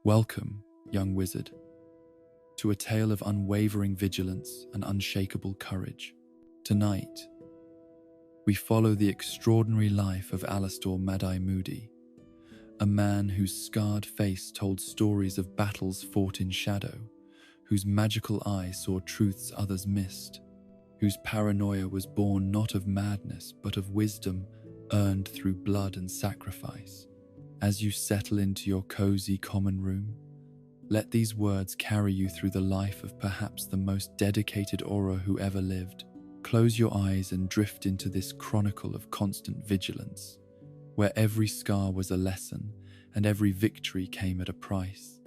Welcome, young wizard, to a tale of unwavering vigilance and unshakable courage. Tonight, we follow the extraordinary life of Alastor Moody, a man whose scarred face told stories of battles fought in shadow, whose magical eye saw truths others missed, whose paranoia was born not of madness but of wisdom earned through blood and sacrifice. As you settle into your cozy common room, let these words carry you through the life of perhaps the most dedicated Auror who ever lived. Close your eyes and drift into this chronicle of constant vigilance, where every scar was a lesson and every victory came at a price.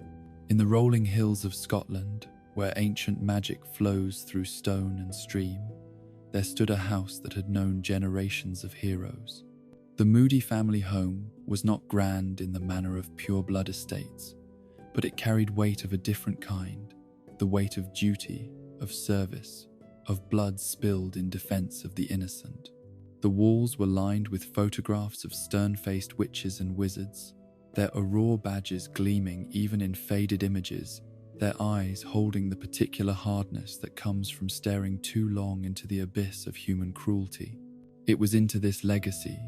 In the rolling hills of Scotland, where ancient magic flows through stone and stream, there stood a house that had known generations of heroes. The Moody family home was not grand in the manner of pure-blood estates, but it carried weight of a different kind, the weight of duty, of service, of blood spilled in defense of the innocent. The walls were lined with photographs of stern-faced witches and wizards, their Auror badges gleaming even in faded images, their eyes holding the particular hardness that comes from staring too long into the abyss of human cruelty. It was into this legacy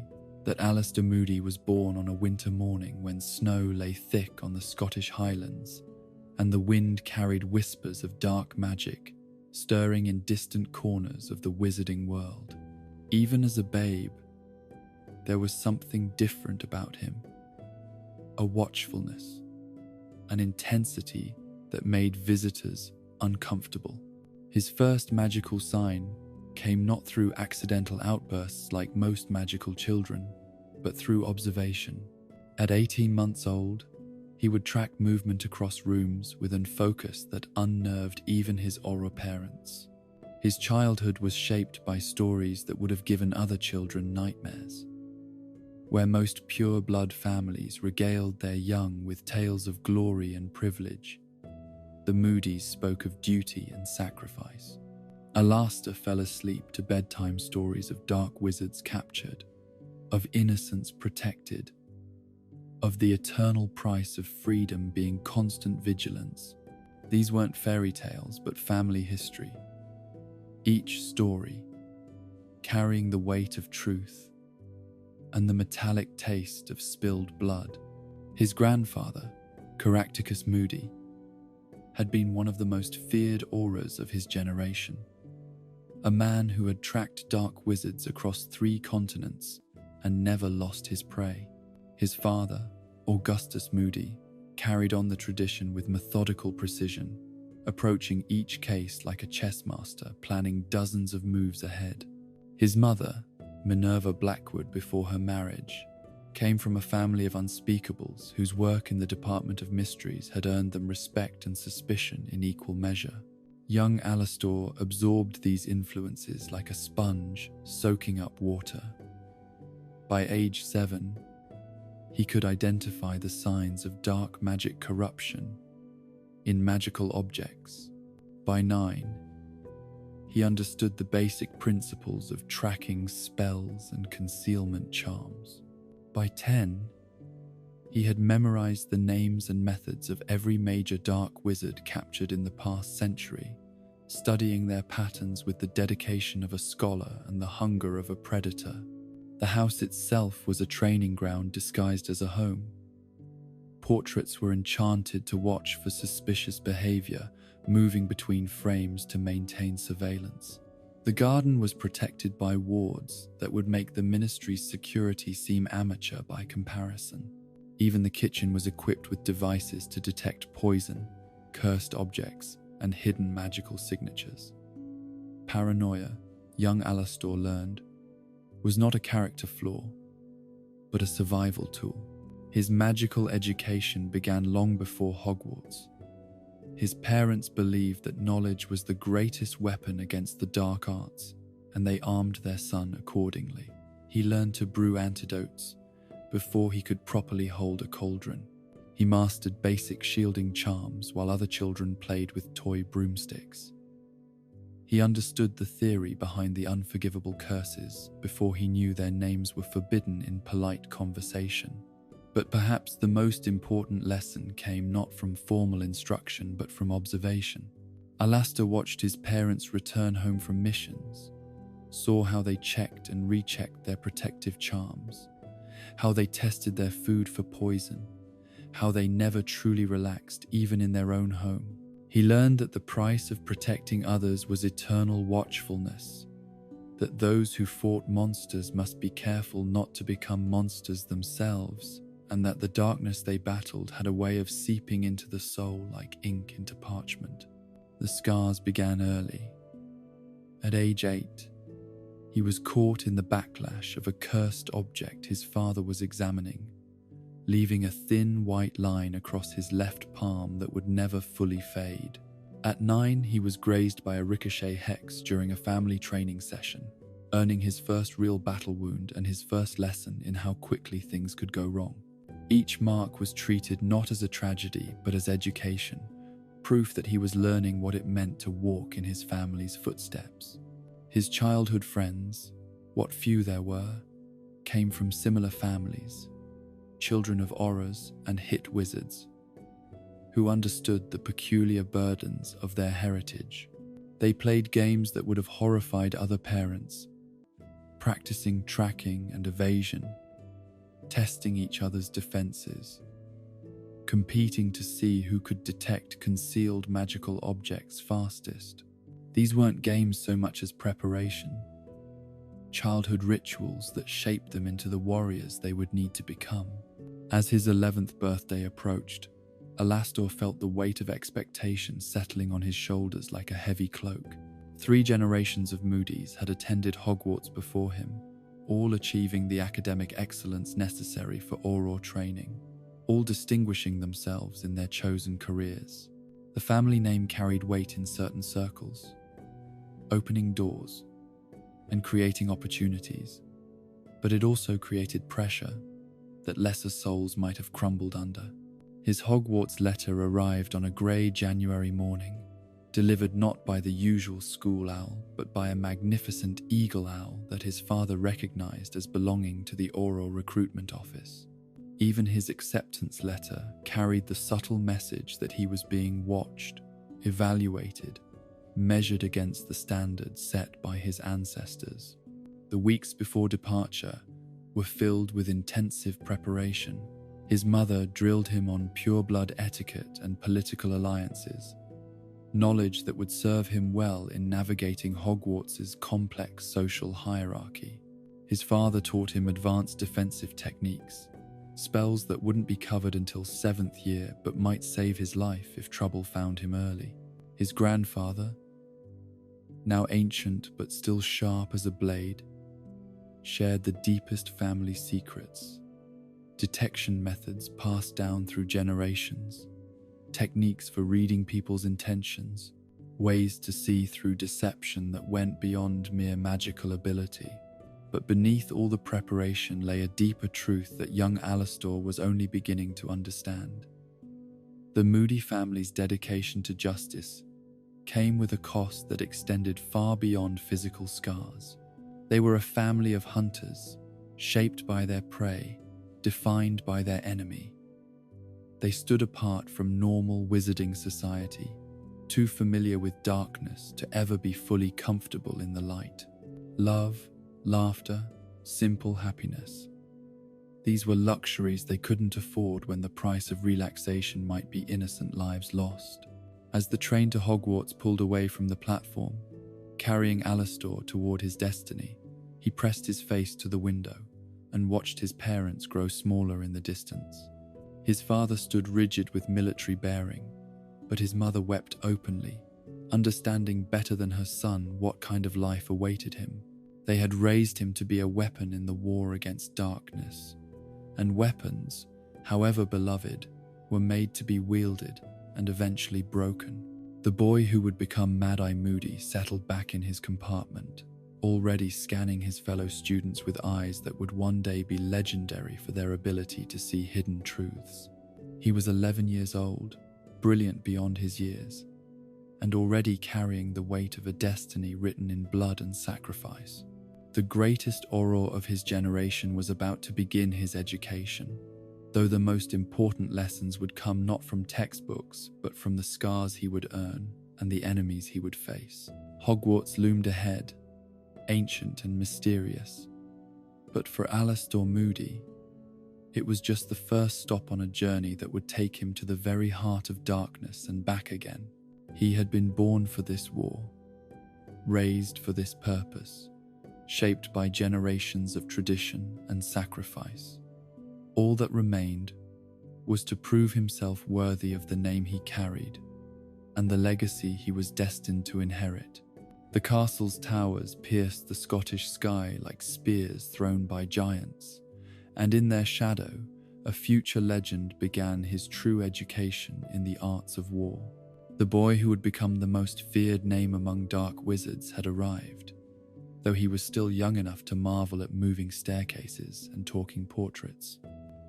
that Alastor Moody was born on a winter morning when snow lay thick on the Scottish Highlands, and the wind carried whispers of dark magic stirring in distant corners of the wizarding world. Even as a babe, there was something different about him, a watchfulness, an intensity that made visitors uncomfortable. His first magical sign came not through accidental outbursts like most magical children, but through observation. At 18 months old, he would track movement across rooms with a focus that unnerved even his Auror parents. His childhood was shaped by stories that would have given other children nightmares, where most pure-blood families regaled their young with tales of glory and privilege. The Moodys spoke of duty and sacrifice. Alastor fell asleep to bedtime stories of dark wizards captured, of innocence protected, of the eternal price of freedom being constant vigilance. These weren't fairy tales, but family history. Each story carrying the weight of truth and the metallic taste of spilled blood. His grandfather, Caractacus Moody, had been one of the most feared Aurors of his generation, a man who had tracked dark wizards across 3 continents and never lost his prey. His father, Augustus Moody, carried on the tradition with methodical precision, approaching each case like a chess master, planning dozens of moves ahead. His mother, Minerva Blackwood, before her marriage, came from a family of unspeakables whose work in the Department of Mysteries had earned them respect and suspicion in equal measure. Young Alastor absorbed these influences like a sponge soaking up water. By age 7, he could identify the signs of dark magic corruption in magical objects. By 9, he understood the basic principles of tracking spells and concealment charms. By 10, he had memorized the names and methods of every major dark wizard captured in the past century, studying their patterns with the dedication of a scholar and the hunger of a predator. The house itself was a training ground disguised as a home. Portraits were enchanted to watch for suspicious behavior, moving between frames to maintain surveillance. The garden was protected by wards that would make the ministry's security seem amateur by comparison. Even the kitchen was equipped with devices to detect poison, cursed objects, and hidden magical signatures. Paranoia, young Alastor learned, was not a character flaw, but a survival tool. His magical education began long before Hogwarts. His parents believed that knowledge was the greatest weapon against the dark arts, and they armed their son accordingly. He learned to brew antidotes before he could properly hold a cauldron. He mastered basic shielding charms while other children played with toy broomsticks. He understood the theory behind the unforgivable curses before he knew their names were forbidden in polite conversation. But perhaps the most important lesson came not from formal instruction but from observation. Alastor watched his parents return home from missions, saw how they checked and rechecked their protective charms, how they tested their food for poison, how they never truly relaxed even in their own home. He learned that the price of protecting others was eternal watchfulness, that those who fought monsters must be careful not to become monsters themselves, and that the darkness they battled had a way of seeping into the soul like ink into parchment. The scars began early. At age 8, he was caught in the backlash of a cursed object his father was examining, leaving a thin white line across his left palm that would never fully fade. At 9, he was grazed by a ricochet hex during a family training session, earning his first real battle wound and his first lesson in how quickly things could go wrong. Each mark was treated not as a tragedy but as education, proof that he was learning what it meant to walk in his family's footsteps. His childhood friends, what few there were, came from similar families, children of Aurors and hit wizards, who understood the peculiar burdens of their heritage. They played games that would have horrified other parents, practicing tracking and evasion, testing each other's defenses, competing to see who could detect concealed magical objects fastest. These weren't games so much as preparation, childhood rituals that shaped them into the warriors they would need to become. As his 11th birthday approached, Alastor felt the weight of expectation settling on his shoulders like a heavy cloak. 3 generations of Moodys had attended Hogwarts before him, all achieving the academic excellence necessary for Auror training, all distinguishing themselves in their chosen careers. The family name carried weight in certain circles, opening doors and creating opportunities, but it also created pressure that lesser souls might have crumbled under. His Hogwarts letter arrived on a grey January morning, delivered not by the usual school owl, but by a magnificent eagle owl that his father recognized as belonging to the Auror recruitment office. Even his acceptance letter carried the subtle message that he was being watched, evaluated, measured against the standards set by his ancestors. The weeks before departure were filled with intensive preparation. His mother drilled him on pure-blood etiquette and political alliances, knowledge that would serve him well in navigating Hogwarts's complex social hierarchy. His father taught him advanced defensive techniques, spells that wouldn't be covered until 7th year but might save his life if trouble found him early. His grandfather, now ancient but still sharp as a blade, shared the deepest family secrets, detection methods passed down through generations, techniques for reading people's intentions, ways to see through deception that went beyond mere magical ability. But beneath all the preparation lay a deeper truth that young Alastor was only beginning to understand. The Moody family's dedication to justice came with a cost that extended far beyond physical scars. They were a family of hunters, shaped by their prey, defined by their enemy. They stood apart from normal wizarding society, too familiar with darkness to ever be fully comfortable in the light. Love, laughter, simple happiness. These were luxuries they couldn't afford when the price of relaxation might be innocent lives lost. As the train to Hogwarts pulled away from the platform, carrying Alastor toward his destiny, he pressed his face to the window and watched his parents grow smaller in the distance. His father stood rigid with military bearing, but his mother wept openly, understanding better than her son what kind of life awaited him. They had raised him to be a weapon in the war against darkness, and weapons, however beloved, were made to be wielded and eventually broken. The boy who would become Mad-Eye Moody settled back in his compartment, already scanning his fellow students with eyes that would one day be legendary for their ability to see hidden truths. He was 11 years old, brilliant beyond his years, and already carrying the weight of a destiny written in blood and sacrifice. The greatest Auror of his generation was about to begin his education, though the most important lessons would come not from textbooks, but from the scars he would earn and the enemies he would face. Hogwarts loomed ahead, ancient and mysterious. But for Alastor Moody, it was just the first stop on a journey that would take him to the very heart of darkness and back again. He had been born for this war, raised for this purpose, shaped by generations of tradition and sacrifice. All that remained was to prove himself worthy of the name he carried and the legacy he was destined to inherit. The castle's towers pierced the Scottish sky like spears thrown by giants, and in their shadow, a future legend began his true education in the arts of war. The boy who would become the most feared name among dark wizards had arrived, though he was still young enough to marvel at moving staircases and talking portraits.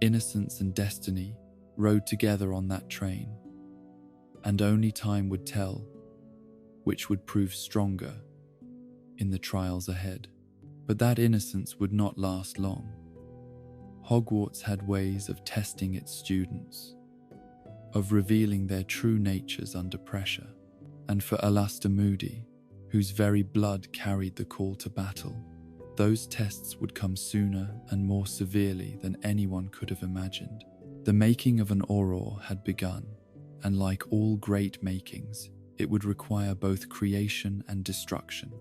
Innocence and destiny rode together on that train, and only time would tell which would prove stronger in the trials ahead. But that innocence would not last long. Hogwarts had ways of testing its students, of revealing their true natures under pressure. And for Alastor Moody, whose very blood carried the call to battle, those tests would come sooner and more severely than anyone could have imagined. The making of an Auror had begun, and like all great makings, it would require both creation and destruction,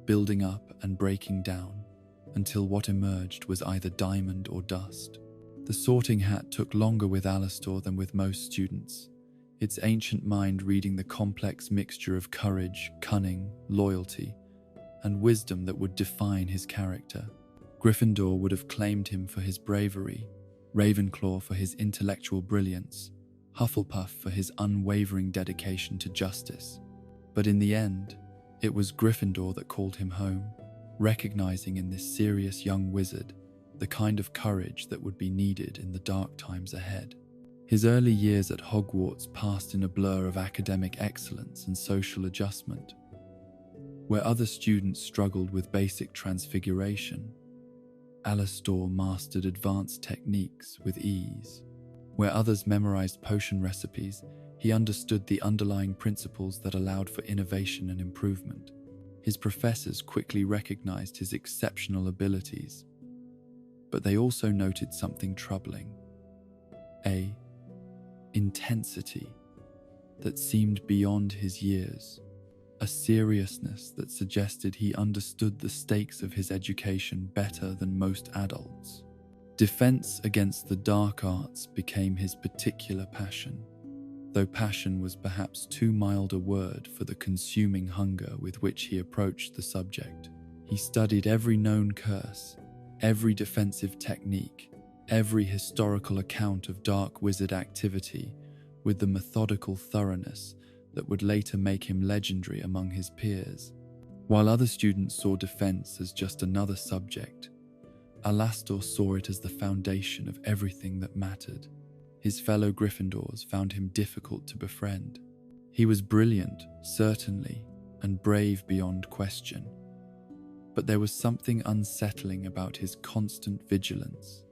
building up and breaking down, until what emerged was either diamond or dust. The sorting hat took longer with Alastor than with most students, its ancient mind reading the complex mixture of courage, cunning, loyalty, and wisdom that would define his character. Gryffindor would have claimed him for his bravery, Ravenclaw for his intellectual brilliance, Hufflepuff for his unwavering dedication to justice. But in the end, it was Gryffindor that called him home, recognizing in this serious young wizard the kind of courage that would be needed in the dark times ahead. His early years at Hogwarts passed in a blur of academic excellence and social adjustment. Where other students struggled with basic transfiguration, Alastor mastered advanced techniques with ease. Where others memorized potion recipes, he understood the underlying principles that allowed for innovation and improvement. His professors quickly recognized his exceptional abilities, but they also noted something troubling: an intensity that seemed beyond his years, a seriousness that suggested he understood the stakes of his education better than most adults. Defense against the dark arts became his particular passion, though passion was perhaps too mild a word for the consuming hunger with which he approached the subject. He studied every known curse, every defensive technique, every historical account of dark wizard activity with the methodical thoroughness that would later make him legendary among his peers. While other students saw defense as just another subject, Alastor saw it as the foundation of everything that mattered. His fellow Gryffindors found him difficult to befriend. He was brilliant, certainly, and brave beyond question. But there was something unsettling about his constant vigilance,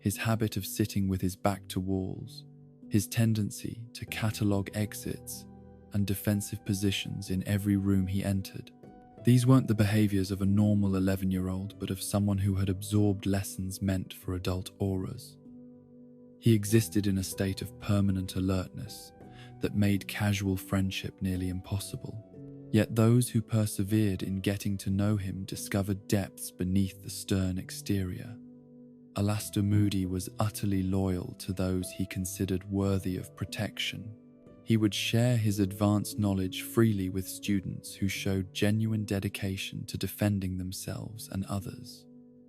his habit of sitting with his back to walls, his tendency to catalogue exits and defensive positions in every room he entered. These weren't the behaviors of a normal 11-year-old, but of someone who had absorbed lessons meant for adult auras. He existed in a state of permanent alertness that made casual friendship nearly impossible. Yet those who persevered in getting to know him discovered depths beneath the stern exterior. Alastor Moody was utterly loyal to those he considered worthy of protection. He would share his advanced knowledge freely with students who showed genuine dedication to defending themselves and others.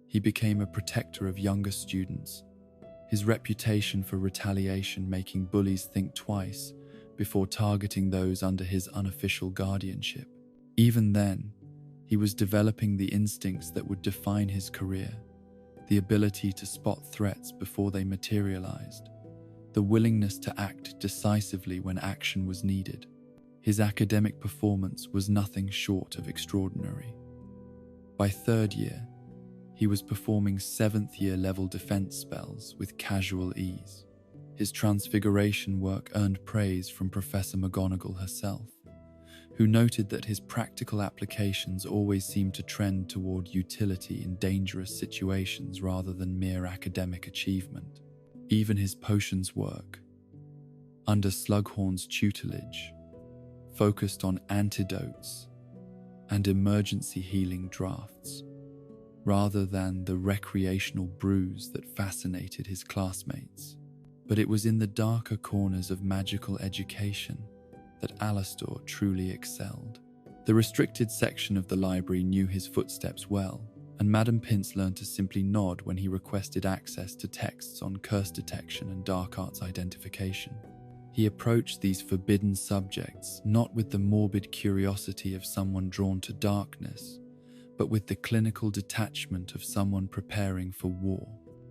He became a protector of younger students, his reputation for retaliation making bullies think twice before targeting those under his unofficial guardianship. Even then, he was developing the instincts that would define his career, the ability to spot threats before they materialized, the willingness to act decisively when action was needed. His academic performance was nothing short of extraordinary. By third year, He was performing 7th year level defense spells with casual ease. His transfiguration work earned praise from Professor McGonagall herself, who noted that his practical applications always seemed to trend toward utility in dangerous situations rather than mere academic achievement. Even his potions work, under Slughorn's tutelage, focused on antidotes and emergency healing drafts, rather than the recreational brews that fascinated his classmates. But it was in the darker corners of magical education that Alastor truly excelled. The restricted section of the library knew his footsteps well, and Madame Pince learned to simply nod when he requested access to texts on curse detection and dark arts identification. He approached these forbidden subjects not with the morbid curiosity of someone drawn to darkness, but with the clinical detachment of someone preparing for war.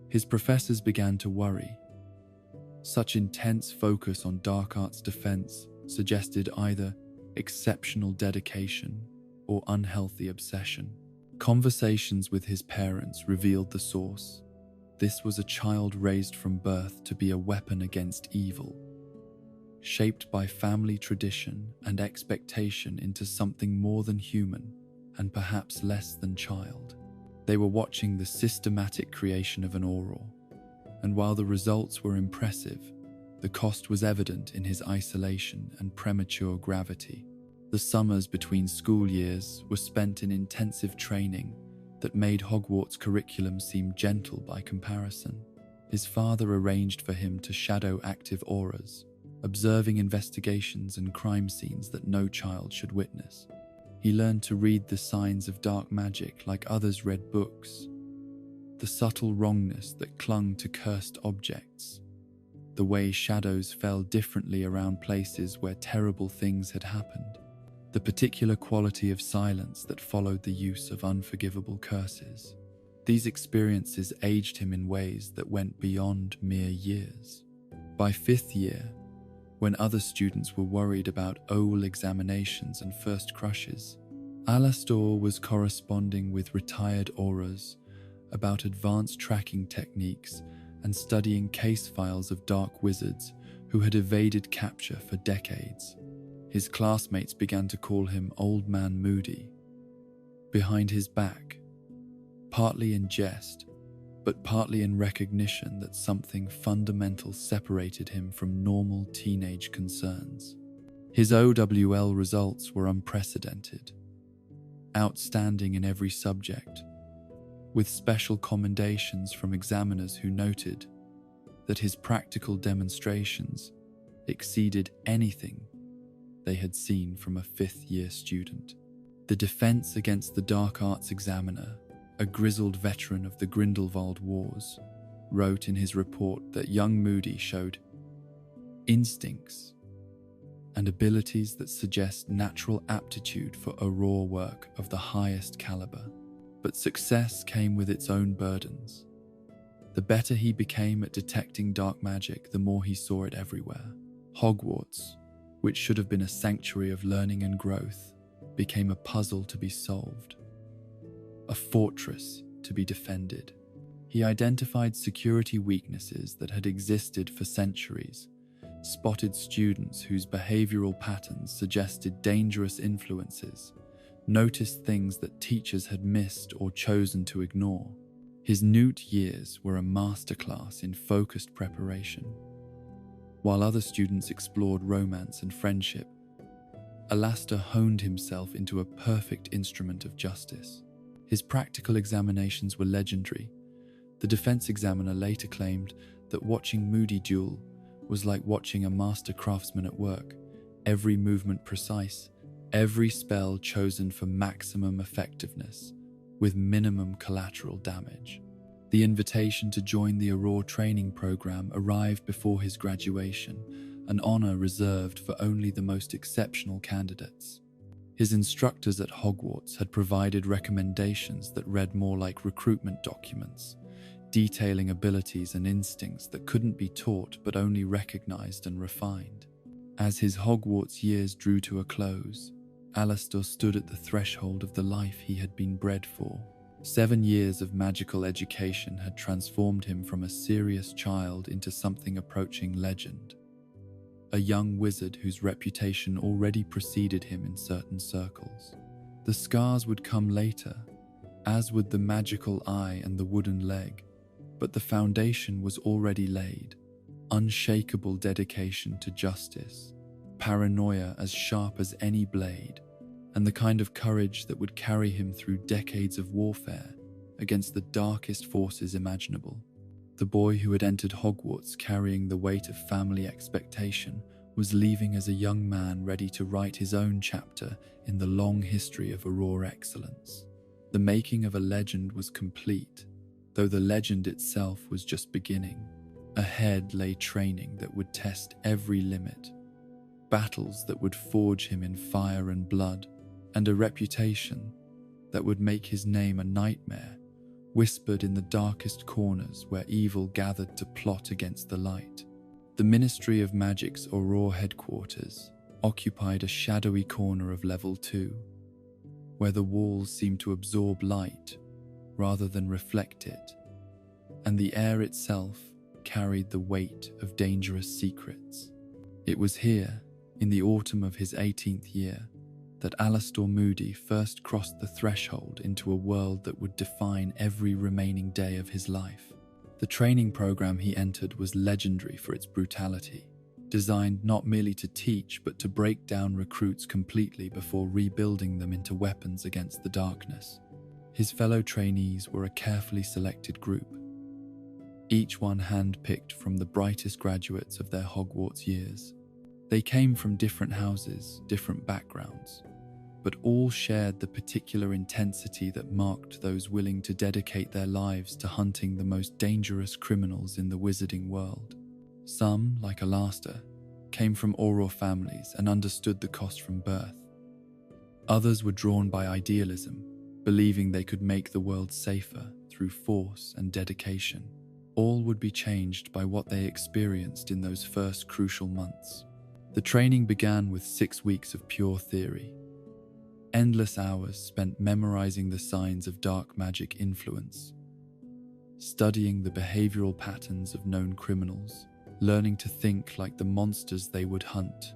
His professors began to worry. Such intense focus on dark arts defense suggested either exceptional dedication or unhealthy obsession. Conversations with his parents revealed the source. This was a child raised from birth to be a weapon against evil, shaped by family tradition and expectation into something more than human and perhaps less than child. They were watching the systematic creation of an Auror, and while the results were impressive, the cost was evident in his isolation and premature gravity. The summers between school years were spent in intensive training that made Hogwarts' curriculum seem gentle by comparison. His father arranged for him to shadow active auras, observing investigations and crime scenes that no child should witness. He learned to read the signs of dark magic like others read books, the subtle wrongness that clung to cursed objects, the way shadows fell differently around places where terrible things had happened, the particular quality of silence that followed the use of unforgivable curses. These experiences aged him in ways that went beyond mere years. By 5th year, when other students were worried about OWL examinations and first crushes, Alastor was corresponding with retired Aurors about advanced tracking techniques and studying case files of dark wizards who had evaded capture for decades. His classmates began to call him Old Man Moody. Behind his back, partly in jest, but partly in recognition that something fundamental separated him from normal teenage concerns. His OWL results were unprecedented, outstanding in every subject, with special commendations from examiners who noted that his practical demonstrations exceeded anything they had seen from a 5th-year student. The defense against the dark arts examiner, a grizzled veteran of the Grindelwald Wars, wrote in his report that young Moody showed instincts and abilities that suggest natural aptitude for Auror work of the highest caliber. But success came with its own burdens. The better he became at detecting dark magic, the more he saw it everywhere. Hogwarts, which should have been a sanctuary of learning and growth, became a puzzle to be solved, a fortress to be defended. He identified security weaknesses that had existed for centuries, spotted students whose behavioral patterns suggested dangerous influences, noticed things that teachers had missed or chosen to ignore. His Newt years were a masterclass in focused preparation. While other students explored romance and friendship, Alastor honed himself into a perfect instrument of justice. His practical examinations were legendary. The defense examiner later claimed that watching Moody duel was like watching a master craftsman at work, every movement precise, every spell chosen for maximum effectiveness, with minimum collateral damage. The invitation to join the Auror training program arrived before his graduation, an honor reserved for only the most exceptional candidates. His instructors at Hogwarts had provided recommendations that read more like recruitment documents, detailing abilities and instincts that couldn't be taught but only recognized and refined. As his Hogwarts years drew to a close, Alastor stood at the threshold of the life he had been bred for. 7 years of magical education had transformed him from a serious child into something approaching legend. A young wizard whose reputation already preceded him in certain circles. The scars would come later, as would the magical eye and the wooden leg, but the foundation was already laid. Unshakable dedication to justice, paranoia as sharp as any blade, and the kind of courage that would carry him through decades of warfare against the darkest forces imaginable. The boy who had entered Hogwarts carrying the weight of family expectation was leaving as a young man ready to write his own chapter in the long history of Auror excellence. The making of a legend was complete, though the legend itself was just beginning. Ahead lay training that would test every limit, battles that would forge him in fire and blood, and a reputation that would make his name a nightmare, whispered in the darkest corners where evil gathered to plot against the light. The Ministry of Magic's Auror headquarters occupied a shadowy corner of Level 2, where the walls seemed to absorb light rather than reflect it, and the air itself carried the weight of dangerous secrets. It was here, in the autumn of his 18th year, that Alastor Moody first crossed the threshold into a world that would define every remaining day of his life. The training program he entered was legendary for its brutality, designed not merely to teach but to break down recruits completely before rebuilding them into weapons against the darkness. His fellow trainees were a carefully selected group, each one hand-picked from the brightest graduates of their Hogwarts years. They came from different houses, different backgrounds, but all shared the particular intensity that marked those willing to dedicate their lives to hunting the most dangerous criminals in the wizarding world. Some, like Alastor, came from Auror families and understood the cost from birth. Others were drawn by idealism, believing they could make the world safer through force and dedication. All would be changed by what they experienced in those first crucial months. The training began with 6 weeks of pure theory. Endless hours spent memorizing the signs of dark magic influence, studying the behavioral patterns of known criminals, learning to think like the monsters they would hunt.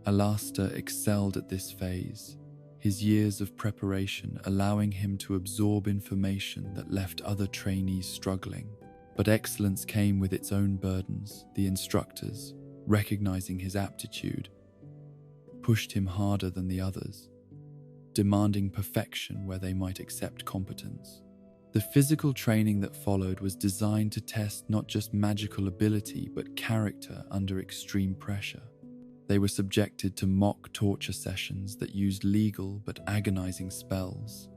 Alastor excelled at this phase, his years of preparation allowing him to absorb information that left other trainees struggling. But excellence came with its own burdens. The instructors, recognizing his aptitude, pushed him harder than the others, demanding perfection where they might accept competence. The physical training that followed was designed to test not just magical ability but character under extreme pressure. They were subjected to mock torture sessions that used legal but agonizing spells,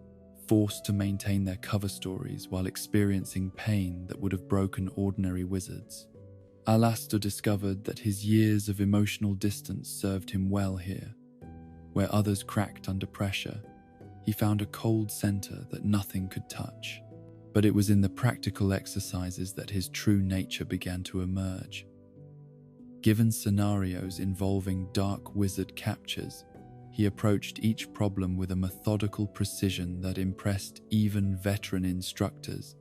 forced to maintain their cover stories while experiencing pain that would have broken ordinary wizards. Alastor discovered that his years of emotional distance served him well here. Where others cracked under pressure, he found a cold center that nothing could touch. But it was in the practical exercises that his true nature began to emerge. Given scenarios involving dark wizard captures, he approached each problem with a methodical precision that impressed even veteran instructors.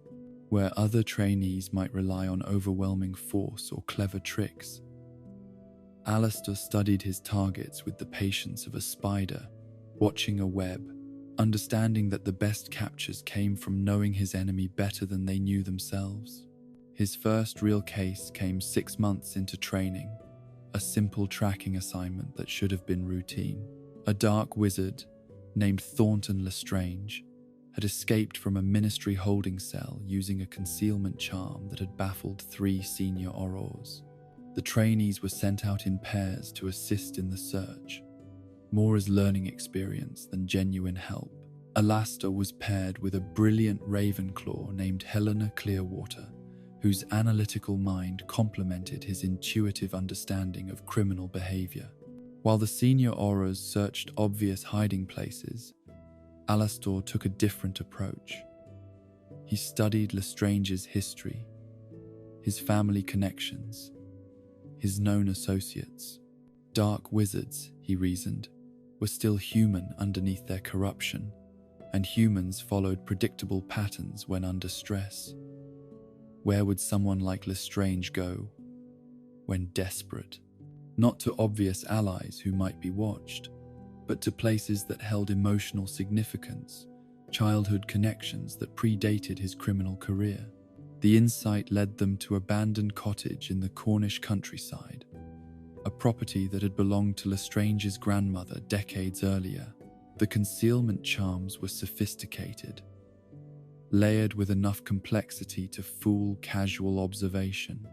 Where other trainees might rely on overwhelming force or clever tricks, Alastor studied his targets with the patience of a spider, watching a web, understanding that the best captures came from knowing his enemy better than they knew themselves. His first real case came 6 months into training, a simple tracking assignment that should have been routine. A dark wizard, named Thornton Lestrange, had escaped from a ministry holding cell using a concealment charm that had baffled 3 senior Aurors. The trainees were sent out in pairs to assist in the search, more as learning experience than genuine help. Alastor was paired with a brilliant Ravenclaw named Helena Clearwater, whose analytical mind complemented his intuitive understanding of criminal behavior. While the senior Aurors searched obvious hiding places, Alastor took a different approach. He studied Lestrange's history, his family connections, his known associates. Dark wizards, he reasoned, were still human underneath their corruption, and humans followed predictable patterns when under stress. Where would someone like Lestrange go when desperate? Not to obvious allies who might be watched, but to places that held emotional significance, childhood connections that predated his criminal career. The insight led them to an abandoned cottage in the Cornish countryside, a property that had belonged to Lestrange's grandmother decades earlier. The concealment charms were sophisticated, layered with enough complexity to fool casual observation.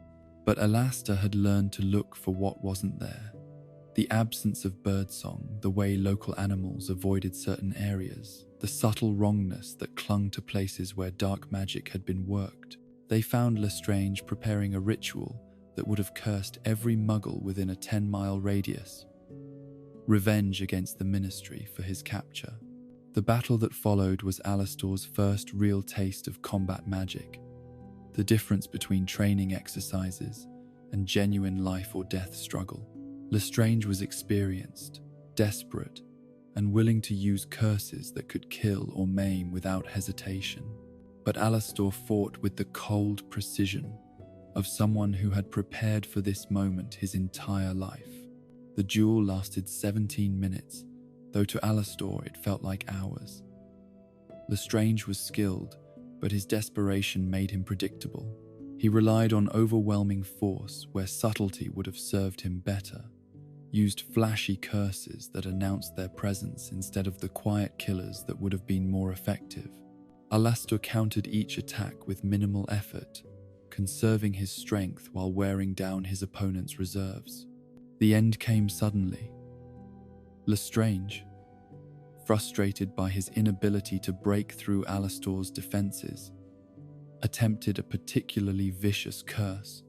But Alastair had learned to look for what wasn't there. The absence of birdsong, the way local animals avoided certain areas, the subtle wrongness that clung to places where dark magic had been worked. They found Lestrange preparing a ritual that would have cursed every muggle within a 10-mile radius. Revenge against the Ministry for his capture. The battle that followed was Alastor's first real taste of combat magic. The difference between training exercises and genuine life or death struggle. Lestrange was experienced, desperate, and willing to use curses that could kill or maim without hesitation. But Alastor fought with the cold precision of someone who had prepared for this moment his entire life. The duel lasted 17 minutes, though to Alastor it felt like hours. Lestrange was skilled, but his desperation made him predictable. He relied on overwhelming force where subtlety would have served him better, used flashy curses that announced their presence instead of the quiet killers that would have been more effective. Alastor countered each attack with minimal effort, conserving his strength while wearing down his opponent's reserves. The end came suddenly. Lestrange, frustrated by his inability to break through Alastor's defenses, attempted a particularly vicious curse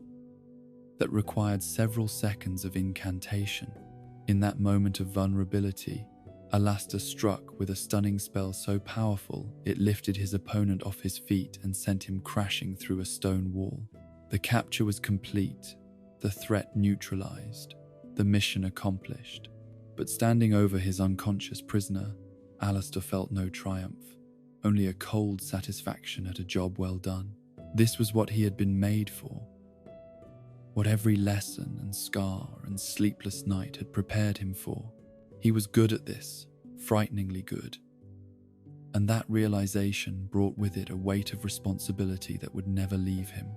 that required several seconds of incantation. In that moment of vulnerability, Alastor struck with a stunning spell so powerful it lifted his opponent off his feet and sent him crashing through a stone wall. The capture was complete, the threat neutralized, the mission accomplished. But standing over his unconscious prisoner, Alastor felt no triumph, only a cold satisfaction at a job well done. This was what he had been made for, what every lesson and scar and sleepless night had prepared him for. He was good at this, frighteningly good. And that realization brought with it a weight of responsibility that would never leave him.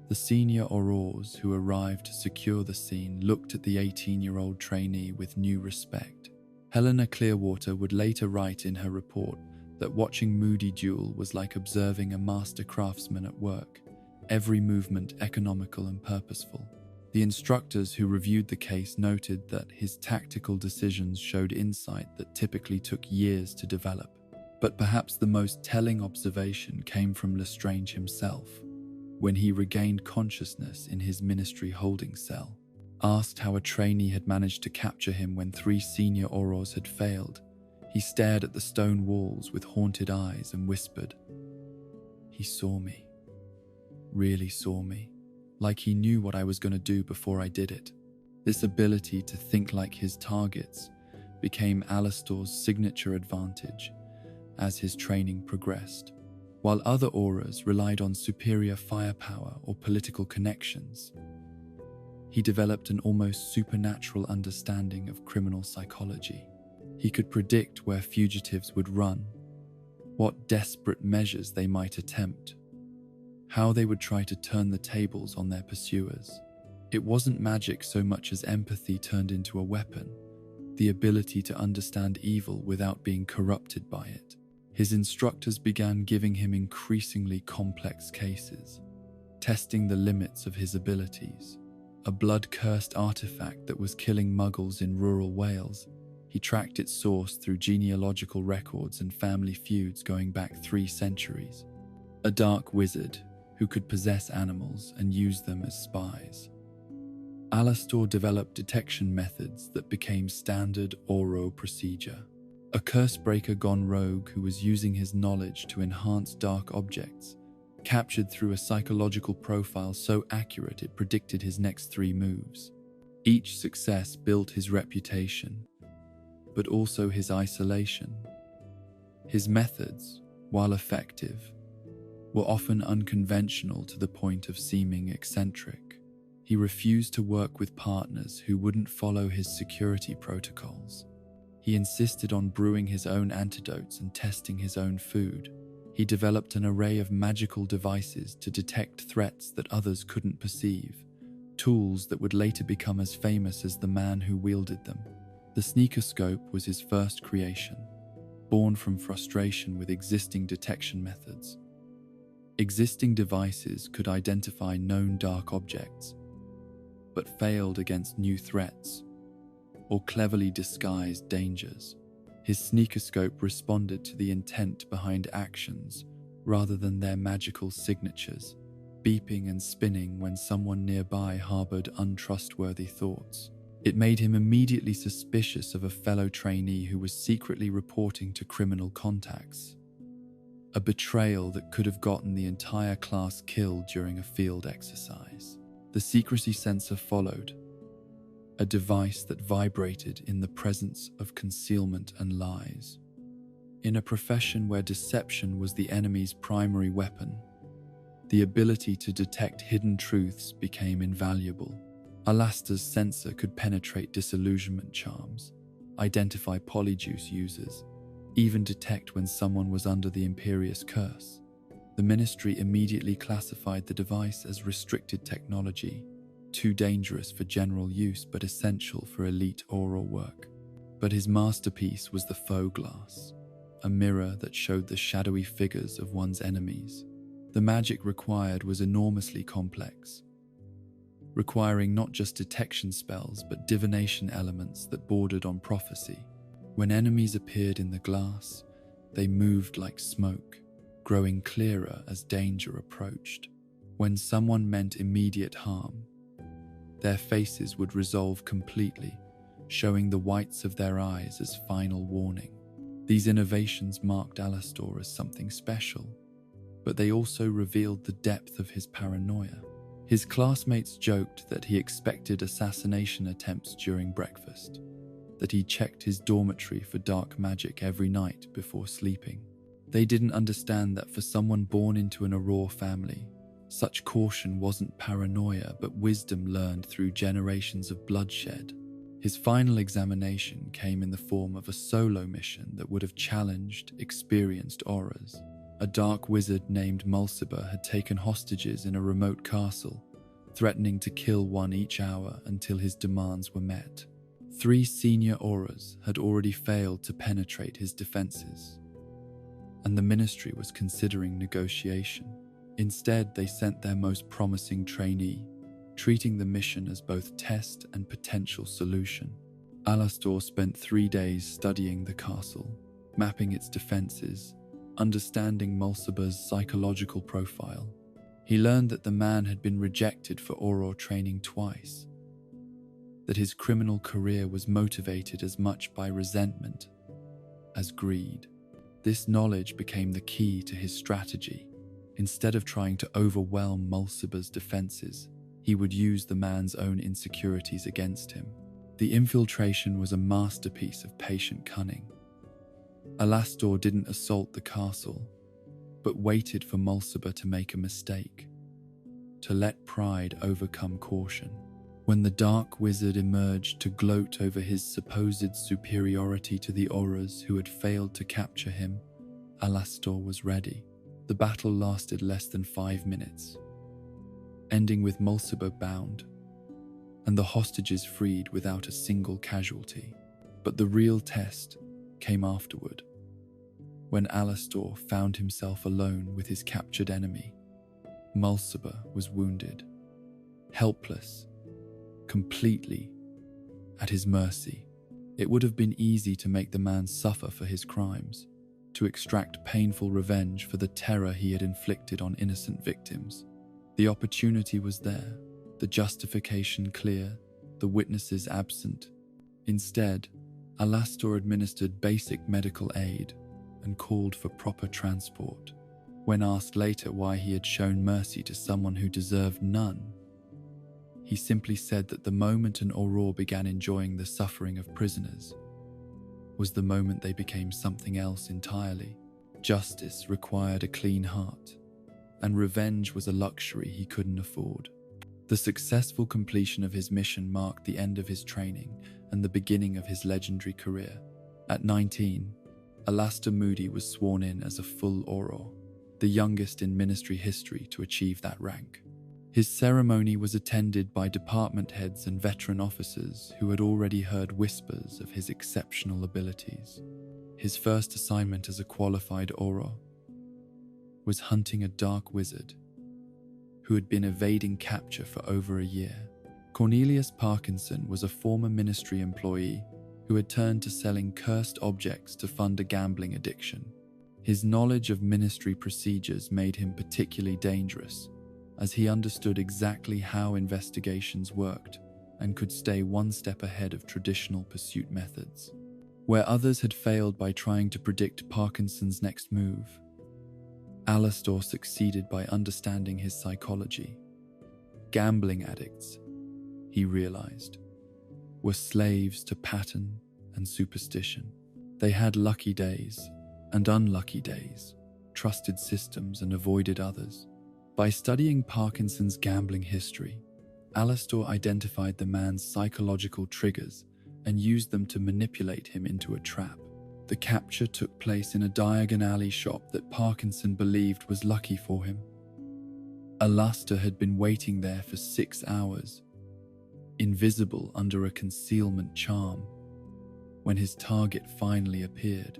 The senior Aurors who arrived to secure the scene looked at the 18-year-old trainee with new respect. Helena Clearwater would later write in her report that watching Moody duel was like observing a master craftsman at work, every movement economical and purposeful. The instructors who reviewed the case noted that his tactical decisions showed insight that typically took years to develop. But perhaps the most telling observation came from Lestrange himself, when he regained consciousness in his ministry holding cell. Asked how a trainee had managed to capture him when 3 senior Aurors had failed, he stared at the stone walls with haunted eyes and whispered, "He saw me, really saw me, like he knew what I was going to do before I did it." This ability to think like his targets became Alastor's signature advantage as his training progressed. While other Aurors relied on superior firepower or political connections, he developed an almost supernatural understanding of criminal psychology. He could predict where fugitives would run, what desperate measures they might attempt, how they would try to turn the tables on their pursuers. It wasn't magic so much as empathy turned into a weapon, the ability to understand evil without being corrupted by it. His instructors began giving him increasingly complex cases, testing the limits of his abilities. A blood-cursed artifact that was killing muggles in rural Wales, he tracked its source through genealogical records and family feuds going back 3 centuries. A dark wizard who could possess animals and use them as spies. Alastor developed detection methods that became standard Auror procedure. A cursebreaker gone rogue who was using his knowledge to enhance dark objects, captured through a psychological profile so accurate it predicted his next 3 moves. Each success built his reputation, but also his isolation. His methods, while effective, were often unconventional to the point of seeming eccentric. He refused to work with partners who wouldn't follow his security protocols. He insisted on brewing his own antidotes and testing his own food. He developed an array of magical devices to detect threats that others couldn't perceive, tools that would later become as famous as the man who wielded them. The sneakoscope was his first creation, born from frustration with existing detection methods. Existing devices could identify known dark objects, but failed against new threats or cleverly disguised dangers. His sneakoscope responded to the intent behind actions rather than their magical signatures, beeping and spinning when someone nearby harbored untrustworthy thoughts. It made him immediately suspicious of a fellow trainee who was secretly reporting to criminal contacts. A betrayal that could have gotten the entire class killed during a field exercise. The secrecy sensor followed, a device that vibrated in the presence of concealment and lies. In a profession where deception was the enemy's primary weapon, the ability to detect hidden truths became invaluable. Alastor's sensor could penetrate disillusionment charms, identify polyjuice users, even detect when someone was under the Imperious curse. The Ministry immediately classified the device as restricted technology, too dangerous for general use but essential for elite Auror work. But his masterpiece was the faux glass, a mirror that showed the shadowy figures of one's enemies. The magic required was enormously complex, requiring not just detection spells but divination elements that bordered on prophecy. When enemies appeared in the glass, they moved like smoke, growing clearer as danger approached. When someone meant immediate harm, their faces would resolve completely, showing the whites of their eyes as final warning. These innovations marked Alastor as something special, but they also revealed the depth of his paranoia. His classmates joked that he expected assassination attempts during breakfast, that he checked his dormitory for dark magic every night before sleeping. They didn't understand that for someone born into an Auror family, such caution wasn't paranoia but wisdom learned through generations of bloodshed. His final examination came in the form of a solo mission that would have challenged experienced Aurors. A dark wizard named Mulciber had taken hostages in a remote castle, threatening to kill one each hour until his demands were met. 3 senior Aurors had already failed to penetrate his defenses, and the Ministry was considering negotiation. Instead, they sent their most promising trainee, treating the mission as both test and potential solution. Alastor spent 3 days studying the castle, mapping its defenses, understanding Mulciber's psychological profile. He learned that the man had been rejected for Auror training twice, that his criminal career was motivated as much by resentment as greed. This knowledge became the key to his strategy. Instead of trying to overwhelm Mulciber's defenses, he would use the man's own insecurities against him. The infiltration was a masterpiece of patient cunning. Alastor didn't assault the castle, but waited for Mulciber to make a mistake, to let pride overcome caution. When the dark wizard emerged to gloat over his supposed superiority to the Aurors who had failed to capture him, Alastor was ready. The battle lasted less than 5 minutes, ending with Mulciber bound and the hostages freed without a single casualty. But the real test came afterward, when Alastor found himself alone with his captured enemy. Mulciber was wounded, helpless, completely at his mercy. It would have been easy to make the man suffer for his crimes, to extract painful revenge for the terror he had inflicted on innocent victims. The opportunity was there, the justification clear, the witnesses absent. Instead, Alastor administered basic medical aid and called for proper transport. When asked later why he had shown mercy to someone who deserved none, he simply said that the moment an Auror began enjoying the suffering of prisoners, was the moment they became something else entirely. Justice required a clean heart, and revenge was a luxury he couldn't afford. The successful completion of his mission marked the end of his training and the beginning of his legendary career. At 19, Alastor Moody was sworn in as a full Auror, the youngest in Ministry history to achieve that rank. His ceremony was attended by department heads and veteran officers who had already heard whispers of his exceptional abilities. His first assignment as a qualified Auror was hunting a dark wizard who had been evading capture for over a year. Cornelius Parkinson was a former Ministry employee who had turned to selling cursed objects to fund a gambling addiction. His knowledge of Ministry procedures made him particularly dangerous, as he understood exactly how investigations worked and could stay one step ahead of traditional pursuit methods. Where others had failed by trying to predict Parkinson's next move, Alastor succeeded by understanding his psychology. Gambling addicts, he realized, were slaves to pattern and superstition. They had lucky days and unlucky days, trusted systems and avoided others. By studying Parkinson's gambling history, Alastor identified the man's psychological triggers and used them to manipulate him into a trap. The capture took place in a Diagon Alley shop that Parkinson believed was lucky for him. Alastor had been waiting there for 6 hours, invisible under a concealment charm, when his target finally appeared.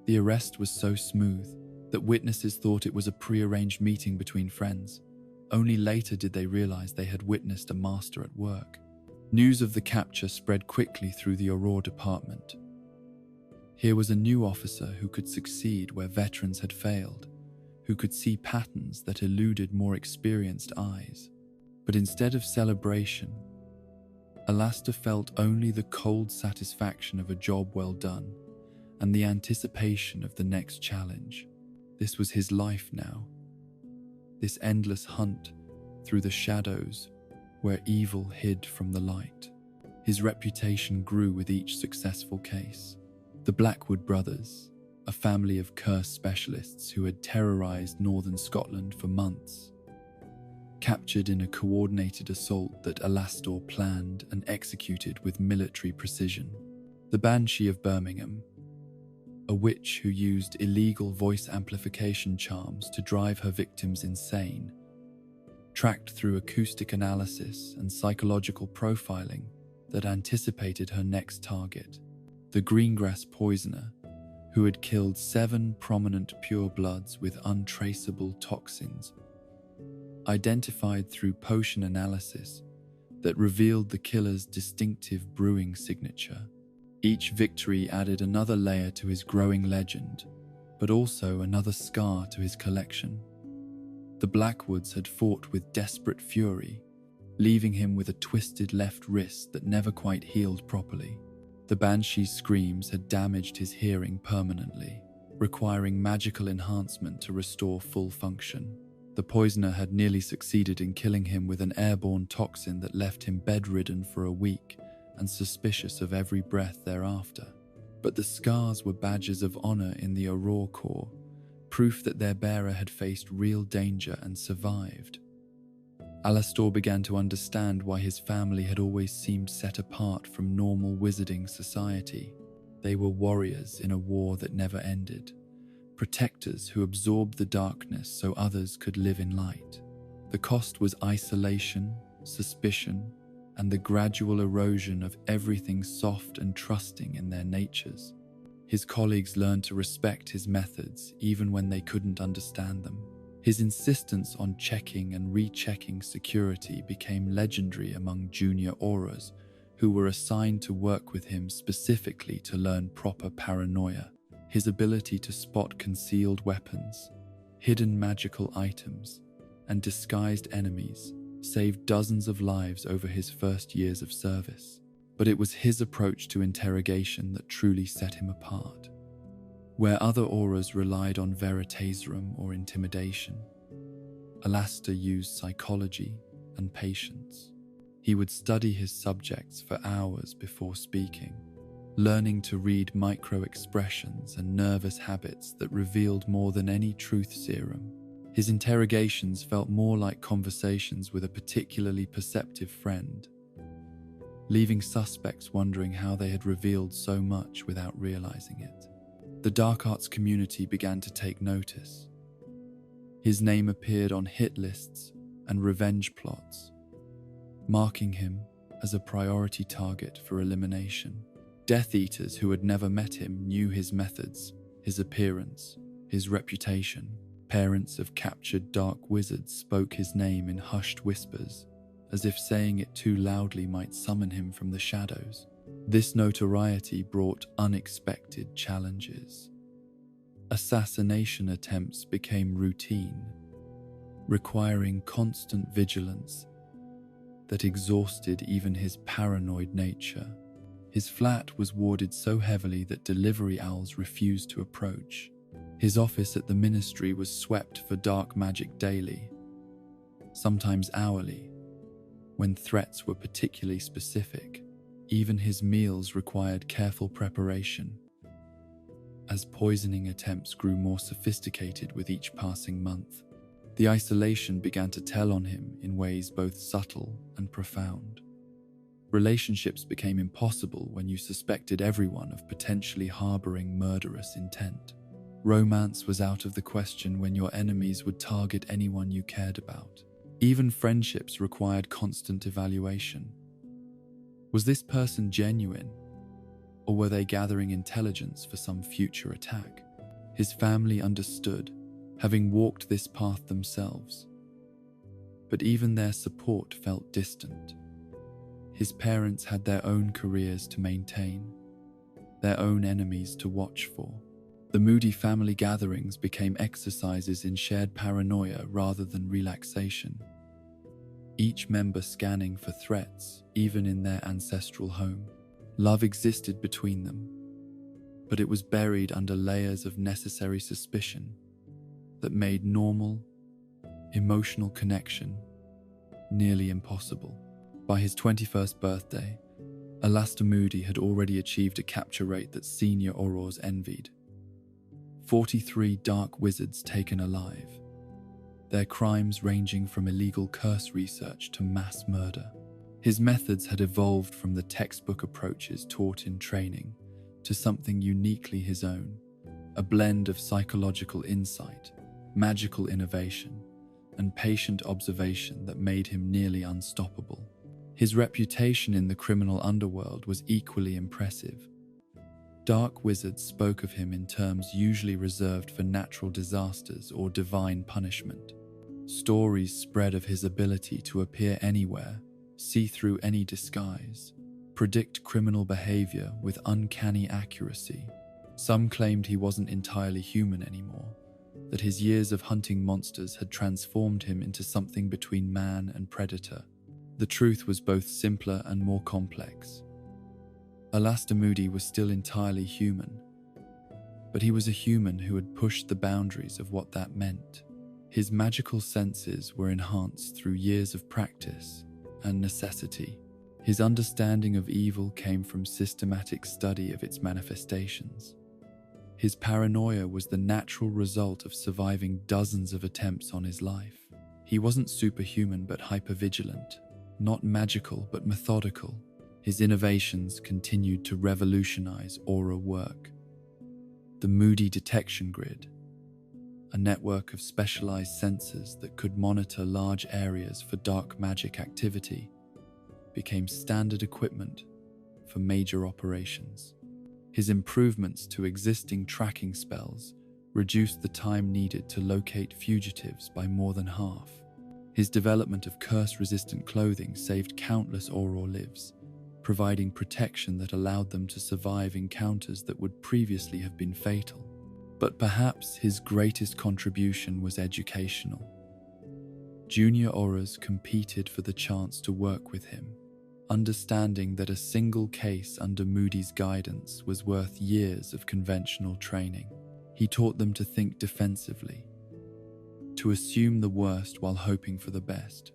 The arrest was so smooth that witnesses thought it was a pre-arranged meeting between friends. Only later did they realize they had witnessed a master at work. News of the capture spread quickly through the Auror department. Here was a new officer who could succeed where veterans had failed, who could see patterns that eluded more experienced eyes. But instead of celebration, Alastor felt only the cold satisfaction of a job well done and the anticipation of the next challenge. This was his life now, this endless hunt through the shadows where evil hid from the light. His reputation grew with each successful case. The Blackwood brothers, a family of curse specialists who had terrorized northern Scotland for months, captured in a coordinated assault that Alastor planned and executed with military precision. The Banshee of Birmingham, a witch who used illegal voice amplification charms to drive her victims insane, tracked through acoustic analysis and psychological profiling that anticipated her next target. The Greengrass poisoner, who had killed 7 prominent purebloods with untraceable toxins, identified through potion analysis that revealed the killer's distinctive brewing signature. Each victory added another layer to his growing legend, but also another scar to his collection. The Blackwoods had fought with desperate fury, leaving him with a twisted left wrist that never quite healed properly. The Banshee's screams had damaged his hearing permanently, requiring magical enhancement to restore full function. The poisoner had nearly succeeded in killing him with an airborne toxin that left him bedridden for a week and suspicious of every breath thereafter. But the scars were badges of honor in the Auror Corps, proof that their bearer had faced real danger and survived. Alastor began to understand why his family had always seemed set apart from normal wizarding society. They were warriors in a war that never ended, protectors who absorbed the darkness so others could live in light. The cost was isolation, suspicion, and the gradual erosion of everything soft and trusting in their natures. His colleagues learned to respect his methods even when they couldn't understand them. His insistence on checking and rechecking security became legendary among junior Aurors who were assigned to work with him specifically to learn proper paranoia. His ability to spot concealed weapons, hidden magical items, and disguised enemies saved dozens of lives over his first years of service. But it was his approach to interrogation that truly set him apart. Where other Aurors relied on veritaserum or intimidation, Alastor used psychology and patience. He would study his subjects for hours before speaking, learning to read micro-expressions and nervous habits that revealed more than any truth serum. His interrogations felt more like conversations with a particularly perceptive friend, leaving suspects wondering how they had revealed so much without realizing it. The dark arts community began to take notice. His name appeared on hit lists and revenge plots, marking him as a priority target for elimination. Death Eaters who had never met him knew his methods, his appearance, his reputation. Parents of captured dark wizards spoke his name in hushed whispers, as if saying it too loudly might summon him from the shadows. This notoriety brought unexpected challenges. Assassination attempts became routine, requiring constant vigilance that exhausted even his paranoid nature. His flat was warded so heavily that delivery owls refused to approach. His office at the ministry was swept for dark magic daily, sometimes hourly, when threats were particularly specific. Even his meals required careful preparation, as poisoning attempts grew more sophisticated with each passing month. The isolation began to tell on him in ways both subtle and profound. Relationships became impossible when you suspected everyone of potentially harboring murderous intent. Romance was out of the question when your enemies would target anyone you cared about. Even friendships required constant evaluation. Was this person genuine, or were they gathering intelligence for some future attack? His family understood, having walked this path themselves. But even their support felt distant. His parents had their own careers to maintain, their own enemies to watch for. The Moody family gatherings became exercises in shared paranoia rather than relaxation, each member scanning for threats, even in their ancestral home. Love existed between them, but it was buried under layers of necessary suspicion that made normal, emotional connection nearly impossible. By his 21st birthday, Alastair Moody had already achieved a capture rate that senior Aurors envied. 43 dark wizards taken alive, their crimes ranging from illegal curse research to mass murder. His methods had evolved from the textbook approaches taught in training to something uniquely his own, a blend of psychological insight, magical innovation, and patient observation that made him nearly unstoppable. His reputation in the criminal underworld was equally impressive. Dark wizards spoke of him in terms usually reserved for natural disasters or divine punishment. Stories spread of his ability to appear anywhere, see through any disguise, predict criminal behavior with uncanny accuracy. Some claimed he wasn't entirely human anymore, that his years of hunting monsters had transformed him into something between man and predator. The truth was both simpler and more complex. Alastair Moody was still entirely human, but he was a human who had pushed the boundaries of what that meant. His magical senses were enhanced through years of practice and necessity. His understanding of evil came from systematic study of its manifestations. His paranoia was the natural result of surviving dozens of attempts on his life. He wasn't superhuman but hypervigilant, not magical but methodical. His innovations continued to revolutionize Auror work. The Moody detection grid, a network of specialized sensors that could monitor large areas for dark magic activity, became standard equipment for major operations. His improvements to existing tracking spells reduced the time needed to locate fugitives by more than half. His development of curse-resistant clothing saved countless Auror lives, providing protection that allowed them to survive encounters that would previously have been fatal. But perhaps his greatest contribution was educational. Junior Aurors competed for the chance to work with him, understanding that a single case under Moody's guidance was worth years of conventional training. He taught them to think defensively, to assume the worst while hoping for the best,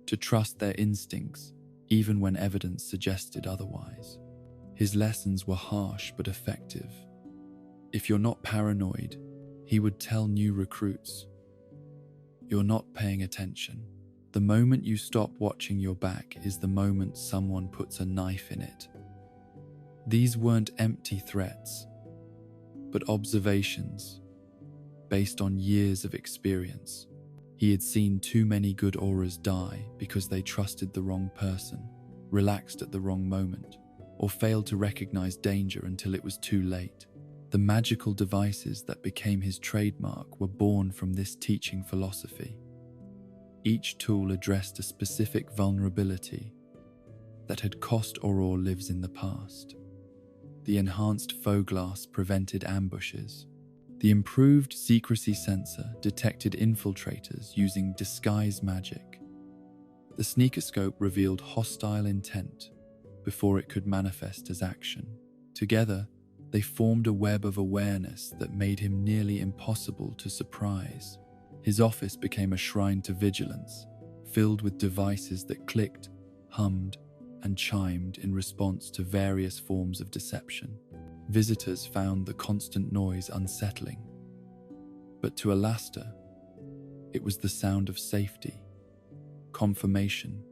to trust their instincts even when evidence suggested otherwise. His lessons were harsh but effective. If you're not paranoid, he would tell new recruits, "You're not paying attention. The moment you stop watching your back is the moment someone puts a knife in it." These weren't empty threats, but observations based on years of experience. He had seen too many good Aurors die because they trusted the wrong person, relaxed at the wrong moment, or failed to recognize danger until it was too late. The magical devices that became his trademark were born from this teaching philosophy. Each tool addressed a specific vulnerability that had cost Auror lives in the past. The enhanced faux glass prevented ambushes. The improved secrecy sensor detected infiltrators using disguise magic. The sneakoscope revealed hostile intent before it could manifest as action. Together, they formed a web of awareness that made him nearly impossible to surprise. His office became a shrine to vigilance, filled with devices that clicked, hummed, and chimed in response to various forms of deception. Visitors found the constant noise unsettling. But to Alastor, it was the sound of safety, confirmation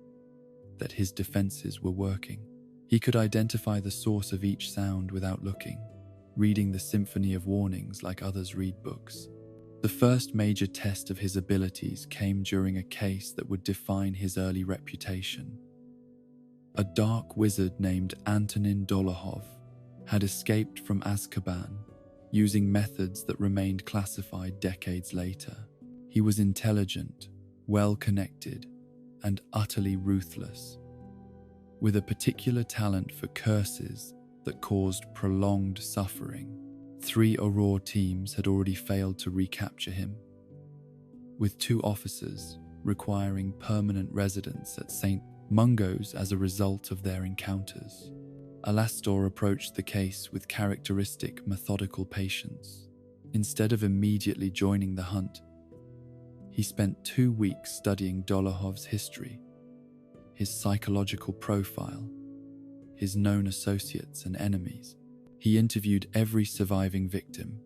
that his defenses were working. He could identify the source of each sound without looking, reading the symphony of warnings like others read books. The first major test of his abilities came during a case that would define his early reputation. A dark wizard named Antonin Dolohov had escaped from Azkaban using methods that remained classified decades later. He was intelligent, well-connected, and utterly ruthless, with a particular talent for curses that caused prolonged suffering. 3 Auror teams had already failed to recapture him, with 2 officers requiring permanent residence at St. Mungo's as a result of their encounters. Alastor approached the case with characteristic methodical patience. Instead of immediately joining the hunt, he spent 2 weeks studying Dolohov's history, his psychological profile, his known associates and enemies. He interviewed every surviving victim,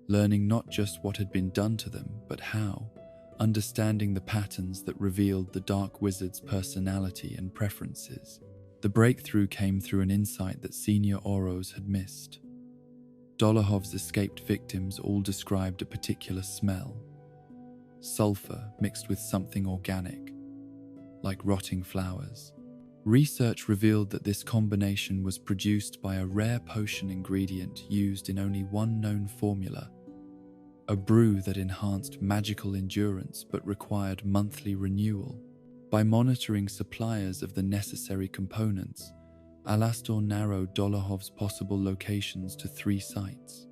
learning not just what had been done to them, but how, understanding the patterns that revealed the Dark Wizard's personality and preferences. The breakthrough came through an insight that senior Aurors had missed. Dolohov's escaped victims all described a particular smell, sulfur mixed with something organic, like rotting flowers. Research revealed that this combination was produced by a rare potion ingredient used in only one known formula, a brew that enhanced magical endurance but required monthly renewal. By monitoring suppliers of the necessary components, Alastor narrowed Dolohov's possible locations to 3 sites.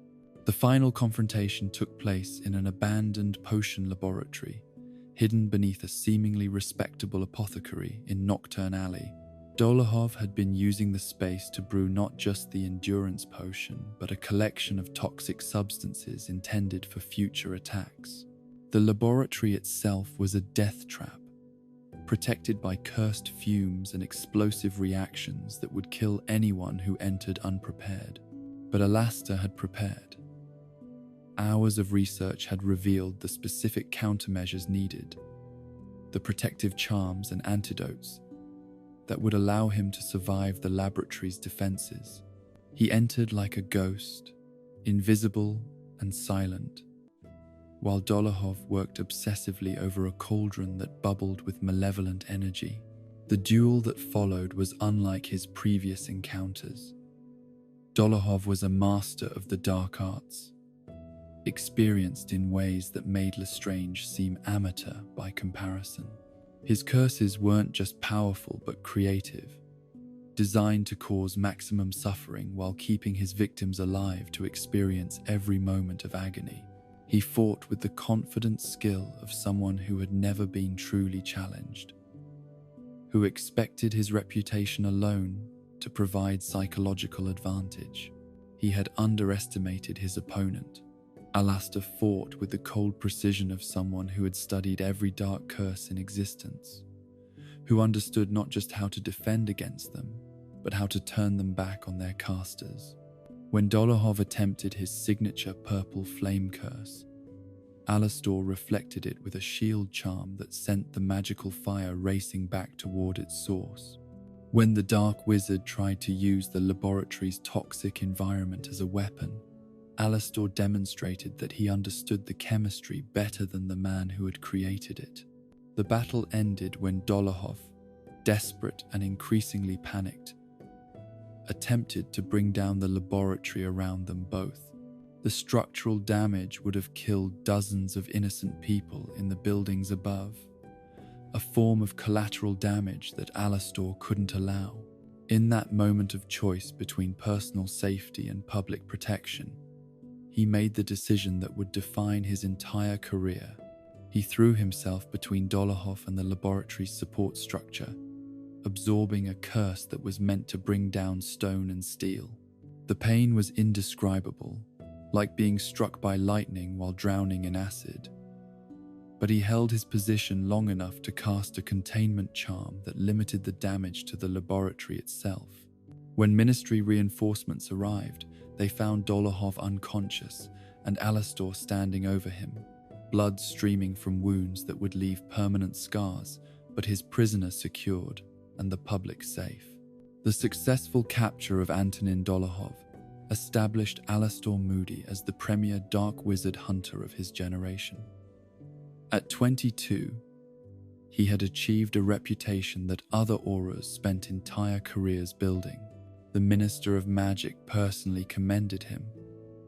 The final confrontation took place in an abandoned potion laboratory, hidden beneath a seemingly respectable apothecary in Diagon Alley. Dolohov had been using the space to brew not just the endurance potion, but a collection of toxic substances intended for future attacks. The laboratory itself was a death trap, protected by cursed fumes and explosive reactions that would kill anyone who entered unprepared. But Alastor had prepared. Hours of research had revealed the specific countermeasures needed, the protective charms and antidotes that would allow him to survive the laboratory's defenses. He entered like a ghost, invisible and silent, while Dolohov worked obsessively over a cauldron that bubbled with malevolent energy. The duel that followed was unlike his previous encounters. Dolohov was a master of the dark arts, experienced in ways that made Lestrange seem amateur by comparison. His curses weren't just powerful but creative, designed to cause maximum suffering while keeping his victims alive to experience every moment of agony. He fought with the confident skill of someone who had never been truly challenged, who expected his reputation alone to provide psychological advantage. He had underestimated his opponent. Alastor fought with the cold precision of someone who had studied every dark curse in existence, who understood not just how to defend against them, but how to turn them back on their casters. When Dolohov attempted his signature purple flame curse, Alastor reflected it with a shield charm that sent the magical fire racing back toward its source. When the Dark Wizard tried to use the laboratory's toxic environment as a weapon, Alastor demonstrated that he understood the chemistry better than the man who had created it. The battle ended when Dolohov, desperate and increasingly panicked, attempted to bring down the laboratory around them both. The structural damage would have killed dozens of innocent people in the buildings above, a form of collateral damage that Alastor couldn't allow. In that moment of choice between personal safety and public protection, he made the decision that would define his entire career. He threw himself between Dolohov and the laboratory's support structure, absorbing a curse that was meant to bring down stone and steel. The pain was indescribable, like being struck by lightning while drowning in acid. But he held his position long enough to cast a containment charm that limited the damage to the laboratory itself. When Ministry reinforcements arrived, they found Dolohov unconscious and Alastor standing over him, blood streaming from wounds that would leave permanent scars, but his prisoner secured and the public safe. The successful capture of Antonin Dolohov established Alastor Moody as the premier dark wizard hunter of his generation. At 22, he had achieved a reputation that other Aurors spent entire careers building. The Minister of Magic personally commended him,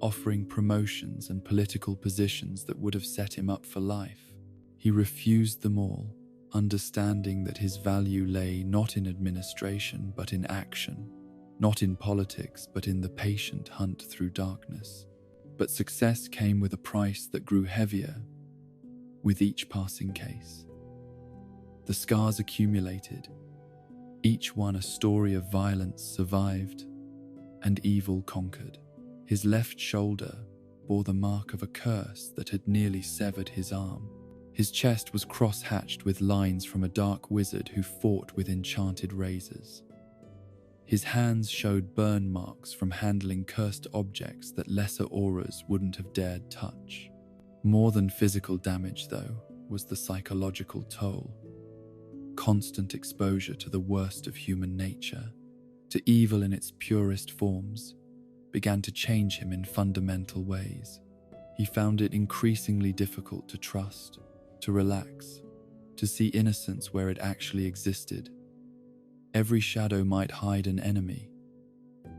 offering promotions and political positions that would have set him up for life. He refused them all, understanding that his value lay not in administration but in action, not in politics but in the patient hunt through darkness. But success came with a price that grew heavier with each passing case. The scars accumulated, each one a story of violence survived and evil conquered. His left shoulder bore the mark of a curse that had nearly severed his arm. His chest was cross-hatched with lines from a dark wizard who fought with enchanted razors. His hands showed burn marks from handling cursed objects that lesser Aurors wouldn't have dared touch. More than physical damage, though, was the psychological toll. Constant exposure to the worst of human nature, to evil in its purest forms, began to change him in fundamental ways. He found it increasingly difficult to trust, to relax, to see innocence where it actually existed. Every shadow might hide an enemy.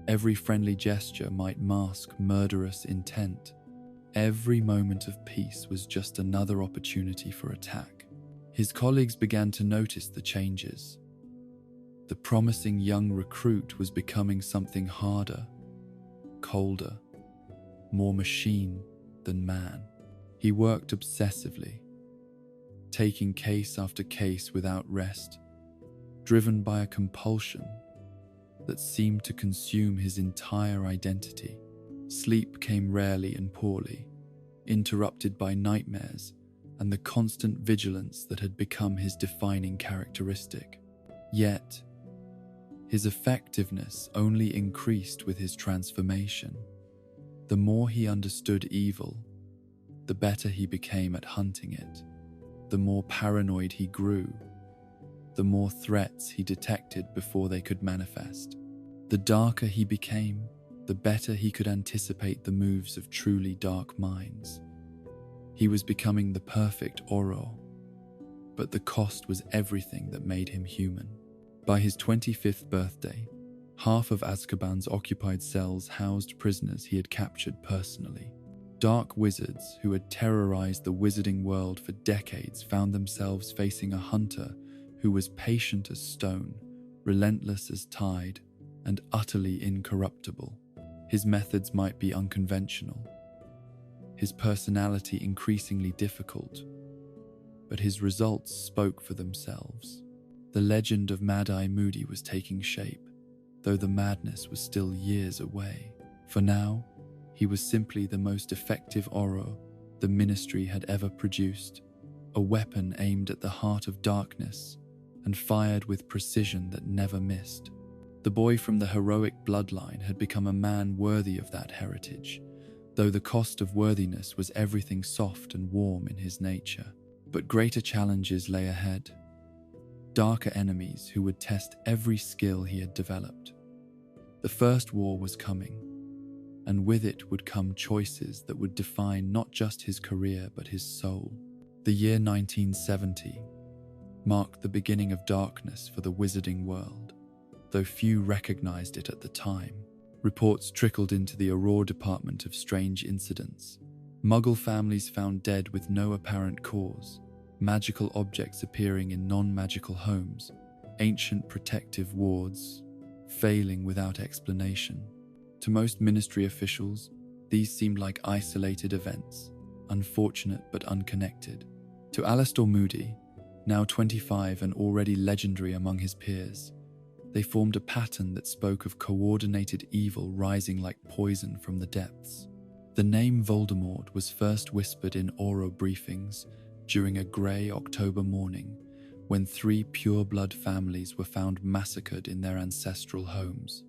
Every friendly gesture might mask murderous intent. Every moment of peace was just another opportunity for attack. His colleagues began to notice the changes. The promising young recruit was becoming something harder, colder, more machine than man. He worked obsessively, taking case after case without rest, driven by a compulsion that seemed to consume his entire identity. Sleep came rarely and poorly, interrupted by nightmares and the constant vigilance that had become his defining characteristic. Yet, his effectiveness only increased with his transformation. The more he understood evil, the better he became at hunting it. The more paranoid he grew, the more threats he detected before they could manifest. The darker he became, the better he could anticipate the moves of truly dark minds. He was becoming the perfect Auror, but the cost was everything that made him human. By his 25th birthday, half of Azkaban's occupied cells housed prisoners he had captured personally. Dark wizards who had terrorized the wizarding world for decades found themselves facing a hunter who was patient as stone, relentless as tide, and utterly incorruptible. His methods might be unconventional, his personality increasingly difficult, but his results spoke for themselves. The legend of Mad-Eye Moody was taking shape, though the madness was still years away. For now, he was simply the most effective Auror the Ministry had ever produced, a weapon aimed at the heart of darkness and fired with precision that never missed. The boy from the heroic bloodline had become a man worthy of that heritage, though the cost of worthiness was everything soft and warm in his nature. But greater challenges lay ahead. Darker enemies who would test every skill he had developed. The First War was coming, and with it would come choices that would define not just his career but his soul. The year 1970 marked the beginning of darkness for the wizarding world, though few recognized it at the time. Reports trickled into the Auror department of strange incidents. Muggle families found dead with no apparent cause, magical objects appearing in non-magical homes, ancient protective wards failing without explanation. To most ministry officials, these seemed like isolated events, unfortunate but unconnected. To Alastor Moody, now 25 and already legendary among his peers, they formed a pattern that spoke of coordinated evil rising like poison from the depths. The name Voldemort was first whispered in Auror briefings during a grey October morning when 3 pure-blood families were found massacred in their ancestral homes.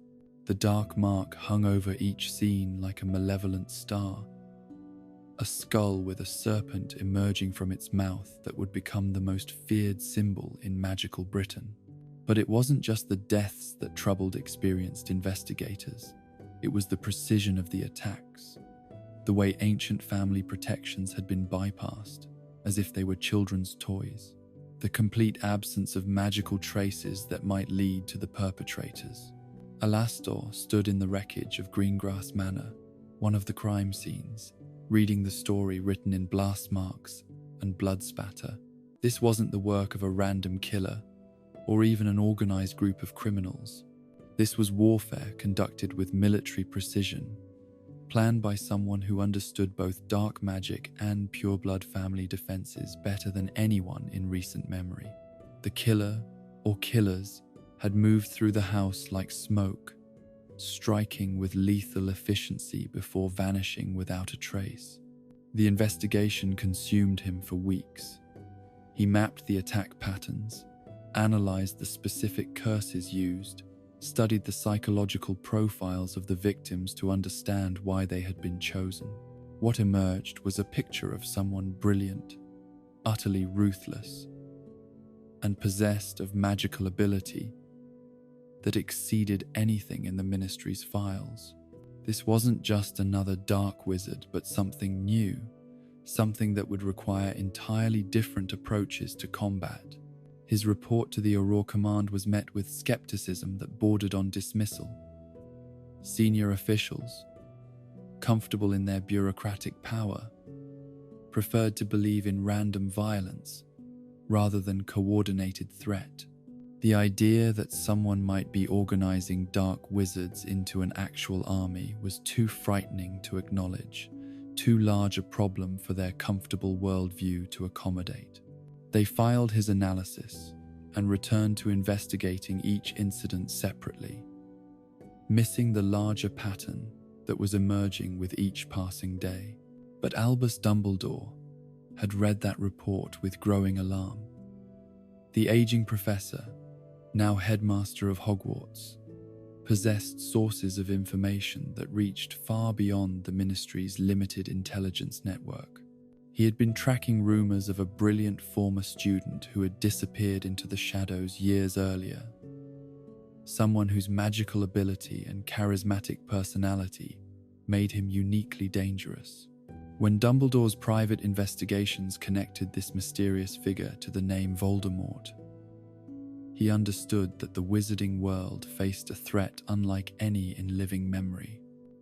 The dark mark hung over each scene like a malevolent star, a skull with a serpent emerging from its mouth that would become the most feared symbol in magical Britain. But it wasn't just the deaths that troubled experienced investigators. It was the precision of the attacks, the way ancient family protections had been bypassed, as if they were children's toys, the complete absence of magical traces that might lead to the perpetrators. Alastor stood in the wreckage of Greengrass Manor, one of the crime scenes, reading the story written in blast marks and blood spatter. This wasn't the work of a random killer, or even an organized group of criminals. This was warfare conducted with military precision, planned by someone who understood both dark magic and pure-blood family defenses better than anyone in recent memory. The killer, or killers, had moved through the house like smoke, striking with lethal efficiency before vanishing without a trace. The investigation consumed him for weeks. He mapped the attack patterns, analyzed the specific curses used, studied the psychological profiles of the victims to understand why they had been chosen. What emerged was a picture of someone brilliant, utterly ruthless, and possessed of magical ability that exceeded anything in the Ministry's files. This wasn't just another dark wizard, but something new, something that would require entirely different approaches to combat. His report to the Auror Command was met with skepticism that bordered on dismissal. Senior officials, comfortable in their bureaucratic power, preferred to believe in random violence rather than coordinated threat. The idea that someone might be organizing dark wizards into an actual army was too frightening to acknowledge, too large a problem for their comfortable worldview to accommodate. They filed his analysis and returned to investigating each incident separately, missing the larger pattern that was emerging with each passing day. But Albus Dumbledore had read that report with growing alarm. The aging professor, now headmaster of Hogwarts, possessed sources of information that reached far beyond the Ministry's limited intelligence network. He had been tracking rumors of a brilliant former student who had disappeared into the shadows years earlier, someone whose magical ability and charismatic personality made him uniquely dangerous. When Dumbledore's private investigations connected this mysterious figure to the name Voldemort, he understood that the wizarding world faced a threat unlike any in living memory.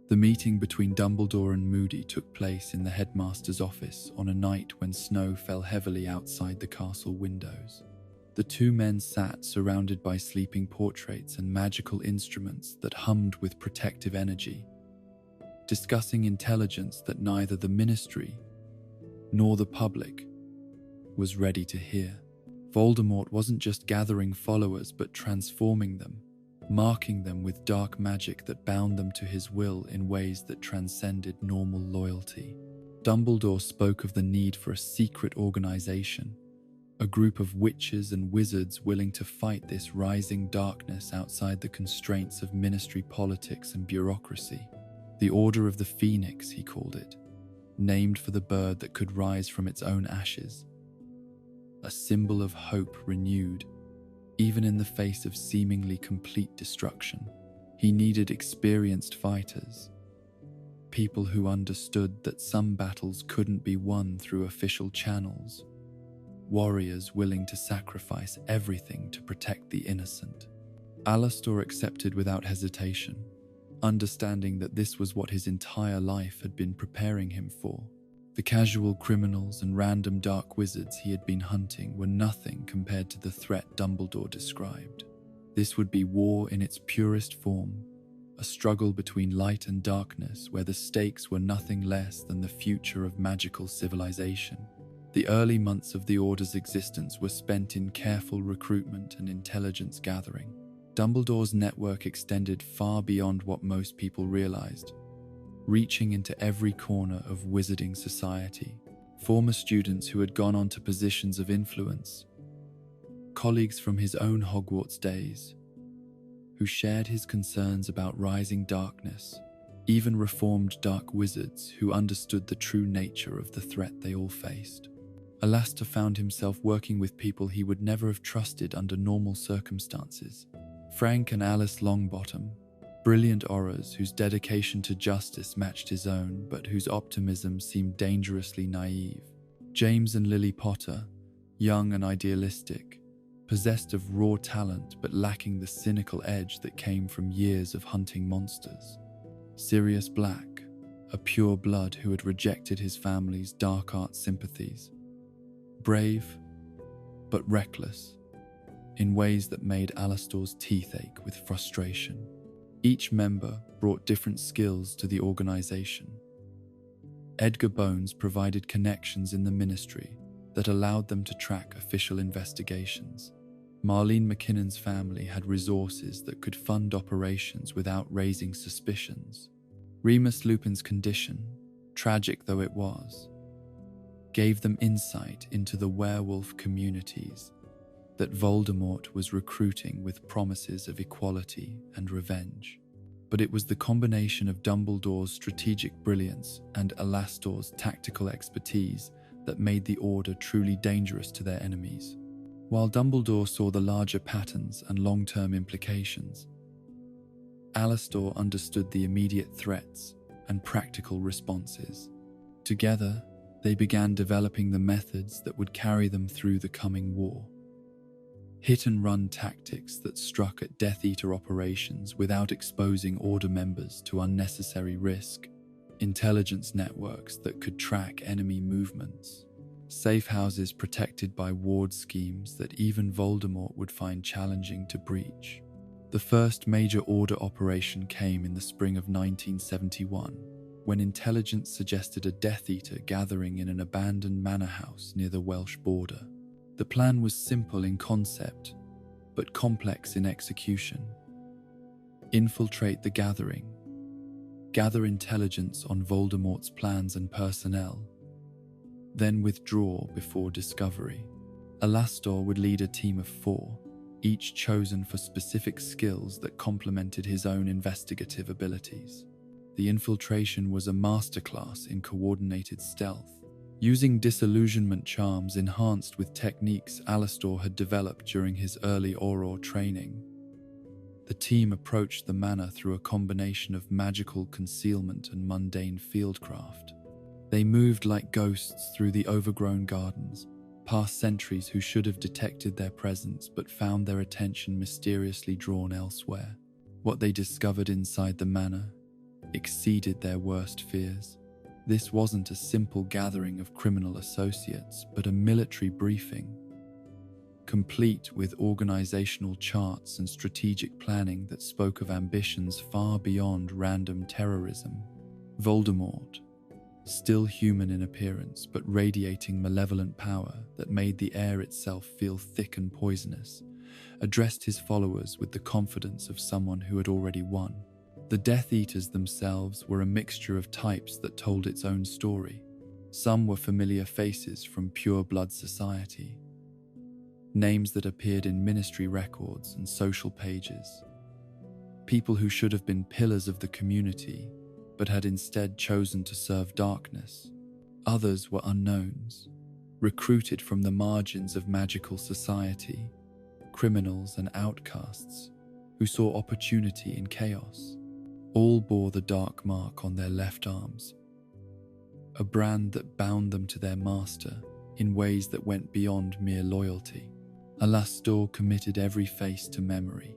The meeting between Dumbledore and Moody took place in the headmaster's office on a night when snow fell heavily outside the castle windows. The two men sat surrounded by sleeping portraits and magical instruments that hummed with protective energy, discussing intelligence that neither the Ministry nor the public was ready to hear. Voldemort wasn't just gathering followers but transforming them, marking them with dark magic that bound them to his will in ways that transcended normal loyalty. Dumbledore spoke of the need for a secret organization, a group of witches and wizards willing to fight this rising darkness outside the constraints of ministry politics and bureaucracy. The Order of the Phoenix, he called it, named for the bird that could rise from its own ashes. A symbol of hope renewed, even in the face of seemingly complete destruction. He needed experienced fighters, people who understood that some battles couldn't be won through official channels, warriors willing to sacrifice everything to protect the innocent. Alastor accepted without hesitation, understanding that this was what his entire life had been preparing him for. The casual criminals and random dark wizards he had been hunting were nothing compared to the threat Dumbledore described. This would be war in its purest form, a struggle between light and darkness where the stakes were nothing less than the future of magical civilization. The early months of the Order's existence were spent in careful recruitment and intelligence gathering. Dumbledore's network extended far beyond what most people realized, reaching into every corner of wizarding society. Former students who had gone on to positions of influence, colleagues from his own Hogwarts days, who shared his concerns about rising darkness, even reformed dark wizards who understood the true nature of the threat they all faced. Alastor found himself working with people he would never have trusted under normal circumstances. Frank and Alice Longbottom, brilliant Aurors whose dedication to justice matched his own, but whose optimism seemed dangerously naive. James and Lily Potter, young and idealistic, possessed of raw talent but lacking the cynical edge that came from years of hunting monsters. Sirius Black, a pure blood who had rejected his family's dark arts sympathies. Brave, but reckless, in ways that made Alastor's teeth ache with frustration. Each member brought different skills to the organization. Edgar Bones provided connections in the ministry that allowed them to track official investigations. Marlene McKinnon's family had resources that could fund operations without raising suspicions. Remus Lupin's condition, tragic though it was, gave them insight into the werewolf communities that Voldemort was recruiting with promises of equality and revenge. But it was the combination of Dumbledore's strategic brilliance and Alastor's tactical expertise that made the Order truly dangerous to their enemies. While Dumbledore saw the larger patterns and long-term implications, Alastor understood the immediate threats and practical responses. Together, they began developing the methods that would carry them through the coming war. Hit-and-run tactics that struck at Death Eater operations without exposing Order members to unnecessary risk, intelligence networks that could track enemy movements, safe houses protected by ward schemes that even Voldemort would find challenging to breach. The first major Order operation came in the spring of 1971, when intelligence suggested a Death Eater gathering in an abandoned manor house near the Welsh border. The plan was simple in concept, but complex in execution. Infiltrate the gathering, gather intelligence on Voldemort's plans and personnel, then withdraw before discovery. Alastor would lead a team of 4, each chosen for specific skills that complemented his own investigative abilities. The infiltration was a masterclass in coordinated stealth, using disillusionment charms enhanced with techniques Alastor had developed during his early Auror training. The team approached the manor through a combination of magical concealment and mundane fieldcraft. They moved like ghosts through the overgrown gardens, past sentries who should have detected their presence but found their attention mysteriously drawn elsewhere. What they discovered inside the manor exceeded their worst fears. This wasn't a simple gathering of criminal associates, but a military briefing, complete with organizational charts and strategic planning that spoke of ambitions far beyond random terrorism. Voldemort, still human in appearance but radiating malevolent power that made the air itself feel thick and poisonous, addressed his followers with the confidence of someone who had already won. The Death Eaters themselves were a mixture of types that told its own story. Some were familiar faces from pure blood society, names that appeared in ministry records and social pages. People who should have been pillars of the community, but had instead chosen to serve darkness. Others were unknowns, recruited from the margins of magical society, criminals and outcasts who saw opportunity in chaos. All bore the dark mark on their left arms, a brand that bound them to their master in ways that went beyond mere loyalty. Alastor committed every face to memory,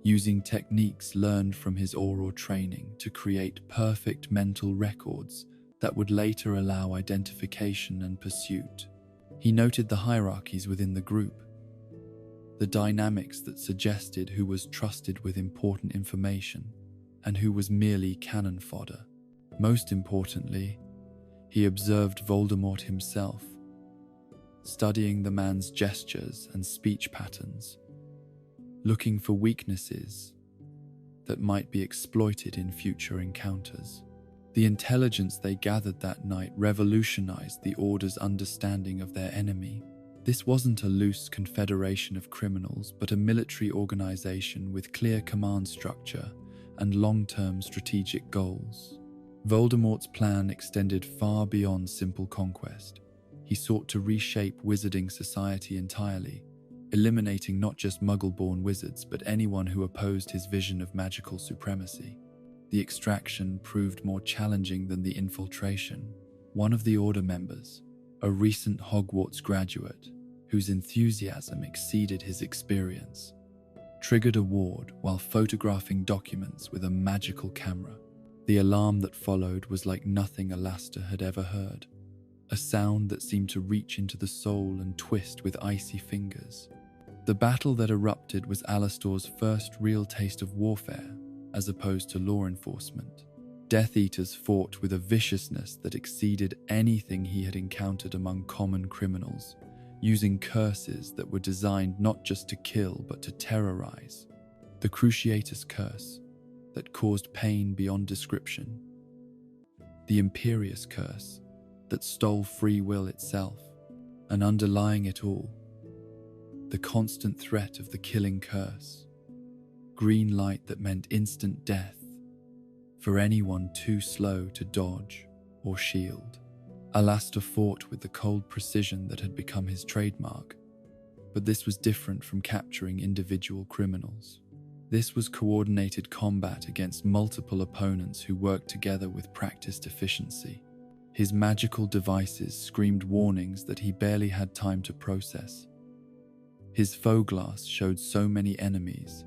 using techniques learned from his Auror training to create perfect mental records that would later allow identification and pursuit. He noted the hierarchies within the group, the dynamics that suggested who was trusted with important information and who was merely cannon fodder. Most importantly, he observed Voldemort himself, studying the man's gestures and speech patterns, looking for weaknesses that might be exploited in future encounters. The intelligence they gathered that night revolutionized the Order's understanding of their enemy. This wasn't a loose confederation of criminals, but a military organization with clear command structure and long-term strategic goals. Voldemort's plan extended far beyond simple conquest. He sought to reshape wizarding society entirely, eliminating not just Muggle-born wizards, but anyone who opposed his vision of magical supremacy. The extraction proved more challenging than the infiltration. One of the Order members, a recent Hogwarts graduate, whose enthusiasm exceeded his experience, triggered a ward while photographing documents with a magical camera. The alarm that followed was like nothing Alastor had ever heard, a sound that seemed to reach into the soul and twist with icy fingers. The battle that erupted was Alastor's first real taste of warfare, as opposed to law enforcement. Death Eaters fought with a viciousness that exceeded anything he had encountered among common criminals, using curses that were designed not just to kill but to terrorize. The Cruciatus Curse, that caused pain beyond description. The Imperious Curse, that stole free will itself, and underlying it all, the constant threat of the killing curse. Green light that meant instant death for anyone too slow to dodge or shield. Alastor fought with the cold precision that had become his trademark, but this was different from capturing individual criminals. This was coordinated combat against multiple opponents who worked together with practiced efficiency. His magical devices screamed warnings that he barely had time to process. His faux glass showed so many enemies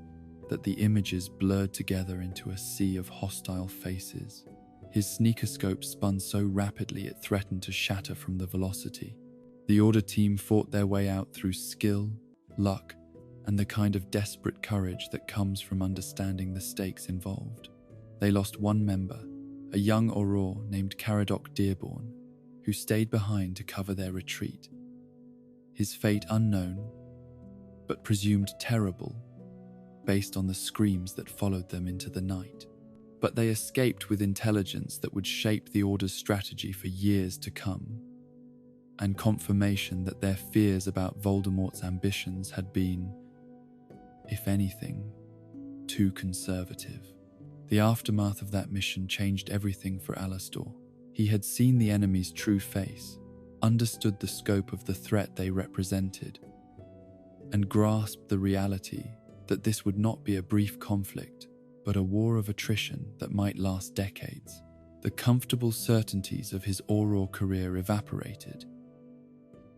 that the images blurred together into a sea of hostile faces. His sneakoscope spun so rapidly it threatened to shatter from the velocity. The Order team fought their way out through skill, luck, and the kind of desperate courage that comes from understanding the stakes involved. They lost one member, a young Auror named Caradoc Dearborn, who stayed behind to cover their retreat. His fate unknown, but presumed terrible, based on the screams that followed them into the night. But they escaped with intelligence that would shape the Order's strategy for years to come, and confirmation that their fears about Voldemort's ambitions had been, if anything, too conservative. The aftermath of that mission changed everything for Alastor. He had seen the enemy's true face, understood the scope of the threat they represented, and grasped the reality that this would not be a brief conflict, but a war of attrition that might last decades. The comfortable certainties of his Auror career evaporated,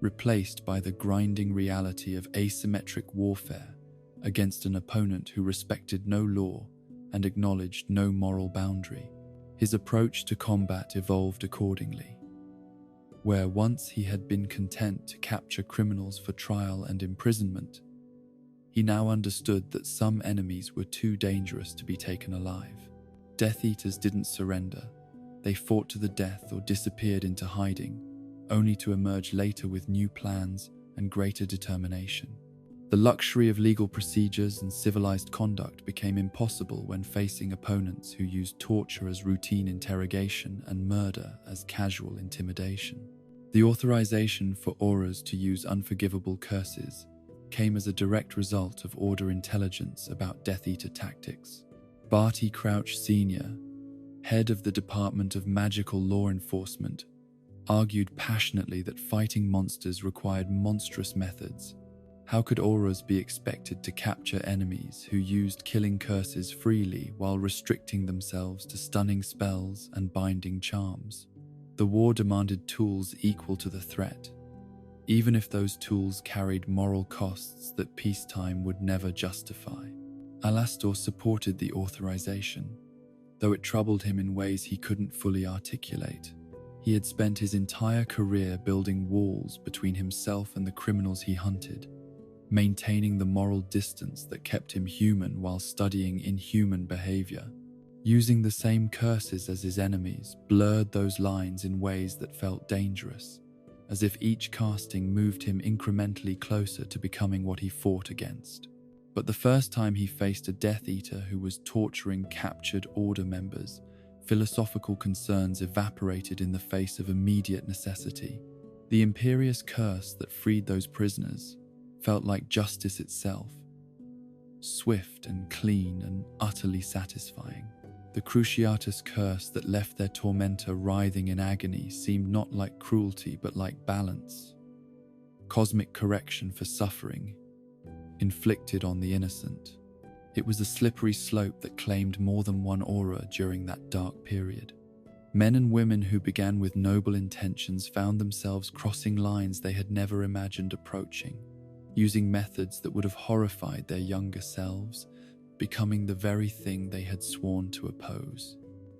replaced by the grinding reality of asymmetric warfare against an opponent who respected no law and acknowledged no moral boundary. His approach to combat evolved accordingly. Where once he had been content to capture criminals for trial and imprisonment, he now understood that some enemies were too dangerous to be taken alive. Death Eaters didn't surrender. They fought to the death or disappeared into hiding, only to emerge later with new plans and greater determination. The luxury of legal procedures and civilized conduct became impossible when facing opponents who used torture as routine interrogation and murder as casual intimidation. The authorization for Aurors to use unforgivable curses came as a direct result of Order intelligence about Death Eater tactics. Barty Crouch Sr., head of the Department of Magical Law Enforcement, argued passionately that fighting monsters required monstrous methods. How could Aurors be expected to capture enemies who used killing curses freely while restricting themselves to stunning spells and binding charms? The war demanded tools equal to the threat, even if those tools carried moral costs that peacetime would never justify. Alastor supported the authorization, though it troubled him in ways he couldn't fully articulate. He had spent his entire career building walls between himself and the criminals he hunted, maintaining the moral distance that kept him human while studying inhuman behavior. Using the same curses as his enemies blurred those lines in ways that felt dangerous, as if each casting moved him incrementally closer to becoming what he fought against. But the first time he faced a Death Eater who was torturing captured Order members, philosophical concerns evaporated in the face of immediate necessity. The imperious curse that freed those prisoners felt like justice itself, swift and clean and utterly satisfying. The Cruciatus curse that left their tormentor writhing in agony seemed not like cruelty but like balance, cosmic correction for suffering inflicted on the innocent. It was a slippery slope that claimed more than one Auror during that dark period. Men and women who began with noble intentions found themselves crossing lines they had never imagined approaching, using methods that would have horrified their younger selves, becoming the very thing they had sworn to oppose.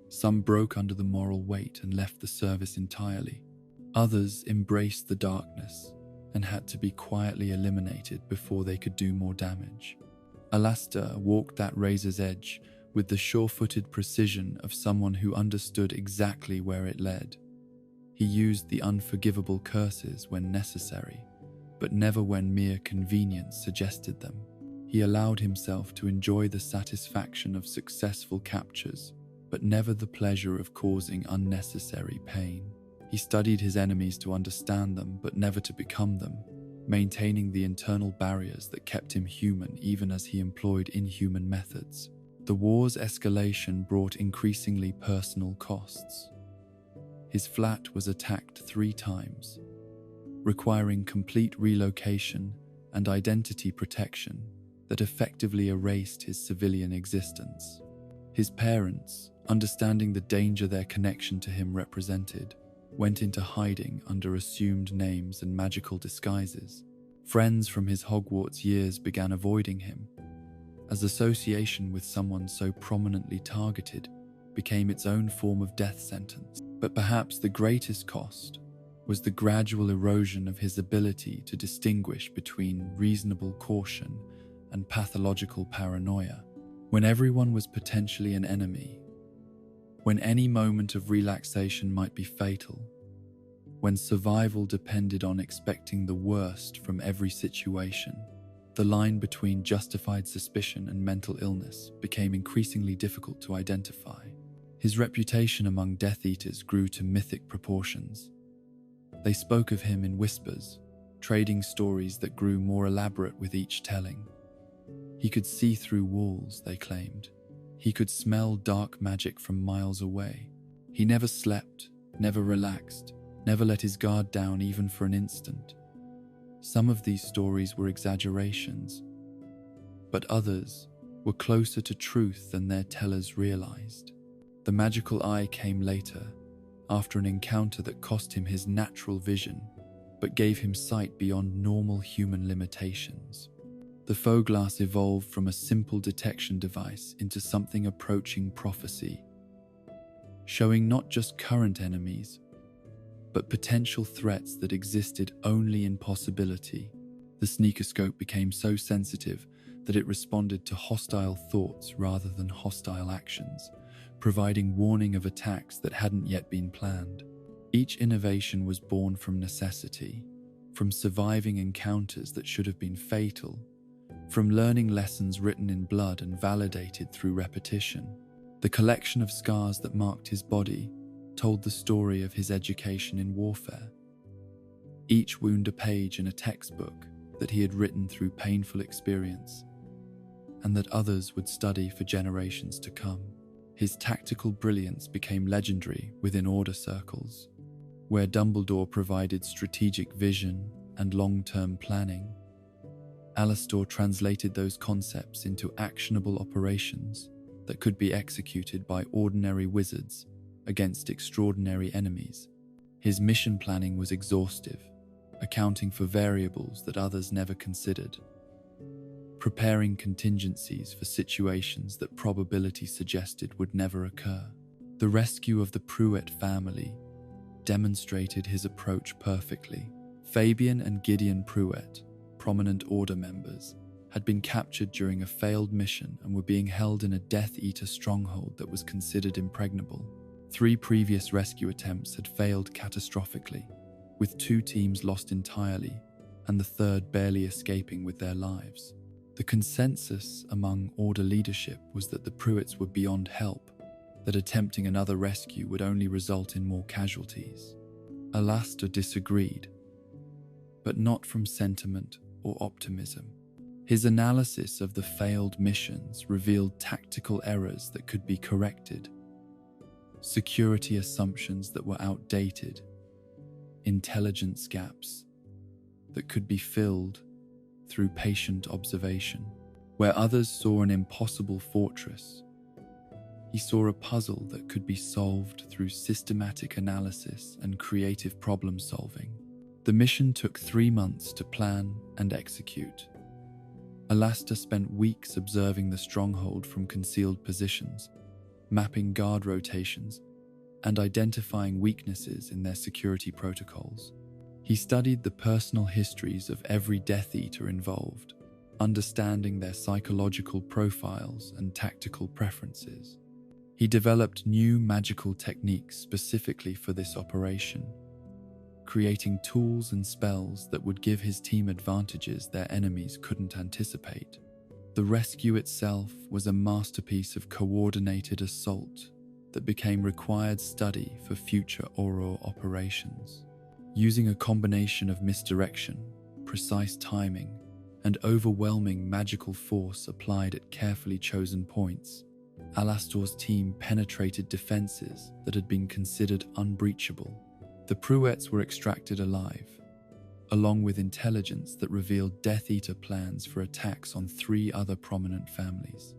Some broke under the moral weight and left the service entirely. Others embraced the darkness and had to be quietly eliminated before they could do more damage. Alastor walked that razor's edge with the sure-footed precision of someone who understood exactly where it led. He used the unforgivable curses when necessary, but never when mere convenience suggested them. He allowed himself to enjoy the satisfaction of successful captures, but never the pleasure of causing unnecessary pain. He studied his enemies to understand them, but never to become them, maintaining the internal barriers that kept him human even as he employed inhuman methods. The war's escalation brought increasingly personal costs. His flat was attacked 3 times, requiring complete relocation and identity protection that effectively erased his civilian existence. His parents, understanding the danger their connection to him represented, went into hiding under assumed names and magical disguises. Friends from his Hogwarts years began avoiding him, as association with someone so prominently targeted became its own form of death sentence. But perhaps the greatest cost was the gradual erosion of his ability to distinguish between reasonable caution and pathological paranoia. When everyone was potentially an enemy, when any moment of relaxation might be fatal, when survival depended on expecting the worst from every situation, the line between justified suspicion and mental illness became increasingly difficult to identify. His reputation among Death Eaters grew to mythic proportions. They spoke of him in whispers, trading stories that grew more elaborate with each telling. He could see through walls, they claimed. He could smell dark magic from miles away. He never slept, never relaxed, never let his guard down even for an instant. Some of these stories were exaggerations, but others were closer to truth than their tellers realized. The magical eye came later, after an encounter that cost him his natural vision, but gave him sight beyond normal human limitations. The faux glass evolved from a simple detection device into something approaching prophecy, showing not just current enemies, but potential threats that existed only in possibility. The sneakoscope became so sensitive that it responded to hostile thoughts rather than hostile actions, providing warning of attacks that hadn't yet been planned. Each innovation was born from necessity, from surviving encounters that should have been fatal, from learning lessons written in blood and validated through repetition. The collection of scars that marked his body told the story of his education in warfare. Each wound a page in a textbook that he had written through painful experience, and that others would study for generations to come. His tactical brilliance became legendary within Order circles, where Dumbledore provided strategic vision and long-term planning. Alastor translated those concepts into actionable operations that could be executed by ordinary wizards against extraordinary enemies. His mission planning was exhaustive, accounting for variables that others never considered, preparing contingencies for situations that probability suggested would never occur. The rescue of the Pruett family demonstrated his approach perfectly. Fabian and Gideon Pruett, prominent Order members, had been captured during a failed mission and were being held in a Death Eater stronghold that was considered impregnable. 3 previous rescue attempts had failed catastrophically, with 2 teams lost entirely and the third barely escaping with their lives. The consensus among Order leadership was that the Pruetts were beyond help, that attempting another rescue would only result in more casualties. Alastor disagreed, but not from sentiment or optimism. His analysis of the failed missions revealed tactical errors that could be corrected, security assumptions that were outdated, intelligence gaps that could be filled through patient observation. Where others saw an impossible fortress, he saw a puzzle that could be solved through systematic analysis and creative problem solving. The mission took 3 months to plan and execute. Alastor spent weeks observing the stronghold from concealed positions, mapping guard rotations, and identifying weaknesses in their security protocols. He studied the personal histories of every Death Eater involved, understanding their psychological profiles and tactical preferences. He developed new magical techniques specifically for this operation, creating tools and spells that would give his team advantages their enemies couldn't anticipate. The rescue itself was a masterpiece of coordinated assault that became required study for future Auror operations. Using a combination of misdirection, precise timing, and overwhelming magical force applied at carefully chosen points, Alastor's team penetrated defenses that had been considered unbreachable. The Pruetts were extracted alive, along with intelligence that revealed Death Eater plans for attacks on 3 other prominent families.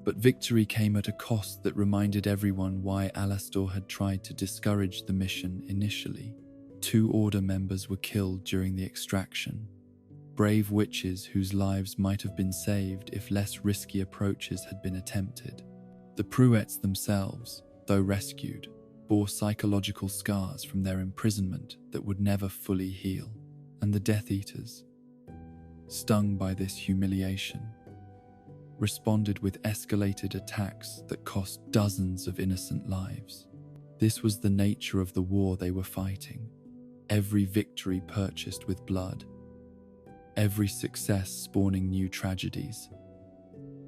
But victory came at a cost that reminded everyone why Alastor had tried to discourage the mission initially. 2 Order members were killed during the extraction, brave witches whose lives might have been saved if less risky approaches had been attempted. The Pruetts themselves, though rescued, bore psychological scars from their imprisonment that would never fully heal, and the Death Eaters, stung by this humiliation, responded with escalated attacks that cost dozens of innocent lives. This was the nature of the war they were fighting. Every victory purchased with blood, every success spawning new tragedies,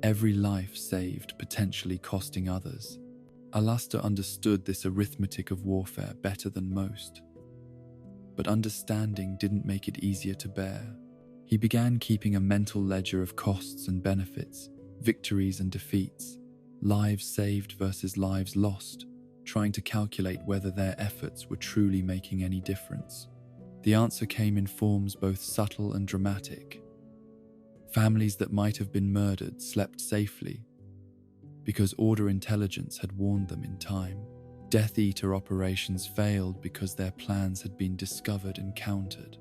every life saved potentially costing others. Alastor understood this arithmetic of warfare better than most, but understanding didn't make it easier to bear. He began keeping a mental ledger of costs and benefits, victories and defeats, lives saved versus lives lost, trying to calculate whether their efforts were truly making any difference. The answer came in forms both subtle and dramatic. Families that might have been murdered slept safely because Order intelligence had warned them in time. Death Eater operations failed because their plans had been discovered and countered.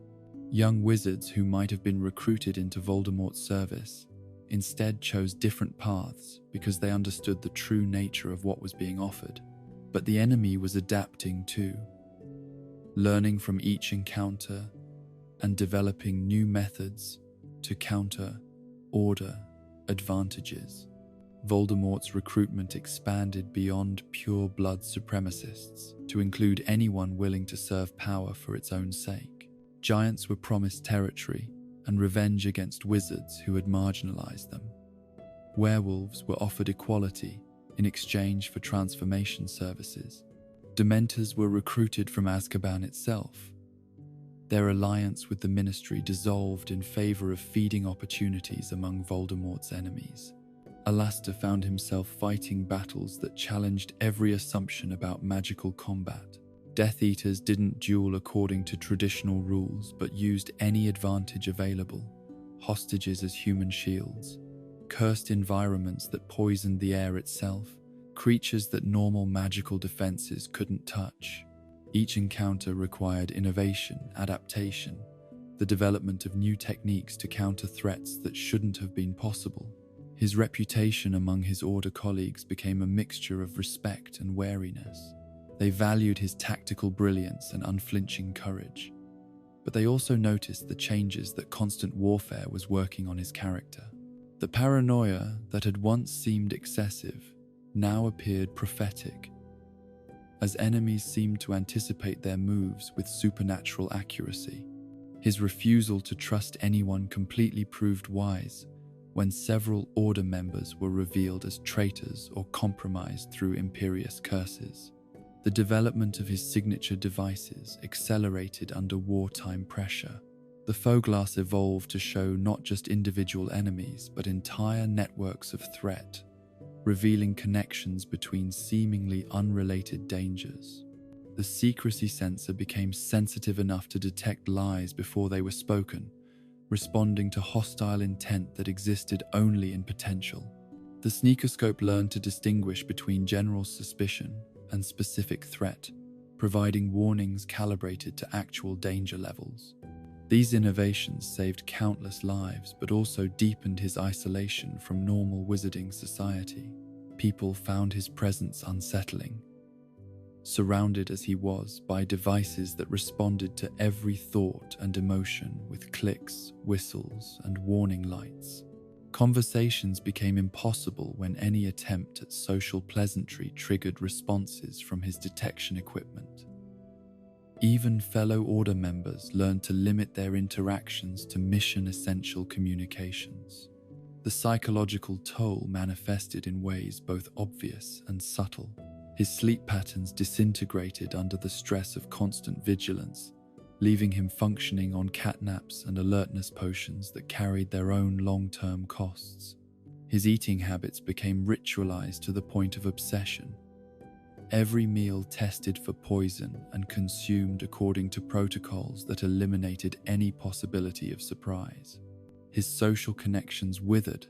Young wizards who might have been recruited into Voldemort's service instead chose different paths because they understood the true nature of what was being offered. But the enemy was adapting too, learning from each encounter and developing new methods to counter Order advantages. Voldemort's recruitment expanded beyond pure-blood supremacists to include anyone willing to serve power for its own sake. Giants were promised territory and revenge against wizards who had marginalized them. Werewolves were offered equality in exchange for transformation services. Dementors were recruited from Azkaban itself, Their alliance with the Ministry dissolved in favor of feeding opportunities among Voldemort's enemies. Alastor found himself fighting battles that challenged every assumption about magical combat. Death Eaters didn't duel according to traditional rules, but used any advantage available: hostages as human shields, cursed environments that poisoned the air itself, creatures that normal magical defenses couldn't touch. Each encounter required innovation, adaptation, the development of new techniques to counter threats that shouldn't have been possible. His reputation among his Order colleagues became a mixture of respect and wariness. They valued his tactical brilliance and unflinching courage, but they also noticed the changes that constant warfare was working on his character. The paranoia that had once seemed excessive now appeared prophetic, as enemies seemed to anticipate their moves with supernatural accuracy. His refusal to trust anyone completely proved wise when several Order members were revealed as traitors or compromised through imperious curses. The development of his signature devices accelerated under wartime pressure. The Foglass evolved to show not just individual enemies, but entire networks of threat, revealing connections between seemingly unrelated dangers. The secrecy sensor became sensitive enough to detect lies before they were spoken, responding to hostile intent that existed only in potential. The sneakoscope learned to distinguish between general suspicion and specific threat, providing warnings calibrated to actual danger levels. These innovations saved countless lives, but also deepened his isolation from normal wizarding society. People found his presence unsettling, surrounded as he was by devices that responded to every thought and emotion with clicks, whistles, and warning lights. Conversations became impossible when any attempt at social pleasantry triggered responses from his detection equipment. Even fellow Order members learned to limit their interactions to mission-essential communications. The psychological toll manifested in ways both obvious and subtle. His sleep patterns disintegrated under the stress of constant vigilance, leaving him functioning on catnaps and alertness potions that carried their own long-term costs. His eating habits became ritualized to the point of obsession. Every meal tested for poison and consumed according to protocols that eliminated any possibility of surprise. His social connections withered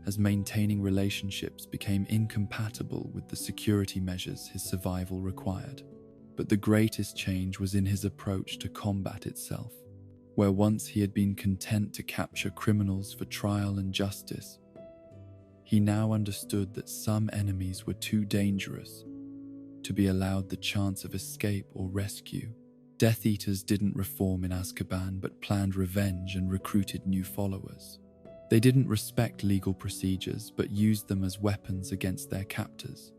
as maintaining relationships became incompatible with the security measures his survival required. But the greatest change was in his approach to combat itself. Where once he had been content to capture criminals for trial and justice, he now understood that some enemies were too dangerous to be allowed the chance of escape or rescue. Death Eaters didn't reform in Azkaban, but planned revenge and recruited new followers. They didn't respect legal procedures, but used them as weapons against their captors.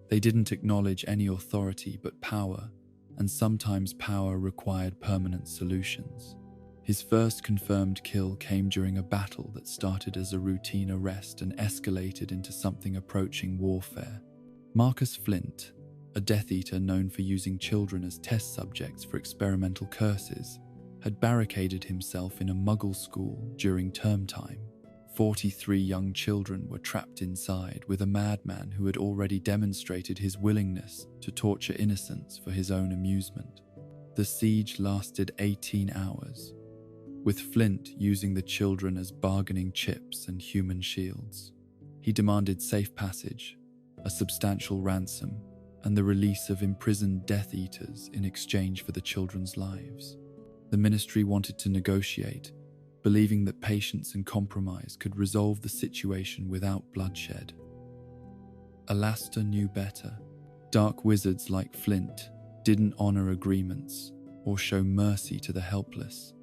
They didn't acknowledge any authority but power, and sometimes power required permanent solutions. His first confirmed kill came during a battle that started as a routine arrest and escalated into something approaching warfare. Marcus Flint, a Death Eater known for using children as test subjects for experimental curses, had barricaded himself in a Muggle school during term time. 43 young children were trapped inside with a madman who had already demonstrated his willingness to torture innocents for his own amusement. The siege lasted 18 hours, with Flint using the children as bargaining chips and human shields. He demanded safe passage, a substantial ransom, and the release of imprisoned Death Eaters in exchange for the children's lives. The Ministry wanted to negotiate, believing that patience and compromise could resolve the situation without bloodshed. Alastor knew better. Dark wizards like Flint didn't honor agreements or show mercy to the helpless.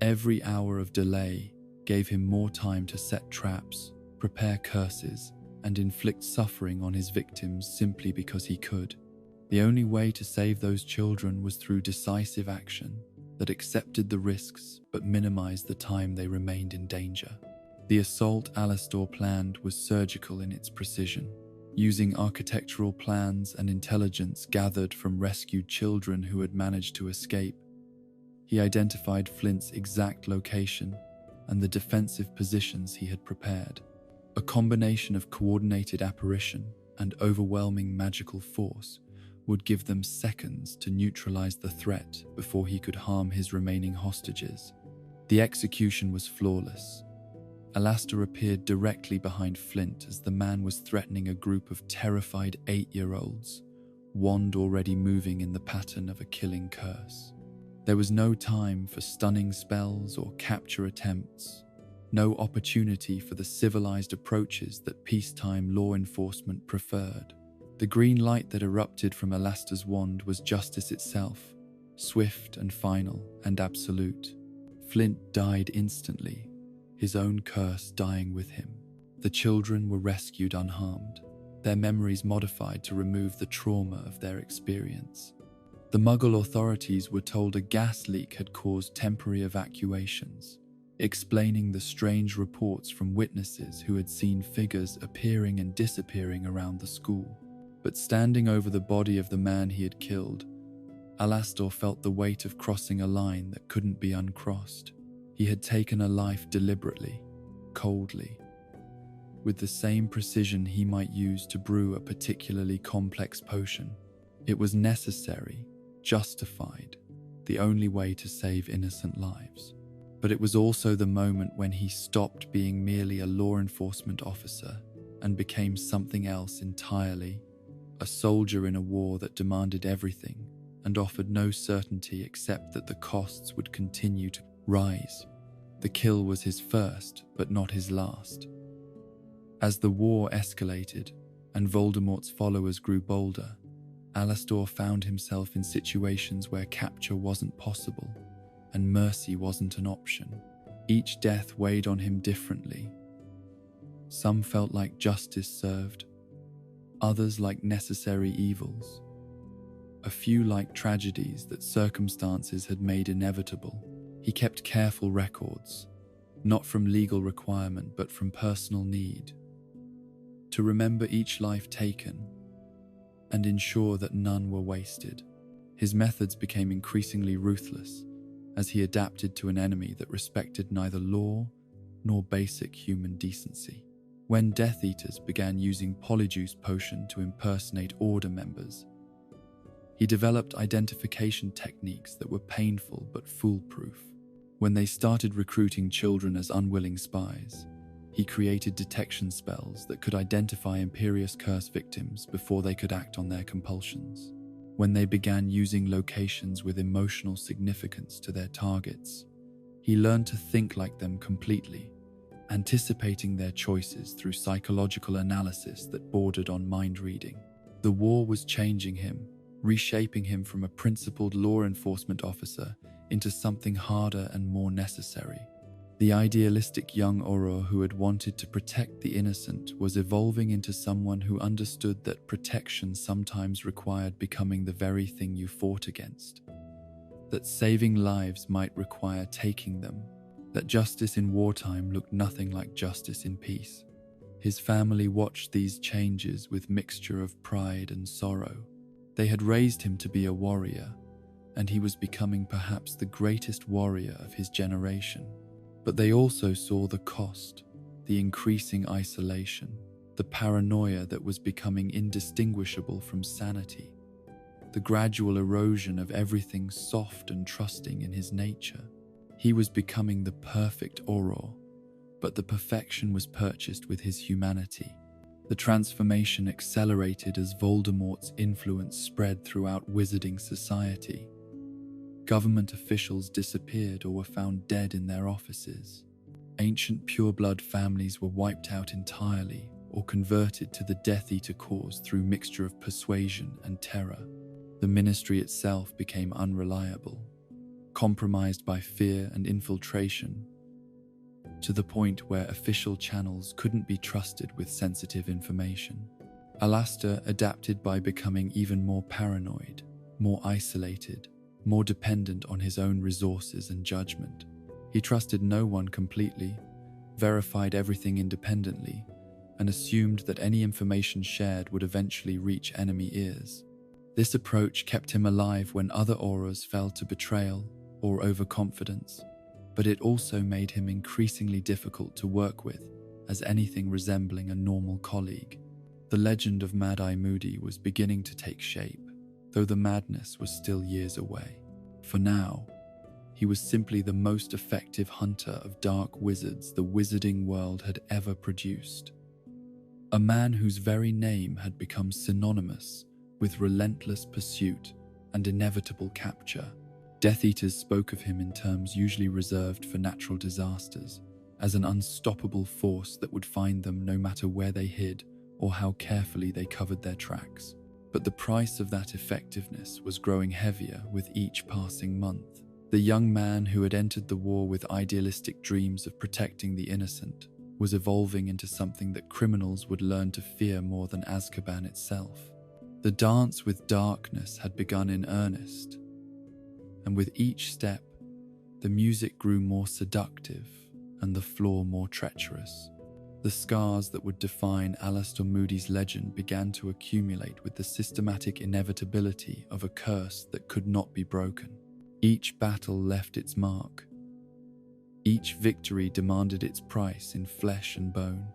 Every hour of delay gave him more time to set traps, prepare curses, and inflict suffering on his victims simply because he could. The only way to save those children was through decisive action that accepted the risks but minimized the time they remained in danger. The assault Alastor planned was surgical in its precision, using architectural plans and intelligence gathered from rescued children who had managed to escape. He identified Flint's exact location and the defensive positions he had prepared. A combination of coordinated apparition and overwhelming magical force would give them seconds to neutralize the threat before he could harm his remaining hostages. The execution was flawless. Alastor appeared directly behind Flint as the man was threatening a group of terrified 8-year-olds, wand already moving in the pattern of a killing curse. There was no time for stunning spells or capture attempts, no opportunity for the civilized approaches that peacetime law enforcement preferred. The green light that erupted from Alastor's wand was justice itself, swift and final and absolute. Flint died instantly, his own curse dying with him. The children were rescued unharmed, their memories modified to remove the trauma of their experience. The Muggle authorities were told a gas leak had caused temporary evacuations, explaining the strange reports from witnesses who had seen figures appearing and disappearing around the school. But standing over the body of the man he had killed, Alastor felt the weight of crossing a line that couldn't be uncrossed. He had taken a life deliberately, coldly, with the same precision he might use to brew a particularly complex potion. It was necessary, justified, the only way to save innocent lives. But it was also the moment when he stopped being merely a law enforcement officer and became something else entirely, a soldier in a war that demanded everything and offered no certainty except that the costs would continue to rise. The kill was his first, but not his last. As the war escalated and Voldemort's followers grew bolder, Alastor found himself in situations where capture wasn't possible and mercy wasn't an option. Each death weighed on him differently. Some felt like justice served, others like necessary evils, a few like tragedies that circumstances had made inevitable. He kept careful records, not from legal requirement but from personal need, to remember each life taken and ensure that none were wasted. His methods became increasingly ruthless as he adapted to an enemy that respected neither law nor basic human decency. When Death Eaters began using Polyjuice Potion to impersonate Order members, he developed identification techniques that were painful but foolproof. When they started recruiting children as unwilling spies, he created detection spells that could identify Imperious Curse victims before they could act on their compulsions. When they began using locations with emotional significance to their targets, he learned to think like them completely, anticipating their choices through psychological analysis that bordered on mind reading. The war was changing him, reshaping him from a principled law enforcement officer into something harder and more necessary. The idealistic young Auror who had wanted to protect the innocent was evolving into someone who understood that protection sometimes required becoming the very thing you fought against, that saving lives might require taking them, that justice in wartime looked nothing like justice in peace. His family watched these changes with mixture of pride and sorrow. They had raised him to be a warrior, and he was becoming perhaps the greatest warrior of his generation. But they also saw the cost, the increasing isolation, the paranoia that was becoming indistinguishable from sanity, the gradual erosion of everything soft and trusting in his nature. He was becoming the perfect Auror, but the perfection was purchased with his humanity. The transformation accelerated as Voldemort's influence spread throughout wizarding society. Government officials disappeared or were found dead in their offices. Ancient pureblood families were wiped out entirely or converted to the Death Eater cause through mixture of persuasion and terror. The ministry itself became unreliable, compromised by fear and infiltration, to the point where official channels couldn't be trusted with sensitive information. Alastor adapted by becoming even more paranoid, more isolated, more dependent on his own resources and judgment. He trusted no one completely, verified everything independently, and assumed that any information shared would eventually reach enemy ears. This approach kept him alive when other Aurors fell to betrayal, or overconfidence, but it also made him increasingly difficult to work with as anything resembling a normal colleague. The legend of Mad-Eye Moody was beginning to take shape, though the madness was still years away. For now, he was simply the most effective hunter of dark wizards the wizarding world had ever produced. A man whose very name had become synonymous with relentless pursuit and inevitable capture. Death Eaters spoke of him in terms usually reserved for natural disasters, as an unstoppable force that would find them no matter where they hid or how carefully they covered their tracks. But the price of that effectiveness was growing heavier with each passing month. The young man who had entered the war with idealistic dreams of protecting the innocent was evolving into something that criminals would learn to fear more than Azkaban itself. The dance with darkness had begun in earnest, and with each step, the music grew more seductive and the floor more treacherous. The scars that would define Alastor Moody's legend began to accumulate with the systematic inevitability of a curse that could not be broken. Each battle left its mark. Each victory demanded its price in flesh and bone.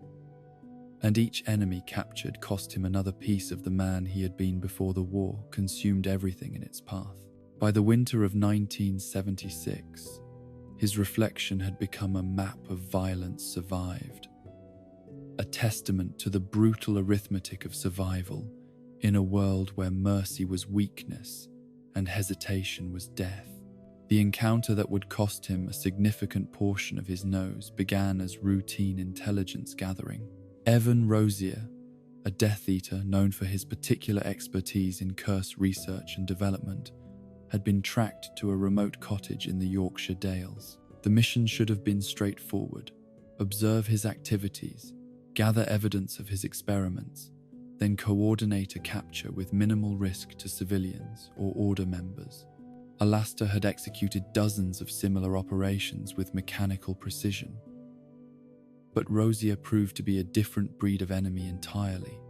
And each enemy captured cost him another piece of the man he had been before the war consumed everything in its path. By the winter of 1976, his reflection had become a map of violence survived, a testament to the brutal arithmetic of survival in a world where mercy was weakness and hesitation was death. The encounter that would cost him a significant portion of his nose began as routine intelligence gathering. Evan Rosier, a Death Eater known for his particular expertise in curse research and development, had been tracked to a remote cottage in the Yorkshire Dales. The mission should have been straightforward: observe his activities, gather evidence of his experiments, then coordinate a capture with minimal risk to civilians or Order members. Alastor had executed dozens of similar operations with mechanical precision. But Rosier proved to be a different breed of enemy entirely.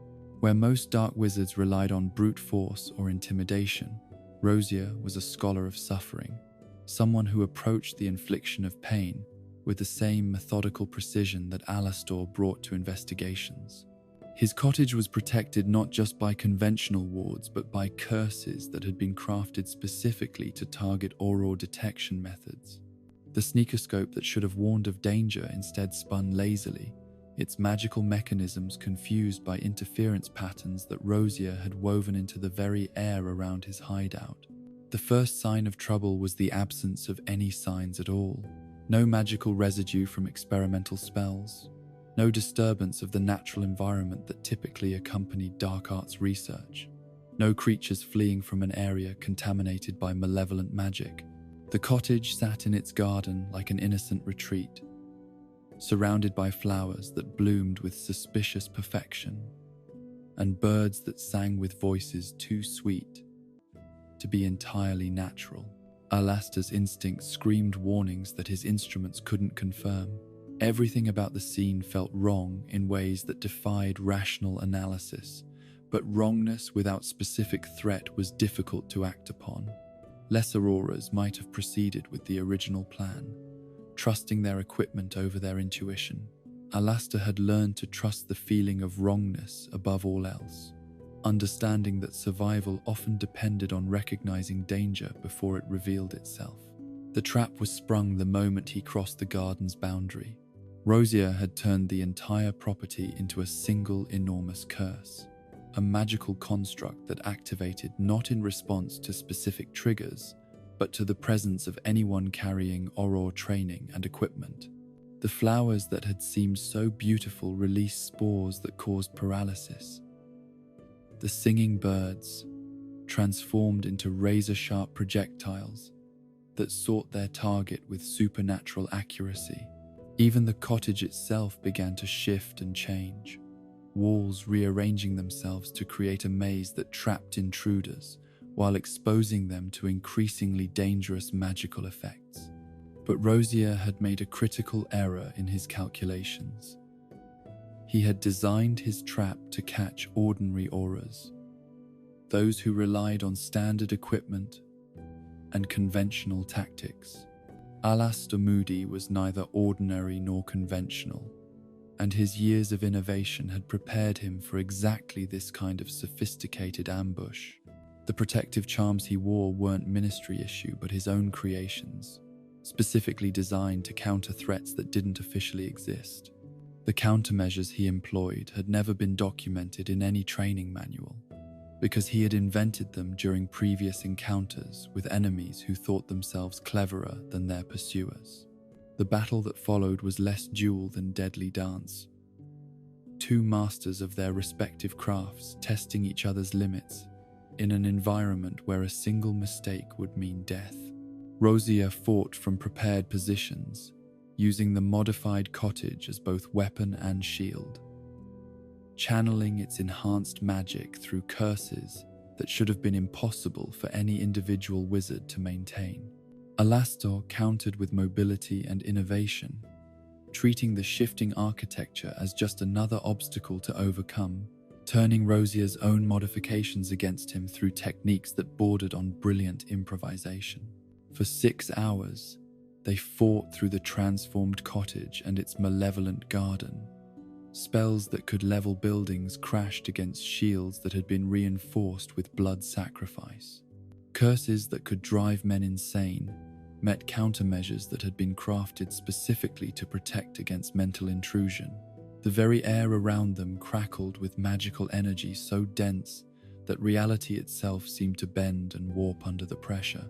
Where most dark wizards relied on brute force or intimidation, Rosier was a scholar of suffering, someone who approached the infliction of pain with the same methodical precision that Alastor brought to investigations. His cottage was protected not just by conventional wards, but by curses that had been crafted specifically to target Auror detection methods. The sneakoscope that should have warned of danger instead spun lazily, its magical mechanisms confused by interference patterns that Rosier had woven into the very air around his hideout. The first sign of trouble was the absence of any signs at all. No magical residue from experimental spells. No disturbance of the natural environment that typically accompanied dark arts research. No creatures fleeing from an area contaminated by malevolent magic. The cottage sat in its garden like an innocent retreat, surrounded by flowers that bloomed with suspicious perfection, and birds that sang with voices too sweet to be entirely natural. Alastor's instincts screamed warnings that his instruments couldn't confirm. Everything about the scene felt wrong in ways that defied rational analysis, but wrongness without specific threat was difficult to act upon. Lesser Aurors might have proceeded with the original plan, trusting their equipment over their intuition. Alastor had learned to trust the feeling of wrongness above all else, understanding that survival often depended on recognizing danger before it revealed itself. The trap was sprung the moment he crossed the garden's boundary. Rosier had turned the entire property into a single enormous curse, a magical construct that activated not in response to specific triggers, but to the presence of anyone carrying Auror training and equipment. The flowers that had seemed so beautiful released spores that caused paralysis. The singing birds transformed into razor-sharp projectiles that sought their target with supernatural accuracy. Even the cottage itself began to shift and change, walls rearranging themselves to create a maze that trapped intruders while exposing them to increasingly dangerous magical effects. But Rosier had made a critical error in his calculations. He had designed his trap to catch ordinary Aurors, those who relied on standard equipment and conventional tactics. Alastor Moody was neither ordinary nor conventional, and his years of innovation had prepared him for exactly this kind of sophisticated ambush. The protective charms he wore weren't ministry issue but his own creations, specifically designed to counter threats that didn't officially exist. The countermeasures he employed had never been documented in any training manual, because he had invented them during previous encounters with enemies who thought themselves cleverer than their pursuers. The battle that followed was less duel than deadly dance. Two masters of their respective crafts testing each other's limits in an environment where a single mistake would mean death. Rosier fought from prepared positions, using the modified cottage as both weapon and shield, channeling its enhanced magic through curses that should have been impossible for any individual wizard to maintain. Alastor countered with mobility and innovation, treating the shifting architecture as just another obstacle to overcome, turning Rosier's own modifications against him through techniques that bordered on brilliant improvisation. For 6 hours, they fought through the transformed cottage and its malevolent garden. Spells that could level buildings crashed against shields that had been reinforced with blood sacrifice. Curses that could drive men insane met countermeasures that had been crafted specifically to protect against mental intrusion. The very air around them crackled with magical energy so dense that reality itself seemed to bend and warp under the pressure.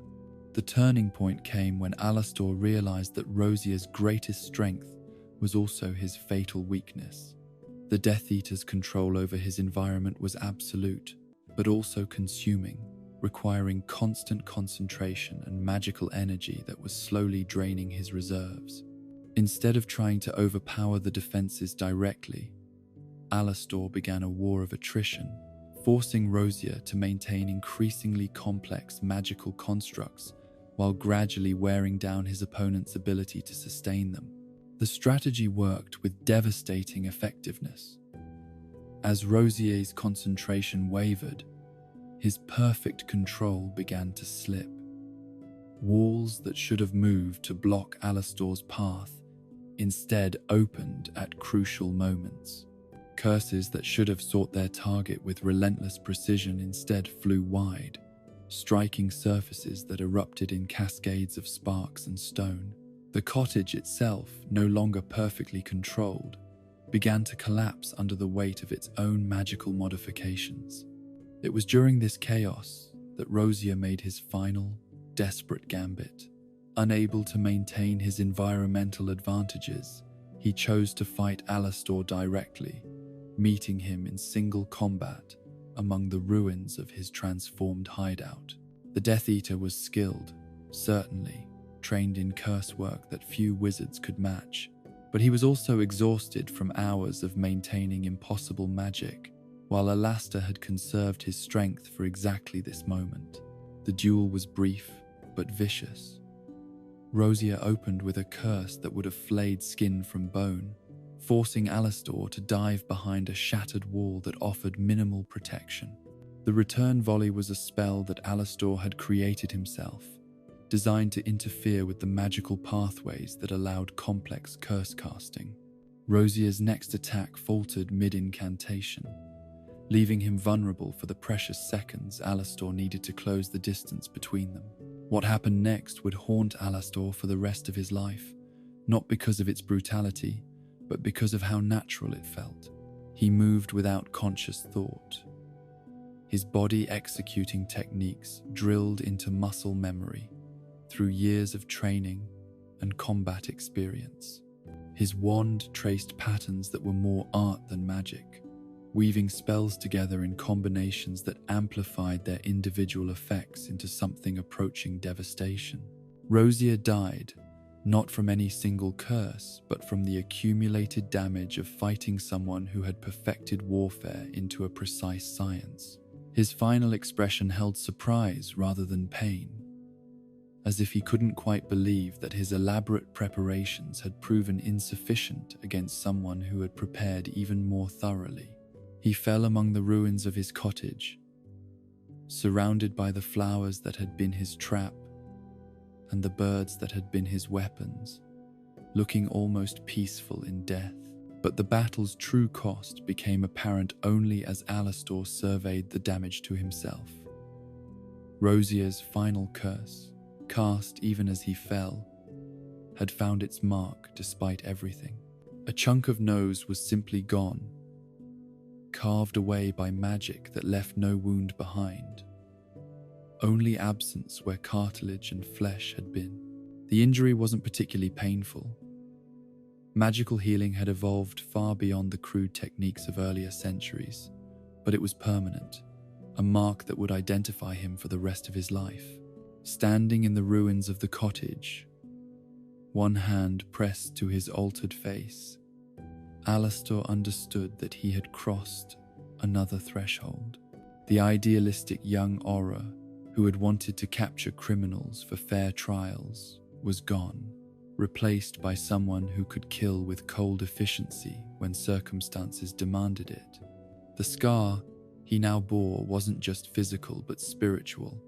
The turning point came when Alastor realized that Rosier's greatest strength was also his fatal weakness. The Death Eater's control over his environment was absolute, but also consuming, requiring constant concentration and magical energy that was slowly draining his reserves. Instead of trying to overpower the defenses directly, Alastor began a war of attrition, forcing Rosier to maintain increasingly complex magical constructs while gradually wearing down his opponent's ability to sustain them. The strategy worked with devastating effectiveness. As Rosier's concentration wavered, his perfect control began to slip. Walls that should have moved to block Alastor's path instead opened at crucial moments. Curses that should have sought their target with relentless precision instead flew wide, striking surfaces that erupted in cascades of sparks and stone. The cottage itself, no longer perfectly controlled, began to collapse under the weight of its own magical modifications. It was during this chaos that Rosier made his final, desperate gambit. Unable to maintain his environmental advantages, he chose to fight Alastor directly, meeting him in single combat among the ruins of his transformed hideout. The Death Eater was skilled, certainly, trained in curse work that few wizards could match, but he was also exhausted from hours of maintaining impossible magic, while Alastor had conserved his strength for exactly this moment. The duel was brief, but vicious. Rosier opened with a curse that would have flayed skin from bone, forcing Alastor to dive behind a shattered wall that offered minimal protection. The return volley was a spell that Alastor had created himself, designed to interfere with the magical pathways that allowed complex curse casting. Rosier's next attack faltered mid-incantation, leaving him vulnerable for the precious seconds Alastor needed to close the distance between them. What happened next would haunt Alastor for the rest of his life, not because of its brutality, but because of how natural it felt. He moved without conscious thought, his body executing techniques drilled into muscle memory through years of training and combat experience. His wand traced patterns that were more art than magic, weaving spells together in combinations that amplified their individual effects into something approaching devastation. Rosier died, not from any single curse, but from the accumulated damage of fighting someone who had perfected warfare into a precise science. His final expression held surprise rather than pain, as if he couldn't quite believe that his elaborate preparations had proven insufficient against someone who had prepared even more thoroughly. He fell among the ruins of his cottage, surrounded by the flowers that had been his trap, and the birds that had been his weapons, looking almost peaceful in death. But the battle's true cost became apparent only as Alastor surveyed the damage to himself. Rosier's final curse, cast even as he fell, had found its mark despite everything. A chunk of nose was simply gone, carved away by magic that left no wound behind, only absence where cartilage and flesh had been. The injury wasn't particularly painful. Magical healing had evolved far beyond the crude techniques of earlier centuries, but it was permanent, a mark that would identify him for the rest of his life. Standing in the ruins of the cottage, one hand pressed to his altered face, Alastor understood that he had crossed another threshold. The idealistic young Auror, who had wanted to capture criminals for fair trials, was gone, replaced by someone who could kill with cold efficiency when circumstances demanded it. The scar he now bore wasn't just physical but spiritual,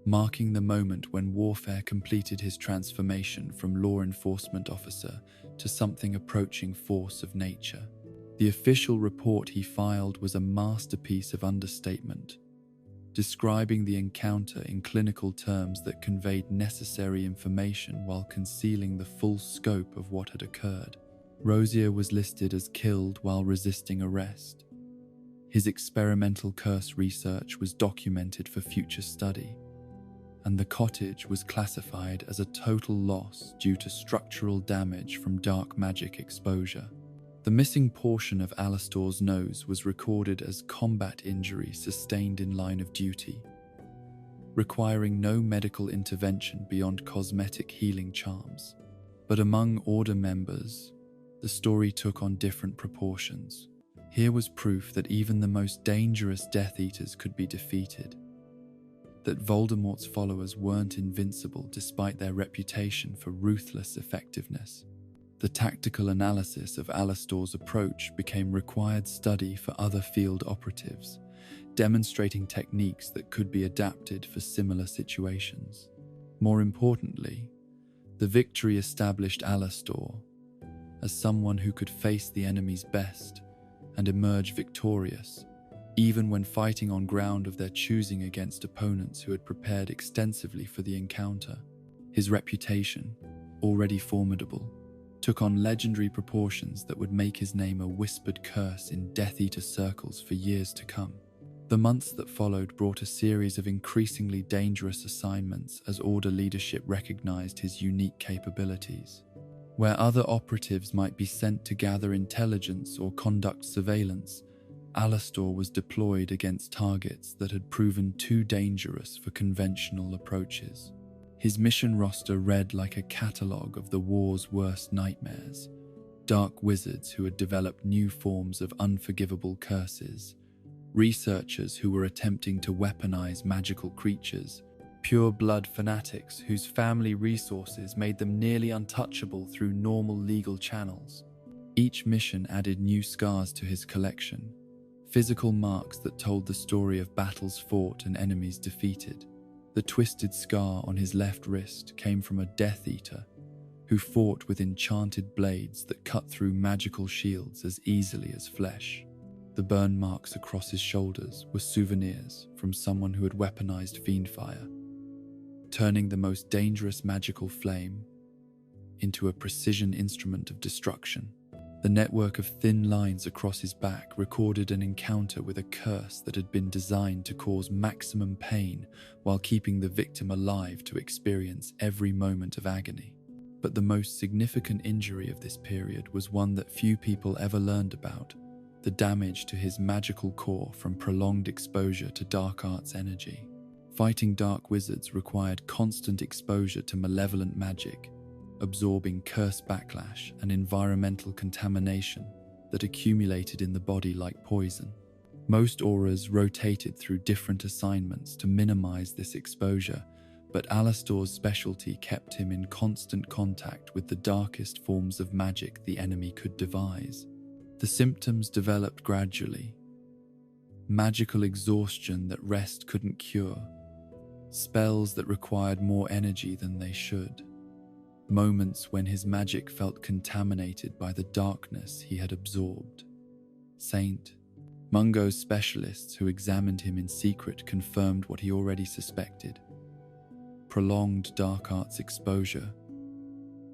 marking the moment when warfare completed his transformation from law enforcement officer to something approaching force of nature. The official report he filed was a masterpiece of understatement, describing the encounter in clinical terms that conveyed necessary information while concealing the full scope of what had occurred. Rosier was listed as killed while resisting arrest. His experimental curse research was documented for future study, and the cottage was classified as a total loss due to structural damage from dark magic exposure. The missing portion of Alastor's nose was recorded as combat injury sustained in line of duty, requiring no medical intervention beyond cosmetic healing charms. But among Order members, the story took on different proportions. Here was proof that even the most dangerous Death Eaters could be defeated, that Voldemort's followers weren't invincible despite their reputation for ruthless effectiveness. The tactical analysis of Alastor's approach became required study for other field operatives, demonstrating techniques that could be adapted for similar situations. More importantly, the victory established Alastor as someone who could face the enemy's best and emerge victorious, even when fighting on ground of their choosing against opponents who had prepared extensively for the encounter. His reputation, already formidable, took on legendary proportions that would make his name a whispered curse in Death Eater circles for years to come. The months that followed brought a series of increasingly dangerous assignments as Order leadership recognized his unique capabilities. Where other operatives might be sent to gather intelligence or conduct surveillance, Alastor was deployed against targets that had proven too dangerous for conventional approaches. His mission roster read like a catalogue of the war's worst nightmares: dark wizards who had developed new forms of unforgivable curses, researchers who were attempting to weaponize magical creatures, pure-blood fanatics whose family resources made them nearly untouchable through normal legal channels. Each mission added new scars to his collection, physical marks that told the story of battles fought and enemies defeated. The twisted scar on his left wrist came from a Death Eater who fought with enchanted blades that cut through magical shields as easily as flesh. The burn marks across his shoulders were souvenirs from someone who had weaponized fiendfire, turning the most dangerous magical flame into a precision instrument of destruction. The network of thin lines across his back recorded an encounter with a curse that had been designed to cause maximum pain while keeping the victim alive to experience every moment of agony. But the most significant injury of this period was one that few people ever learned about: the damage to his magical core from prolonged exposure to dark arts energy. Fighting dark wizards required constant exposure to malevolent magic, absorbing curse backlash and environmental contamination that accumulated in the body like poison. Most Aurors rotated through different assignments to minimize this exposure, but Alastor's specialty kept him in constant contact with the darkest forms of magic the enemy could devise. The symptoms developed gradually: magical exhaustion that rest couldn't cure, spells that required more energy than they should, moments when his magic felt contaminated by the darkness he had absorbed. Saint Mungo's specialists who examined him in secret confirmed what he already suspected. Prolonged dark arts exposure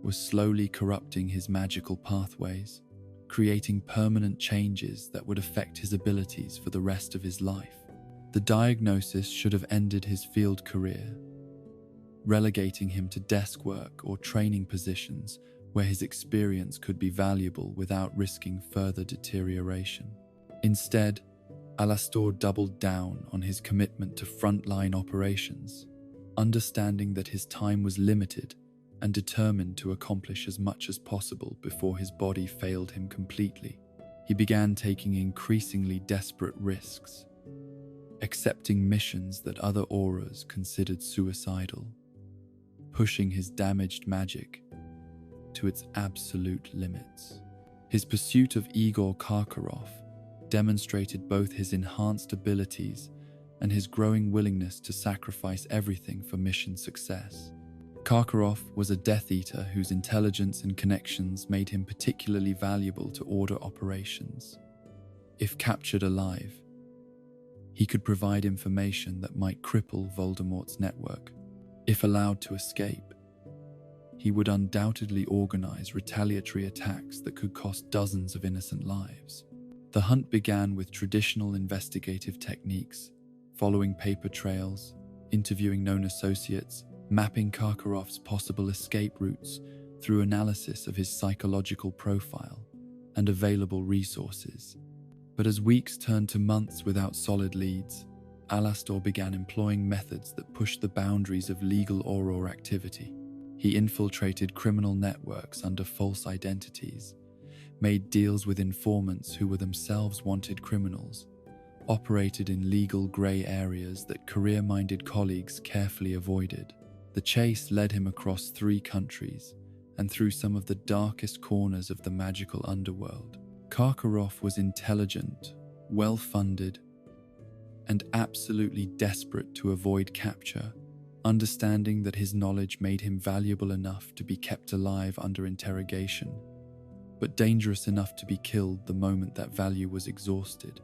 was slowly corrupting his magical pathways, creating permanent changes that would affect his abilities for the rest of his life. The diagnosis should have ended his field career, relegating him to desk work or training positions where his experience could be valuable without risking further deterioration. Instead, Alastor doubled down on his commitment to frontline operations, understanding that his time was limited and determined to accomplish as much as possible before his body failed him completely. He began taking increasingly desperate risks, accepting missions that other Aurors considered suicidal, pushing his damaged magic to its absolute limits. His pursuit of Igor Karkaroff demonstrated both his enhanced abilities and his growing willingness to sacrifice everything for mission success. Karkaroff was a Death Eater whose intelligence and connections made him particularly valuable to Order operations. If captured alive, he could provide information that might cripple Voldemort's network. If allowed to escape, he would undoubtedly organize retaliatory attacks that could cost dozens of innocent lives. The hunt began with traditional investigative techniques, following paper trails, interviewing known associates, mapping Karkaroff's possible escape routes through analysis of his psychological profile and available resources. But as weeks turned to months without solid leads, Alastor began employing methods that pushed the boundaries of legal Auror activity. He infiltrated criminal networks under false identities, made deals with informants who were themselves wanted criminals, operated in legal grey areas that career-minded colleagues carefully avoided. The chase led him across 3 countries and through some of the darkest corners of the magical underworld. Karkaroff was intelligent, well-funded, and absolutely desperate to avoid capture, understanding that his knowledge made him valuable enough to be kept alive under interrogation, but dangerous enough to be killed the moment that value was exhausted.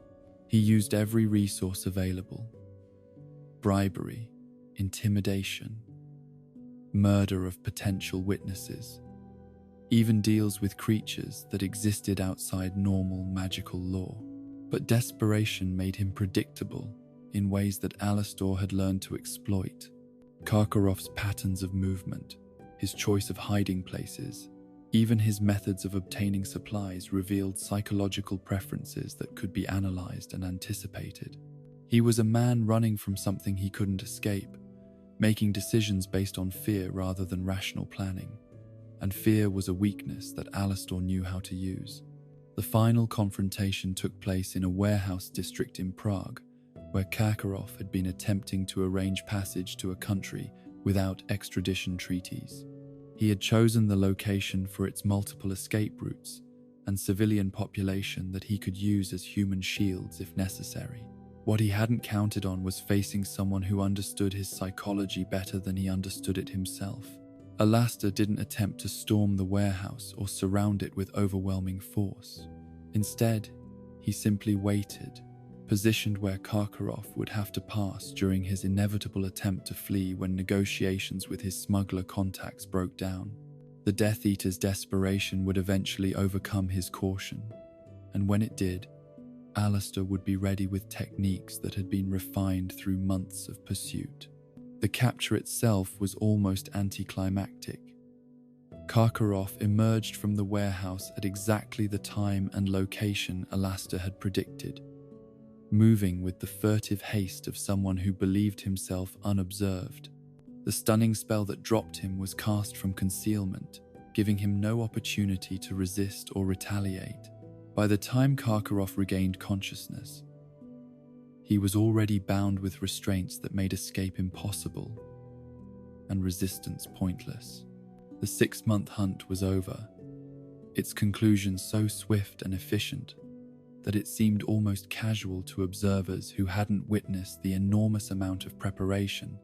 He used every resource available: bribery, intimidation, murder of potential witnesses, even deals with creatures that existed outside normal magical law. But desperation made him predictable in ways that Alastor had learned to exploit. Karkaroff's patterns of movement, his choice of hiding places, even his methods of obtaining supplies revealed psychological preferences that could be analyzed and anticipated. He was a man running from something he couldn't escape, making decisions based on fear rather than rational planning. And fear was a weakness that Alastor knew how to use. The final confrontation took place in a warehouse district in Prague, where Karkaroff had been attempting to arrange passage to a country without extradition treaties. He had chosen the location for its multiple escape routes and civilian population that he could use as human shields if necessary. What he hadn't counted on was facing someone who understood his psychology better than he understood it himself. Alastor didn't attempt to storm the warehouse or surround it with overwhelming force. Instead, he simply waited, positioned where Karkaroff would have to pass during his inevitable attempt to flee when negotiations with his smuggler contacts broke down. The Death Eater's desperation would eventually overcome his caution, and when it did, Alastor would be ready with techniques that had been refined through months of pursuit. The capture itself was almost anticlimactic. Karkaroff emerged from the warehouse at exactly the time and location Alastor had predicted, moving with the furtive haste of someone who believed himself unobserved. The stunning spell that dropped him was cast from concealment, giving him no opportunity to resist or retaliate. By the time Karkaroff regained consciousness, he was already bound with restraints that made escape impossible and resistance pointless. The 6-month hunt was over, its conclusion so swift and efficient that it seemed almost casual to observers who hadn't witnessed the enormous amount of preparation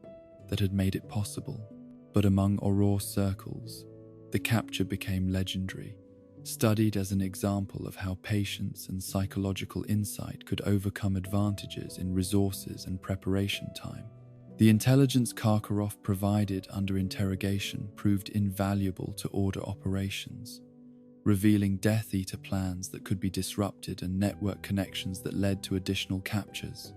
that had made it possible. But among Auror circles, the capture became legendary, studied as an example of how patience and psychological insight could overcome advantages in resources and preparation time. The intelligence Karkaroff provided under interrogation proved invaluable to order operations, revealing Death Eater plans that could be disrupted and network connections that led to additional captures.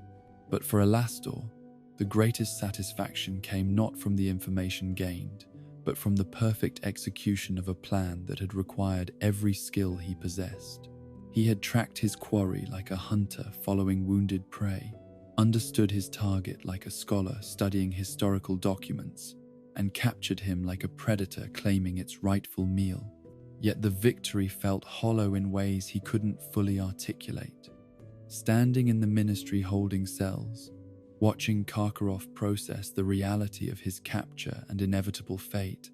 But for Alastor, the greatest satisfaction came not from the information gained, but from the perfect execution of a plan that had required every skill he possessed. He had tracked his quarry like a hunter following wounded prey, understood his target like a scholar studying historical documents, and captured him like a predator claiming its rightful meal. Yet the victory felt hollow in ways he couldn't fully articulate. Standing in the ministry holding cells, watching Karkaroff process the reality of his capture and inevitable fate,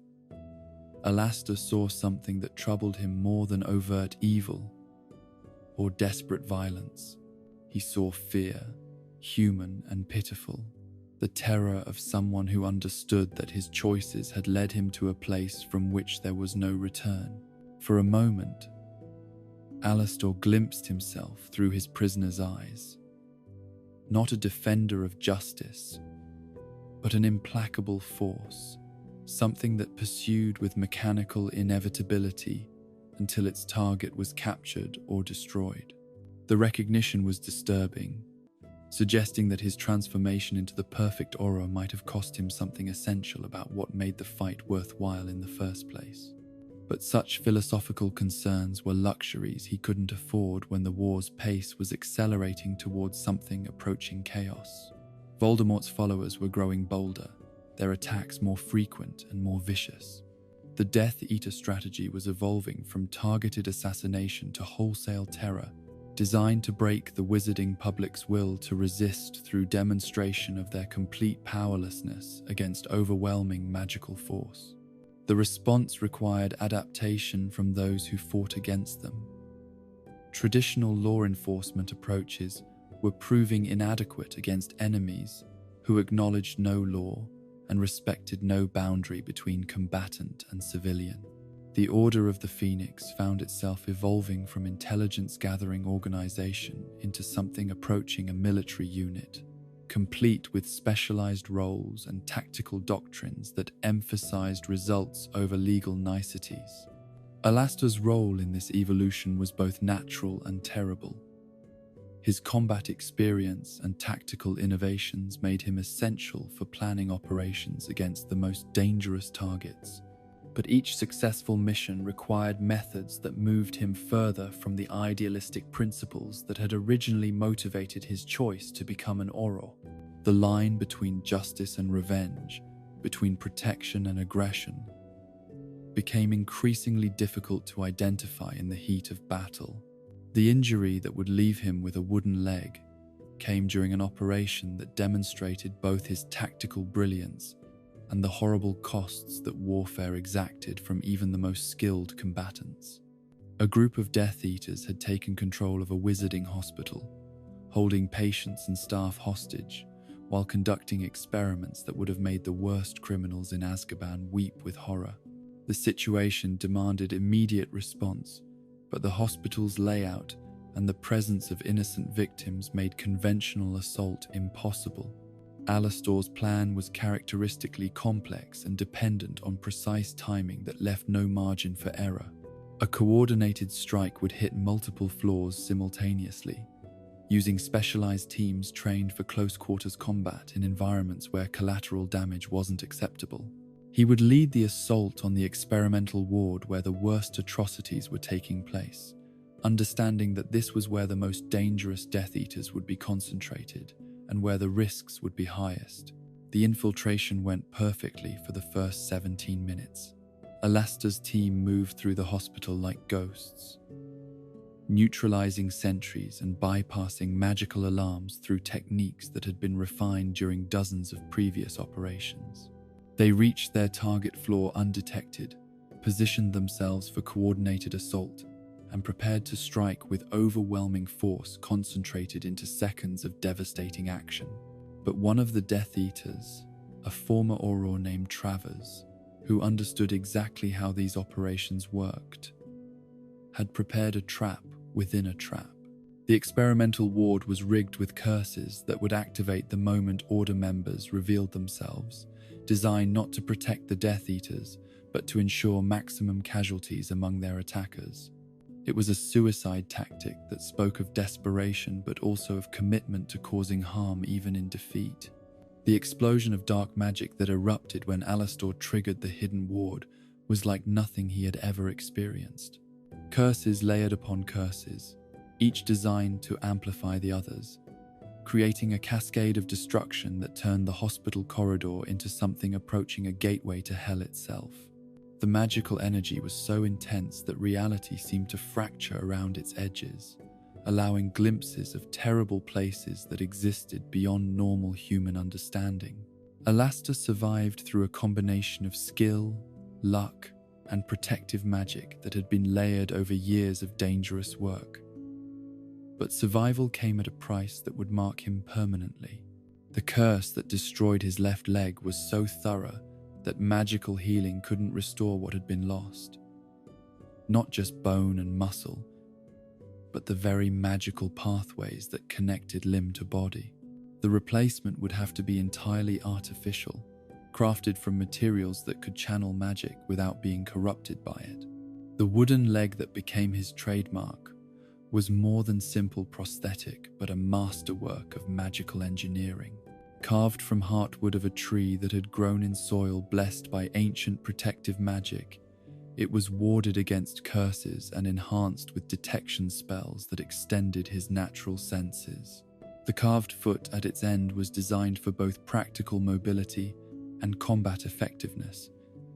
Alastor saw something that troubled him more than overt evil or desperate violence. He saw fear, human and pitiful, the terror of someone who understood that his choices had led him to a place from which there was no return. For a moment, Alastor glimpsed himself through his prisoner's eyes. Not a defender of justice, but an implacable force, something that pursued with mechanical inevitability until its target was captured or destroyed. The recognition was disturbing, suggesting that his transformation into the perfect Auror might have cost him something essential about what made the fight worthwhile in the first place. But such philosophical concerns were luxuries he couldn't afford when the war's pace was accelerating towards something approaching chaos. Voldemort's followers were growing bolder, their attacks more frequent and more vicious. The Death Eater strategy was evolving from targeted assassination to wholesale terror, designed to break the wizarding public's will to resist through demonstration of their complete powerlessness against overwhelming magical force. The response required adaptation from those who fought against them. Traditional law enforcement approaches were proving inadequate against enemies who acknowledged no law and respected no boundary between combatant and civilian. The Order of the Phoenix found itself evolving from intelligence-gathering organization into something approaching a military unit, complete with specialized roles and tactical doctrines that emphasized results over legal niceties. Alastor's role in this evolution was both natural and terrible. His combat experience and tactical innovations made him essential for planning operations against the most dangerous targets. But each successful mission required methods that moved him further from the idealistic principles that had originally motivated his choice to become an Auror. The line between justice and revenge, between protection and aggression, became increasingly difficult to identify in the heat of battle. The injury that would leave him with a wooden leg came during an operation that demonstrated both his tactical brilliance and the horrible costs that warfare exacted from even the most skilled combatants. A group of Death Eaters had taken control of a wizarding hospital, holding patients and staff hostage while conducting experiments that would have made the worst criminals in Azkaban weep with horror. The situation demanded immediate response, but the hospital's layout and the presence of innocent victims made conventional assault impossible. Alastor's plan was characteristically complex and dependent on precise timing that left no margin for error. A coordinated strike would hit multiple floors simultaneously, using specialized teams trained for close-quarters combat in environments where collateral damage wasn't acceptable. He would lead the assault on the experimental ward where the worst atrocities were taking place, understanding that this was where the most dangerous Death Eaters would be concentrated and where the risks would be highest. The infiltration went perfectly for the first 17 minutes. Alastor's team moved through the hospital like ghosts, neutralizing sentries and bypassing magical alarms through techniques that had been refined during dozens of previous operations. They reached their target floor undetected, positioned themselves for coordinated assault, and prepared to strike with overwhelming force concentrated into seconds of devastating action. But one of the Death Eaters, a former Auror named Travers, who understood exactly how these operations worked, had prepared a trap within a trap. The experimental ward was rigged with curses that would activate the moment Order members revealed themselves, designed not to protect the Death Eaters, but to ensure maximum casualties among their attackers. It was a suicide tactic that spoke of desperation but also of commitment to causing harm even in defeat. The explosion of dark magic that erupted when Alastor triggered the hidden ward was like nothing he had ever experienced. Curses layered upon curses, each designed to amplify the others, creating a cascade of destruction that turned the hospital corridor into something approaching a gateway to hell itself. The magical energy was so intense that reality seemed to fracture around its edges, allowing glimpses of terrible places that existed beyond normal human understanding. Alastor survived through a combination of skill, luck, and protective magic that had been layered over years of dangerous work. But survival came at a price that would mark him permanently. The curse that destroyed his left leg was so thorough that magical healing couldn't restore what had been lost. Not just bone and muscle, but the very magical pathways that connected limb to body. The replacement would have to be entirely artificial, crafted from materials that could channel magic without being corrupted by it. The wooden leg that became his trademark was more than simple prosthetic, but a masterwork of magical engineering. Carved from heartwood of a tree that had grown in soil blessed by ancient protective magic, it was warded against curses and enhanced with detection spells that extended his natural senses. The carved foot at its end was designed for both practical mobility and combat effectiveness,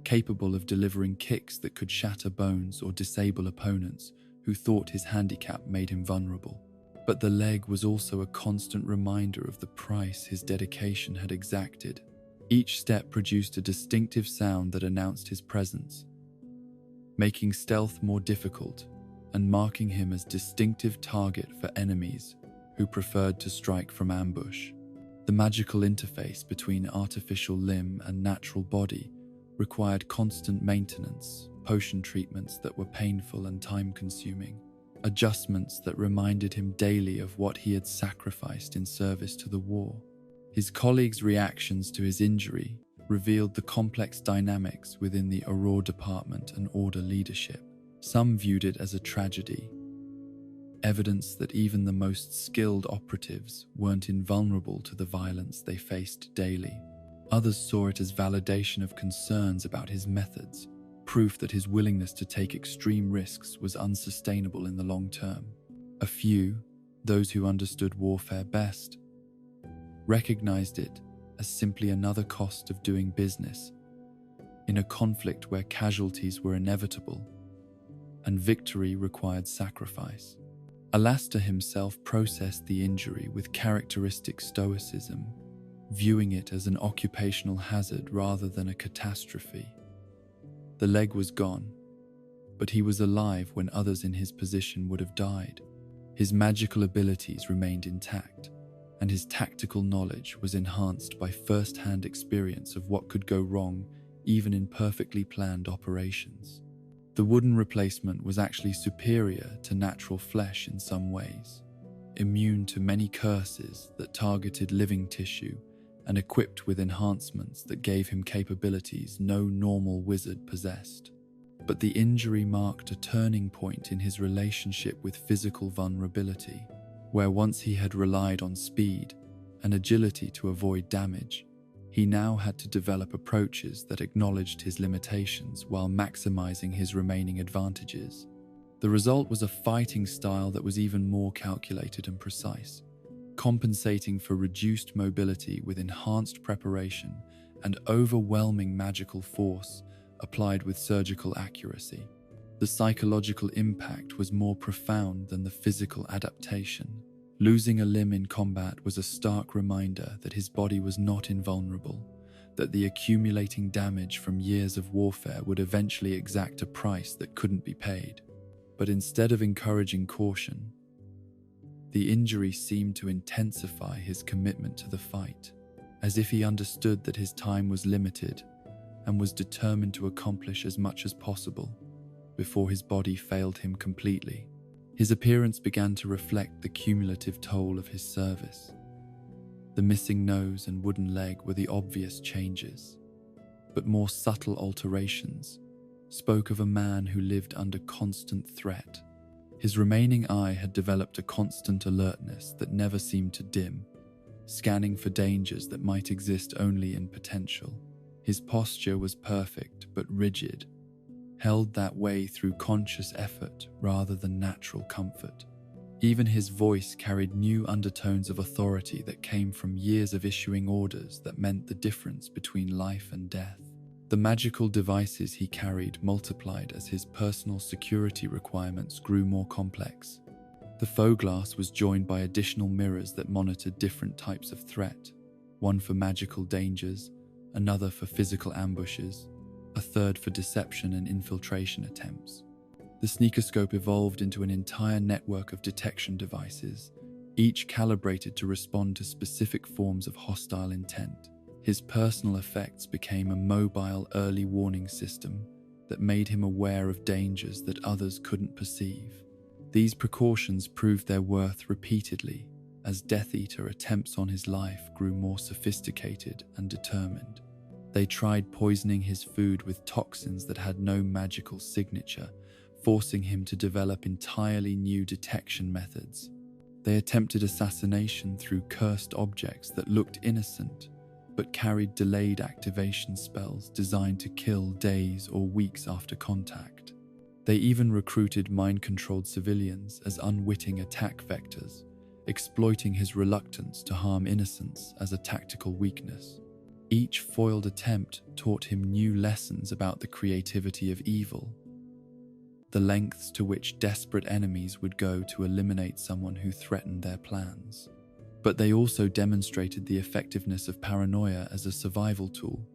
capable of delivering kicks that could shatter bones or disable opponents who thought his handicap made him vulnerable. But the leg was also a constant reminder of the price his dedication had exacted. Each step produced a distinctive sound that announced his presence, making stealth more difficult and marking him as distinctive target for enemies who preferred to strike from ambush. The magical interface between artificial limb and natural body required constant maintenance, potion treatments that were painful and time-consuming, adjustments that reminded him daily of what he had sacrificed in service to the war. His colleagues' reactions to his injury revealed the complex dynamics within the Auror department and Order leadership. Some viewed it as a tragedy, evidence that even the most skilled operatives weren't invulnerable to the violence they faced daily. Others saw it as validation of concerns about his methods, proof that his willingness to take extreme risks was unsustainable in the long term. A few, those who understood warfare best, recognized it as simply another cost of doing business in a conflict where casualties were inevitable and victory required sacrifice. Alastor himself processed the injury with characteristic stoicism, viewing it as an occupational hazard rather than a catastrophe. The leg was gone, but he was alive when others in his position would have died. His magical abilities remained intact, and his tactical knowledge was enhanced by first-hand experience of what could go wrong even in perfectly planned operations. The wooden replacement was actually superior to natural flesh in some ways, immune to many curses that targeted living tissue and equipped with enhancements that gave him capabilities no normal wizard possessed. But the injury marked a turning point in his relationship with physical vulnerability, where once he had relied on speed and agility to avoid damage, he now had to develop approaches that acknowledged his limitations while maximizing his remaining advantages. The result was a fighting style that was even more calculated and precise, compensating for reduced mobility with enhanced preparation and overwhelming magical force applied with surgical accuracy. The psychological impact was more profound than the physical adaptation. Losing a limb in combat was a stark reminder that his body was not invulnerable, that the accumulating damage from years of warfare would eventually exact a price that couldn't be paid. But instead of encouraging caution, the injury seemed to intensify his commitment to the fight. as if he understood that his time was limited and was determined to accomplish as much as possible before his body failed him completely. His appearance began to reflect the cumulative toll of his service. The missing nose and wooden leg were the obvious changes, but more subtle alterations spoke of a man who lived under constant threat. His remaining eye had developed a constant alertness that never seemed to dim, scanning for dangers that might exist only in potential. His posture was perfect but rigid, held that way through conscious effort rather than natural comfort. Even his voice carried new undertones of authority that came from years of issuing orders that meant the difference between life and death. The magical devices he carried multiplied as his personal security requirements grew more complex. The faux glass was joined by additional mirrors that monitored different types of threat, one for magical dangers, another for physical ambushes, a third for deception and infiltration attempts. The sneakoscope evolved into an entire network of detection devices, each calibrated to respond to specific forms of hostile intent. His personal effects became a mobile early warning system that made him aware of dangers that others couldn't perceive. These precautions proved their worth repeatedly as Death Eater attempts on his life grew more sophisticated and determined. They tried poisoning his food with toxins that had no magical signature, forcing him to develop entirely new detection methods. They attempted assassination through cursed objects that looked innocent, but carried delayed activation spells designed to kill days or weeks after contact. They even recruited mind-controlled civilians as unwitting attack vectors, exploiting his reluctance to harm innocents as a tactical weakness. Each foiled attempt taught him new lessons about the creativity of evil, the lengths to which desperate enemies would go to eliminate someone who threatened their plans. But they also demonstrated the effectiveness of paranoia as a survival tool,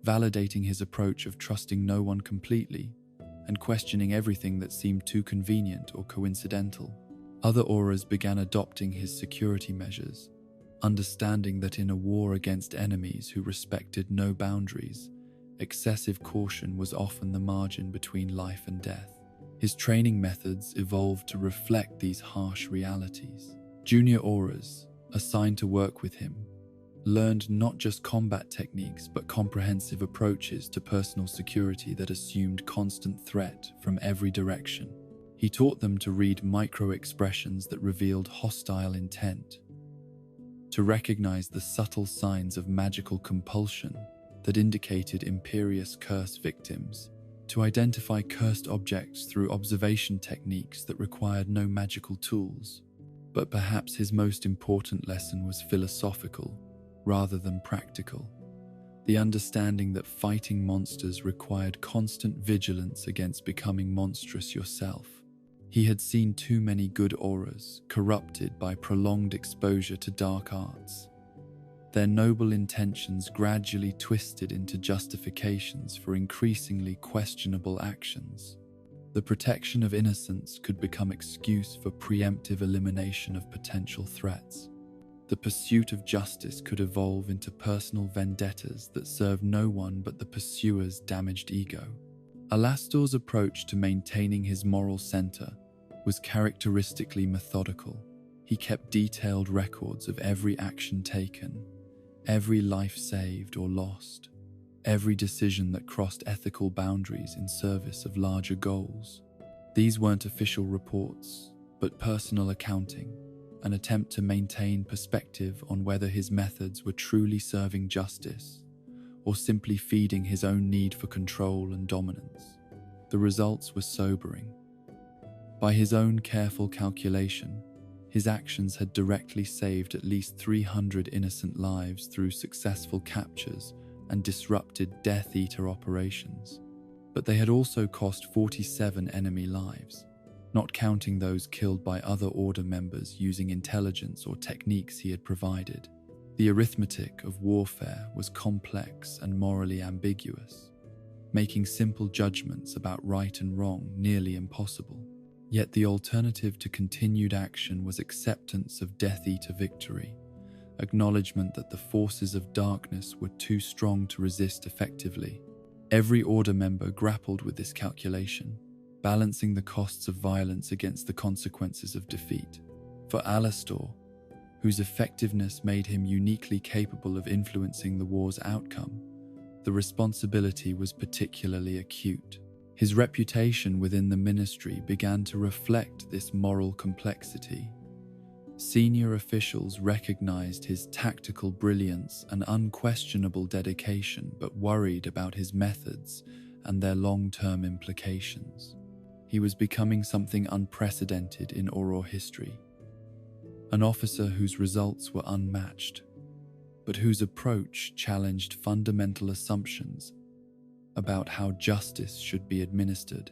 validating his approach of trusting no one completely and questioning everything that seemed too convenient or coincidental. Other Aurors began adopting his security measures, understanding that in a war against enemies who respected no boundaries, excessive caution was often the margin between life and death. His training methods evolved to reflect these harsh realities. Junior Aurors, assigned to work with him, learned not just combat techniques but comprehensive approaches to personal security that assumed constant threat from every direction. He taught them to read micro-expressions that revealed hostile intent, to recognize the subtle signs of magical compulsion that indicated imperious curse victims, to identify cursed objects through observation techniques that required no magical tools. But perhaps his most important lesson was philosophical rather than practical. The understanding that fighting monsters required constant vigilance against becoming monstrous yourself. He had seen too many good Aurors corrupted by prolonged exposure to dark arts. Their noble intentions gradually twisted into justifications for increasingly questionable actions. The protection of innocence could become excuse for preemptive elimination of potential threats. The pursuit of justice could evolve into personal vendettas that served no one but the pursuer's damaged ego. Alastor's approach to maintaining his moral center was characteristically methodical. He kept detailed records of every action taken, every life saved or lost, every decision that crossed ethical boundaries in service of larger goals. These weren't official reports, but personal accounting, an attempt to maintain perspective on whether his methods were truly serving justice or simply feeding his own need for control and dominance. The results were sobering. By his own careful calculation, his actions had directly saved at least 300 innocent lives through successful captures and disrupted Death Eater operations. But they had also cost 47 enemy lives, not counting those killed by other Order members using intelligence or techniques he had provided. The arithmetic of warfare was complex and morally ambiguous, making simple judgments about right and wrong nearly impossible. Yet the alternative to continued action was acceptance of Death Eater victory, acknowledgement that the forces of darkness were too strong to resist effectively. Every Order member grappled with this calculation, balancing the costs of violence against the consequences of defeat. For Alastor, whose effectiveness made him uniquely capable of influencing the war's outcome, the responsibility was particularly acute. His reputation within the ministry began to reflect this moral complexity. Senior officials recognized his tactical brilliance and unquestionable dedication, but worried about his methods and their long-term implications. He was becoming something unprecedented in Auror history, an officer whose results were unmatched, but whose approach challenged fundamental assumptions about how justice should be administered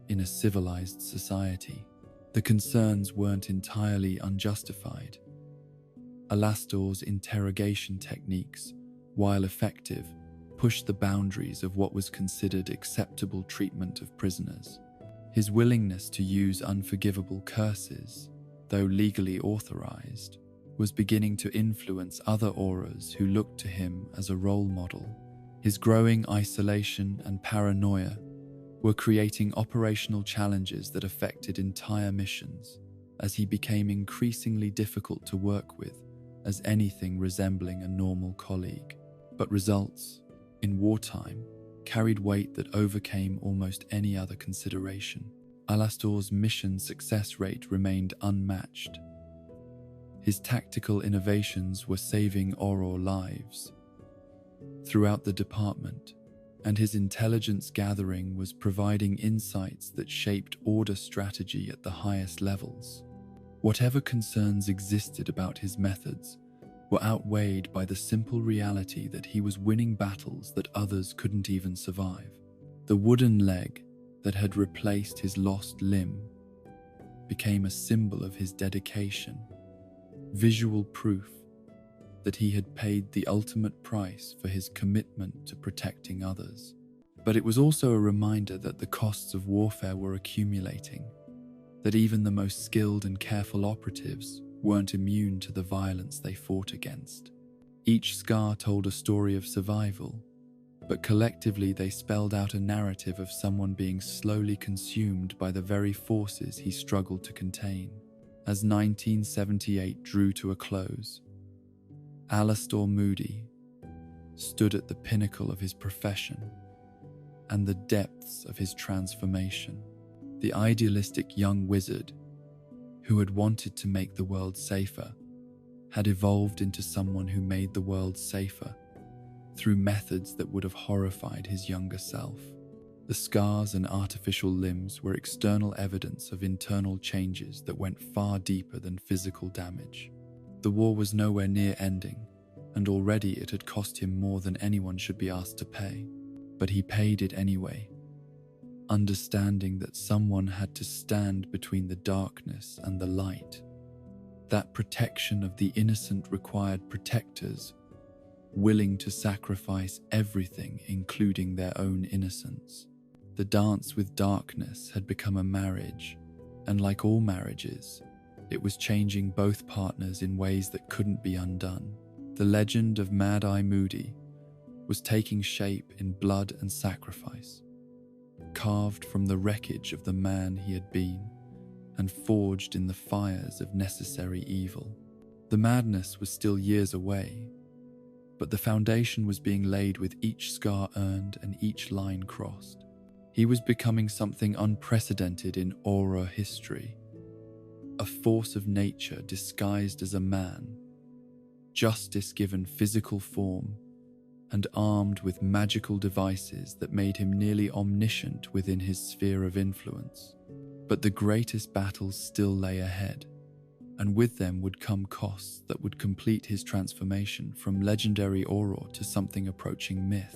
in a civilized society. The concerns weren't entirely unjustified. Alastor's interrogation techniques, while effective, pushed the boundaries of what was considered acceptable treatment of prisoners. His willingness to use unforgivable curses, though legally authorized, was beginning to influence other Aurors who looked to him as a role model. His growing isolation and paranoia were creating operational challenges that affected entire missions, as he became increasingly difficult to work with as anything resembling a normal colleague. But results, in wartime, carried weight that overcame almost any other consideration. Alastor's mission success rate remained unmatched. His tactical innovations were saving Auror lives throughout the department, and his intelligence gathering was providing insights that shaped Order strategy at the highest levels. Whatever concerns existed about his methods were outweighed by the simple reality that he was winning battles that others couldn't even survive. The wooden leg that had replaced his lost limb became a symbol of his dedication, visual proof that he had paid the ultimate price for his commitment to protecting others. But it was also a reminder that the costs of warfare were accumulating, that even the most skilled and careful operatives weren't immune to the violence they fought against. Each scar told a story of survival, but collectively they spelled out a narrative of someone being slowly consumed by the very forces he struggled to contain. As 1978 drew to a close, Alastor Moody stood at the pinnacle of his profession and the depths of his transformation. The idealistic young wizard who had wanted to make the world safer had evolved into someone who made the world safer through methods that would have horrified his younger self. The scars and artificial limbs were external evidence of internal changes that went far deeper than physical damage. The war was nowhere near ending, and already it had cost him more than anyone should be asked to pay. But he paid it anyway, understanding that someone had to stand between the darkness and the light. That protection of the innocent required protectors, willing to sacrifice everything, including their own innocence. The dance with darkness had become a marriage, and like all marriages, it was changing both partners in ways that couldn't be undone. The legend of Mad-Eye Moody was taking shape in blood and sacrifice, carved from the wreckage of the man he had been and forged in the fires of necessary evil. The madness was still years away, but the foundation was being laid with each scar earned and each line crossed. He was becoming something unprecedented in Auror history, a force of nature disguised as a man, justice given physical form, and armed with magical devices that made him nearly omniscient within his sphere of influence. But the greatest battles still lay ahead, and with them would come costs that would complete his transformation from legendary Auror to something approaching myth.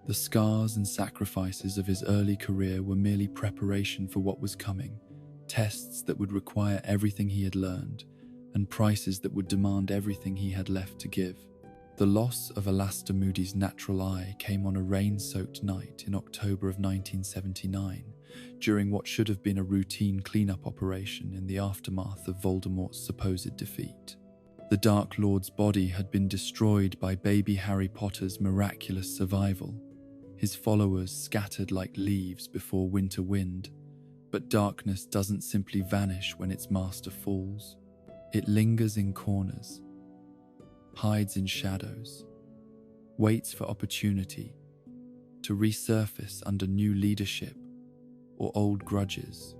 The scars and sacrifices of his early career were merely preparation for what was coming, tests that would require everything he had learned, and prices that would demand everything he had left to give. The loss of Alastor Moody's natural eye came on a rain-soaked night in October of 1979, during what should have been a routine cleanup operation in the aftermath of Voldemort's supposed defeat. The Dark Lord's body had been destroyed by baby Harry Potter's miraculous survival, his followers scattered like leaves before winter wind. But darkness doesn't simply vanish when its master falls. It lingers in corners, hides in shadows, waits for opportunity to resurface under new leadership or old grudges.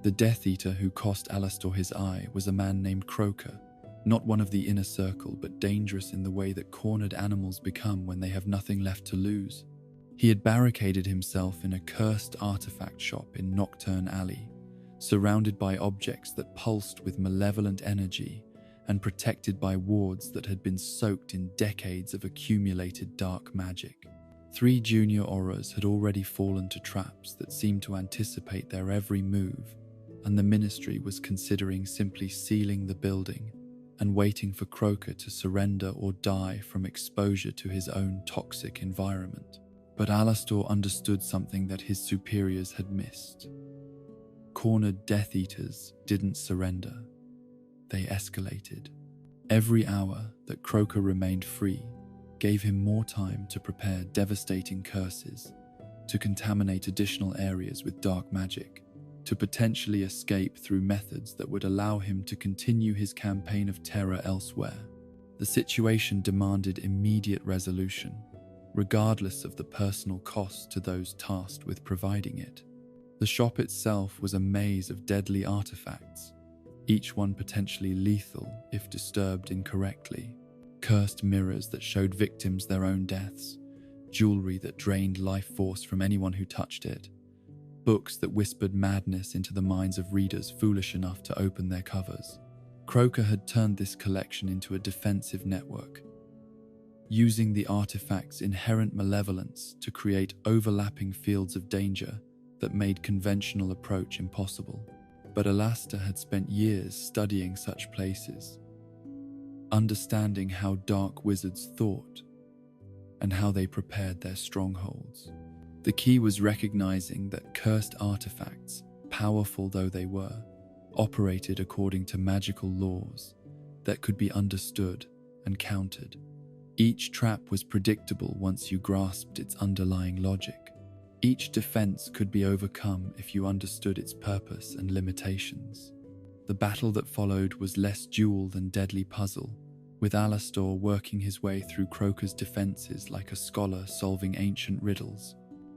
The Death Eater who cost Alastor his eye was a man named Croaker, not one of the inner circle, but dangerous in the way that cornered animals become when they have nothing left to lose. He had barricaded himself in a cursed artifact shop in Nocturne Alley, surrounded by objects that pulsed with malevolent energy and protected by wards that had been soaked in decades of accumulated dark magic. 3 junior Aurors had already fallen to traps that seemed to anticipate their every move, and the Ministry was considering simply sealing the building and waiting for Croaker to surrender or die from exposure to his own toxic environment. But Alastor understood something that his superiors had missed. Cornered Death Eaters didn't surrender. They escalated. Every hour that Croaker remained free gave him more time to prepare devastating curses, to contaminate additional areas with dark magic, to potentially escape through methods that would allow him to continue his campaign of terror elsewhere. The situation demanded immediate resolution, regardless of the personal cost to those tasked with providing it. The shop itself was a maze of deadly artifacts, each one potentially lethal if disturbed incorrectly. Cursed mirrors that showed victims their own deaths, jewelry that drained life force from anyone who touched it, books that whispered madness into the minds of readers foolish enough to open their covers. Croaker had turned this collection into a defensive network, using the artifact's inherent malevolence to create overlapping fields of danger that made conventional approach impossible. But Alastor had spent years studying such places, understanding how dark wizards thought and how they prepared their strongholds. The key was recognizing that cursed artifacts, powerful though they were, operated according to magical laws that could be understood and countered. Each trap was predictable once you grasped its underlying logic. Each defense could be overcome if you understood its purpose and limitations. The battle that followed was less duel than deadly puzzle, with Alastor working his way through Croaker's defenses like a scholar solving ancient riddles.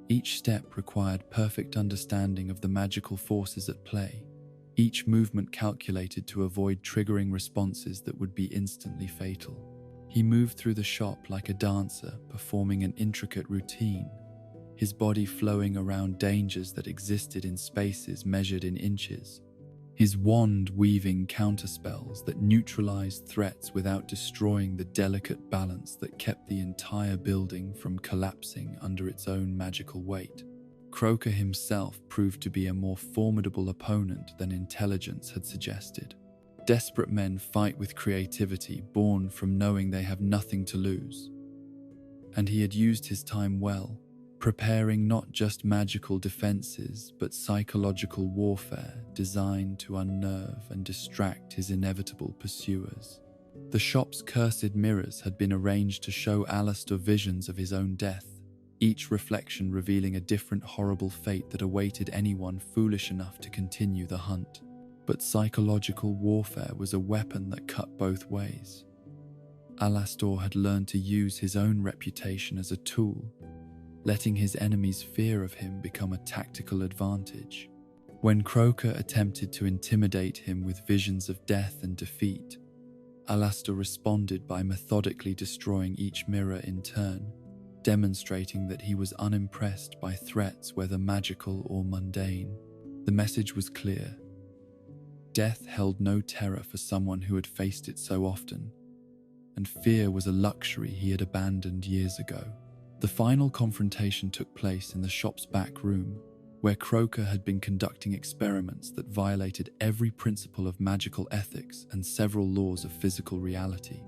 Each step required perfect understanding of the magical forces at play, each movement calculated to avoid triggering responses that would be instantly fatal. He moved through the shop like a dancer performing an intricate routine, his body flowing around dangers that existed in spaces measured in inches, his wand weaving counterspells that neutralized threats without destroying the delicate balance that kept the entire building from collapsing under its own magical weight. Croaker himself proved to be a more formidable opponent than intelligence had suggested. Desperate men fight with creativity born from knowing they have nothing to lose. And he had used his time well, preparing not just magical defenses, but psychological warfare designed to unnerve and distract his inevitable pursuers. The shop's cursed mirrors had been arranged to show Alastor visions of his own death, each reflection revealing a different horrible fate that awaited anyone foolish enough to continue the hunt. But psychological warfare was a weapon that cut both ways. Alastor had learned to use his own reputation as a tool, letting his enemies' fear of him become a tactical advantage. When Croaker attempted to intimidate him with visions of death and defeat, Alastor responded by methodically destroying each mirror in turn, demonstrating that he was unimpressed by threats whether magical or mundane. The message was clear. Death held no terror for someone who had faced it so often, and fear was a luxury he had abandoned years ago. The final confrontation took place in the shop's back room, where Croaker had been conducting experiments that violated every principle of magical ethics and several laws of physical reality.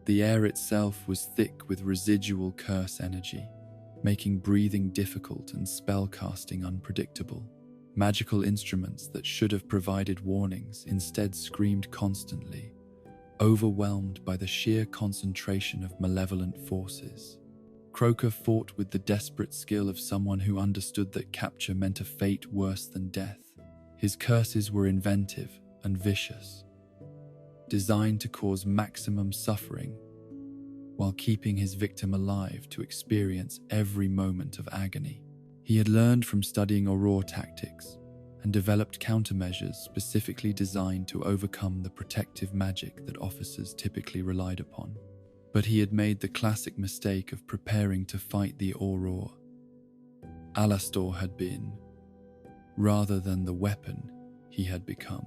The air itself was thick with residual curse energy, making breathing difficult and spellcasting unpredictable. Magical instruments that should have provided warnings instead screamed constantly, overwhelmed by the sheer concentration of malevolent forces. Croker fought with the desperate skill of someone who understood that capture meant a fate worse than death. His curses were inventive and vicious, designed to cause maximum suffering while keeping his victim alive to experience every moment of agony. He had learned from studying Auror tactics and developed countermeasures specifically designed to overcome the protective magic that officers typically relied upon. But he had made the classic mistake of preparing to fight the Auror. Alastor had been, rather than the weapon he had become.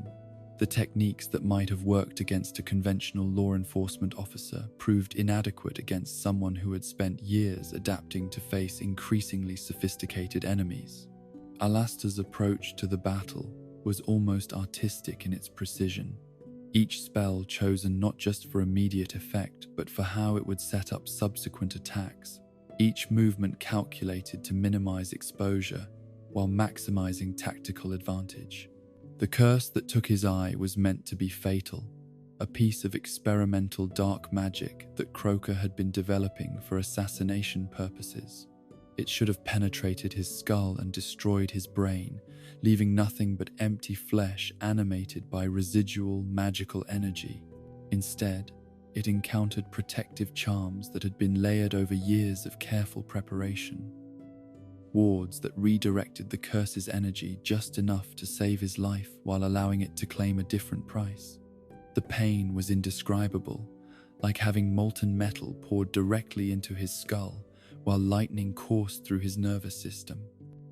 The techniques that might have worked against a conventional law enforcement officer proved inadequate against someone who had spent years adapting to face increasingly sophisticated enemies. Alastor's approach to the battle was almost artistic in its precision, each spell chosen not just for immediate effect but for how it would set up subsequent attacks, each movement calculated to minimize exposure while maximizing tactical advantage. The curse that took his eye was meant to be fatal, a piece of experimental dark magic that Croker had been developing for assassination purposes. It should have penetrated his skull and destroyed his brain, leaving nothing but empty flesh animated by residual magical energy. Instead, it encountered protective charms that had been layered over years of careful preparation. Wards that redirected the curse's energy just enough to save his life while allowing it to claim a different price. The pain was indescribable, like having molten metal poured directly into his skull while lightning coursed through his nervous system.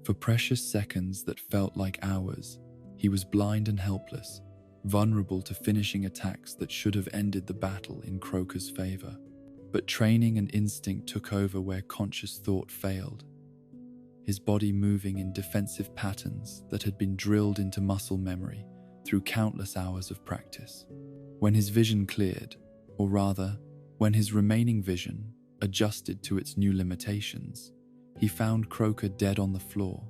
For precious seconds that felt like hours, he was blind and helpless, vulnerable to finishing attacks that should have ended the battle in Croker's favor. But training and instinct took over where conscious thought failed, his body moving in defensive patterns that had been drilled into muscle memory through countless hours of practice. When his vision cleared, or rather, when his remaining vision adjusted to its new limitations, he found Croker dead on the floor,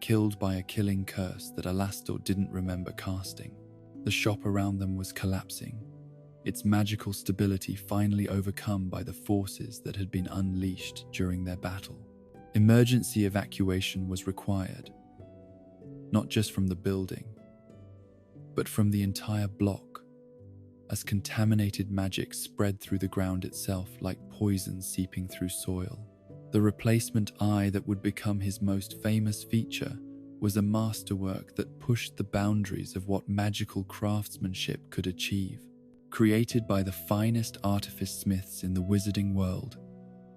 killed by a killing curse that Alastor didn't remember casting. The shop around them was collapsing, its magical stability finally overcome by the forces that had been unleashed during their battle. Emergency evacuation was required, not just from the building, but from the entire block, as contaminated magic spread through the ground itself like poison seeping through soil. The replacement eye that would become his most famous feature was a masterwork that pushed the boundaries of what magical craftsmanship could achieve. Created by the finest artifice smiths in the wizarding world,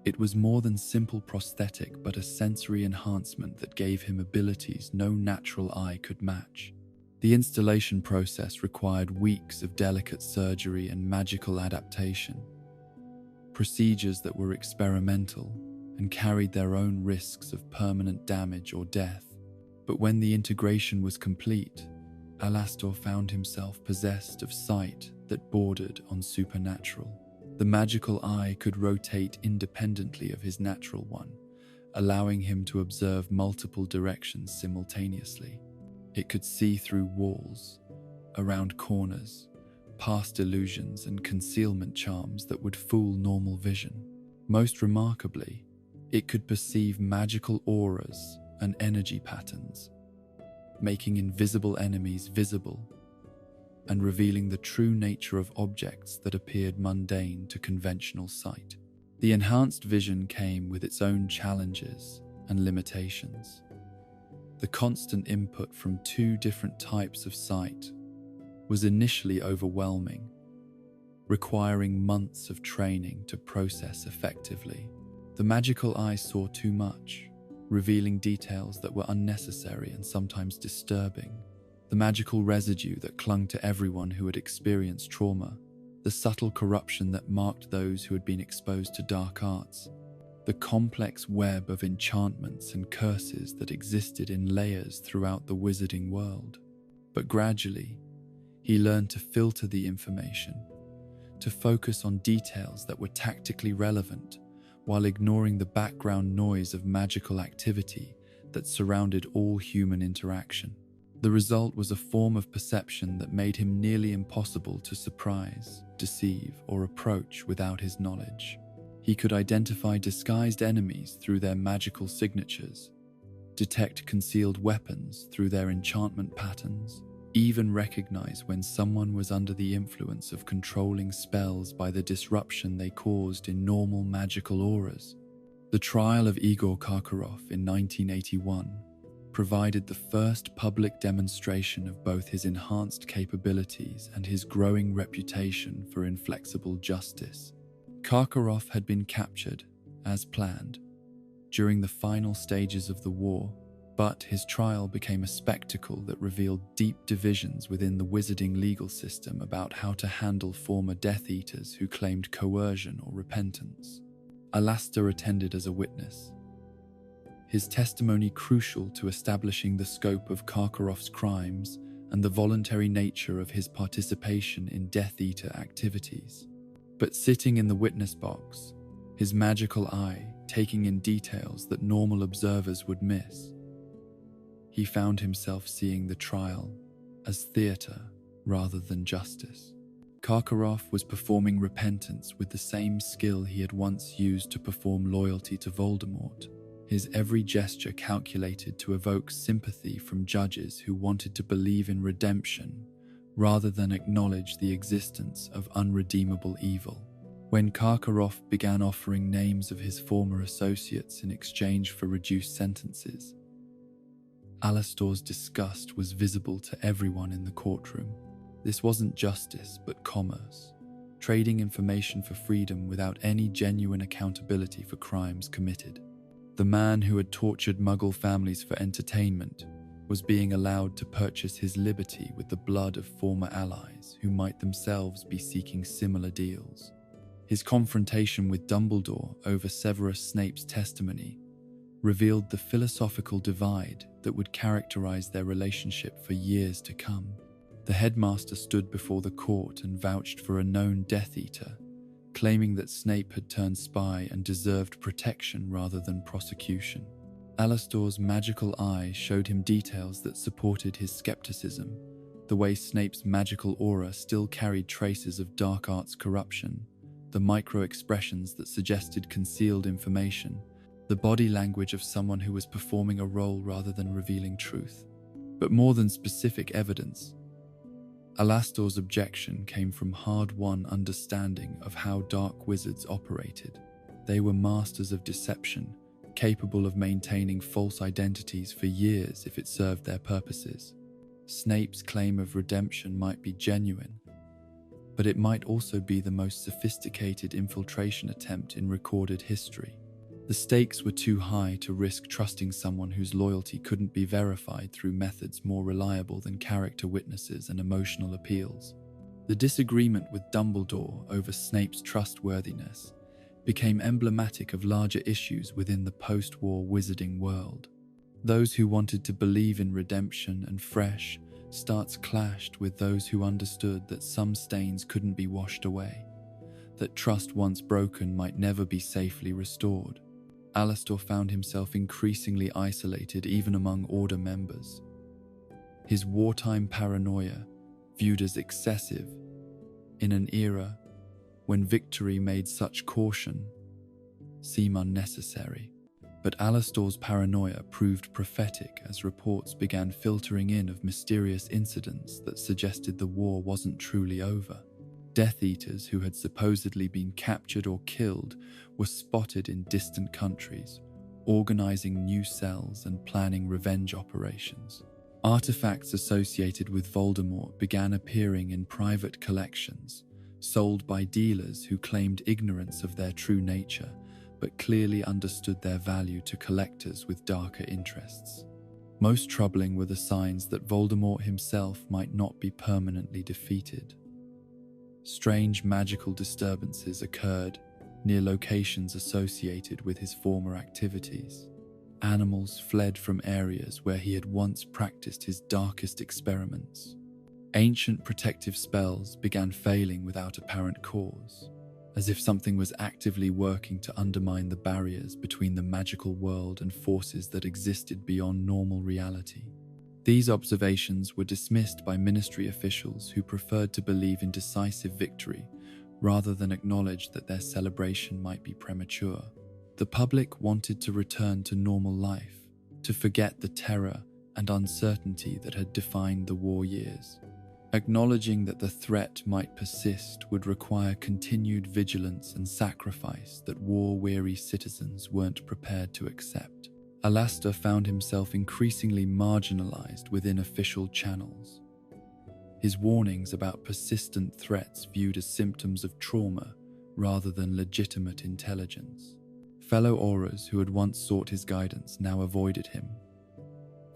it was more than simple prosthetic but a sensory enhancement that gave him abilities no natural eye could match. The installation process required weeks of delicate surgery and magical adaptation, procedures that were experimental and carried their own risks of permanent damage or death. But when the integration was complete, Alastor found himself possessed of sight that bordered on supernatural. The magical eye could rotate independently of his natural one, allowing him to observe multiple directions simultaneously. It could see through walls, around corners, past illusions and concealment charms that would fool normal vision. Most remarkably, it could perceive magical auras and energy patterns, making invisible enemies visible and revealing the true nature of objects that appeared mundane to conventional sight. The enhanced vision came with its own challenges and limitations. The constant input from two different types of sight was initially overwhelming, requiring months of training to process effectively. The magical eye saw too much, revealing details that were unnecessary and sometimes disturbing. The magical residue that clung to everyone who had experienced trauma, the subtle corruption that marked those who had been exposed to dark arts, the complex web of enchantments and curses that existed in layers throughout the wizarding world. But gradually, he learned to filter the information, to focus on details that were tactically relevant while ignoring the background noise of magical activity that surrounded all human interaction. The result was a form of perception that made him nearly impossible to surprise, deceive, or approach without his knowledge. He could identify disguised enemies through their magical signatures, detect concealed weapons through their enchantment patterns, even recognize when someone was under the influence of controlling spells by the disruption they caused in normal magical auras. The trial of Igor Karkaroff in 1981 provided the first public demonstration of both his enhanced capabilities and his growing reputation for inflexible justice. Karkaroff had been captured, as planned, during the final stages of the war, but his trial became a spectacle that revealed deep divisions within the wizarding legal system about how to handle former Death Eaters who claimed coercion or repentance. Alastor attended as a witness, his testimony crucial to establishing the scope of Karkaroff's crimes and the voluntary nature of his participation in Death Eater activities. But sitting in the witness box, his magical eye taking in details that normal observers would miss, he found himself seeing the trial as theatre rather than justice. Karkaroff was performing repentance with the same skill he had once used to perform loyalty to Voldemort, his every gesture calculated to evoke sympathy from judges who wanted to believe in redemption rather than acknowledge the existence of unredeemable evil. When Karkaroff began offering names of his former associates in exchange for reduced sentences, Alastor's disgust was visible to everyone in the courtroom. This wasn't justice, but commerce, trading information for freedom without any genuine accountability for crimes committed. The man who had tortured Muggle families for entertainment was being allowed to purchase his liberty with the blood of former allies who might themselves be seeking similar deals. His confrontation with Dumbledore over Severus Snape's testimony revealed the philosophical divide that would characterize their relationship for years to come. The headmaster stood before the court and vouched for a known Death Eater, claiming that Snape had turned spy and deserved protection rather than prosecution. Alastor's magical eye showed him details that supported his skepticism, the way Snape's magical aura still carried traces of dark arts corruption, the micro-expressions that suggested concealed information, the body language of someone who was performing a role rather than revealing truth. But more than specific evidence, Alastor's objection came from hard-won understanding of how dark wizards operated. They were masters of deception, capable of maintaining false identities for years if it served their purposes. Snape's claim of redemption might be genuine, but it might also be the most sophisticated infiltration attempt in recorded history. The stakes were too high to risk trusting someone whose loyalty couldn't be verified through methods more reliable than character witnesses and emotional appeals. The disagreement with Dumbledore over Snape's trustworthiness became emblematic of larger issues within the post-war wizarding world. Those who wanted to believe in redemption and fresh starts clashed with those who understood that some stains couldn't be washed away, that trust once broken might never be safely restored. Alastor found himself increasingly isolated even among Order members. His wartime paranoia, viewed as excessive, in an era when victory made such caution seem unnecessary. But Alastor's paranoia proved prophetic as reports began filtering in of mysterious incidents that suggested the war wasn't truly over. Death Eaters who had supposedly been captured or killed were spotted in distant countries, organizing new cells and planning revenge operations. Artifacts associated with Voldemort began appearing in private collections, sold by dealers who claimed ignorance of their true nature, but clearly understood their value to collectors with darker interests. Most troubling were the signs that Voldemort himself might not be permanently defeated. Strange magical disturbances occurred near locations associated with his former activities. Animals fled from areas where he had once practiced his darkest experiments. Ancient protective spells began failing without apparent cause, as if something was actively working to undermine the barriers between the magical world and forces that existed beyond normal reality. These observations were dismissed by ministry officials who preferred to believe in decisive victory rather than acknowledge that their celebration might be premature. The public wanted to return to normal life, to forget the terror and uncertainty that had defined the war years. Acknowledging that the threat might persist would require continued vigilance and sacrifice that war-weary citizens weren't prepared to accept. Alastor found himself increasingly marginalized within official channels. His warnings about persistent threats viewed as symptoms of trauma rather than legitimate intelligence. Fellow Aurors who had once sought his guidance now avoided him,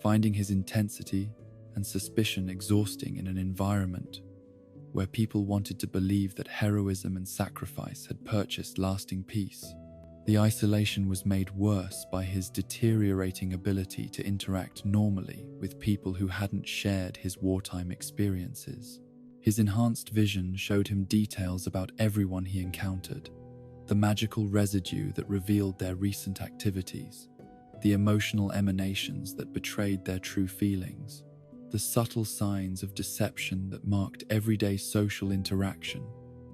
finding his intensity and suspicion exhausting in an environment where people wanted to believe that heroism and sacrifice had purchased lasting peace. The isolation was made worse by his deteriorating ability to interact normally with people who hadn't shared his wartime experiences. His enhanced vision showed him details about everyone he encountered, the magical residue that revealed their recent activities, the emotional emanations that betrayed their true feelings, the subtle signs of deception that marked everyday social interaction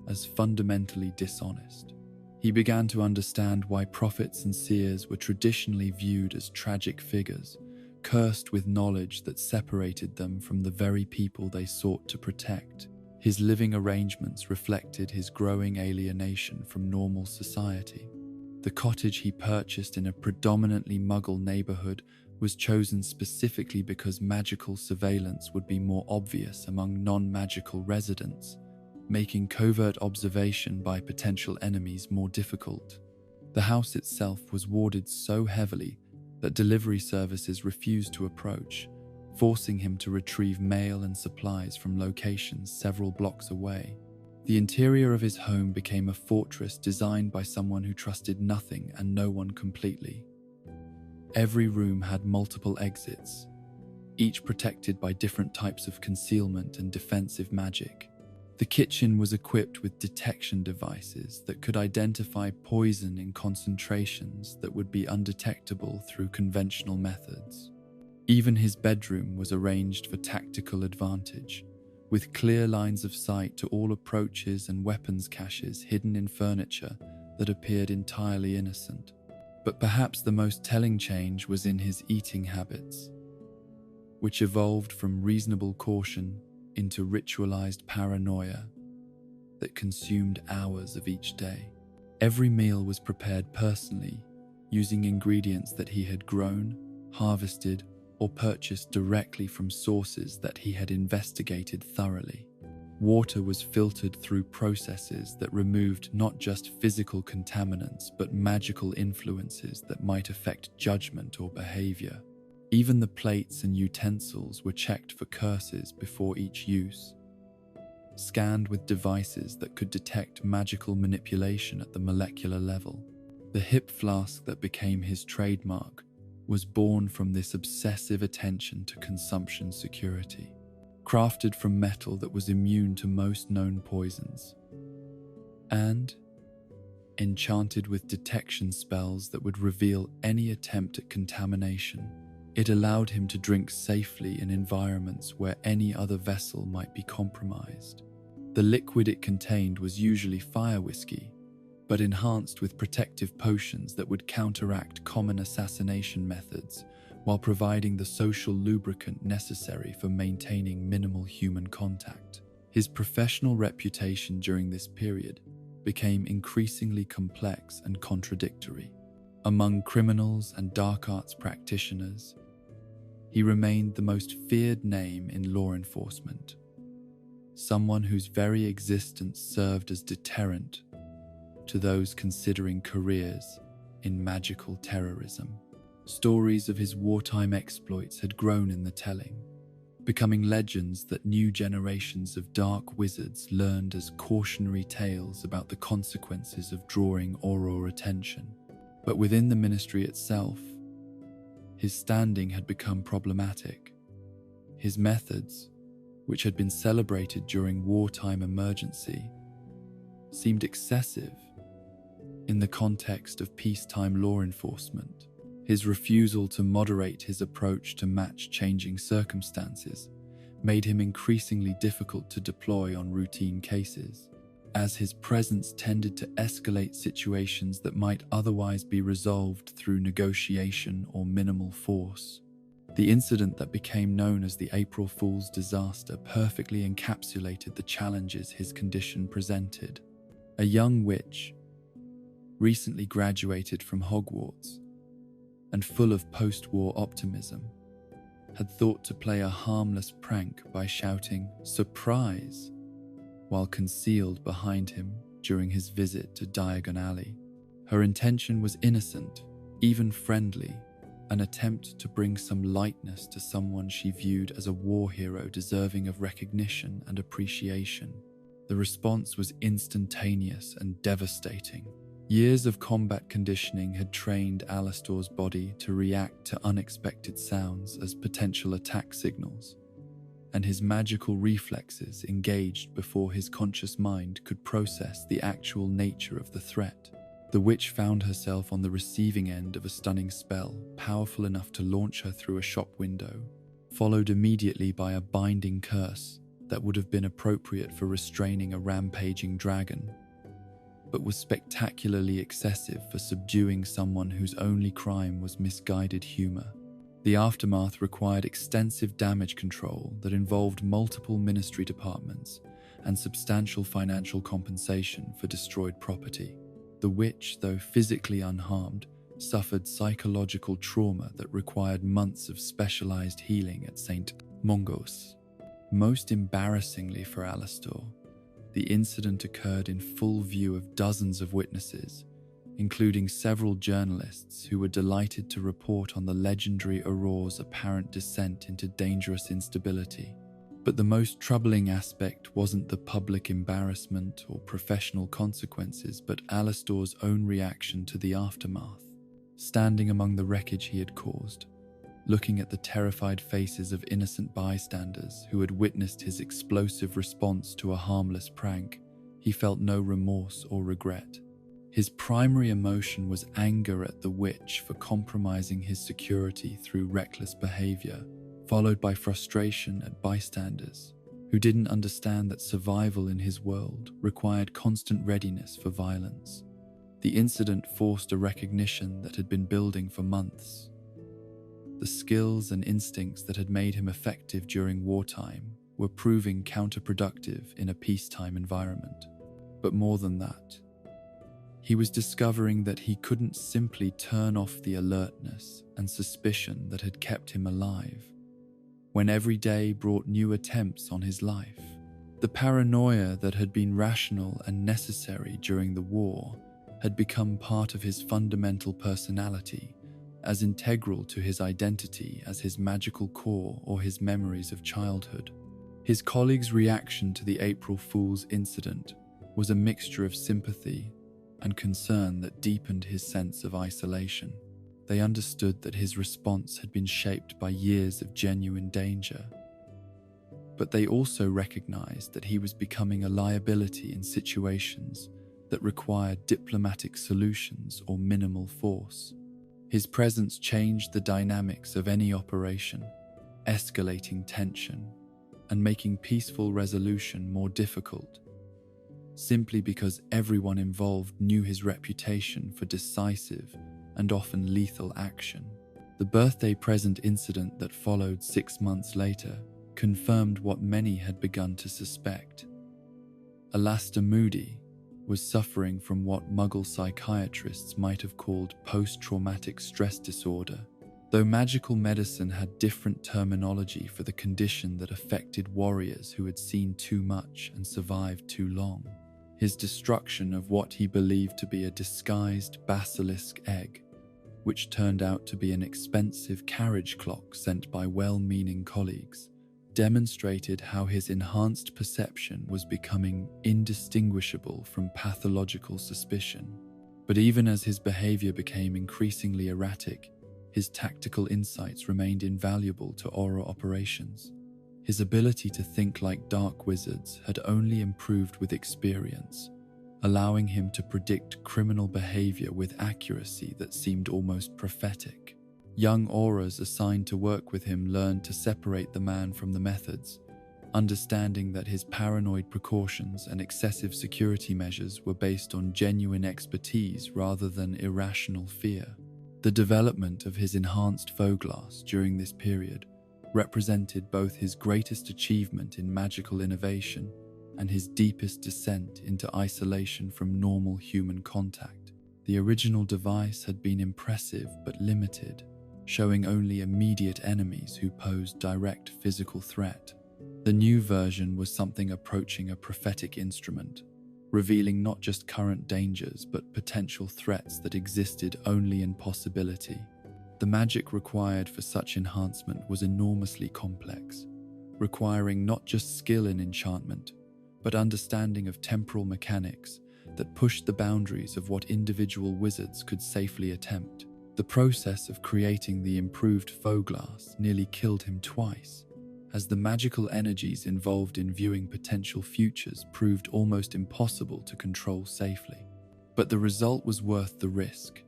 as fundamentally dishonest. He began to understand why prophets and seers were traditionally viewed as tragic figures, cursed with knowledge that separated them from the very people they sought to protect. His living arrangements reflected his growing alienation from normal society. The cottage he purchased in a predominantly Muggle neighborhood was chosen specifically because magical surveillance would be more obvious among non-magical residents, making covert observation by potential enemies more difficult. The house itself was warded so heavily that delivery services refused to approach, forcing him to retrieve mail and supplies from locations several blocks away. The interior of his home became a fortress designed by someone who trusted nothing and no one completely. Every room had multiple exits, each protected by different types of concealment and defensive magic. The kitchen was equipped with detection devices that could identify poison in concentrations that would be undetectable through conventional methods. Even his bedroom was arranged for tactical advantage, with clear lines of sight to all approaches and weapons caches hidden in furniture that appeared entirely innocent. But perhaps the most telling change was in his eating habits, which evolved from reasonable caution into ritualized paranoia that consumed hours of each day. Every meal was prepared personally, using ingredients that he had grown, harvested, or purchased directly from sources that he had investigated thoroughly. Water was filtered through processes that removed not just physical contaminants but magical influences that might affect judgment or behavior. Even the plates and utensils were checked for curses before each use, scanned with devices that could detect magical manipulation at the molecular level. The hip flask that became his trademark was born from this obsessive attention to consumption security. Crafted from metal that was immune to most known poisons, and enchanted with detection spells that would reveal any attempt at contamination. It allowed him to drink safely in environments where any other vessel might be compromised. The liquid it contained was usually fire whiskey, but enhanced with protective potions that would counteract common assassination methods while providing the social lubricant necessary for maintaining minimal human contact. His professional reputation during this period became increasingly complex and contradictory. Among criminals and dark arts practitioners, he remained the most feared name in law enforcement, someone whose very existence served as deterrent to those considering careers in magical terrorism. Stories of his wartime exploits had grown in the telling, becoming legends that new generations of dark wizards learned as cautionary tales about the consequences of drawing Auror attention. But within the ministry itself, his standing had become problematic. His methods, which had been celebrated during wartime emergency, seemed excessive in the context of peacetime law enforcement. His refusal to moderate his approach to match changing circumstances made him increasingly difficult to deploy on routine cases, as his presence tended to escalate situations that might otherwise be resolved through negotiation or minimal force. The incident that became known as the April Fool's disaster perfectly encapsulated the challenges his condition presented. A young witch, recently graduated from Hogwarts, and full of post-war optimism, had thought to play a harmless prank by shouting "Surprise!" while concealed behind him during his visit to Diagon Alley. Her intention was innocent, even friendly, an attempt to bring some lightness to someone she viewed as a war hero deserving of recognition and appreciation. The response was instantaneous and devastating. Years of combat conditioning had trained Alastor's body to react to unexpected sounds as potential attack signals, and his magical reflexes engaged before his conscious mind could process the actual nature of the threat. The witch found herself on the receiving end of a stunning spell, powerful enough to launch her through a shop window, followed immediately by a binding curse that would have been appropriate for restraining a rampaging dragon, but was spectacularly excessive for subduing someone whose only crime was misguided humor. The aftermath required extensive damage control that involved multiple ministry departments and substantial financial compensation for destroyed property. The witch, though physically unharmed, suffered psychological trauma that required months of specialized healing at St. Mongos. Most embarrassingly for Alastor, the incident occurred in full view of dozens of witnesses, including several journalists who were delighted to report on the legendary Auror's apparent descent into dangerous instability. But the most troubling aspect wasn't the public embarrassment or professional consequences, but Alastor's own reaction to the aftermath. Standing among the wreckage he had caused, looking at the terrified faces of innocent bystanders who had witnessed his explosive response to a harmless prank, he felt no remorse or regret. His primary emotion was anger at the witch for compromising his security through reckless behavior, followed by frustration at bystanders who didn't understand that survival in his world required constant readiness for violence. The incident forced a recognition that had been building for months. The skills and instincts that had made him effective during wartime were proving counterproductive in a peacetime environment. But more than that, he was discovering that he couldn't simply turn off the alertness and suspicion that had kept him alive when every day brought new attempts on his life. The paranoia that had been rational and necessary during the war had become part of his fundamental personality, as integral to his identity as his magical core or his memories of childhood. His colleagues' reaction to the April Fool's incident was a mixture of sympathy and concern that deepened his sense of isolation. They understood that his response had been shaped by years of genuine danger, but they also recognized that he was becoming a liability in situations that required diplomatic solutions or minimal force. His presence changed the dynamics of any operation, escalating tension and making peaceful resolution more difficult, simply because everyone involved knew his reputation for decisive and often lethal action. The birthday present incident that followed 6 months later confirmed what many had begun to suspect. Alastor Moody was suffering from what Muggle psychiatrists might have called post-traumatic stress disorder, though magical medicine had different terminology for the condition that affected warriors who had seen too much and survived too long. His destruction of what he believed to be a disguised basilisk egg, which turned out to be an expensive carriage clock sent by well-meaning colleagues, demonstrated how his enhanced perception was becoming indistinguishable from pathological suspicion. But even as his behavior became increasingly erratic, his tactical insights remained invaluable to Auror operations. His ability to think like dark wizards had only improved with experience, allowing him to predict criminal behavior with accuracy that seemed almost prophetic. Young Aurors assigned to work with him learned to separate the man from the methods, understanding that his paranoid precautions and excessive security measures were based on genuine expertise rather than irrational fear. The development of his enhanced Foglass during this period represented both his greatest achievement in magical innovation and his deepest descent into isolation from normal human contact. The original device had been impressive but limited, showing only immediate enemies who posed direct physical threat. The new version was something approaching a prophetic instrument, revealing not just current dangers but potential threats that existed only in possibility. The magic required for such enhancement was enormously complex, requiring not just skill in enchantment, but understanding of temporal mechanics that pushed the boundaries of what individual wizards could safely attempt. The process of creating the improved Foglass nearly killed him twice, as the magical energies involved in viewing potential futures proved almost impossible to control safely. But the result was worth the risk.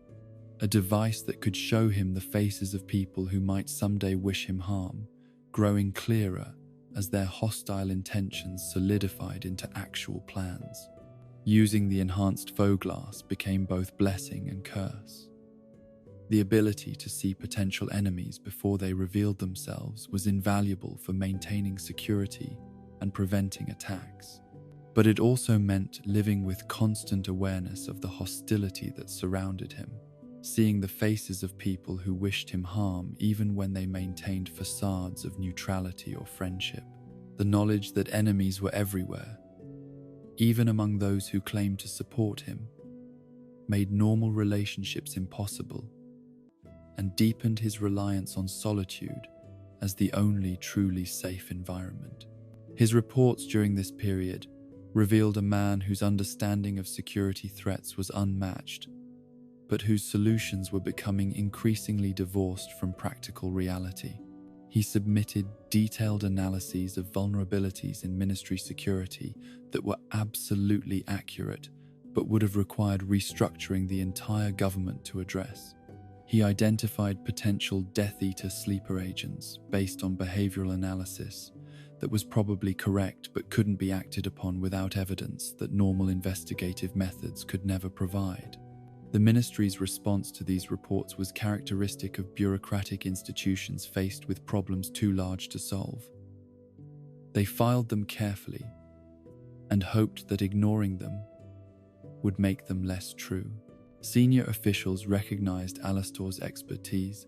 A device that could show him the faces of people who might someday wish him harm, growing clearer as their hostile intentions solidified into actual plans. Using the enhanced Foglass became both blessing and curse. The ability to see potential enemies before they revealed themselves was invaluable for maintaining security and preventing attacks. But it also meant living with constant awareness of the hostility that surrounded him, seeing the faces of people who wished him harm even when they maintained facades of neutrality or friendship. The knowledge that enemies were everywhere, even among those who claimed to support him, made normal relationships impossible and deepened his reliance on solitude as the only truly safe environment. His reports during this period revealed a man whose understanding of security threats was unmatched, but whose solutions were becoming increasingly divorced from practical reality. He submitted detailed analyses of vulnerabilities in ministry security that were absolutely accurate, but would have required restructuring the entire government to address. He identified potential Death Eater sleeper agents based on behavioral analysis that was probably correct but couldn't be acted upon without evidence that normal investigative methods could never provide. The ministry's response to these reports was characteristic of bureaucratic institutions faced with problems too large to solve. They filed them carefully and hoped that ignoring them would make them less true. Senior officials recognized Alastor's expertise,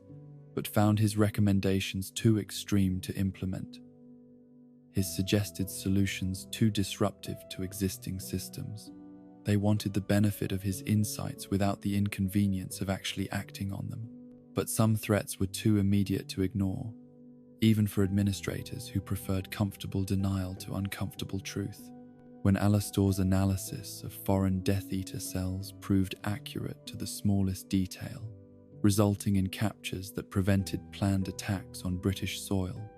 but found his recommendations too extreme to implement, his suggested solutions too disruptive to existing systems. They wanted the benefit of his insights without the inconvenience of actually acting on them. But some threats were too immediate to ignore, even for administrators who preferred comfortable denial to uncomfortable truth. When Alastor's analysis of foreign Death Eater cells proved accurate to the smallest detail, resulting in captures that prevented planned attacks on British soil,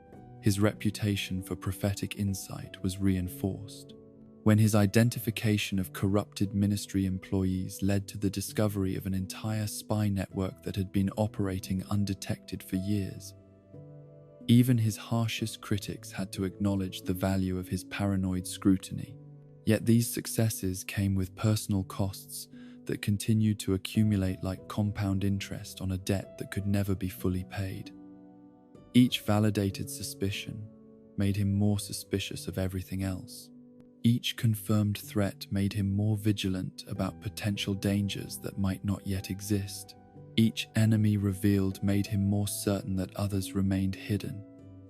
his reputation for prophetic insight was reinforced. When his identification of corrupted ministry employees led to the discovery of an entire spy network that had been operating undetected for years, even his harshest critics had to acknowledge the value of his paranoid scrutiny. Yet these successes came with personal costs that continued to accumulate like compound interest on a debt that could never be fully paid. Each validated suspicion made him more suspicious of everything else. Each confirmed threat made him more vigilant about potential dangers that might not yet exist. Each enemy revealed made him more certain that others remained hidden,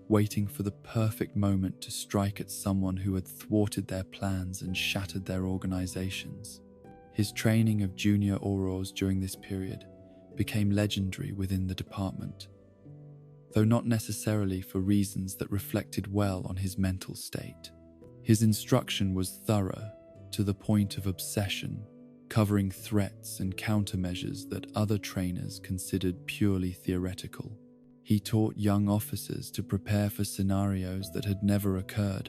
waiting for the perfect moment to strike at someone who had thwarted their plans and shattered their organizations. His training of junior Aurors during this period became legendary within the department, though not necessarily for reasons that reflected well on his mental state. His instruction was thorough, to the point of obsession, covering threats and countermeasures that other trainers considered purely theoretical. He taught young officers to prepare for scenarios that had never occurred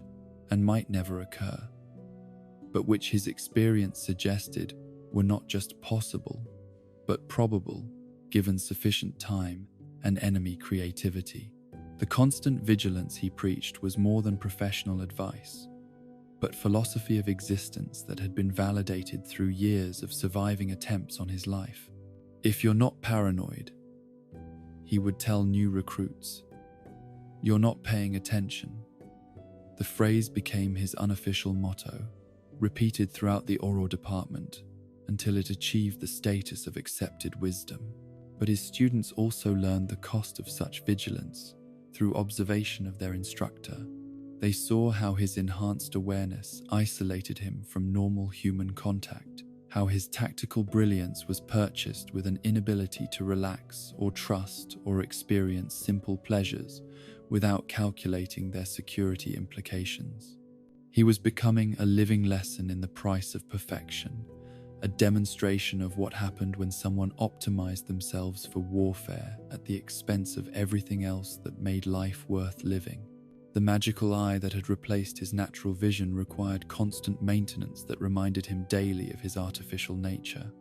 and might never occur, but which his experience suggested were not just possible, but probable, given sufficient time and enemy creativity. The constant vigilance he preached was more than professional advice, but philosophy of existence that had been validated through years of surviving attempts on his life. "If you're not paranoid," he would tell new recruits, "you're not paying attention." The phrase became his unofficial motto, repeated throughout the Auror department until it achieved the status of accepted wisdom. But his students also learned the cost of such vigilance through observation of their instructor. They saw how his enhanced awareness isolated him from normal human contact, how his tactical brilliance was purchased with an inability to relax or trust or experience simple pleasures without calculating their security implications. He was becoming a living lesson in the price of perfection, a demonstration of what happened when someone optimized themselves for warfare at the expense of everything else that made life worth living. The magical eye that had replaced his natural vision required constant maintenance that reminded him daily of his artificial nature.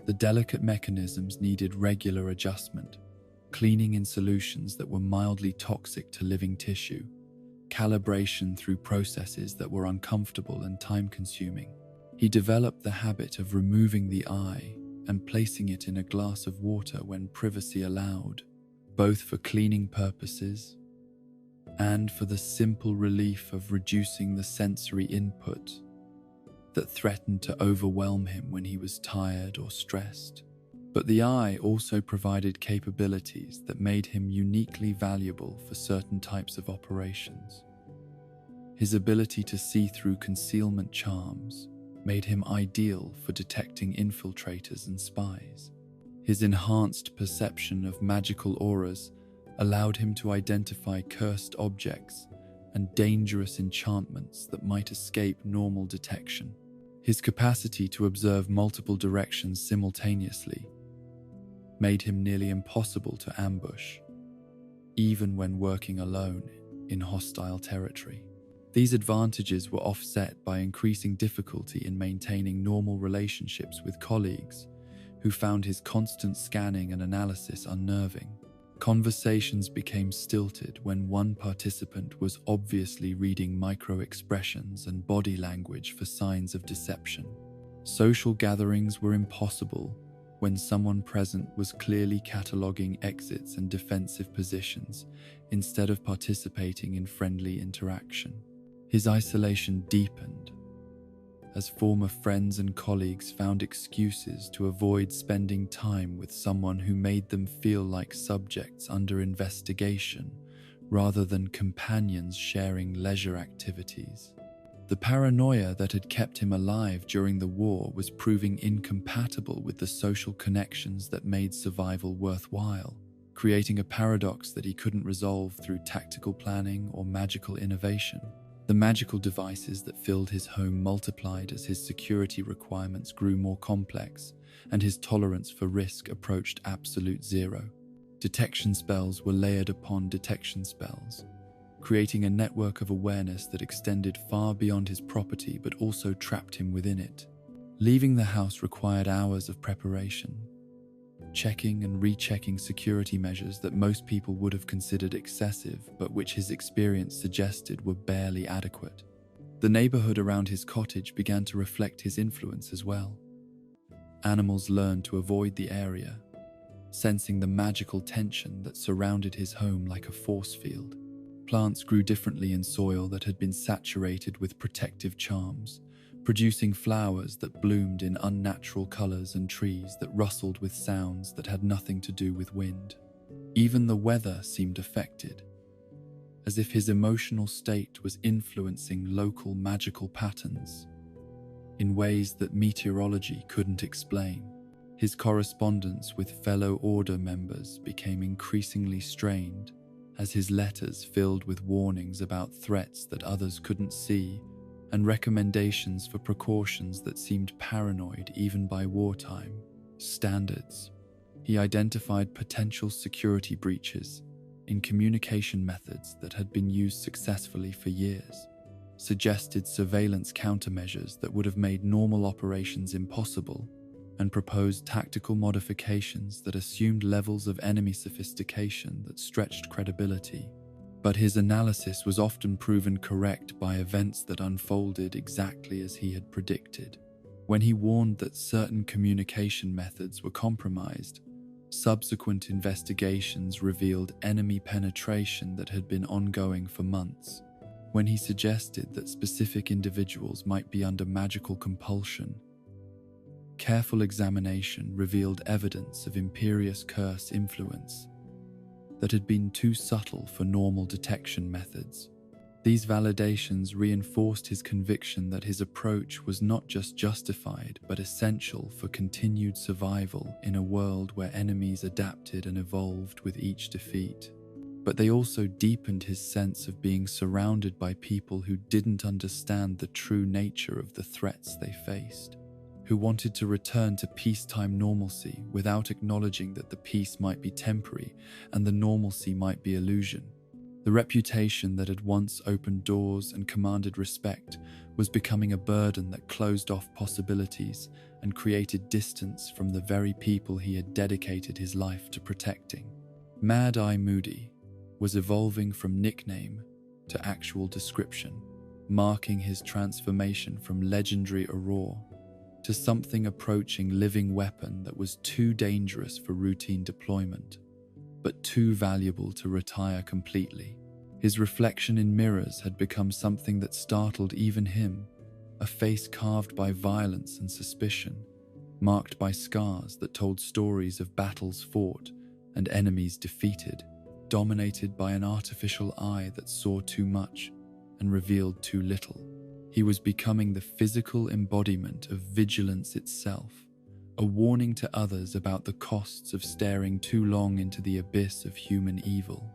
The delicate mechanisms needed regular adjustment, cleaning in solutions that were mildly toxic to living tissue, calibration through processes that were uncomfortable and time-consuming. He developed the habit of removing the eye and placing it in a glass of water when privacy allowed, both for cleaning purposes and for the simple relief of reducing the sensory input that threatened to overwhelm him when he was tired or stressed. But the eye also provided capabilities that made him uniquely valuable for certain types of operations. His ability to see through concealment charms made him ideal for detecting infiltrators and spies. His enhanced perception of magical auras allowed him to identify cursed objects and dangerous enchantments that might escape normal detection. His capacity to observe multiple directions simultaneously made him nearly impossible to ambush, even when working alone in hostile territory. These advantages were offset by increasing difficulty in maintaining normal relationships with colleagues who found his constant scanning and analysis unnerving. Conversations became stilted when one participant was obviously reading micro-expressions and body language for signs of deception. Social gatherings were impossible when someone present was clearly cataloging exits and defensive positions instead of participating in friendly interaction. His isolation deepened as former friends and colleagues found excuses to avoid spending time with someone who made them feel like subjects under investigation rather than companions sharing leisure activities. The paranoia that had kept him alive during the war was proving incompatible with the social connections that made survival worthwhile, creating a paradox that he couldn't resolve through tactical planning or magical innovation. The magical devices that filled his home multiplied as his security requirements grew more complex and his tolerance for risk approached absolute zero. Detection spells were layered upon detection spells, creating a network of awareness that extended far beyond his property but also trapped him within it. Leaving the house required hours of preparation, checking and rechecking security measures that most people would have considered excessive but which his experience suggested were barely adequate. The neighborhood around his cottage began to reflect his influence as well. Animals learned to avoid the area, sensing the magical tension that surrounded his home like a force field. Plants grew differently in soil that had been saturated with protective charms, producing flowers that bloomed in unnatural colors and trees that rustled with sounds that had nothing to do with wind. Even the weather seemed affected, as if his emotional state was influencing local magical patterns in ways that meteorology couldn't explain. His correspondence with fellow Order members became increasingly strained as his letters filled with warnings about threats that others couldn't see and recommendations for precautions that seemed paranoid even by wartime standards. He identified potential security breaches in communication methods that had been used successfully for years, suggested surveillance countermeasures that would have made normal operations impossible, and proposed tactical modifications that assumed levels of enemy sophistication that stretched credibility. But his analysis was often proven correct by events that unfolded exactly as he had predicted. When he warned that certain communication methods were compromised, subsequent investigations revealed enemy penetration that had been ongoing for months. When he suggested that specific individuals might be under magical compulsion, careful examination revealed evidence of imperious curse influence that had been too subtle for normal detection methods. These validations reinforced his conviction that his approach was not just justified but essential for continued survival in a world where enemies adapted and evolved with each defeat. But they also deepened his sense of being surrounded by people who didn't understand the true nature of the threats they faced, who wanted to return to peacetime normalcy without acknowledging that the peace might be temporary and the normalcy might be illusion. The reputation that had once opened doors and commanded respect was becoming a burden that closed off possibilities and created distance from the very people he had dedicated his life to protecting. Mad Eye Moody was evolving from nickname to actual description, marking his transformation from legendary Auror to something approaching living weapon that was too dangerous for routine deployment, but too valuable to retire completely. His reflection in mirrors had become something that startled even him, a face carved by violence and suspicion, marked by scars that told stories of battles fought and enemies defeated, dominated by an artificial eye that saw too much and revealed too little. He was becoming the physical embodiment of vigilance itself, a warning to others about the costs of staring too long into the abyss of human evil.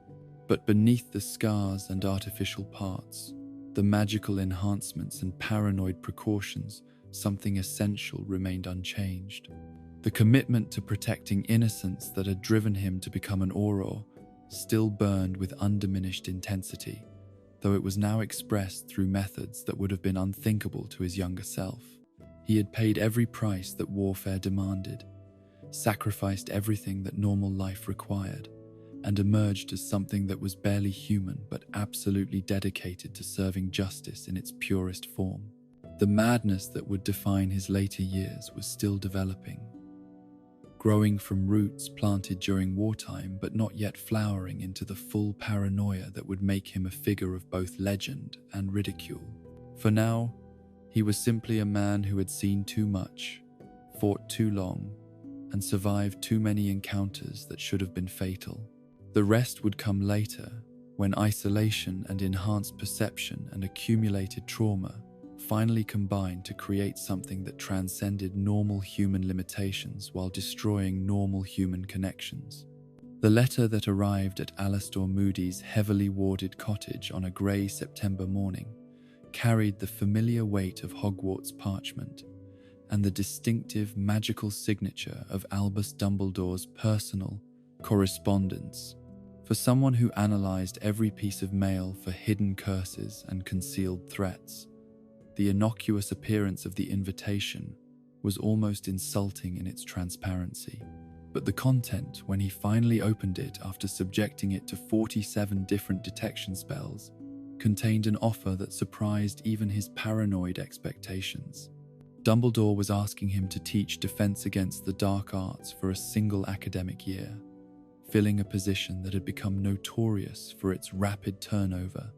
But beneath the scars and artificial parts, the magical enhancements and paranoid precautions, something essential remained unchanged. The commitment to protecting innocence that had driven him to become an Auror still burned with undiminished intensity, though it was now expressed through methods that would have been unthinkable to his younger self. He had paid every price that warfare demanded, sacrificed everything that normal life required, and emerged as something that was barely human but absolutely dedicated to serving justice in its purest form. The madness that would define his later years was still developing, growing from roots planted during wartime but not yet flowering into the full paranoia that would make him a figure of both legend and ridicule. For now, he was simply a man who had seen too much, fought too long, and survived too many encounters that should have been fatal. The rest would come later, when isolation and enhanced perception and accumulated trauma finally combined to create something that transcended normal human limitations while destroying normal human connections. The letter that arrived at Alastor Moody's heavily warded cottage on a grey September morning carried the familiar weight of Hogwarts parchment and the distinctive magical signature of Albus Dumbledore's personal correspondence. For someone who analysed every piece of mail for hidden curses and concealed threats, the innocuous appearance of the invitation was almost insulting in its transparency. But the content, when he finally opened it after subjecting it to 47 different detection spells, contained an offer that surprised even his paranoid expectations. Dumbledore was asking him to teach defense against the dark arts for a single academic year, filling a position that had become notorious for its rapid turnover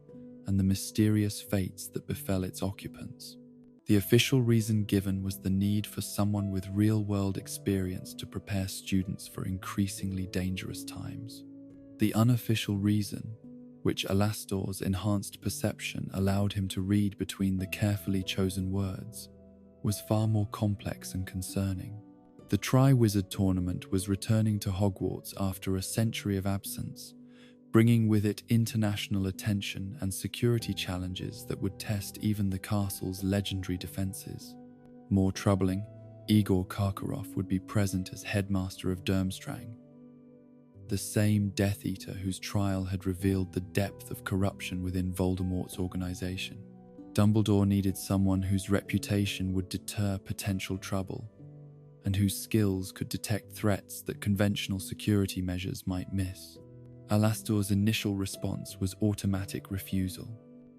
and the mysterious fates that befell its occupants. The official reason given was the need for someone with real-world experience to prepare students for increasingly dangerous times. The unofficial reason, which Alastor's enhanced perception allowed him to read between the carefully chosen words, was far more complex and concerning. The Triwizard Tournament was returning to Hogwarts after a century of absence, bringing with it international attention and security challenges that would test even the castle's legendary defenses. More troubling, Igor Karkaroff would be present as headmaster of Durmstrang, the same Death Eater whose trial had revealed the depth of corruption within Voldemort's organization. Dumbledore needed someone whose reputation would deter potential trouble, and whose skills could detect threats that conventional security measures might miss. Alastor's initial response was automatic refusal.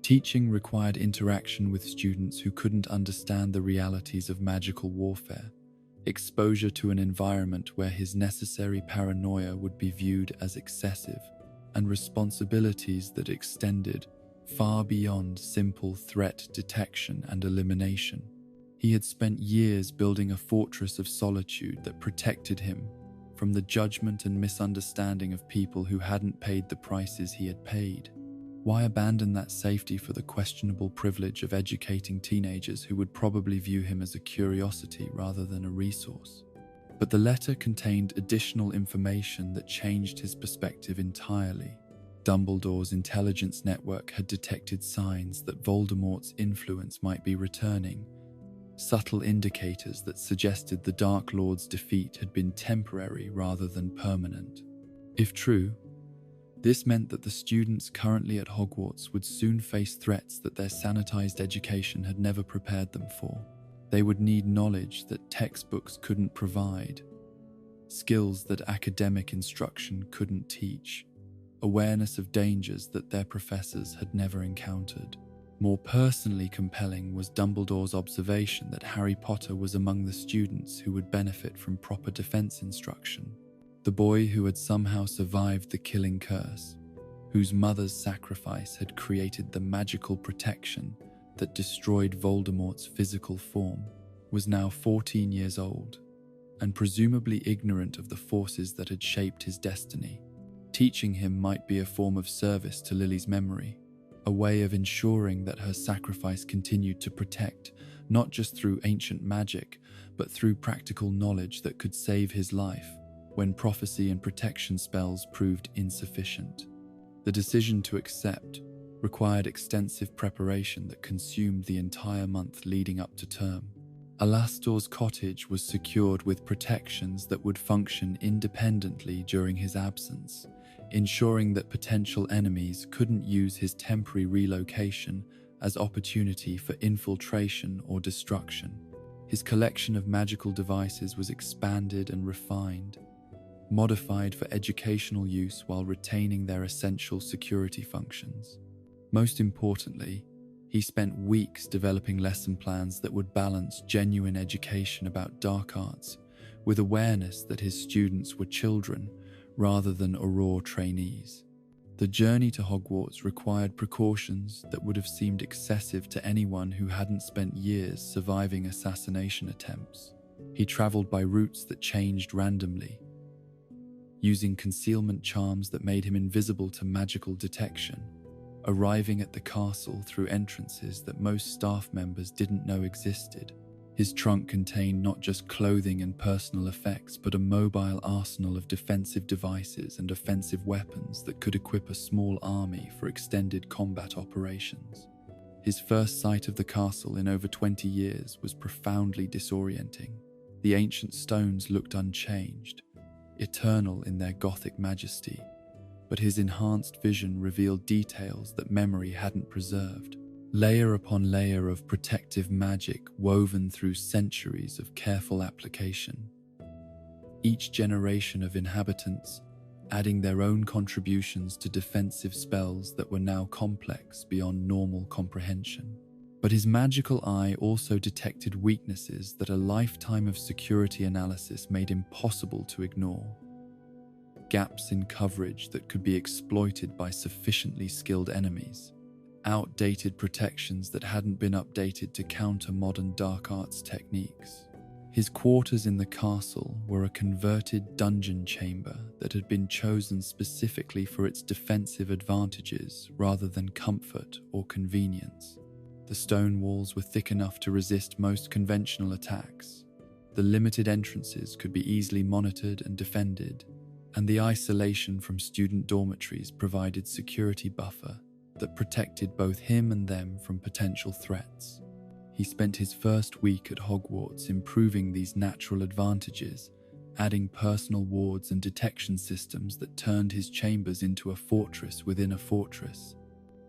Teaching required interaction with students who couldn't understand the realities of magical warfare, exposure to an environment where his necessary paranoia would be viewed as excessive, and responsibilities that extended far beyond simple threat detection and elimination. He had spent years building a fortress of solitude that protected him from the judgment and misunderstanding of people who hadn't paid the prices he had paid. Why abandon that safety for the questionable privilege of educating teenagers who would probably view him as a curiosity rather than a resource? But the letter contained additional information that changed his perspective entirely. Dumbledore's intelligence network had detected signs that Voldemort's influence might be returning, subtle indicators that suggested the Dark Lord's defeat had been temporary rather than permanent. If true, this meant that the students currently at Hogwarts would soon face threats that their sanitized education had never prepared them for. They would need knowledge that textbooks couldn't provide, skills that academic instruction couldn't teach, awareness of dangers that their professors had never encountered. More personally compelling was Dumbledore's observation that Harry Potter was among the students who would benefit from proper defense instruction. The boy who had somehow survived the killing curse, whose mother's sacrifice had created the magical protection that destroyed Voldemort's physical form, was now 14 years old, and presumably ignorant of the forces that had shaped his destiny. Teaching him might be a form of service to Lily's memory, a way of ensuring that her sacrifice continued to protect, not just through ancient magic, but through practical knowledge that could save his life when prophecy and protection spells proved insufficient. The decision to accept required extensive preparation that consumed the entire month leading up to term. Alastor's cottage was secured with protections that would function independently during his absence, ensuring that potential enemies couldn't use his temporary relocation as opportunity for infiltration or destruction. His collection of magical devices was expanded and refined, modified for educational use while retaining their essential security functions. Most importantly, he spent weeks developing lesson plans that would balance genuine education about dark arts with awareness that his students were children rather than Auror trainees. The journey to Hogwarts required precautions that would have seemed excessive to anyone who hadn't spent years surviving assassination attempts. He traveled by routes that changed randomly, using concealment charms that made him invisible to magical detection, arriving at the castle through entrances that most staff members didn't know existed. His trunk contained not just clothing and personal effects, but a mobile arsenal of defensive devices and offensive weapons that could equip a small army for extended combat operations. His first sight of the castle in over 20 years was profoundly disorienting. The ancient stones looked unchanged, eternal in their Gothic majesty, but his enhanced vision revealed details that memory hadn't preserved. Layer upon layer of protective magic woven through centuries of careful application. Each generation of inhabitants adding their own contributions to defensive spells that were now complex beyond normal comprehension. But his magical eye also detected weaknesses that a lifetime of security analysis made impossible to ignore. Gaps in coverage that could be exploited by sufficiently skilled enemies. Outdated protections that hadn't been updated to counter modern dark arts techniques. His quarters in the castle were a converted dungeon chamber that had been chosen specifically for its defensive advantages rather than comfort or convenience. The stone walls were thick enough to resist most conventional attacks. The limited entrances could be easily monitored and defended, and the isolation from student dormitories provided security buffer that protected both him and them from potential threats. He spent his first week at Hogwarts improving these natural advantages, adding personal wards and detection systems that turned his chambers into a fortress within a fortress.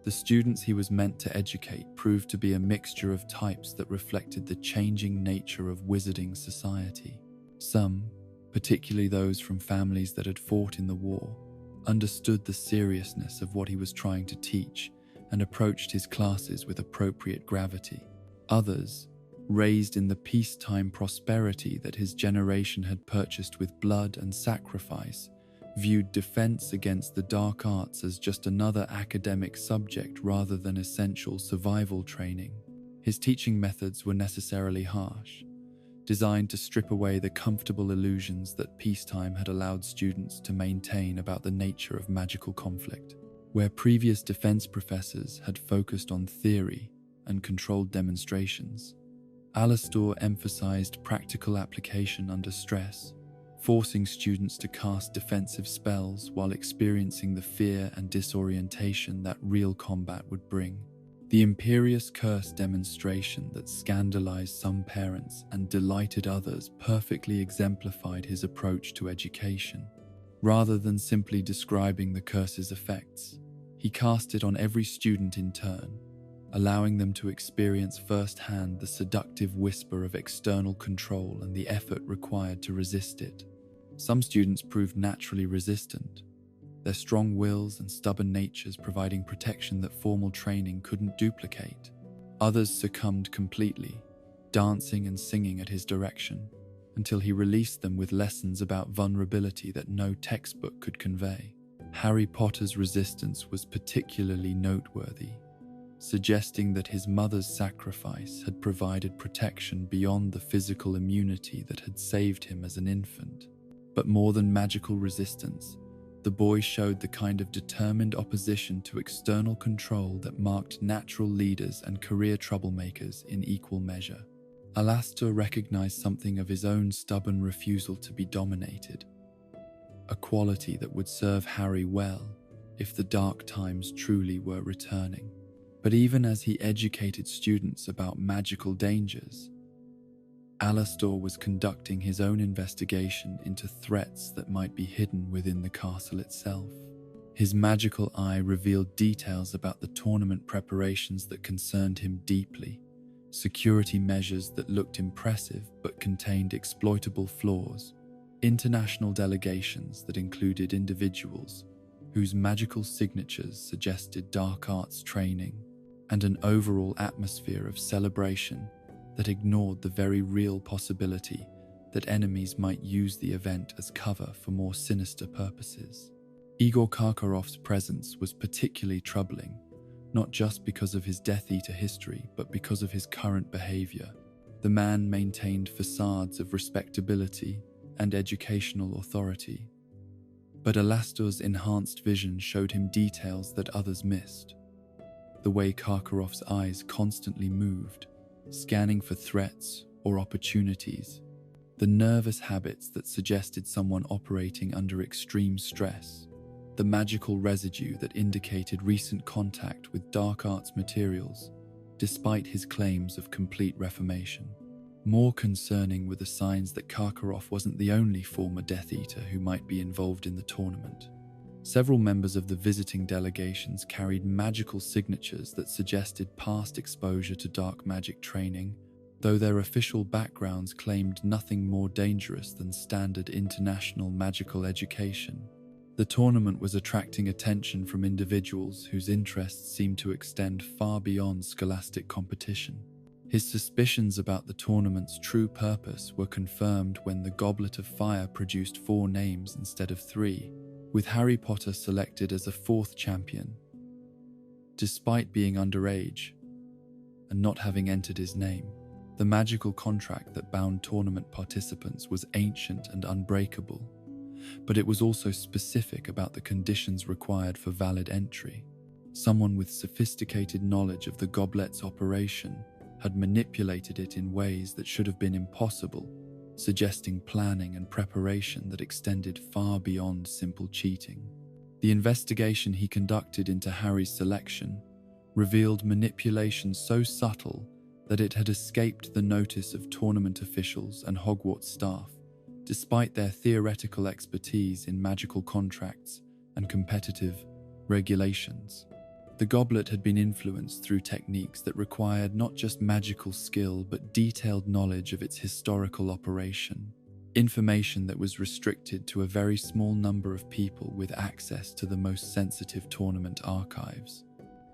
The students he was meant to educate proved to be a mixture of types that reflected the changing nature of wizarding society. Some, particularly those from families that had fought in the war, understood the seriousness of what he was trying to teach and approached his classes with appropriate gravity. Others, raised in the peacetime prosperity that his generation had purchased with blood and sacrifice, viewed defense against the dark arts as just another academic subject rather than essential survival training. His teaching methods were necessarily harsh, designed to strip away the comfortable illusions that peacetime had allowed students to maintain about the nature of magical conflict. Where previous defense professors had focused on theory and controlled demonstrations, Alastor emphasized practical application under stress, forcing students to cast defensive spells while experiencing the fear and disorientation that real combat would bring. The Imperious Curse demonstration that scandalized some parents and delighted others perfectly exemplified his approach to education. Rather than simply describing the curse's effects, he cast it on every student in turn, allowing them to experience firsthand the seductive whisper of external control and the effort required to resist it. Some students proved naturally resistant, their strong wills and stubborn natures providing protection that formal training couldn't duplicate. Others succumbed completely, dancing and singing at his direction, until he released them with lessons about vulnerability that no textbook could convey. Harry Potter's resistance was particularly noteworthy, suggesting that his mother's sacrifice had provided protection beyond the physical immunity that had saved him as an infant. But more than magical resistance, the boy showed the kind of determined opposition to external control that marked natural leaders and career troublemakers in equal measure. Alastor recognized something of his own stubborn refusal to be dominated, a quality that would serve Harry well if the dark times truly were returning. But even as he educated students about magical dangers, Alastor was conducting his own investigation into threats that might be hidden within the castle itself. His magical eye revealed details about the tournament preparations that concerned him deeply, security measures that looked impressive but contained exploitable flaws, international delegations that included individuals whose magical signatures suggested dark arts training, and an overall atmosphere of celebration that ignored the very real possibility that enemies might use the event as cover for more sinister purposes. Igor Karkaroff's presence was particularly troubling, not just because of his Death Eater history, but because of his current behavior. The man maintained facades of respectability and educational authority, but Alastor's enhanced vision showed him details that others missed. The way Karkaroff's eyes constantly moved, scanning for threats or opportunities, the nervous habits that suggested someone operating under extreme stress, the magical residue that indicated recent contact with dark arts materials, despite his claims of complete reformation. More concerning were the signs that Karkaroff wasn't the only former Death Eater who might be involved in the tournament. Several members of the visiting delegations carried magical signatures that suggested past exposure to dark magic training, though their official backgrounds claimed nothing more dangerous than standard international magical education. The tournament was attracting attention from individuals whose interests seemed to extend far beyond scholastic competition. His suspicions about the tournament's true purpose were confirmed when the Goblet of Fire produced 4 names instead of 3, with Harry Potter selected as a 4th champion. Despite being underage and not having entered his name, the magical contract that bound tournament participants was ancient and unbreakable, but it was also specific about the conditions required for valid entry. Someone with sophisticated knowledge of the goblet's operation had manipulated it in ways that should have been impossible, suggesting planning and preparation that extended far beyond simple cheating. The investigation he conducted into Harry's selection revealed manipulation so subtle that it had escaped the notice of tournament officials and Hogwarts staff, despite their theoretical expertise in magical contracts and competitive regulations. The goblet had been influenced through techniques that required not just magical skill but detailed knowledge of its historical operation, information that was restricted to a very small number of people with access to the most sensitive tournament archives.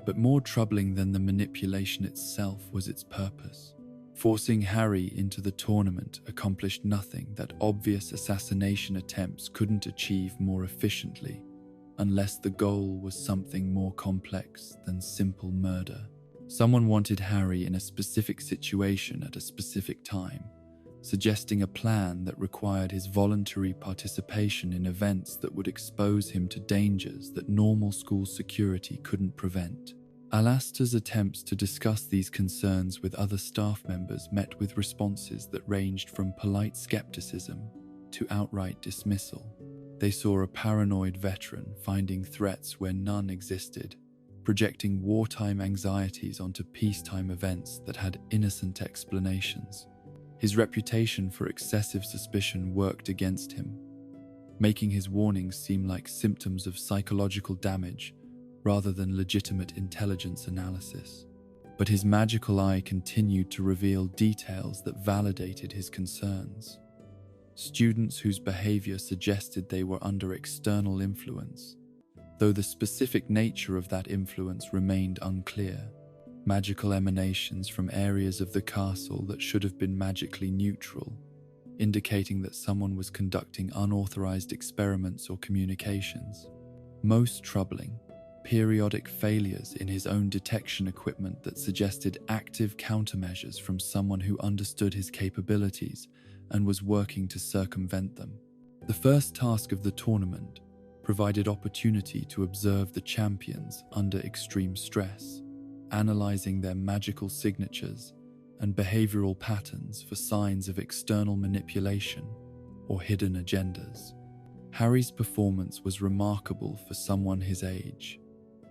But more troubling than the manipulation itself was its purpose. Forcing Harry into the tournament accomplished nothing that obvious assassination attempts couldn't achieve more efficiently, unless the goal was something more complex than simple murder. Someone wanted Harry in a specific situation at a specific time, suggesting a plan that required his voluntary participation in events that would expose him to dangers that normal school security couldn't prevent. Alastor's attempts to discuss these concerns with other staff members met with responses that ranged from polite skepticism to outright dismissal. They saw a paranoid veteran finding threats where none existed, projecting wartime anxieties onto peacetime events that had innocent explanations. His reputation for excessive suspicion worked against him, making his warnings seem like symptoms of psychological damage rather than legitimate intelligence analysis. But his magical eye continued to reveal details that validated his concerns. Students whose behavior suggested they were under external influence, though the specific nature of that influence remained unclear. Magical emanations from areas of the castle that should have been magically neutral, indicating that someone was conducting unauthorized experiments or communications. Most troubling, periodic failures in his own detection equipment that suggested active countermeasures from someone who understood his capabilities and was working to circumvent them. The first task of the tournament provided opportunity to observe the champions under extreme stress, analyzing their magical signatures and behavioral patterns for signs of external manipulation or hidden agendas. Harry's performance was remarkable for someone his age,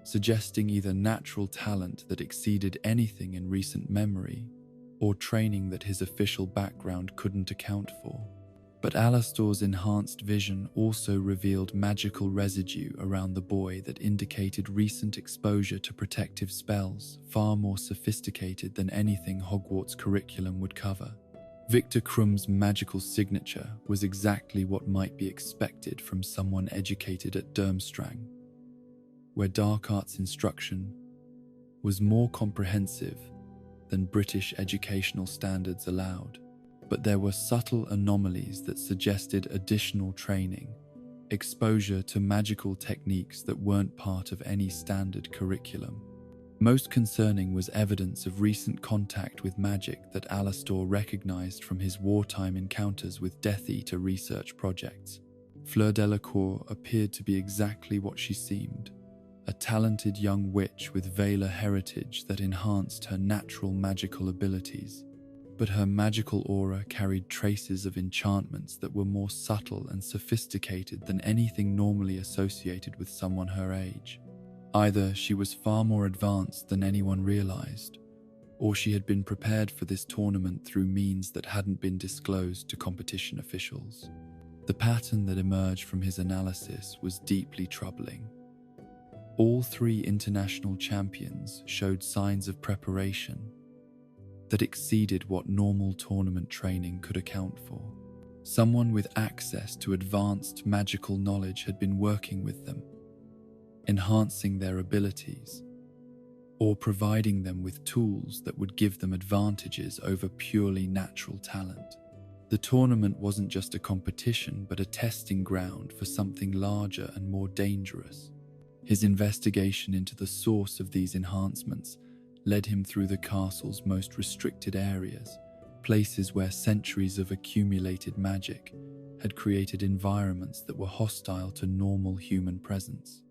suggesting either natural talent that exceeded anything in recent memory or training that his official background couldn't account for. But Alastor's enhanced vision also revealed magical residue around the boy that indicated recent exposure to protective spells, far more sophisticated than anything Hogwarts' curriculum would cover. Victor Krumm's magical signature was exactly what might be expected from someone educated at Durmstrang, where dark arts instruction was more comprehensive than British educational standards allowed. But there were subtle anomalies that suggested additional training, exposure to magical techniques that weren't part of any standard curriculum. Most concerning was evidence of recent contact with magic that Alastor recognized from his wartime encounters with Death Eater research projects. Fleur Delacour appeared to be exactly what she seemed, a talented young witch with Valar heritage that enhanced her natural magical abilities. But her magical aura carried traces of enchantments that were more subtle and sophisticated than anything normally associated with someone her age. Either she was far more advanced than anyone realized, or she had been prepared for this tournament through means that hadn't been disclosed to competition officials. The pattern that emerged from his analysis was deeply troubling. All three international champions showed signs of preparation that exceeded what normal tournament training could account for. Someone with access to advanced magical knowledge had been working with them, enhancing their abilities, or providing them with tools that would give them advantages over purely natural talent. The tournament wasn't just a competition, but a testing ground for something larger and more dangerous. His investigation into the source of these enhancements led him through the castle's most restricted areas, places where centuries of accumulated magic had created environments that were hostile to normal human presence.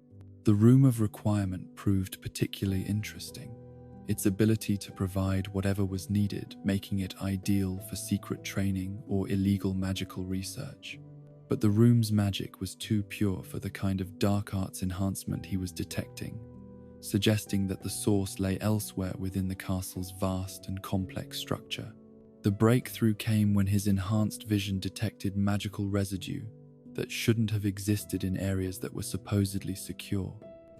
The Room of Requirement proved particularly interesting, its ability to provide whatever was needed, making it ideal for secret training or illegal magical research. But the room's magic was too pure for the kind of dark arts enhancement he was detecting, suggesting that the source lay elsewhere within the castle's vast and complex structure. The breakthrough came when his enhanced vision detected magical residue that shouldn't have existed in areas that were supposedly secure.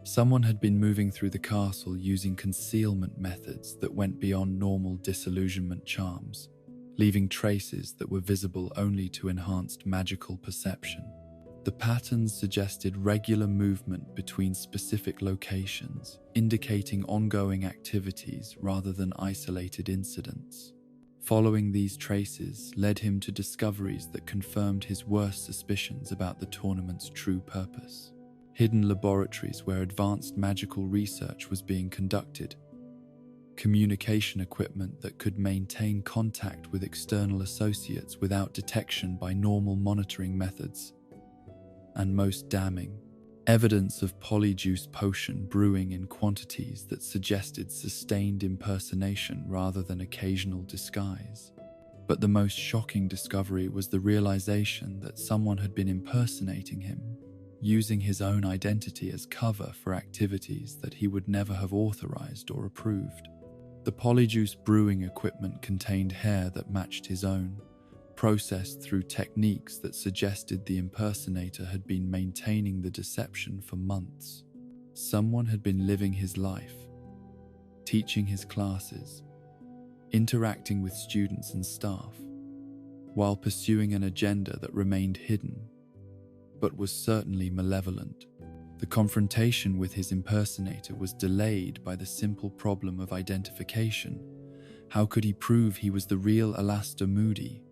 Someone had been moving through the castle using concealment methods that went beyond normal disillusionment charms, leaving traces that were visible only to enhanced magical perception. The patterns suggested regular movement between specific locations, indicating ongoing activities rather than isolated incidents. Following these traces led him to discoveries that confirmed his worst suspicions about the tournament's true purpose. Hidden laboratories where advanced magical research was being conducted, communication equipment that could maintain contact with external associates without detection by normal monitoring methods, and most damning, evidence of polyjuice potion brewing in quantities that suggested sustained impersonation rather than occasional disguise. But the most shocking discovery was the realization that someone had been impersonating him, using his own identity as cover for activities that he would never have authorized or approved. The polyjuice brewing equipment contained hair that matched his own, processed through techniques that suggested the impersonator had been maintaining the deception for months. Someone had been living his life, teaching his classes, interacting with students and staff, while pursuing an agenda that remained hidden, but was certainly malevolent. The confrontation with his impersonator was delayed by the simple problem of identification. How could he prove he was the real Alastor Moody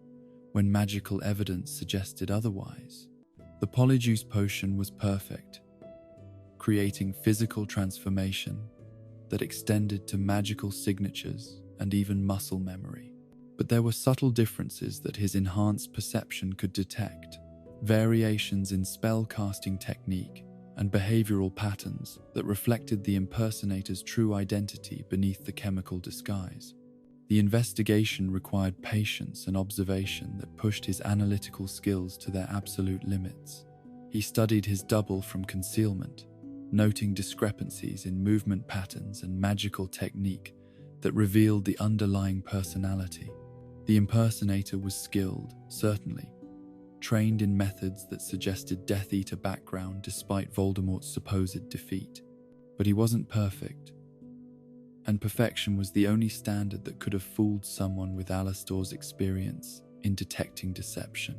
when magical evidence suggested otherwise? The polyjuice potion was perfect, creating physical transformation that extended to magical signatures and even muscle memory. But there were subtle differences that his enhanced perception could detect, variations in spell-casting technique and behavioral patterns that reflected the impersonator's true identity beneath the chemical disguise. The investigation required patience and observation that pushed his analytical skills to their absolute limits. He studied his double from concealment, noting discrepancies in movement patterns and magical technique that revealed the underlying personality. The impersonator was skilled, certainly, trained in methods that suggested Death Eater background despite Voldemort's supposed defeat. But he wasn't perfect, and perfection was the only standard that could have fooled someone with Alastor's experience in detecting deception.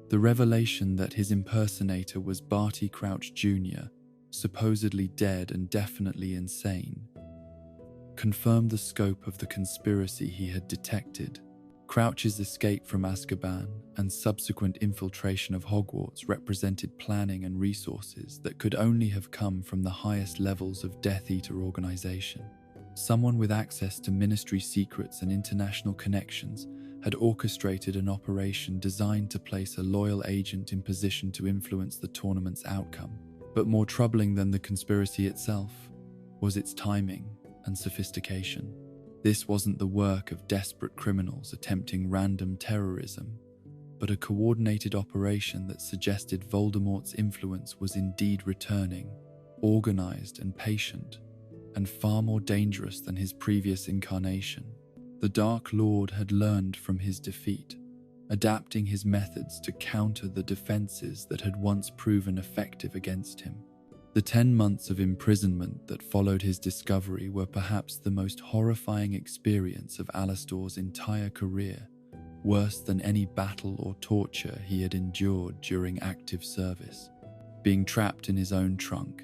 The revelation that his impersonator was Barty Crouch Jr., supposedly dead and definitely insane, confirmed the scope of the conspiracy he had detected. Crouch's escape from Azkaban and subsequent infiltration of Hogwarts represented planning and resources that could only have come from the highest levels of Death Eater organization. Someone with access to ministry secrets and international connections had orchestrated an operation designed to place a loyal agent in position to influence the tournament's outcome. But more troubling than the conspiracy itself was its timing and sophistication. This wasn't the work of desperate criminals attempting random terrorism, but a coordinated operation that suggested Voldemort's influence was indeed returning, organized and patient, and far more dangerous than his previous incarnation. The Dark Lord had learned from his defeat, adapting his methods to counter the defenses that had once proven effective against him. The 10 months of imprisonment that followed his discovery were perhaps the most horrifying experience of Alastor's entire career, worse than any battle or torture he had endured during active service. Being trapped in his own trunk,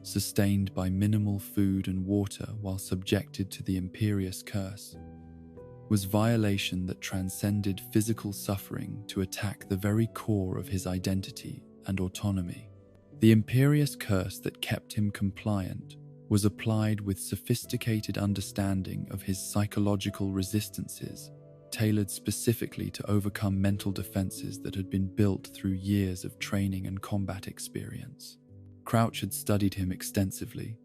sustained by minimal food and water while subjected to the Imperious Curse, was violation that transcended physical suffering to attack the very core of his identity and autonomy. The Imperious Curse that kept him compliant was applied with sophisticated understanding of his psychological resistances, tailored specifically to overcome mental defenses that had been built through years of training and combat experience. Crouch had studied him extensively,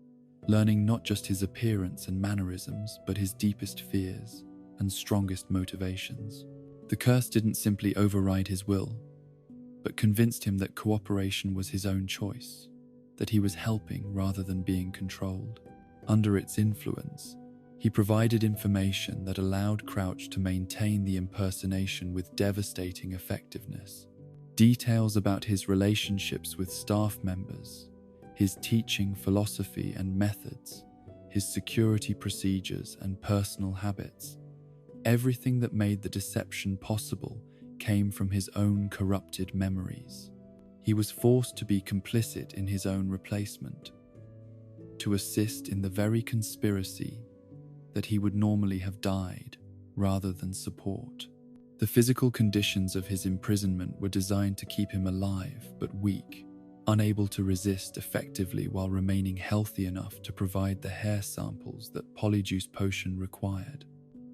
learning not just his appearance and mannerisms, but his deepest fears and strongest motivations. The curse didn't simply override his will, but convinced him that cooperation was his own choice, that he was helping rather than being controlled. Under its influence, he provided information that allowed Crouch to maintain the impersonation with devastating effectiveness. Details about his relationships with staff members, His teaching philosophy and methods, his security procedures and personal habits, everything that made the deception possible came from his own corrupted memories. He was forced to be complicit in his own replacement, to assist in the very conspiracy that he would normally have died rather than support. The physical conditions of his imprisonment were designed to keep him alive but weak, unable to resist effectively while remaining healthy enough to provide the hair samples that Polyjuice Potion required.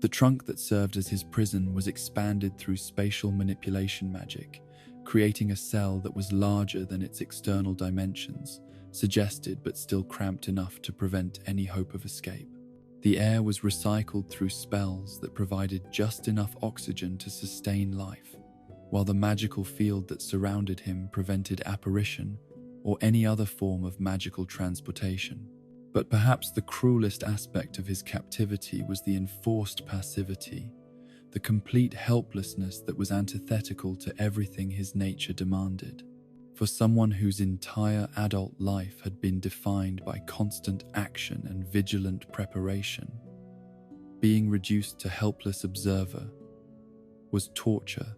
The trunk that served as his prison was expanded through spatial manipulation magic, creating a cell that was larger than its external dimensions, suggested but still cramped enough to prevent any hope of escape. The air was recycled through spells that provided just enough oxygen to sustain life, while the magical field that surrounded him prevented apparition or any other form of magical transportation. But perhaps the cruelest aspect of his captivity was the enforced passivity, the complete helplessness that was antithetical to everything his nature demanded. For someone whose entire adult life had been defined by constant action and vigilant preparation, being reduced to helpless observer was torture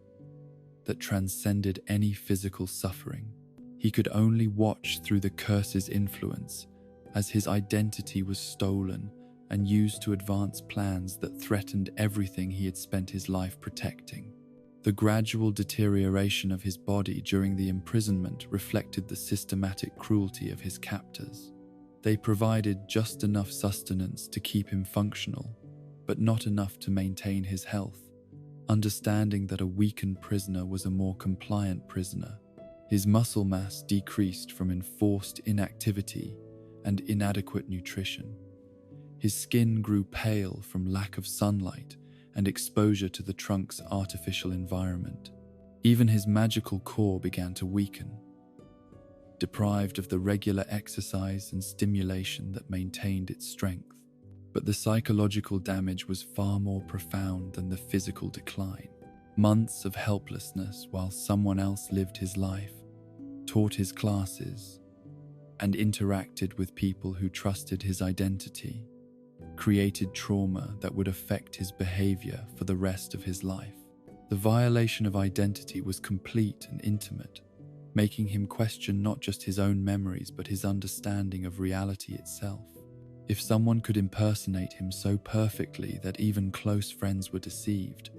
that transcended any physical suffering. He could only watch through the curse's influence as his identity was stolen and used to advance plans that threatened everything he had spent his life protecting. The gradual deterioration of his body during the imprisonment reflected the systematic cruelty of his captors. They provided just enough sustenance to keep him functional, but not enough to maintain his health. Understanding that a weakened prisoner was a more compliant prisoner, his muscle mass decreased from enforced inactivity and inadequate nutrition. His skin grew pale from lack of sunlight and exposure to the trunk's artificial environment. Even his magical core began to weaken, deprived of the regular exercise and stimulation that maintained its strength. But the psychological damage was far more profound than the physical decline. Months of helplessness while someone else lived his life, taught his classes, and interacted with people who trusted his identity, created trauma that would affect his behavior for the rest of his life. The violation of identity was complete and intimate, making him question not just his own memories but his understanding of reality itself. If someone could impersonate him so perfectly that even close friends were deceived,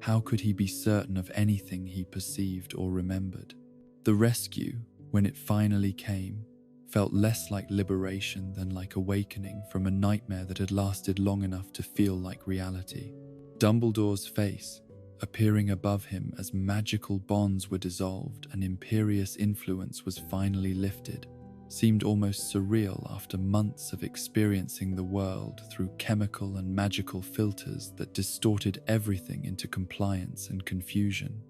how could he be certain of anything he perceived or remembered? The rescue, when it finally came, felt less like liberation than like awakening from a nightmare that had lasted long enough to feel like reality. Dumbledore's face, appearing above him as magical bonds were dissolved and imperious influence was finally lifted, seemed almost surreal after months of experiencing the world through chemical and magical filters that distorted everything into compliance and confusion.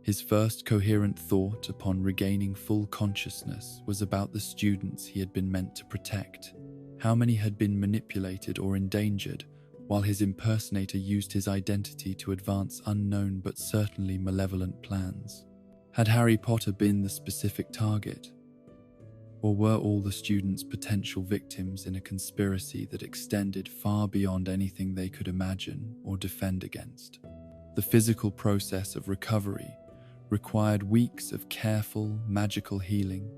His first coherent thought upon regaining full consciousness was about the students he had been meant to protect. How many had been manipulated or endangered, while his impersonator used his identity to advance unknown but certainly malevolent plans? Had Harry Potter been the specific target? Or were all the students potential victims in a conspiracy that extended far beyond anything they could imagine or defend against? The physical process of recovery required weeks of careful, magical healing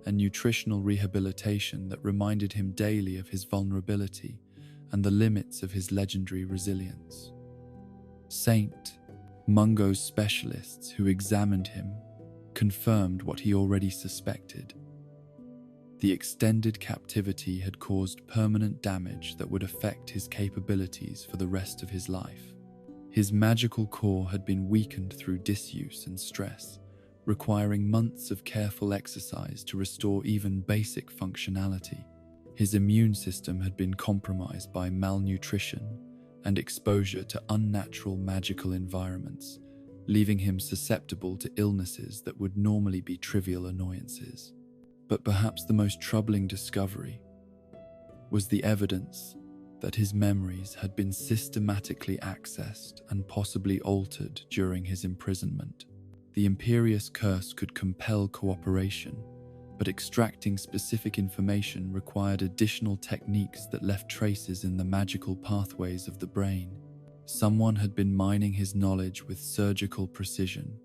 and nutritional rehabilitation that reminded him daily of his vulnerability and the limits of his legendary resilience. Saint Mungo's specialists who examined him confirmed what he already suspected. The extended captivity had caused permanent damage that would affect his capabilities for the rest of his life. His magical core had been weakened through disuse and stress, requiring months of careful exercise to restore even basic functionality. His immune system had been compromised by malnutrition and exposure to unnatural magical environments, leaving him susceptible to illnesses that would normally be trivial annoyances. But perhaps the most troubling discovery was the evidence that his memories had been systematically accessed and possibly altered during his imprisonment. The imperious curse could compel cooperation, but extracting specific information required additional techniques that left traces in the magical pathways of the brain. Someone had been mining his knowledge with surgical precision,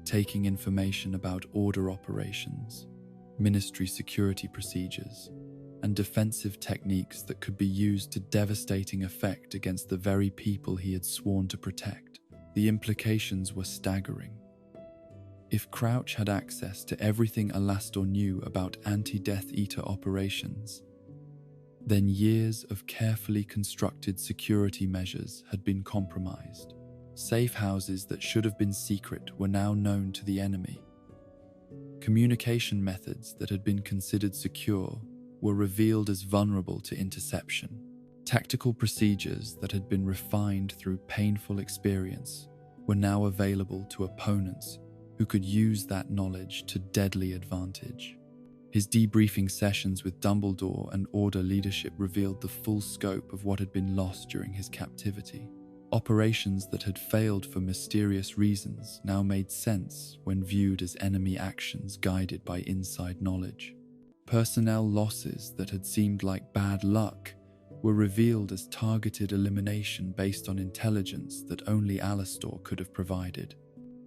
taking information about order operations, ministry security procedures, and defensive techniques that could be used to devastating effect against the very people he had sworn to protect. The implications were staggering. If Crouch had access to everything Alastor knew about anti-Death Eater operations, then years of carefully constructed security measures had been compromised. Safe houses that should have been secret were now known to the enemy. Communication methods that had been considered secure were revealed as vulnerable to interception. Tactical procedures that had been refined through painful experience were now available to opponents who could use that knowledge to deadly advantage. His debriefing sessions with Dumbledore and Order leadership revealed the full scope of what had been lost during his captivity. Operations that had failed for mysterious reasons now made sense when viewed as enemy actions guided by inside knowledge. Personnel losses that had seemed like bad luck were revealed as targeted elimination based on intelligence that only Alastor could have provided.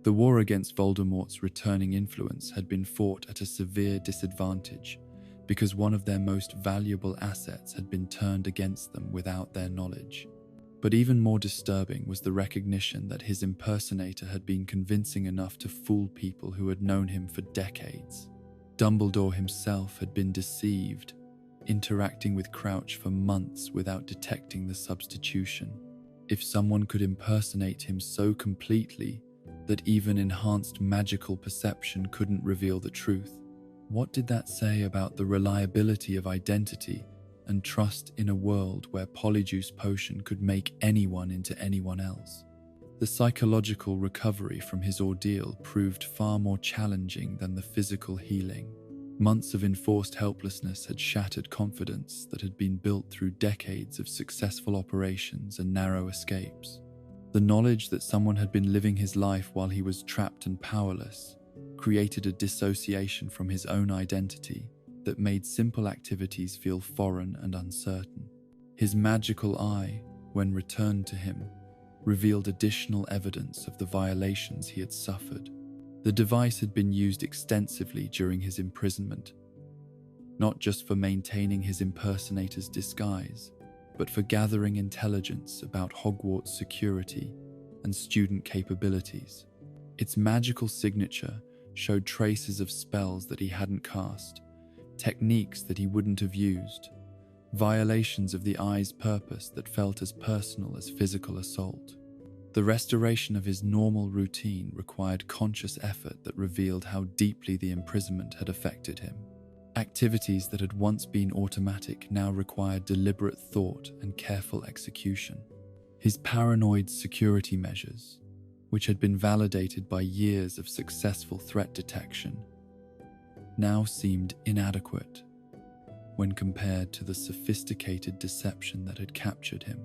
The war against Voldemort's returning influence had been fought at a severe disadvantage because one of their most valuable assets had been turned against them without their knowledge. But even more disturbing was the recognition that his impersonator had been convincing enough to fool people who had known him for decades. Dumbledore himself had been deceived, interacting with Crouch for months without detecting the substitution. If someone could impersonate him so completely that even enhanced magical perception couldn't reveal the truth, what did that say about the reliability of identity and trust in a world where Polyjuice Potion could make anyone into anyone else? The psychological recovery from his ordeal proved far more challenging than the physical healing. Months of enforced helplessness had shattered confidence that had been built through decades of successful operations and narrow escapes. The knowledge that someone had been living his life while he was trapped and powerless created a dissociation from his own identity that made simple activities feel foreign and uncertain. His magical eye, when returned to him, revealed additional evidence of the violations he had suffered. The device had been used extensively during his imprisonment, not just for maintaining his impersonator's disguise, but for gathering intelligence about Hogwarts security and student capabilities. Its magical signature showed traces of spells that he hadn't cast, techniques that he wouldn't have used, violations of the eye's purpose that felt as personal as physical assault. The restoration of his normal routine required conscious effort that revealed how deeply the imprisonment had affected him. Activities that had once been automatic now required deliberate thought and careful execution. His paranoid security measures, which had been validated by years of successful threat detection, now seemed inadequate when compared to the sophisticated deception that had captured him.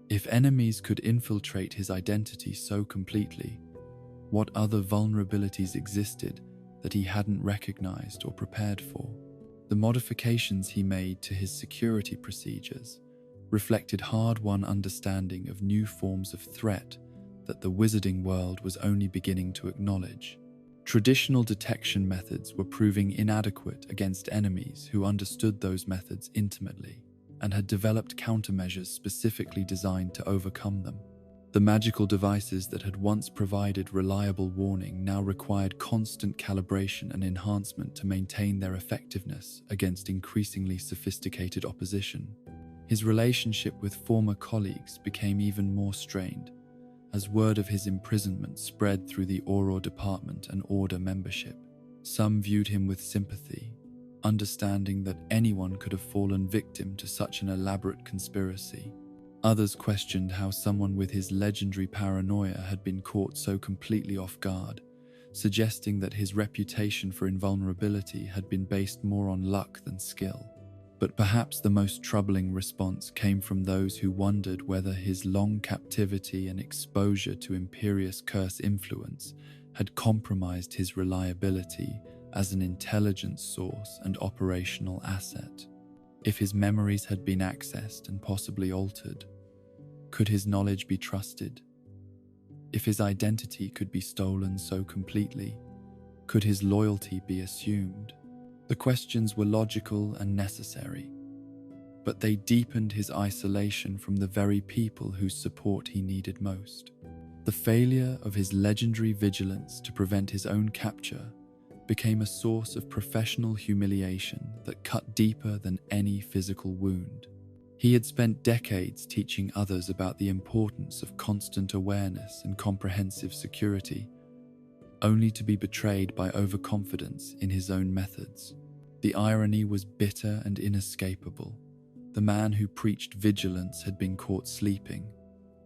If enemies could infiltrate his identity so completely, what other vulnerabilities existed that he hadn't recognized or prepared for? The modifications he made to his security procedures reflected hard-won understanding of new forms of threat that the wizarding world was only beginning to acknowledge. Traditional detection methods were proving inadequate against enemies who understood those methods intimately and had developed countermeasures specifically designed to overcome them. The magical devices that had once provided reliable warning now required constant calibration and enhancement to maintain their effectiveness against increasingly sophisticated opposition. His relationship with former colleagues became even more strained, as word of his imprisonment spread through the Auror department and Order membership. Some viewed him with sympathy, understanding that anyone could have fallen victim to such an elaborate conspiracy. Others questioned how someone with his legendary paranoia had been caught so completely off guard, suggesting that his reputation for invulnerability had been based more on luck than skill. But perhaps the most troubling response came from those who wondered whether his long captivity and exposure to Imperious Curse influence had compromised his reliability as an intelligence source and operational asset. If his memories had been accessed and possibly altered, could his knowledge be trusted? If his identity could be stolen so completely, could his loyalty be assumed? The questions were logical and necessary, but they deepened his isolation from the very people whose support he needed most. The failure of his legendary vigilance to prevent his own capture became a source of professional humiliation that cut deeper than any physical wound. He had spent decades teaching others about the importance of constant awareness and comprehensive security, only to be betrayed by overconfidence in his own methods. The irony was bitter and inescapable. The man who preached vigilance had been caught sleeping,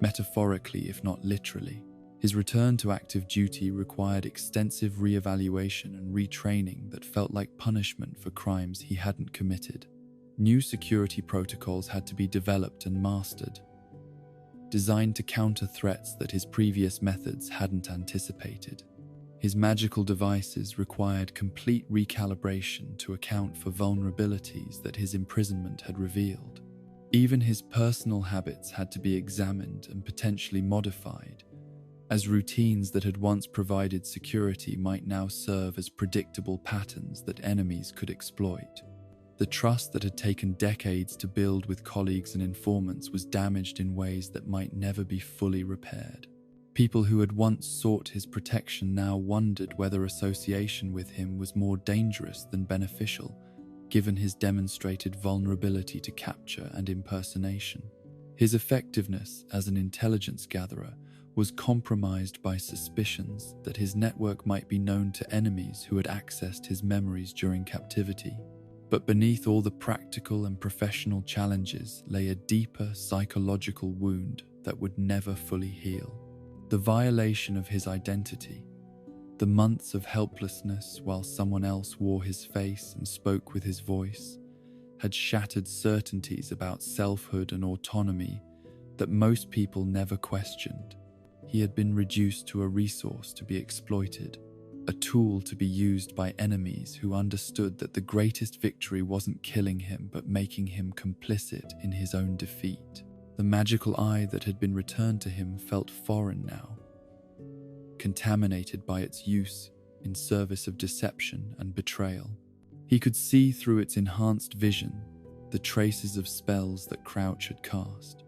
metaphorically if not literally. His return to active duty required extensive re-evaluation and retraining that felt like punishment for crimes he hadn't committed. New security protocols had to be developed and mastered, designed to counter threats that his previous methods hadn't anticipated. His magical devices required complete recalibration to account for vulnerabilities that his imprisonment had revealed. Even his personal habits had to be examined and potentially modified, as routines that had once provided security might now serve as predictable patterns that enemies could exploit. The trust that had taken decades to build with colleagues and informants was damaged in ways that might never be fully repaired. People who had once sought his protection now wondered whether association with him was more dangerous than beneficial, given his demonstrated vulnerability to capture and impersonation. His effectiveness as an intelligence gatherer was compromised by suspicions that his network might be known to enemies who had accessed his memories during captivity. But beneath all the practical and professional challenges lay a deeper psychological wound that would never fully heal. The violation of his identity, the months of helplessness while someone else wore his face and spoke with his voice, had shattered certainties about selfhood and autonomy that most people never questioned. He had been reduced to a resource to be exploited, a tool to be used by enemies who understood that the greatest victory wasn't killing him but making him complicit in his own defeat. The magical eye that had been returned to him felt foreign now, contaminated by its use in service of deception and betrayal. He could see through its enhanced vision the traces of spells that Crouch had cast,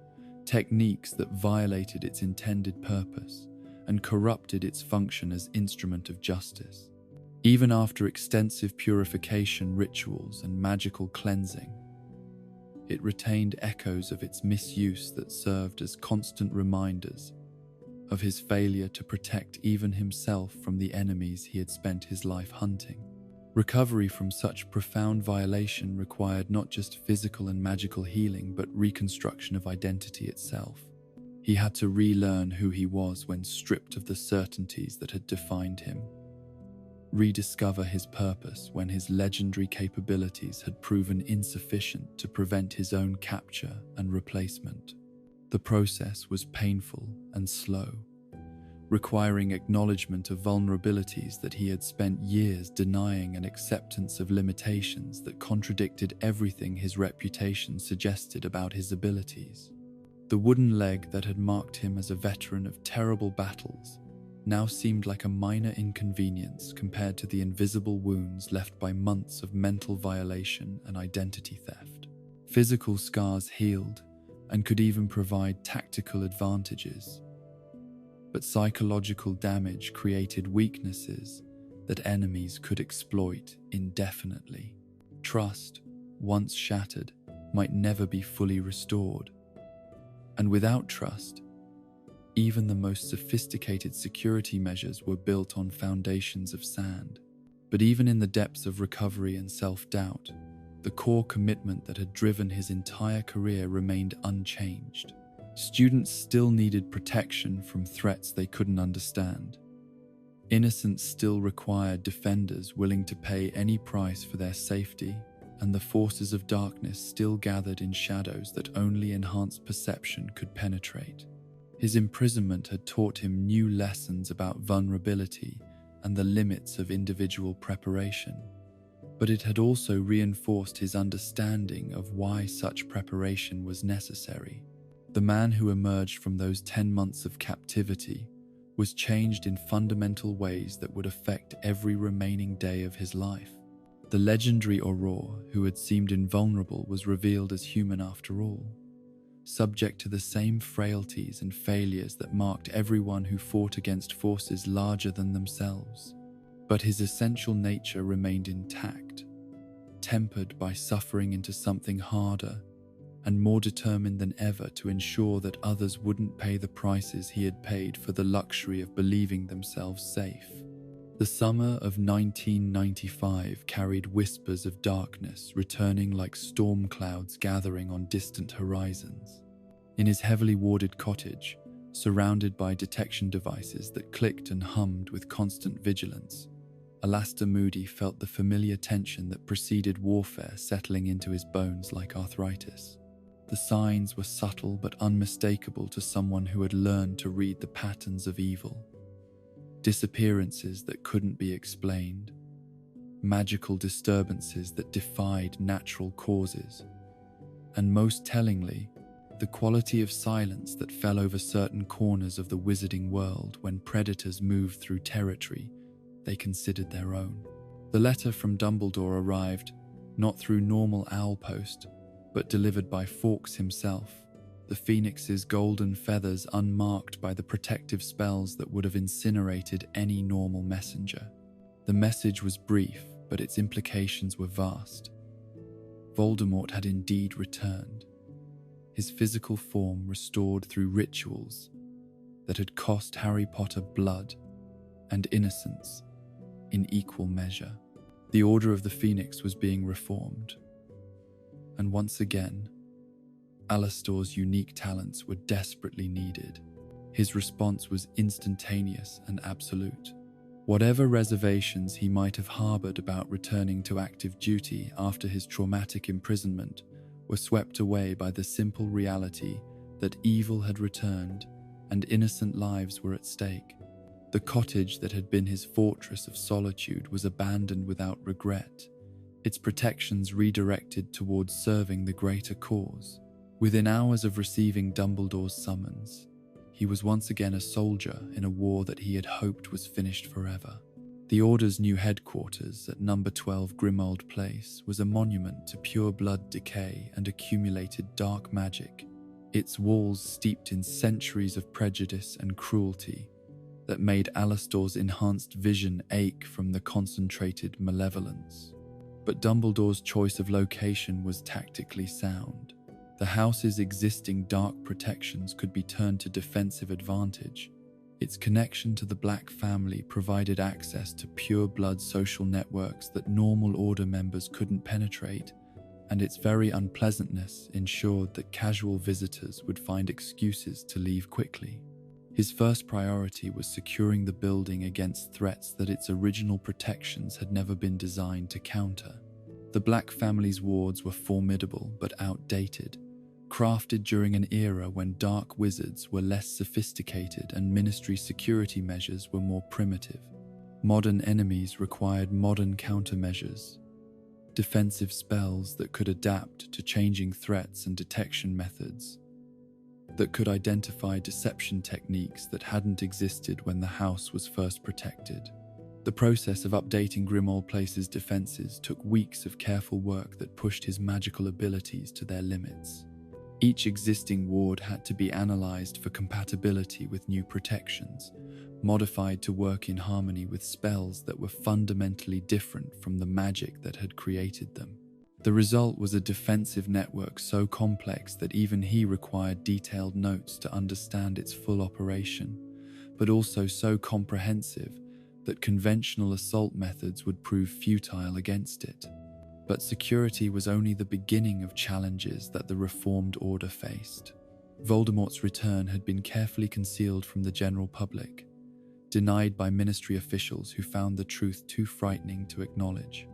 techniques that violated its intended purpose and corrupted its function as instrument of justice. Even after extensive purification rituals and magical cleansing, it retained echoes of its misuse that served as constant reminders of his failure to protect even himself from the enemies he had spent his life hunting. Recovery from such profound violation required not just physical and magical healing, but reconstruction of identity itself. He had to relearn who he was when stripped of the certainties that had defined him, rediscover his purpose when his legendary capabilities had proven insufficient to prevent his own capture and replacement. The process was painful and slow, requiring acknowledgement of vulnerabilities that he had spent years denying and acceptance of limitations that contradicted everything his reputation suggested about his abilities. The wooden leg that had marked him as a veteran of terrible battles now seemed like a minor inconvenience compared to the invisible wounds left by months of mental violation and identity theft. Physical scars healed and could even provide tactical advantages, but psychological damage created weaknesses that enemies could exploit indefinitely. Trust, once shattered, might never be fully restored, and without trust, even the most sophisticated security measures were built on foundations of sand. But even in the depths of recovery and self-doubt, the core commitment that had driven his entire career remained unchanged. Students still needed protection from threats they couldn't understand. Innocents still required defenders willing to pay any price for their safety, and the forces of darkness still gathered in shadows that only enhanced perception could penetrate. His imprisonment had taught him new lessons about vulnerability and the limits of individual preparation, but it had also reinforced his understanding of why such preparation was necessary. The man who emerged from those 10 months of captivity was changed in fundamental ways that would affect every remaining day of his life. The legendary Auror, who had seemed invulnerable, was revealed as human after all, subject to the same frailties and failures that marked everyone who fought against forces larger than themselves. But his essential nature remained intact, tempered by suffering into something harder and more determined than ever to ensure that others wouldn't pay the prices he had paid for the luxury of believing themselves safe. The summer of 1995 carried whispers of darkness returning like storm clouds gathering on distant horizons. In his heavily warded cottage, surrounded by detection devices that clicked and hummed with constant vigilance, Moody felt the familiar tension that preceded warfare settling into his bones like arthritis. The signs were subtle but unmistakable to someone who had learned to read the patterns of evil. Disappearances that couldn't be explained, magical disturbances that defied natural causes, and most tellingly, the quality of silence that fell over certain corners of the wizarding world when predators moved through territory they considered their own. The letter from Dumbledore arrived not through normal owl post, but delivered by Fawkes himself, the phoenix's golden feathers unmarked by the protective spells that would have incinerated any normal messenger. The message was brief, but its implications were vast. Voldemort had indeed returned, his physical form restored through rituals that had cost Harry Potter blood and innocence in equal measure. The Order of the Phoenix was being reformed, and once again, Alastor's unique talents were desperately needed. His response was instantaneous and absolute. Whatever reservations he might have harbored about returning to active duty after his traumatic imprisonment were swept away by the simple reality that evil had returned and innocent lives were at stake. The cottage that had been his fortress of solitude was abandoned without regret, its protections redirected towards serving the greater cause. Within hours of receiving Dumbledore's summons, he was once again a soldier in a war that he had hoped was finished forever. The Order's new headquarters at number 12 Grimmauld Place was a monument to pure blood decay and accumulated dark magic, its walls steeped in centuries of prejudice and cruelty that made Alastor's enhanced vision ache from the concentrated malevolence. But Dumbledore's choice of location was tactically sound. The house's existing dark protections could be turned to defensive advantage. Its connection to the Black family provided access to pure-blood social networks that normal Order members couldn't penetrate, and its very unpleasantness ensured that casual visitors would find excuses to leave quickly. His first priority was securing the building against threats that its original protections had never been designed to counter. The Black family's wards were formidable but outdated, crafted during an era when dark wizards were less sophisticated and ministry security measures were more primitive. Modern enemies required modern countermeasures, defensive spells that could adapt to changing threats and detection methods, that could identify deception techniques that hadn't existed when the house was first protected. The process of updating Grimmauld Place's defenses took weeks of careful work that pushed his magical abilities to their limits. Each existing ward had to be analyzed for compatibility with new protections, modified to work in harmony with spells that were fundamentally different from the magic that had created them. The result was a defensive network so complex that even he required detailed notes to understand its full operation, but also so comprehensive that conventional assault methods would prove futile against it. But security was only the beginning of challenges that the Reformed Order faced. Voldemort's return had been carefully concealed from the general public, denied by ministry officials who found the truth too frightening to acknowledge.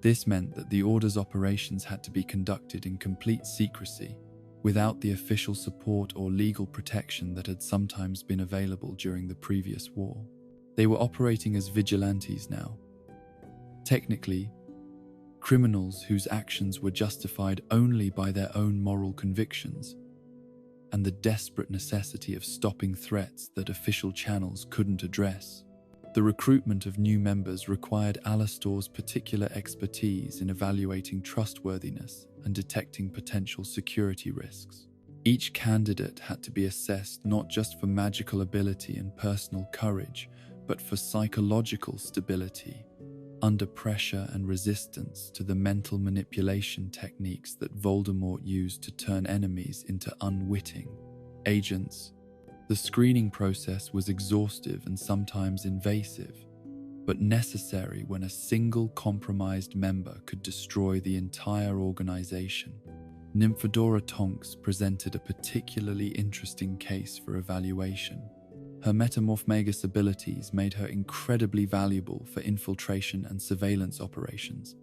This meant that the Order's operations had to be conducted in complete secrecy, without the official support or legal protection that had sometimes been available during the previous war. They were operating as vigilantes now. Technically, criminals whose actions were justified only by their own moral convictions and the desperate necessity of stopping threats that official channels couldn't address. The recruitment of new members required Alastor's particular expertise in evaluating trustworthiness and detecting potential security risks. Each candidate had to be assessed not just for magical ability and personal courage, but for psychological stability, under pressure and resistance to the mental manipulation techniques that Voldemort used to turn enemies into unwitting agents. The screening process was exhaustive and sometimes invasive, but necessary when a single compromised member could destroy the entire organization. Nymphadora Tonks presented a particularly interesting case for evaluation. Her Metamorphmagus abilities made her incredibly valuable for infiltration and surveillance operations,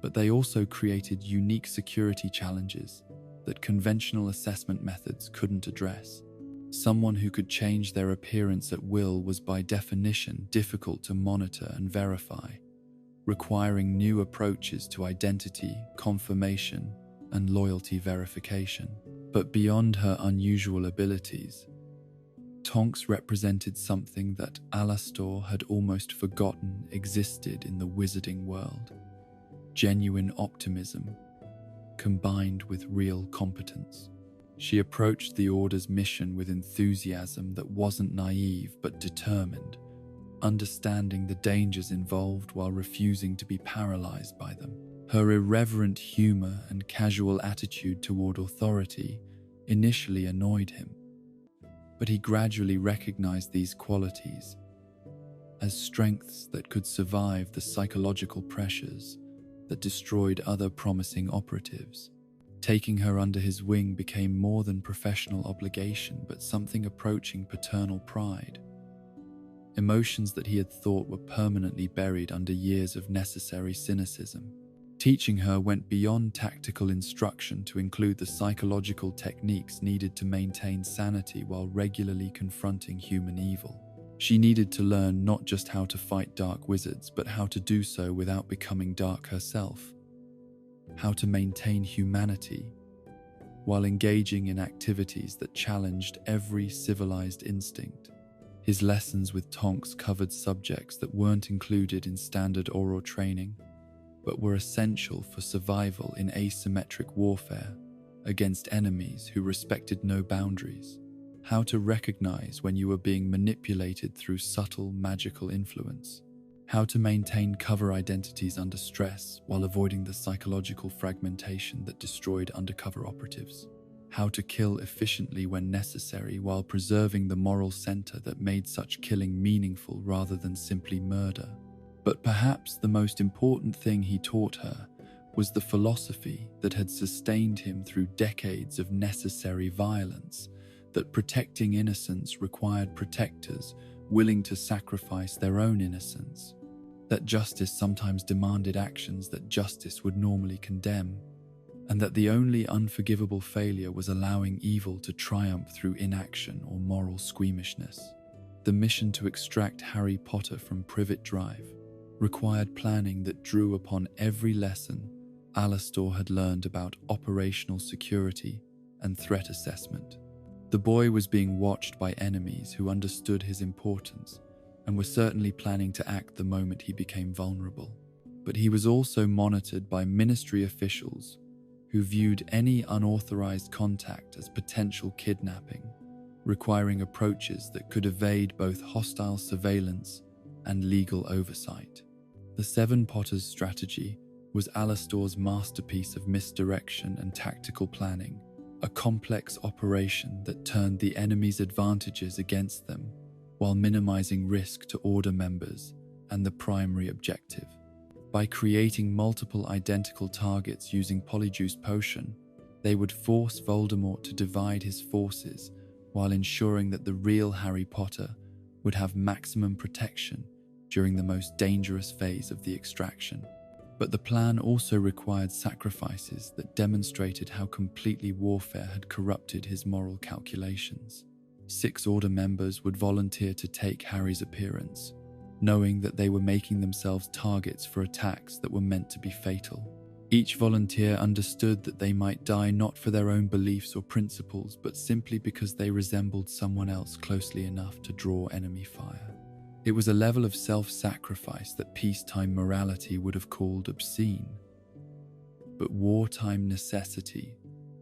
but they also created unique security challenges that conventional assessment methods couldn't address. Someone who could change their appearance at will was by definition difficult to monitor and verify, requiring new approaches to identity, confirmation, and loyalty verification. But beyond her unusual abilities, Tonks represented something that Alastor had almost forgotten existed in the wizarding world: genuine optimism combined with real competence. She approached the Order's mission with enthusiasm that wasn't naive but determined, understanding the dangers involved while refusing to be paralyzed by them. Her irreverent humor and casual attitude toward authority initially annoyed him, but he gradually recognized these qualities as strengths that could survive the psychological pressures that destroyed other promising operatives. Taking her under his wing became more than professional obligation, but something approaching paternal pride. Emotions that he had thought were permanently buried under years of necessary cynicism. Teaching her went beyond tactical instruction to include the psychological techniques needed to maintain sanity while regularly confronting human evil. She needed to learn not just how to fight dark wizards, but how to do so without becoming dark herself. How to maintain humanity while engaging in activities that challenged every civilized instinct. His lessons with Tonks covered subjects that weren't included in standard Auror training, but were essential for survival in asymmetric warfare against enemies who respected no boundaries. How to recognize when you were being manipulated through subtle magical influence. How to maintain cover identities under stress while avoiding the psychological fragmentation that destroyed undercover operatives. How to kill efficiently when necessary while preserving the moral center that made such killing meaningful rather than simply murder. But perhaps the most important thing he taught her was the philosophy that had sustained him through decades of necessary violence, that protecting innocence required protectors willing to sacrifice their own innocence, that justice sometimes demanded actions that justice would normally condemn, and that the only unforgivable failure was allowing evil to triumph through inaction or moral squeamishness. The mission to extract Harry Potter from Privet Drive required planning that drew upon every lesson Alastor had learned about operational security and threat assessment. The boy was being watched by enemies who understood his importance and were certainly planning to act the moment he became vulnerable. But he was also monitored by ministry officials who viewed any unauthorized contact as potential kidnapping, requiring approaches that could evade both hostile surveillance and legal oversight. The Seven Potters strategy was Alastor's masterpiece of misdirection and tactical planning, a complex operation that turned the enemy's advantages against them while minimizing risk to Order members and the primary objective. By creating multiple identical targets using Polyjuice Potion, they would force Voldemort to divide his forces while ensuring that the real Harry Potter would have maximum protection during the most dangerous phase of the extraction. But the plan also required sacrifices that demonstrated how completely warfare had corrupted his moral calculations. 6 Order members would volunteer to take Harry's appearance, knowing that they were making themselves targets for attacks that were meant to be fatal. Each volunteer understood that they might die not for their own beliefs or principles, but simply because they resembled someone else closely enough to draw enemy fire. It was a level of self-sacrifice that peacetime morality would have called obscene. But wartime necessity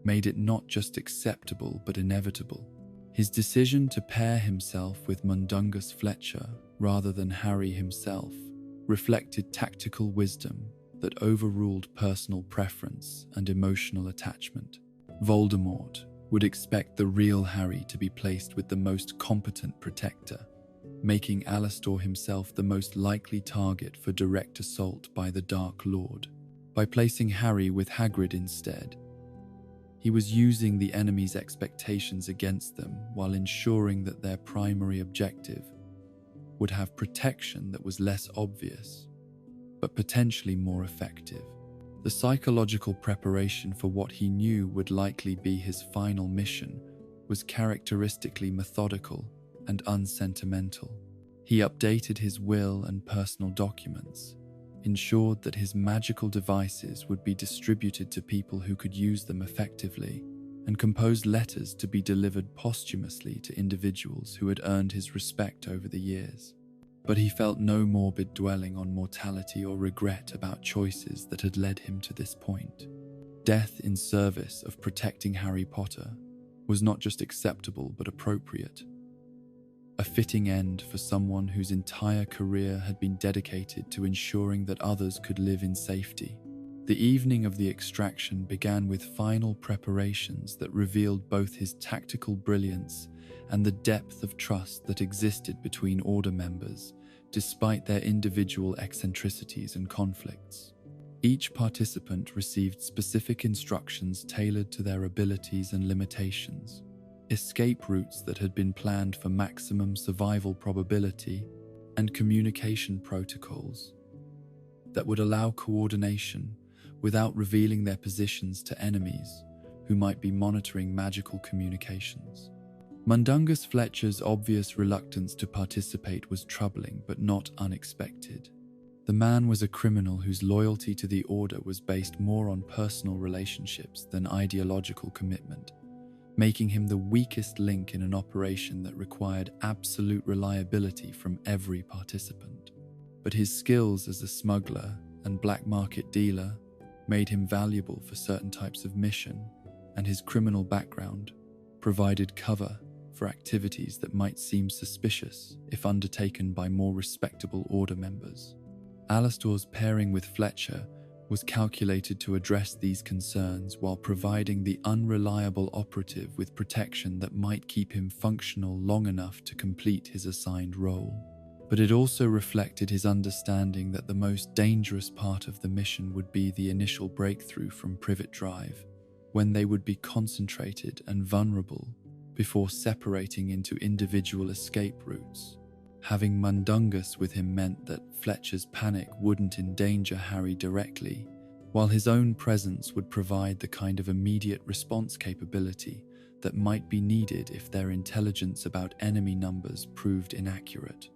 made it not just acceptable but inevitable. His decision to pair himself with Mundungus Fletcher rather than Harry himself reflected tactical wisdom that overruled personal preference and emotional attachment. Voldemort would expect the real Harry to be placed with the most competent protector, making Alastor himself the most likely target for direct assault by the Dark Lord. By placing Harry with Hagrid instead, he was using the enemy's expectations against them while ensuring that their primary objective would have protection that was less obvious, but potentially more effective. The psychological preparation for what he knew would likely be his final mission was characteristically methodical and unsentimental. He updated his will and personal documents, ensured that his magical devices would be distributed to people who could use them effectively, and composed letters to be delivered posthumously to individuals who had earned his respect over the years. But he felt no morbid dwelling on mortality or regret about choices that had led him to this point. Death in service of protecting Harry Potter was not just acceptable but appropriate. A fitting end for someone whose entire career had been dedicated to ensuring that others could live in safety. The evening of the extraction began with final preparations that revealed both his tactical brilliance and the depth of trust that existed between Order members, despite their individual eccentricities and conflicts. Each participant received specific instructions tailored to their abilities and limitations. Escape routes that had been planned for maximum survival probability, and communication protocols that would allow coordination without revealing their positions to enemies who might be monitoring magical communications. Mundungus Fletcher's obvious reluctance to participate was troubling but not unexpected. The man was a criminal whose loyalty to the Order was based more on personal relationships than ideological commitment, making him the weakest link in an operation that required absolute reliability from every participant. But his skills as a smuggler and black market dealer made him valuable for certain types of mission, and his criminal background provided cover for activities that might seem suspicious if undertaken by more respectable Order members. Alastor's pairing with Fletcher was calculated to address these concerns while providing the unreliable operative with protection that might keep him functional long enough to complete his assigned role. But it also reflected his understanding that the most dangerous part of the mission would be the initial breakthrough from Privet Drive, when they would be concentrated and vulnerable before separating into individual escape routes. Having Mundungus with him meant that Fletcher's panic wouldn't endanger Harry directly, while his own presence would provide the kind of immediate response capability that might be needed if their intelligence about enemy numbers proved inaccurate.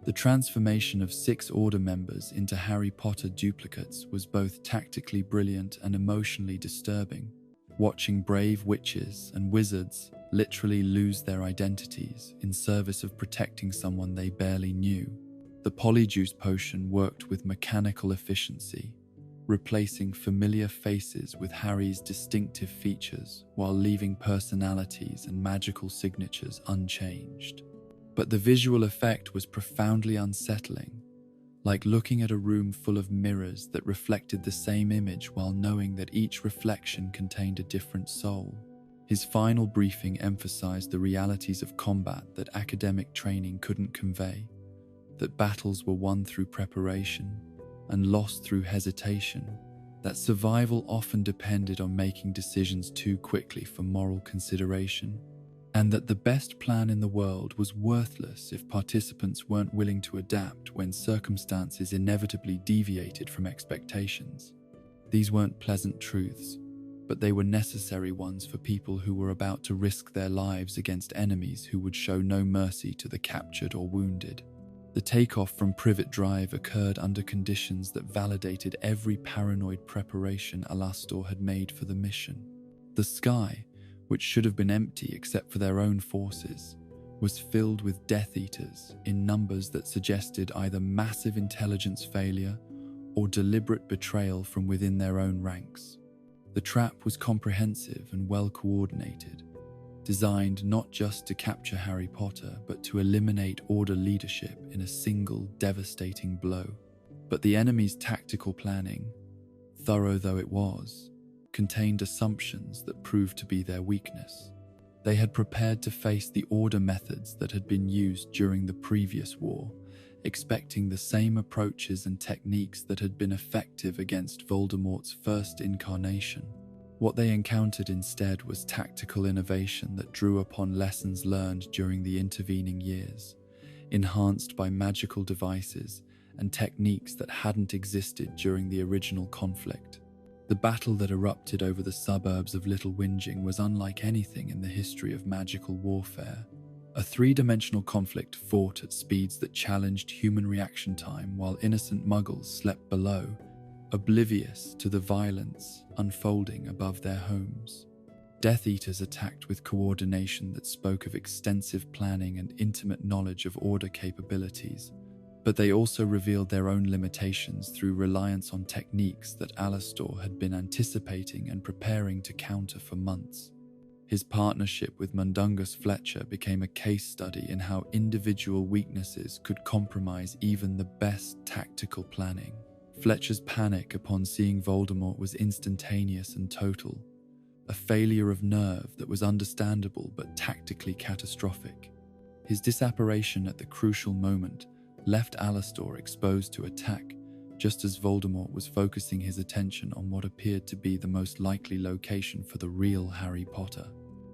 The transformation of 6 Order members into Harry Potter duplicates was both tactically brilliant and emotionally disturbing. Watching brave witches and wizards literally lose their identities in service of protecting someone they barely knew. The Polyjuice potion worked with mechanical efficiency, replacing familiar faces with Harry's distinctive features while leaving personalities and magical signatures unchanged. But the visual effect was profoundly unsettling, like looking at a room full of mirrors that reflected the same image while knowing that each reflection contained a different soul. His final briefing emphasized the realities of combat that academic training couldn't convey, that battles were won through preparation and lost through hesitation, that survival often depended on making decisions too quickly for moral consideration, and that the best plan in the world was worthless if participants weren't willing to adapt when circumstances inevitably deviated from expectations. These weren't pleasant truths, but they were necessary ones for people who were about to risk their lives against enemies who would show no mercy to the captured or wounded. The takeoff from Privet Drive occurred under conditions that validated every paranoid preparation Alastor had made for the mission. The sky, which should have been empty except for their own forces, was filled with Death Eaters in numbers that suggested either massive intelligence failure or deliberate betrayal from within their own ranks. The trap was comprehensive and well coordinated, designed not just to capture Harry Potter, but to eliminate Order leadership in a single devastating blow. But the enemy's tactical planning, thorough though it was, contained assumptions that proved to be their weakness. They had prepared to face the Order methods that had been used during the previous war, expecting the same approaches and techniques that had been effective against Voldemort's first incarnation. What they encountered instead was tactical innovation that drew upon lessons learned during the intervening years, enhanced by magical devices and techniques that hadn't existed during the original conflict. The battle that erupted over the suburbs of Little Whinging was unlike anything in the history of magical warfare. A three-dimensional conflict fought at speeds that challenged human reaction time while innocent muggles slept below, oblivious to the violence unfolding above their homes. Death Eaters attacked with coordination that spoke of extensive planning and intimate knowledge of Order capabilities, but they also revealed their own limitations through reliance on techniques that Alastor had been anticipating and preparing to counter for months. His partnership with Mundungus Fletcher became a case study in how individual weaknesses could compromise even the best tactical planning. Fletcher's panic upon seeing Voldemort was instantaneous and total, a failure of nerve that was understandable but tactically catastrophic. His disapparation at the crucial moment left Alastor exposed to attack, just as Voldemort was focusing his attention on what appeared to be the most likely location for the real Harry Potter.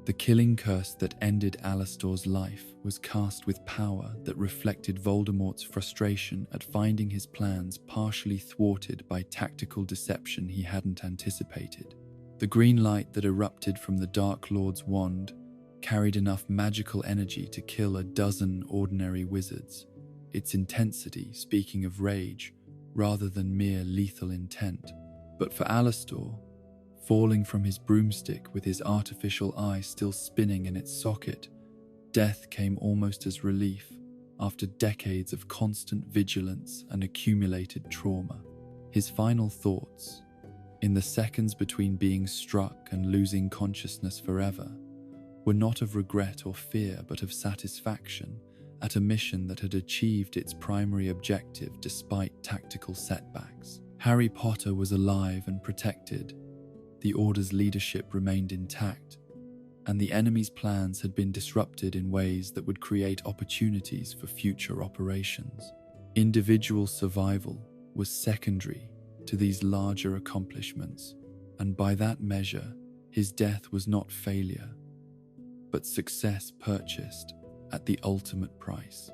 The killing curse that ended Alastor's life was cast with power that reflected Voldemort's frustration at finding his plans partially thwarted by tactical deception he hadn't anticipated. The green light that erupted from the Dark Lord's wand carried enough magical energy to kill a dozen ordinary wizards, its intensity speaking of rage rather than mere lethal intent. But for Alastor, falling from his broomstick with his artificial eye still spinning in its socket, death came almost as relief after decades of constant vigilance and accumulated trauma. His final thoughts, in the seconds between being struck and losing consciousness forever, were not of regret or fear but of satisfaction at a mission that had achieved its primary objective despite tactical setbacks. Harry Potter was alive and protected, the Order's leadership remained intact, and the enemy's plans had been disrupted in ways that would create opportunities for future operations. Individual survival was secondary to these larger accomplishments, and by that measure, his death was not failure, but success purchased at the ultimate price.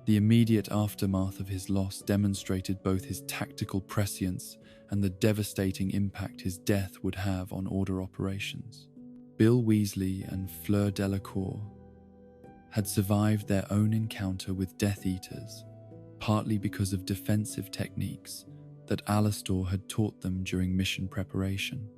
The immediate aftermath of his loss demonstrated both his tactical prescience and the devastating impact his death would have on Order operations. Bill Weasley and Fleur Delacour had survived their own encounter with Death Eaters, partly because of defensive techniques that Alastor had taught them during mission preparation.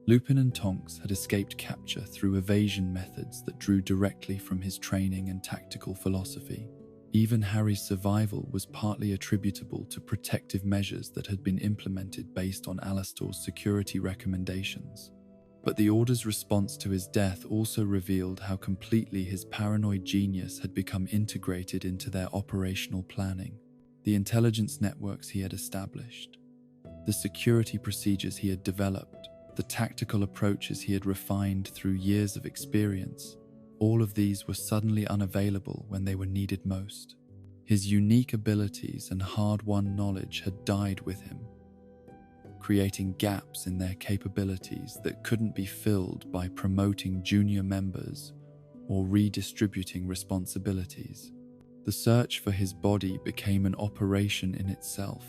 Lupin and Tonks had escaped capture through evasion methods that drew directly from his training and tactical philosophy. Even Harry's survival was partly attributable to protective measures that had been implemented based on Alastor's security recommendations. But the Order's response to his death also revealed how completely his paranoid genius had become integrated into their operational planning. The intelligence networks he had established, the security procedures he had developed, the tactical approaches he had refined through years of experience, all of these were suddenly unavailable when they were needed most. His unique abilities and hard-won knowledge had died with him, creating gaps in their capabilities that couldn't be filled by promoting junior members or redistributing responsibilities. The search for his body became an operation in itself,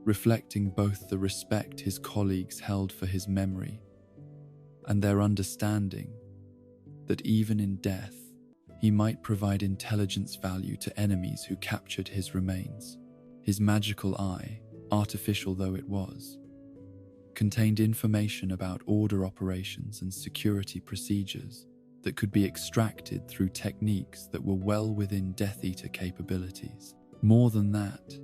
reflecting both the respect his colleagues held for his memory and their understanding that even in death, he might provide intelligence value to enemies who captured his remains. His magical eye, artificial though it was, contained information about order operations and security procedures that could be extracted through techniques that were well within Death Eater capabilities. More than that,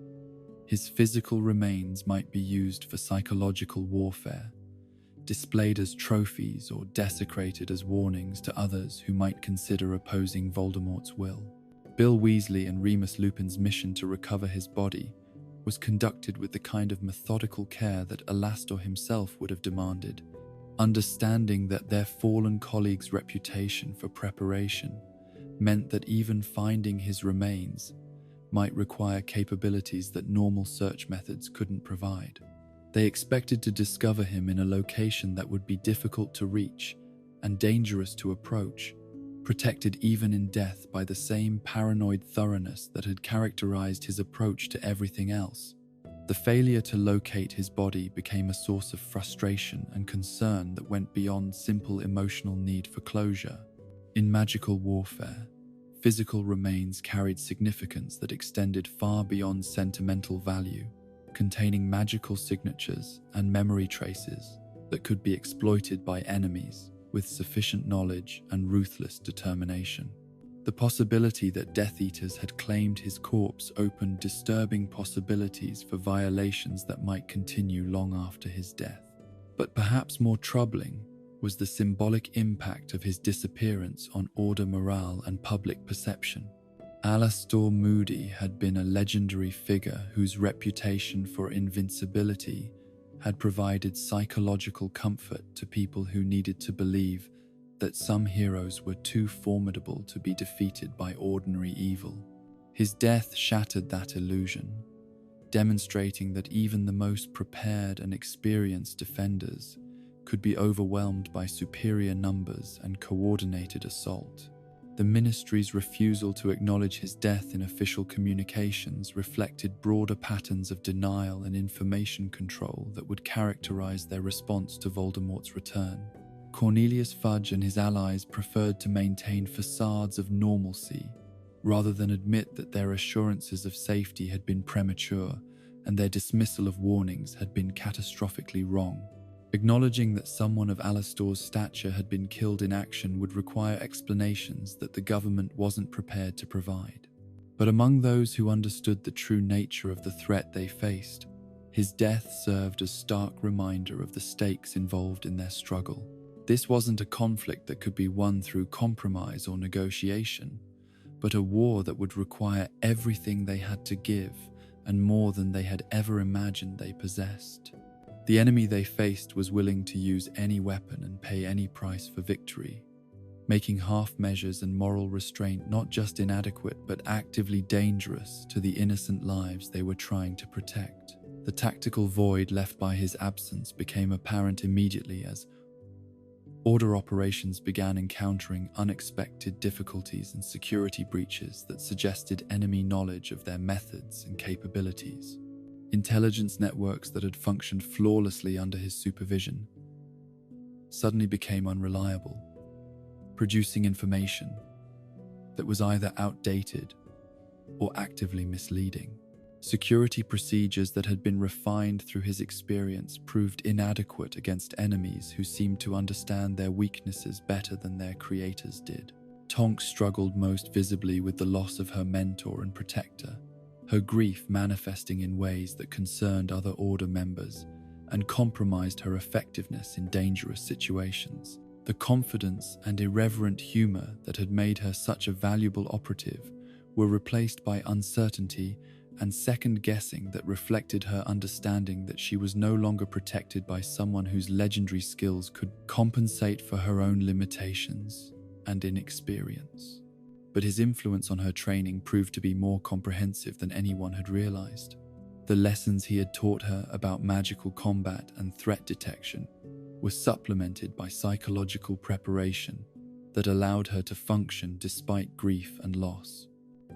his physical remains might be used for psychological warfare, displayed as trophies or desecrated as warnings to others who might consider opposing Voldemort's will. Bill Weasley and Remus Lupin's mission to recover his body was conducted with the kind of methodical care that Alastor himself would have demanded, understanding that their fallen colleague's reputation for preparation meant that even finding his remains might require capabilities that normal search methods couldn't provide. They expected to discover him in a location that would be difficult to reach and dangerous to approach, protected even in death by the same paranoid thoroughness that had characterized his approach to everything else. The failure to locate his body became a source of frustration and concern that went beyond simple emotional need for closure. In magical warfare, physical remains carried significance that extended far beyond sentimental value, containing magical signatures and memory traces that could be exploited by enemies with sufficient knowledge and ruthless determination. The possibility that Death Eaters had claimed his corpse opened disturbing possibilities for violations that might continue long after his death. But perhaps more troubling was the symbolic impact of his disappearance on Order morale and public perception. Alastor Moody had been a legendary figure whose reputation for invincibility had provided psychological comfort to people who needed to believe that some heroes were too formidable to be defeated by ordinary evil. His death shattered that illusion, demonstrating that even the most prepared and experienced defenders could be overwhelmed by superior numbers and coordinated assault. The Ministry's refusal to acknowledge his death in official communications reflected broader patterns of denial and information control that would characterize their response to Voldemort's return. Cornelius Fudge and his allies preferred to maintain facades of normalcy, rather than admit that their assurances of safety had been premature and their dismissal of warnings had been catastrophically wrong. Acknowledging that someone of Alastor's stature had been killed in action would require explanations that the government wasn't prepared to provide. But among those who understood the true nature of the threat they faced, his death served as stark reminder of the stakes involved in their struggle. This wasn't a conflict that could be won through compromise or negotiation, but a war that would require everything they had to give and more than they had ever imagined they possessed. The enemy they faced was willing to use any weapon and pay any price for victory, making half measures and moral restraint not just inadequate but actively dangerous to the innocent lives they were trying to protect. The tactical void left by his absence became apparent immediately as Order operations began encountering unexpected difficulties and security breaches that suggested enemy knowledge of their methods and capabilities. Intelligence networks that had functioned flawlessly under his supervision suddenly became unreliable, producing information that was either outdated or actively misleading. Security procedures that had been refined through his experience proved inadequate against enemies who seemed to understand their weaknesses better than their creators did. Tonks struggled most visibly with the loss of her mentor and protector, her grief manifesting in ways that concerned other Order members and compromised her effectiveness in dangerous situations. The confidence and irreverent humor that had made her such a valuable operative were replaced by uncertainty and second-guessing that reflected her understanding that she was no longer protected by someone whose legendary skills could compensate for her own limitations and inexperience. But his influence on her training proved to be more comprehensive than anyone had realized. The lessons he had taught her about magical combat and threat detection were supplemented by psychological preparation that allowed her to function despite grief and loss.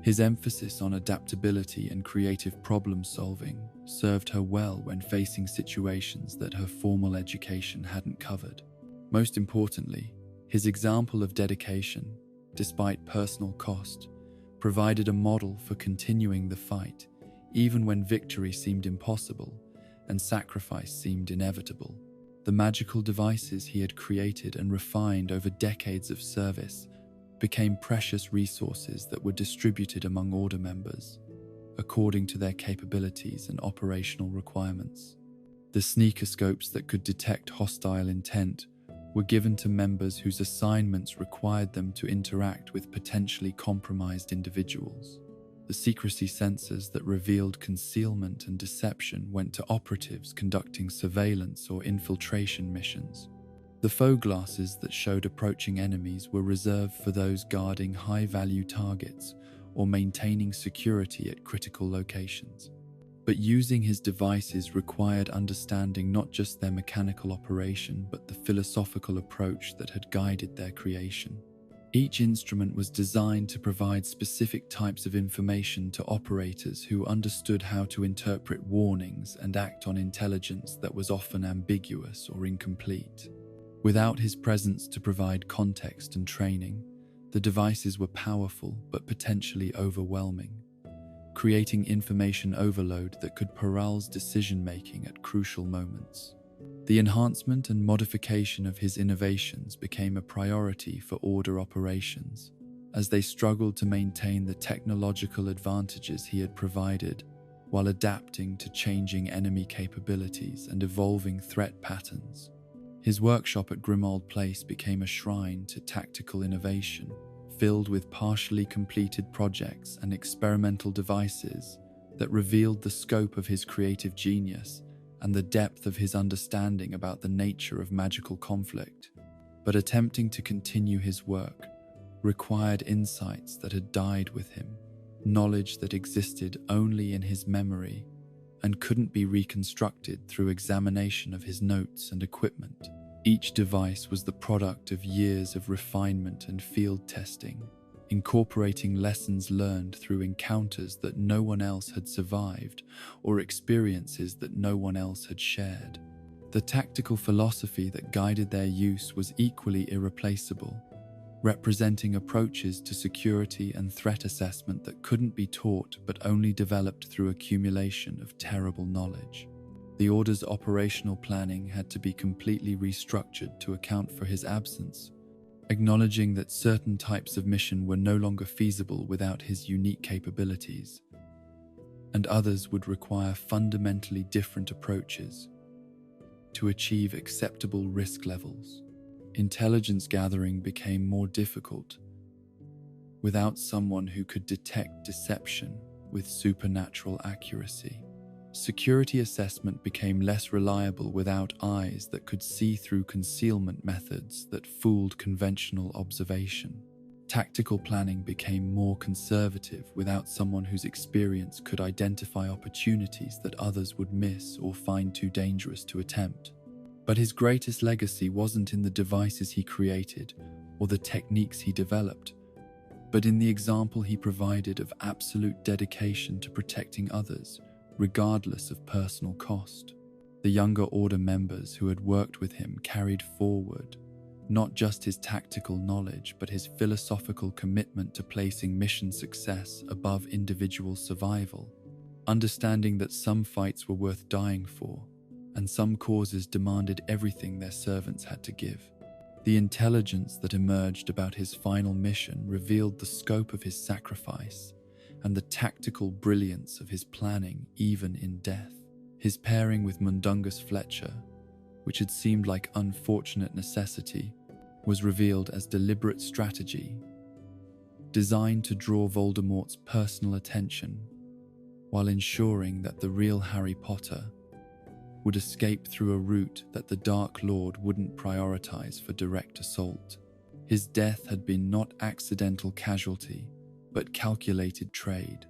His emphasis on adaptability and creative problem-solving served her well when facing situations that her formal education hadn't covered. Most importantly, his example of dedication, despite personal cost, provided a model for continuing the fight, even when victory seemed impossible and sacrifice seemed inevitable. The magical devices he had created and refined over decades of service became precious resources that were distributed among Order members, according to their capabilities and operational requirements. The sneakoscopes that could detect hostile intent were given to members whose assignments required them to interact with potentially compromised individuals. The secrecy sensors that revealed concealment and deception went to operatives conducting surveillance or infiltration missions. The faux glasses that showed approaching enemies were reserved for those guarding high-value targets or maintaining security at critical locations. But using his devices required understanding not just their mechanical operation, but the philosophical approach that had guided their creation. Each instrument was designed to provide specific types of information to operators who understood how to interpret warnings and act on intelligence that was often ambiguous or incomplete. Without his presence to provide context and training, the devices were powerful but potentially overwhelming, creating information overload that could paralyze decision-making at crucial moments. The enhancement and modification of his innovations became a priority for Order operations, as they struggled to maintain the technological advantages he had provided while adapting to changing enemy capabilities and evolving threat patterns. His workshop at Grimmauld Place became a shrine to tactical innovation, filled with partially completed projects and experimental devices that revealed the scope of his creative genius and the depth of his understanding about the nature of magical conflict. But attempting to continue his work required insights that had died with him, knowledge that existed only in his memory and couldn't be reconstructed through examination of his notes and equipment. Each device was the product of years of refinement and field testing, incorporating lessons learned through encounters that no one else had survived or experiences that no one else had shared. The tactical philosophy that guided their use was equally irreplaceable, representing approaches to security and threat assessment that couldn't be taught but only developed through accumulation of terrible knowledge. The Order's operational planning had to be completely restructured to account for his absence, acknowledging that certain types of mission were no longer feasible without his unique capabilities, and others would require fundamentally different approaches to achieve acceptable risk levels. Intelligence gathering became more difficult without someone who could detect deception with supernatural accuracy. Security assessment became less reliable without eyes that could see through concealment methods that fooled conventional observation. Tactical planning became more conservative without someone whose experience could identify opportunities that others would miss or find too dangerous to attempt. But his greatest legacy wasn't in the devices he created or the techniques he developed, but in the example he provided of absolute dedication to protecting others, regardless of personal cost. The younger Order members who had worked with him carried forward not just his tactical knowledge, but his philosophical commitment to placing mission success above individual survival, understanding that some fights were worth dying for, and some causes demanded everything their servants had to give. The intelligence that emerged about his final mission revealed the scope of his sacrifice and the tactical brilliance of his planning even in death. His pairing with Mundungus Fletcher, which had seemed like unfortunate necessity, was revealed as deliberate strategy, designed to draw Voldemort's personal attention while ensuring that the real Harry Potter would escape through a route that the Dark Lord wouldn't prioritize for direct assault. His death had been not accidental casualty, but calculated trade,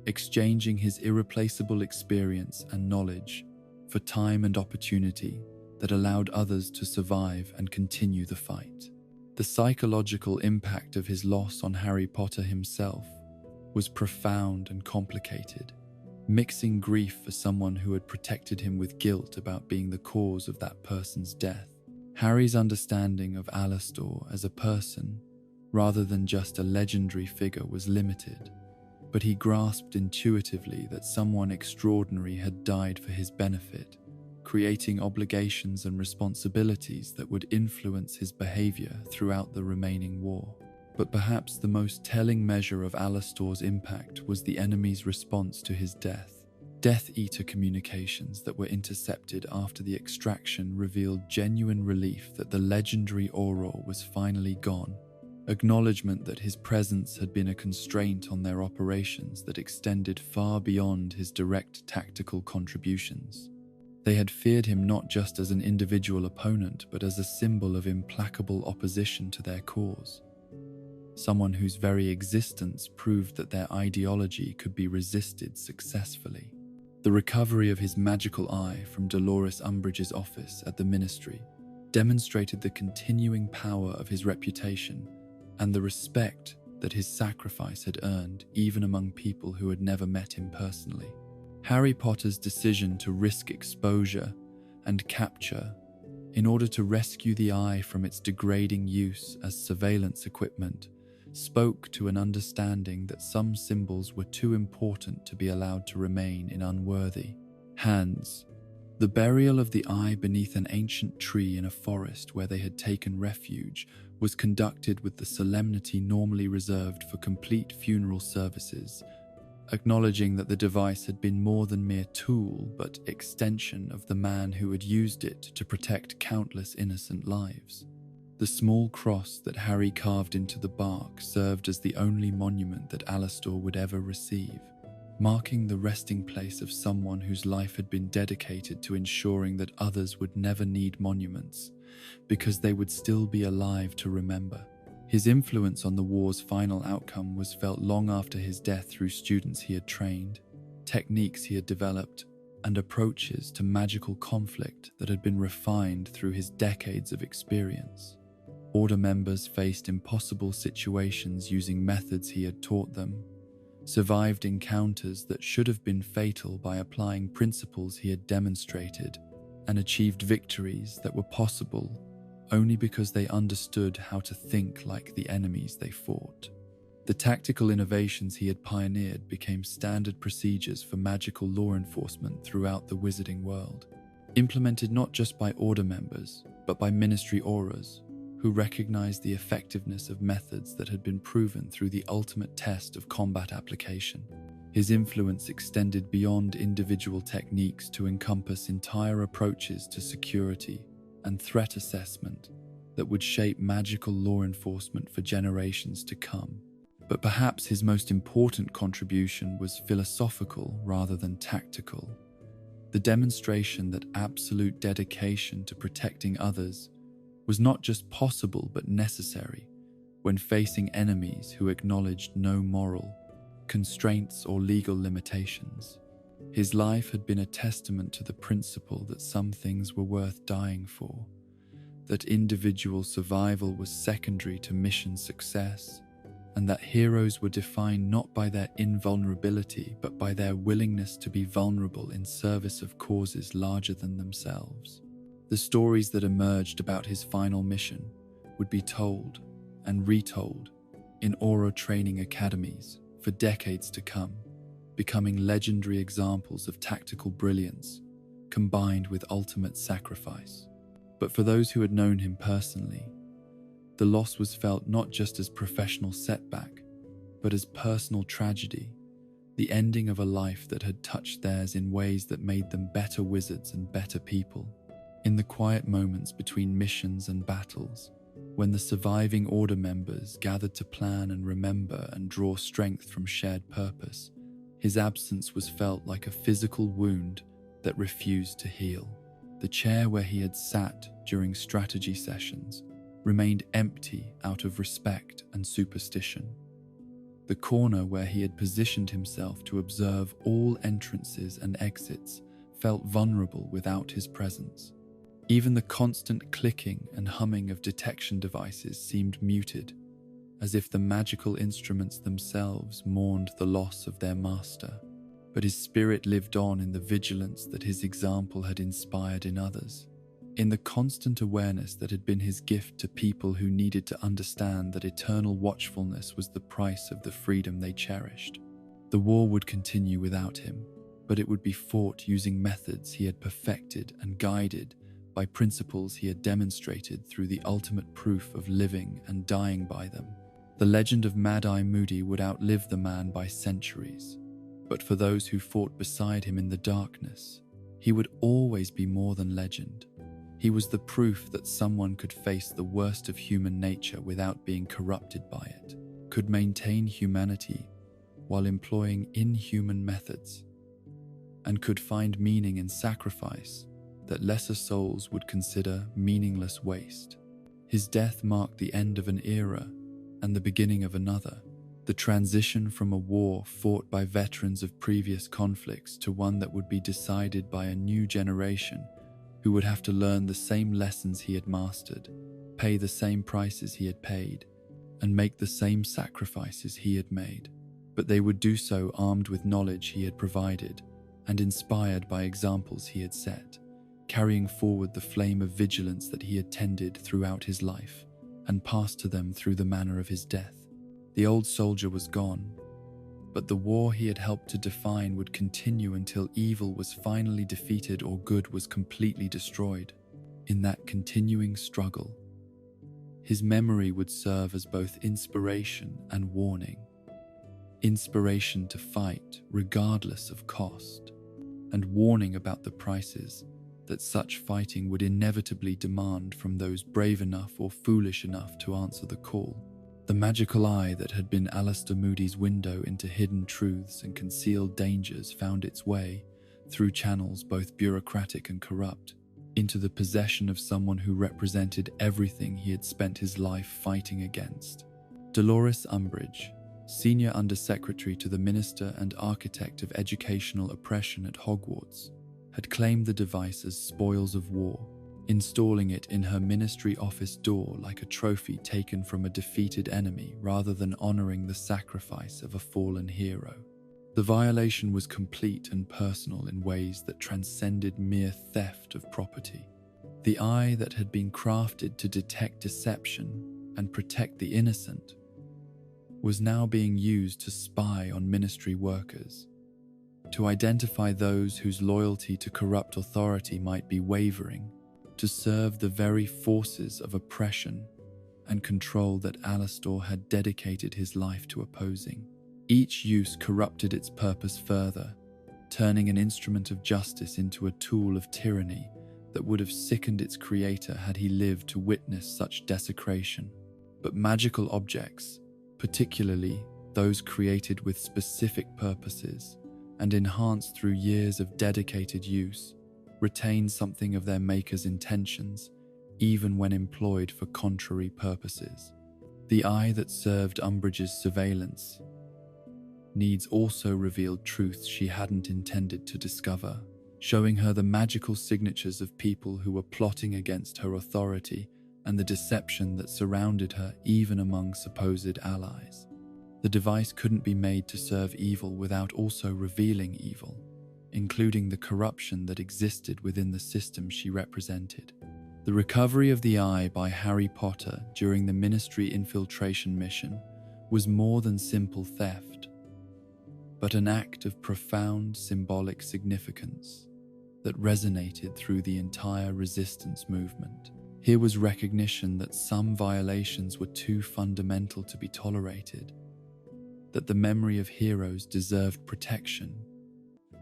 exchanging his irreplaceable experience and knowledge for time and opportunity that allowed others to survive and continue the fight. The psychological impact of his loss on Harry Potter himself was profound and complicated, mixing grief for someone who had protected him with guilt about being the cause of that person's death. Harry's understanding of Alastor as a person, rather than just a legendary figure, was limited, but he grasped intuitively that someone extraordinary had died for his benefit, creating obligations and responsibilities that would influence his behavior throughout the remaining war. But perhaps the most telling measure of Alastor's impact was the enemy's response to his death. Death Eater communications that were intercepted after the extraction revealed genuine relief that the legendary Auror was finally gone, acknowledgement that his presence had been a constraint on their operations that extended far beyond his direct tactical contributions. They had feared him not just as an individual opponent, but as a symbol of implacable opposition to their cause. Someone whose very existence proved that their ideology could be resisted successfully. The recovery of his magical eye from Dolores Umbridge's office at the Ministry demonstrated the continuing power of his reputation and the respect that his sacrifice had earned even among people who had never met him personally. Harry Potter's decision to risk exposure and capture in order to rescue the eye from its degrading use as surveillance equipment spoke to an understanding that some symbols were too important to be allowed to remain in unworthy hands. The burial of the eye beneath an ancient tree in a forest where they had taken refuge was conducted with the solemnity normally reserved for complete funeral services, acknowledging that the device had been more than mere tool but extension of the man who had used it to protect countless innocent lives. The small cross that Harry carved into the bark served as the only monument that Alastor would ever receive, marking the resting place of someone whose life had been dedicated to ensuring that others would never need monuments, because they would still be alive to remember. His influence on the war's final outcome was felt long after his death through students he had trained, techniques he had developed, and approaches to magical conflict that had been refined through his decades of experience. Order members faced impossible situations using methods he had taught them, survived encounters that should have been fatal by applying principles he had demonstrated, and achieved victories that were possible only because they understood how to think like the enemies they fought. The tactical innovations he had pioneered became standard procedures for magical law enforcement throughout the wizarding world, implemented not just by Order members, but by Ministry Aurors, who recognized the effectiveness of methods that had been proven through the ultimate test of combat application. His influence extended beyond individual techniques to encompass entire approaches to security and threat assessment that would shape magical law enforcement for generations to come. But perhaps his most important contribution was philosophical rather than tactical. The demonstration that absolute dedication to protecting others was not just possible but necessary when facing enemies who acknowledged no moral constraints or legal limitations. His life had been a testament to the principle that some things were worth dying for, that individual survival was secondary to mission success, and that heroes were defined not by their invulnerability but by their willingness to be vulnerable in service of causes larger than themselves. The stories that emerged about his final mission would be told and retold in Auror training academies for decades to come, becoming legendary examples of tactical brilliance combined with ultimate sacrifice. But for those who had known him personally, the loss was felt not just as professional setback, but as personal tragedy, the ending of a life that had touched theirs in ways that made them better wizards and better people. In the quiet moments between missions and battles, when the surviving Order members gathered to plan and remember and draw strength from shared purpose, his absence was felt like a physical wound that refused to heal. The chair where he had sat during strategy sessions remained empty out of respect and superstition. The corner where he had positioned himself to observe all entrances and exits felt vulnerable without his presence. Even the constant clicking and humming of detection devices seemed muted, as if the magical instruments themselves mourned the loss of their master. But his spirit lived on in the vigilance that his example had inspired in others. in the constant awareness that had been his gift to people who needed to understand that eternal watchfulness was the price of the freedom they cherished. The war would continue without him, but it would be fought using methods he had perfected and guided by principles he had demonstrated through the ultimate proof of living and dying by them. The legend of Mad-Eye Moody would outlive the man by centuries, but for those who fought beside him in the darkness, he would always be more than legend. He was the proof that someone could face the worst of human nature without being corrupted by it, could maintain humanity while employing inhuman methods, and could find meaning in sacrifice that lesser souls would consider meaningless waste. His death marked the end of an era and the beginning of another, the transition from a war fought by veterans of previous conflicts to one that would be decided by a new generation who would have to learn the same lessons he had mastered, pay the same prices he had paid, and make the same sacrifices he had made. But they would do so armed with knowledge he had provided and inspired by examples he had set, carrying forward the flame of vigilance that he had tended throughout his life and passed to them through the manner of his death. The old soldier was gone, but the war he had helped to define would continue until evil was finally defeated or good was completely destroyed. In that continuing struggle, his memory would serve as both inspiration and warning. Inspiration to fight regardless of cost, and warning about the prices that such fighting would inevitably demand from those brave enough or foolish enough to answer the call. The magical eye that had been Alastor Moody's window into hidden truths and concealed dangers found its way, through channels both bureaucratic and corrupt, into the possession of someone who represented everything he had spent his life fighting against. Dolores Umbridge, Senior Undersecretary to the Minister and Architect of Educational Oppression at Hogwarts, had claimed the device as spoils of war, installing it in her ministry office door like a trophy taken from a defeated enemy rather than honoring the sacrifice of a fallen hero. The violation was complete and personal in ways that transcended mere theft of property. The eye that had been crafted to detect deception and protect the innocent was now being used to spy on ministry workers, to identify those whose loyalty to corrupt authority might be wavering, to serve the very forces of oppression and control that Alastor had dedicated his life to opposing. Each use corrupted its purpose further, turning an instrument of justice into a tool of tyranny that would have sickened its creator had he lived to witness such desecration. But magical objects, particularly those created with specific purposes and enhanced through years of dedicated use, retain something of their maker's intentions, even when employed for contrary purposes. The eye that served Umbridge's surveillance needs also revealed truths she hadn't intended to discover, showing her the magical signatures of people who were plotting against her authority and the deception that surrounded her even among supposed allies. The device couldn't be made to serve evil without also revealing evil, including the corruption that existed within the system she represented. The recovery of the eye by Harry Potter during the Ministry infiltration mission was more than simple theft, but an act of profound symbolic significance that resonated through the entire resistance movement. Here was recognition that some violations were too fundamental to be tolerated, that the memory of heroes deserved protection,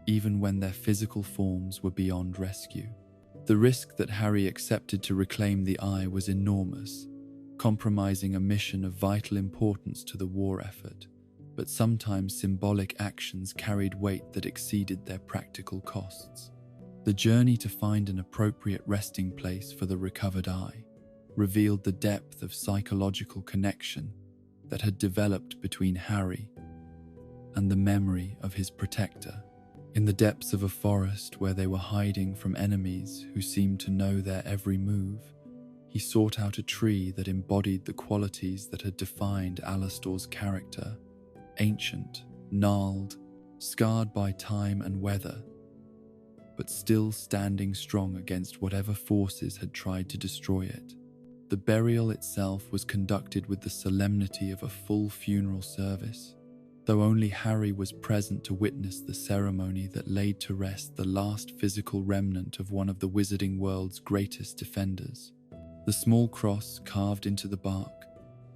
even when their physical forms were beyond rescue. The risk that Harry accepted to reclaim the eye was enormous, compromising a mission of vital importance to the war effort, but sometimes symbolic actions carried weight that exceeded their practical costs. The journey to find an appropriate resting place for the recovered eye revealed the depth of psychological connection that had developed between Harry and the memory of his protector. In the depths of a forest where they were hiding from enemies who seemed to know their every move, he sought out a tree that embodied the qualities that had defined Alastor's character: ancient, gnarled, scarred by time and weather, but still standing strong against whatever forces had tried to destroy it. The burial itself was conducted with the solemnity of a full funeral service, though only Harry was present to witness the ceremony that laid to rest the last physical remnant of one of the wizarding world's greatest defenders. The small cross carved into the bark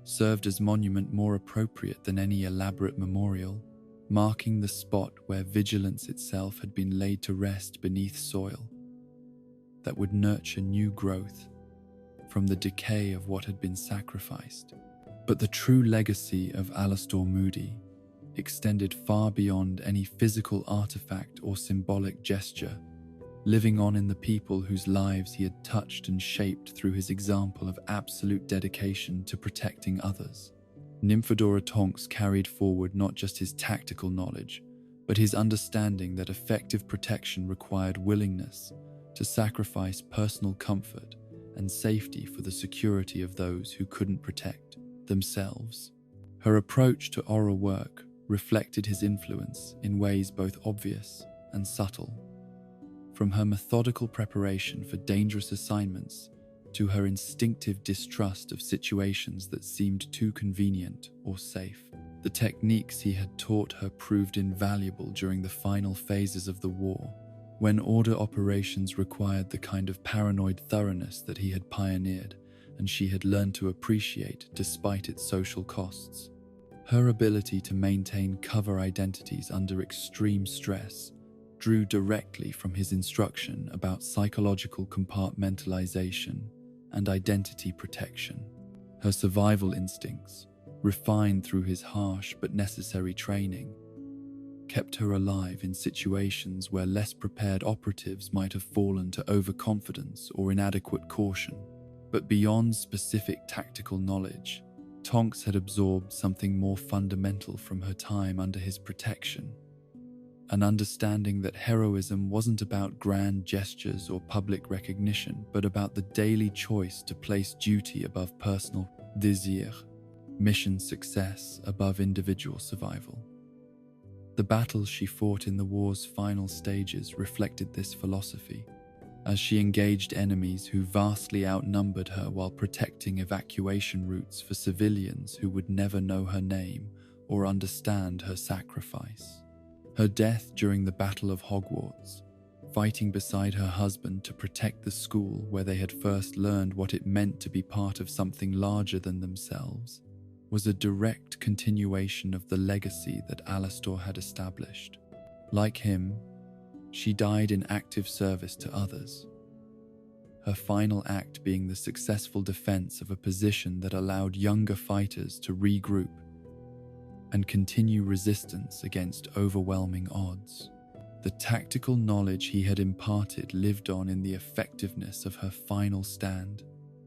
served as monument more appropriate than any elaborate memorial, marking the spot where vigilance itself had been laid to rest beneath soil that would nurture new growth from the decay of what had been sacrificed. But the true legacy of Alastor Moody extended far beyond any physical artifact or symbolic gesture, living on in the people whose lives he had touched and shaped through his example of absolute dedication to protecting others. Nymphadora Tonks carried forward not just his tactical knowledge, but his understanding that effective protection required willingness to sacrifice personal comfort and safety for the security of those who couldn't protect themselves. Her approach to Auror work reflected his influence in ways both obvious and subtle. From her methodical preparation for dangerous assignments to her instinctive distrust of situations that seemed too convenient or safe, the techniques he had taught her proved invaluable during the final phases of the war, when order operations required the kind of paranoid thoroughness that he had pioneered and she had learned to appreciate despite its social costs. Her ability to maintain cover identities under extreme stress drew directly from his instruction about psychological compartmentalization and identity protection. Her survival instincts, refined through his harsh but necessary training, kept her alive in situations where less prepared operatives might have fallen to overconfidence or inadequate caution. But beyond specific tactical knowledge, Tonks had absorbed something more fundamental from her time under his protection, an understanding that heroism wasn't about grand gestures or public recognition, but about the daily choice to place duty above personal désir, mission success above individual survival. The battles she fought in the war's final stages reflected this philosophy, as she engaged enemies who vastly outnumbered her while protecting evacuation routes for civilians who would never know her name or understand her sacrifice. Her death during the Battle of Hogwarts, fighting beside her husband to protect the school where they had first learned what it meant to be part of something larger than themselves, was a direct continuation of the legacy that Alastor had established. Like him, she died in active service to others, her final act being the successful defense of a position that allowed younger fighters to regroup and continue resistance against overwhelming odds. The tactical knowledge he had imparted lived on in the effectiveness of her final stand,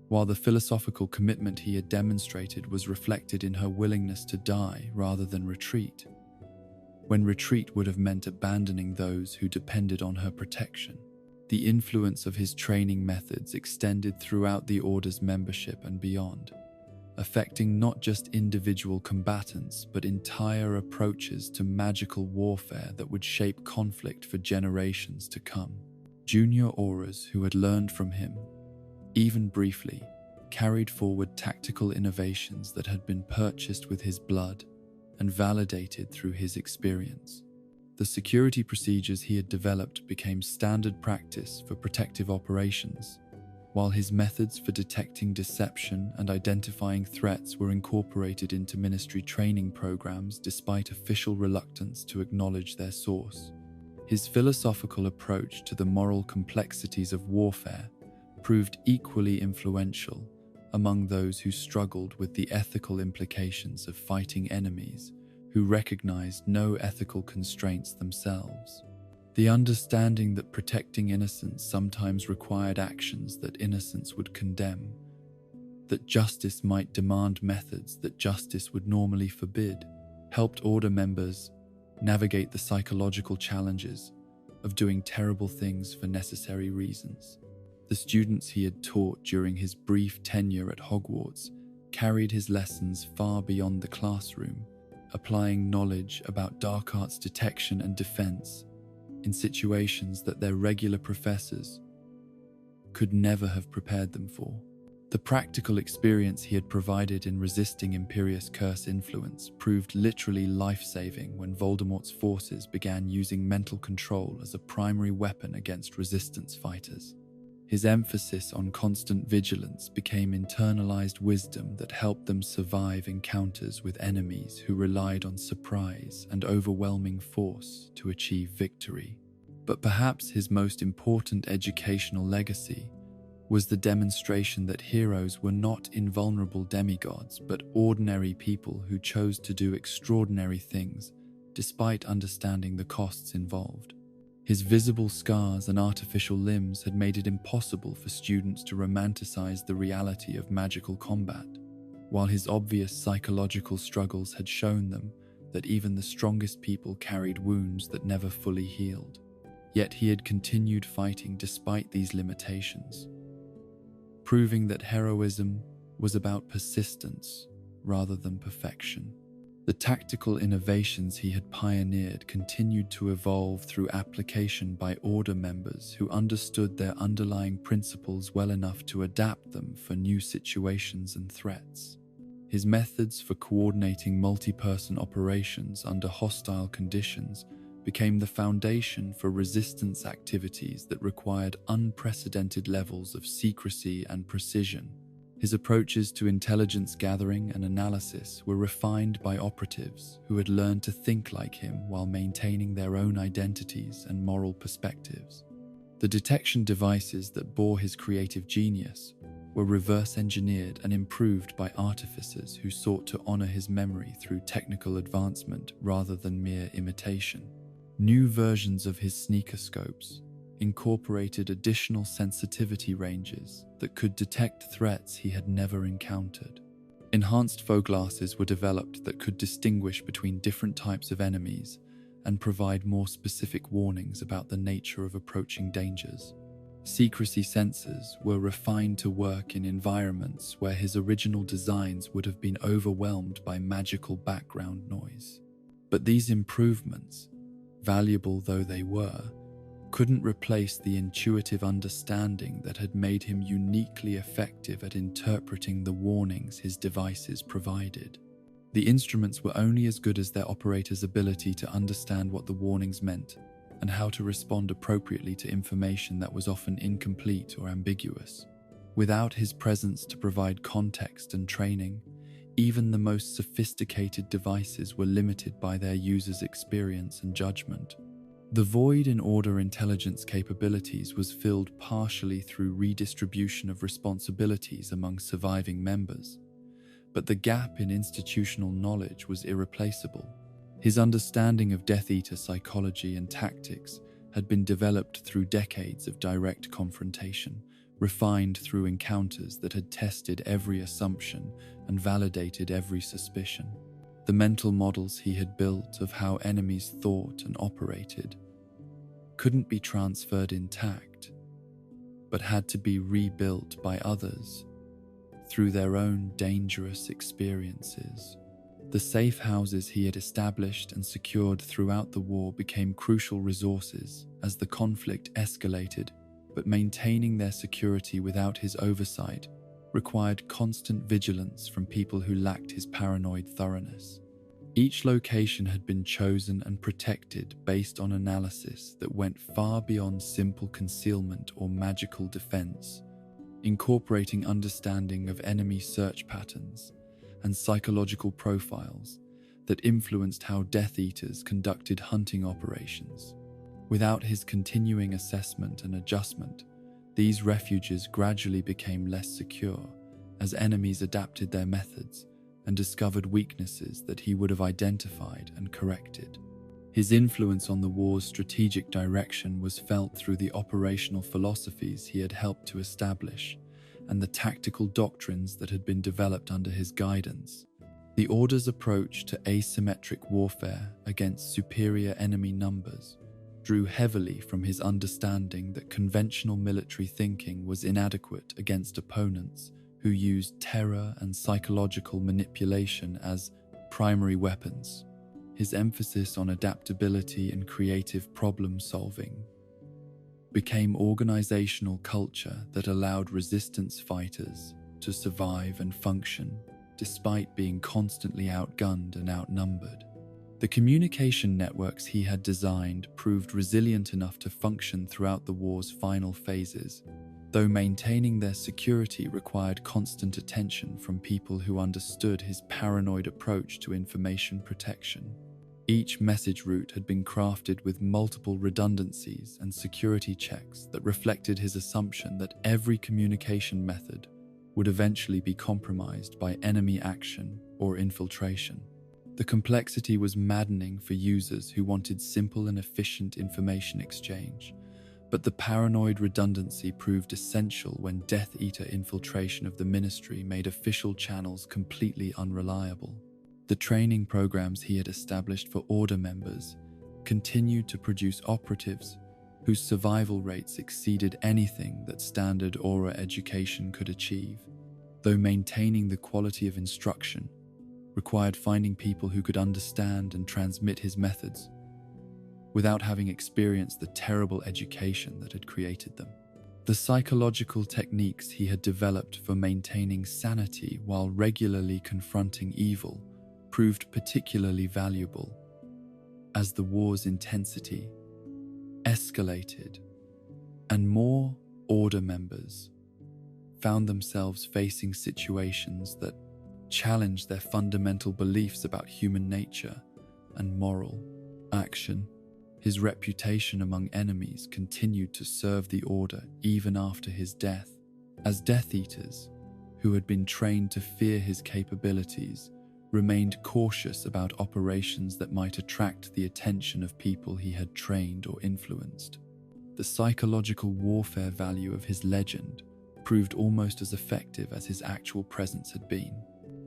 while the philosophical commitment he had demonstrated was reflected in her willingness to die rather than retreat, when retreat would have meant abandoning those who depended on her protection. The influence of his training methods extended throughout the Order's membership and beyond, affecting not just individual combatants but entire approaches to magical warfare that would shape conflict for generations to come. Junior Aurors who had learned from him, even briefly, carried forward tactical innovations that had been purchased with his blood and validated through his experience. The security procedures he had developed became standard practice for protective operations, while his methods for detecting deception and identifying threats were incorporated into ministry training programs despite official reluctance to acknowledge their source. His philosophical approach to the moral complexities of warfare proved equally influential among those who struggled with the ethical implications of fighting enemies who recognized no ethical constraints themselves. The understanding that protecting innocence sometimes required actions that innocence would condemn, that justice might demand methods that justice would normally forbid, helped Order members navigate the psychological challenges of doing terrible things for necessary reasons. The students he had taught during his brief tenure at Hogwarts carried his lessons far beyond the classroom, applying knowledge about dark arts detection and defense in situations that their regular professors could never have prepared them for. The practical experience he had provided in resisting Imperius Curse influence proved literally life-saving when Voldemort's forces began using mental control as a primary weapon against resistance fighters. His emphasis on constant vigilance became internalized wisdom that helped them survive encounters with enemies who relied on surprise and overwhelming force to achieve victory. But perhaps his most important educational legacy was the demonstration that heroes were not invulnerable demigods, but ordinary people who chose to do extraordinary things despite understanding the costs involved. His visible scars and artificial limbs had made it impossible for students to romanticize the reality of magical combat, while his obvious psychological struggles had shown them that even the strongest people carried wounds that never fully healed. Yet he had continued fighting despite these limitations, proving that heroism was about persistence rather than perfection. The tactical innovations he had pioneered continued to evolve through application by Order members who understood their underlying principles well enough to adapt them for new situations and threats. His methods for coordinating multi-person operations under hostile conditions became the foundation for resistance activities that required unprecedented levels of secrecy and precision. His approaches to intelligence gathering and analysis were refined by operatives who had learned to think like him while maintaining their own identities and moral perspectives. The detection devices that bore his creative genius were reverse-engineered and improved by artificers who sought to honor his memory through technical advancement rather than mere imitation. New versions of his sneakoscopes incorporated additional sensitivity ranges that could detect threats he had never encountered. Enhanced foeglasses were developed that could distinguish between different types of enemies and provide more specific warnings about the nature of approaching dangers. Secrecy sensors were refined to work in environments where his original designs would have been overwhelmed by magical background noise. But these improvements, valuable though they were, couldn't replace the intuitive understanding that had made him uniquely effective at interpreting the warnings his devices provided. The instruments were only as good as their operator's ability to understand what the warnings meant and how to respond appropriately to information that was often incomplete or ambiguous. Without his presence to provide context and training, even the most sophisticated devices were limited by their users' experience and judgment. The void in Order intelligence capabilities was filled partially through redistribution of responsibilities among surviving members, but the gap in institutional knowledge was irreplaceable. His understanding of Death Eater psychology and tactics had been developed through decades of direct confrontation, refined through encounters that had tested every assumption and validated every suspicion. The mental models he had built of how enemies thought and operated couldn't be transferred intact, but had to be rebuilt by others through their own dangerous experiences. The safe houses he had established and secured throughout the war became crucial resources as the conflict escalated, but maintaining their security without his oversight required constant vigilance from people who lacked his paranoid thoroughness. Each location had been chosen and protected based on analysis that went far beyond simple concealment or magical defense, incorporating understanding of enemy search patterns and psychological profiles that influenced how Death Eaters conducted hunting operations. Without his continuing assessment and adjustment, these refuges gradually became less secure as enemies adapted their methods and discovered weaknesses that he would have identified and corrected. His influence on the war's strategic direction was felt through the operational philosophies he had helped to establish and the tactical doctrines that had been developed under his guidance. The Order's approach to asymmetric warfare against superior enemy numbers drew heavily from his understanding that conventional military thinking was inadequate against opponents who used terror and psychological manipulation as primary weapons. his emphasis on adaptability and creative problem-solving became organizational culture that allowed resistance fighters to survive and function despite being constantly outgunned and outnumbered. The communication networks he had designed proved resilient enough to function throughout the war's final phases, though maintaining their security required constant attention from people who understood his paranoid approach to information protection. Each message route had been crafted with multiple redundancies and security checks that reflected his assumption that every communication method would eventually be compromised by enemy action or infiltration. The complexity was maddening for users who wanted simple and efficient information exchange, but the paranoid redundancy proved essential when Death Eater infiltration of the Ministry made official channels completely unreliable. The training programs he had established for Order members continued to produce operatives whose survival rates exceeded anything that standard Auror education could achieve, though maintaining the quality of instruction required finding people who could understand and transmit his methods without having experienced the terrible education that had created them. The psychological techniques he had developed for maintaining sanity while regularly confronting evil proved particularly valuable as the war's intensity escalated and more Order members found themselves facing situations that challenged their fundamental beliefs about human nature and moral action. His reputation among enemies continued to serve the Order even after his death, as Death Eaters, who had been trained to fear his capabilities, remained cautious about operations that might attract the attention of people he had trained or influenced. The psychological warfare value of his legend proved almost as effective as his actual presence had been,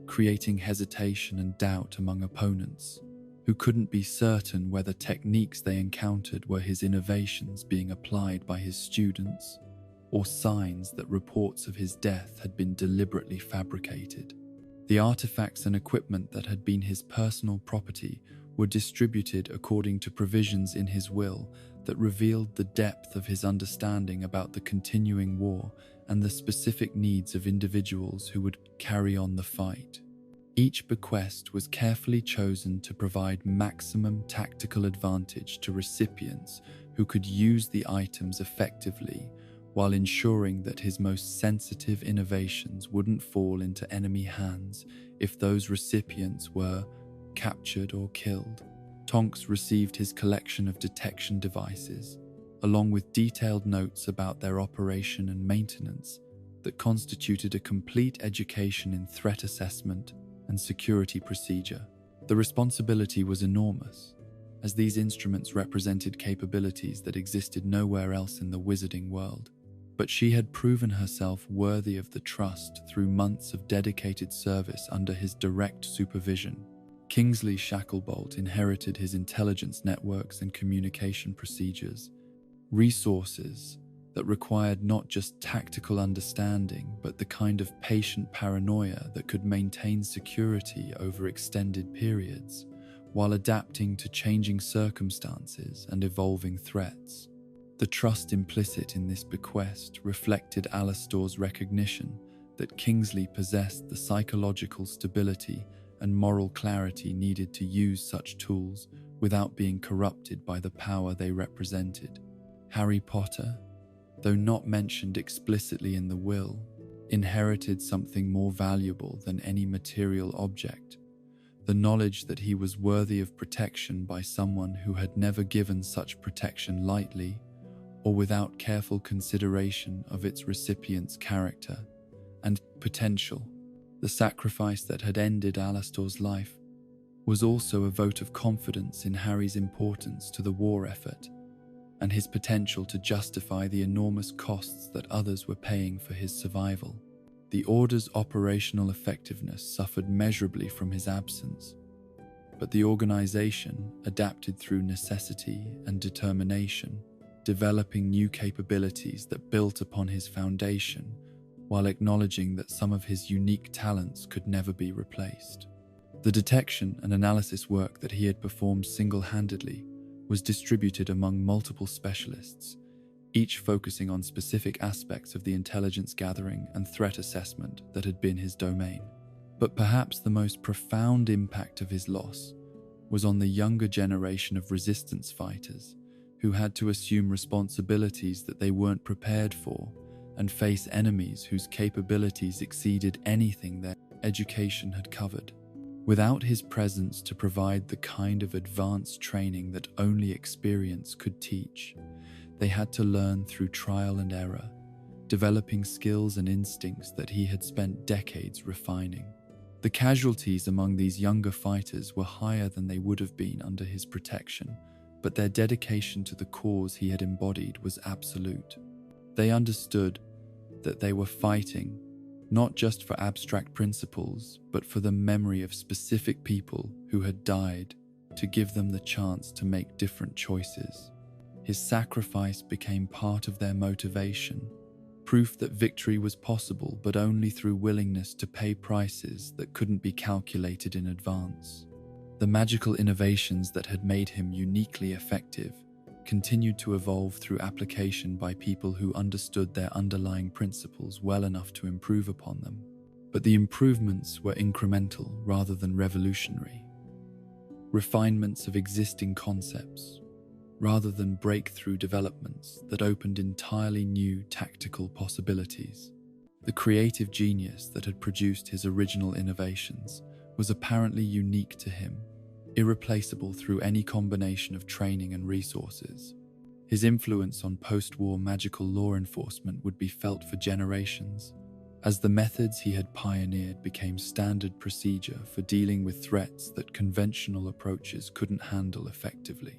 creating hesitation and doubt among opponents who couldn't be certain whether techniques they encountered were his innovations being applied by his students or signs that reports of his death had been deliberately fabricated. The artifacts and equipment that had been his personal property were distributed according to provisions in his will that revealed the depth of his understanding about the continuing war and the specific needs of individuals who would carry on the fight. Each bequest was carefully chosen to provide maximum tactical advantage to recipients who could use the items effectively, while ensuring that his most sensitive innovations wouldn't fall into enemy hands if those recipients were captured or killed. Tonks received his collection of detection devices, along with detailed notes about their operation and maintenance that constituted a complete education in threat assessment and security procedure. The responsibility was enormous, as these instruments represented capabilities that existed nowhere else in the wizarding world. But she had proven herself worthy of the trust through months of dedicated service under his direct supervision. Kingsley Shacklebolt inherited his intelligence networks and communication procedures, resources that required not just tactical understanding, but the kind of patient paranoia that could maintain security over extended periods, while adapting to changing circumstances and evolving threats. The trust implicit in this bequest reflected Alastor's recognition that Kingsley possessed the psychological stability and moral clarity needed to use such tools without being corrupted by the power they represented. Harry Potter, though not mentioned explicitly in the will, inherited something more valuable than any material object: the knowledge that he was worthy of protection by someone who had never given such protection lightly or without careful consideration of its recipient's character and potential. The sacrifice that had ended Alastor's life was also a vote of confidence in Harry's importance to the war effort and his potential to justify the enormous costs that others were paying for his survival. The Order's operational effectiveness suffered measurably from his absence, but the organization adapted through necessity and determination, developing new capabilities that built upon his foundation, while acknowledging that some of his unique talents could never be replaced. The detection and analysis work that he had performed single-handedly was distributed among multiple specialists, each focusing on specific aspects of the intelligence gathering and threat assessment that had been his domain. But perhaps the most profound impact of his loss was on the younger generation of resistance fighters who had to assume responsibilities that they weren't prepared for and face enemies whose capabilities exceeded anything their education had covered. Without his presence to provide the kind of advanced training that only experience could teach, they had to learn through trial and error, developing skills and instincts that he had spent decades refining. The casualties among these younger fighters were higher than they would have been under his protection, but their dedication to the cause he had embodied was absolute. They understood that they were fighting not just for abstract principles, but for the memory of specific people who had died to give them the chance to make different choices. His sacrifice became part of their motivation, proof that victory was possible, but only through willingness to pay prices that couldn't be calculated in advance. The magical innovations that had made him uniquely effective continued to evolve through application by people who understood their underlying principles well enough to improve upon them. But the improvements were incremental rather than revolutionary. Refinements of existing concepts, rather than breakthrough developments that opened entirely new tactical possibilities. The creative genius that had produced his original innovations was apparently unique to him, irreplaceable through any combination of training and resources. His influence on post-war magical law enforcement would be felt for generations, as the methods he had pioneered became standard procedure for dealing with threats that conventional approaches couldn't handle effectively.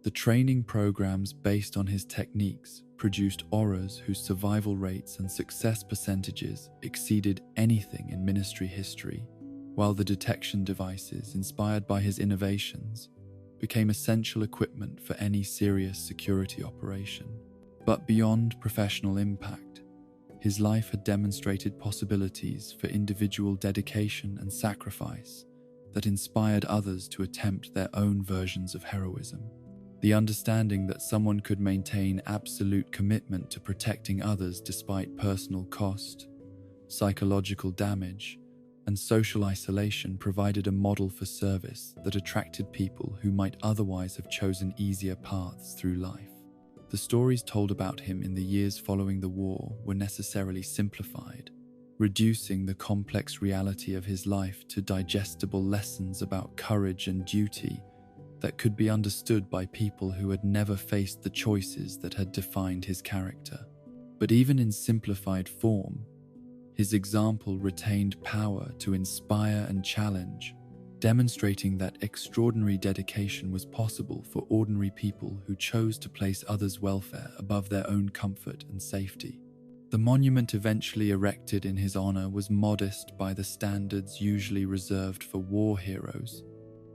The training programs based on his techniques produced Aurors whose survival rates and success percentages exceeded anything in Ministry history, while the detection devices inspired by his innovations became essential equipment for any serious security operation. But beyond professional impact, his life had demonstrated possibilities for individual dedication and sacrifice that inspired others to attempt their own versions of heroism. The understanding that someone could maintain absolute commitment to protecting others despite personal cost, psychological damage, and social isolation provided a model for service that attracted people who might otherwise have chosen easier paths through life. The stories told about him in the years following the war were necessarily simplified, reducing the complex reality of his life to digestible lessons about courage and duty that could be understood by people who had never faced the choices that had defined his character. But even in simplified form, his example retained power to inspire and challenge, demonstrating that extraordinary dedication was possible for ordinary people who chose to place others' welfare above their own comfort and safety. The monument eventually erected in his honor was modest by the standards usually reserved for war heroes,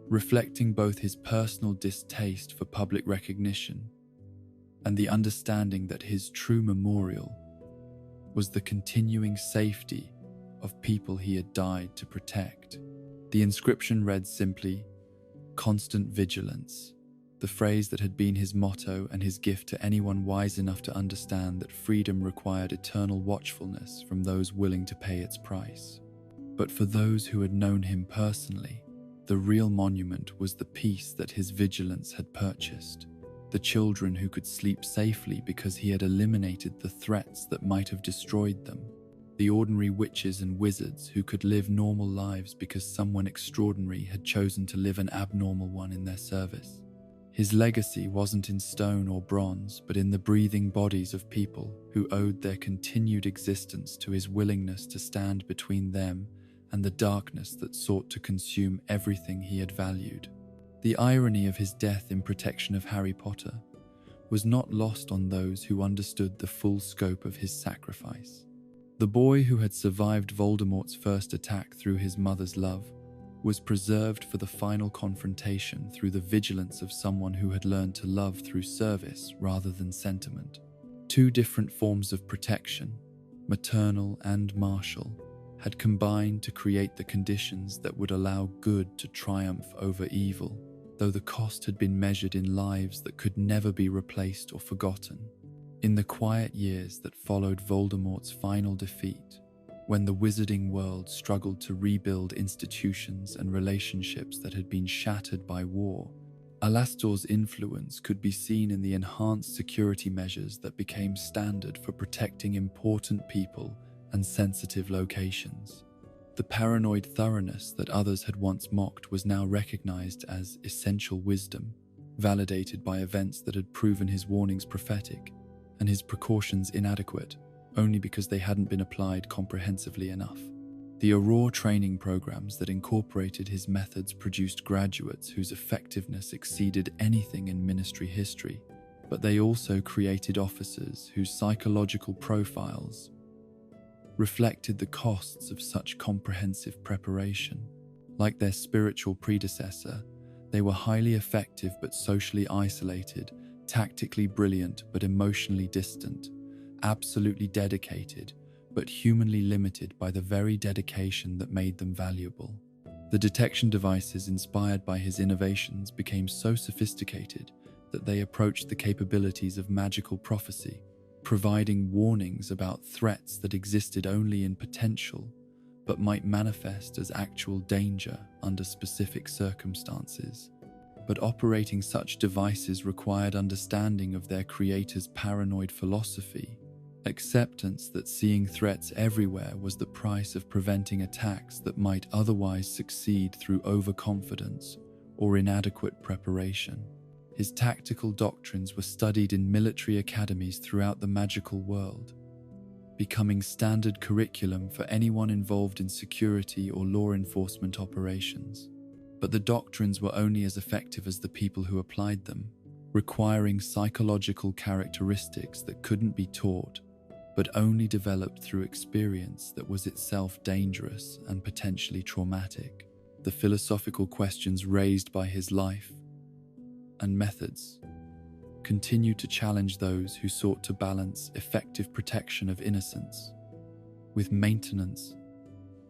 reflecting both his personal distaste for public recognition and the understanding that his true memorial was the continuing safety of people he had died to protect. The inscription read simply, "Constant vigilance," the phrase that had been his motto and his gift to anyone wise enough to understand that freedom required eternal watchfulness from those willing to pay its price. But for those who had known him personally, the real monument was the peace that his vigilance had purchased. The children who could sleep safely because he had eliminated the threats that might have destroyed them. The ordinary witches and wizards who could live normal lives because someone extraordinary had chosen to live an abnormal one in their service. His legacy wasn't in stone or bronze, but in the breathing bodies of people who owed their continued existence to his willingness to stand between them and the darkness that sought to consume everything he had valued. The irony of his death in protection of Harry Potter was not lost on those who understood the full scope of his sacrifice. The boy who had survived Voldemort's first attack through his mother's love was preserved for the final confrontation through the vigilance of someone who had learned to love through service rather than sentiment. Two different forms of protection, maternal and martial, had combined to create the conditions that would allow good to triumph over evil, though the cost had been measured in lives that could never be replaced or forgotten. In the quiet years that followed Voldemort's final defeat, when the wizarding world struggled to rebuild institutions and relationships that had been shattered by war, Alastor's influence could be seen in the enhanced security measures that became standard for protecting important people and sensitive locations. The paranoid thoroughness that others had once mocked was now recognized as essential wisdom, validated by events that had proven his warnings prophetic and his precautions inadequate, only because they hadn't been applied comprehensively enough. The Auror training programs that incorporated his methods produced graduates whose effectiveness exceeded anything in ministry history, but they also created officers whose psychological profiles reflected the costs of such comprehensive preparation. Like their spiritual predecessor, they were highly effective but socially isolated, tactically brilliant but emotionally distant, absolutely dedicated but humanly limited by the very dedication that made them valuable. The detection devices inspired by his innovations became so sophisticated that they approached the capabilities of magical prophecy, providing warnings about threats that existed only in potential but might manifest as actual danger under specific circumstances. But operating such devices required understanding of their creator's paranoid philosophy, acceptance that seeing threats everywhere was the price of preventing attacks that might otherwise succeed through overconfidence or inadequate preparation. His tactical doctrines were studied in military academies throughout the magical world, becoming standard curriculum for anyone involved in security or law enforcement operations. But the doctrines were only as effective as the people who applied them, requiring psychological characteristics that couldn't be taught, but only developed through experience that was itself dangerous and potentially traumatic. The philosophical questions raised by his life and methods continued to challenge those who sought to balance effective protection of innocence with maintenance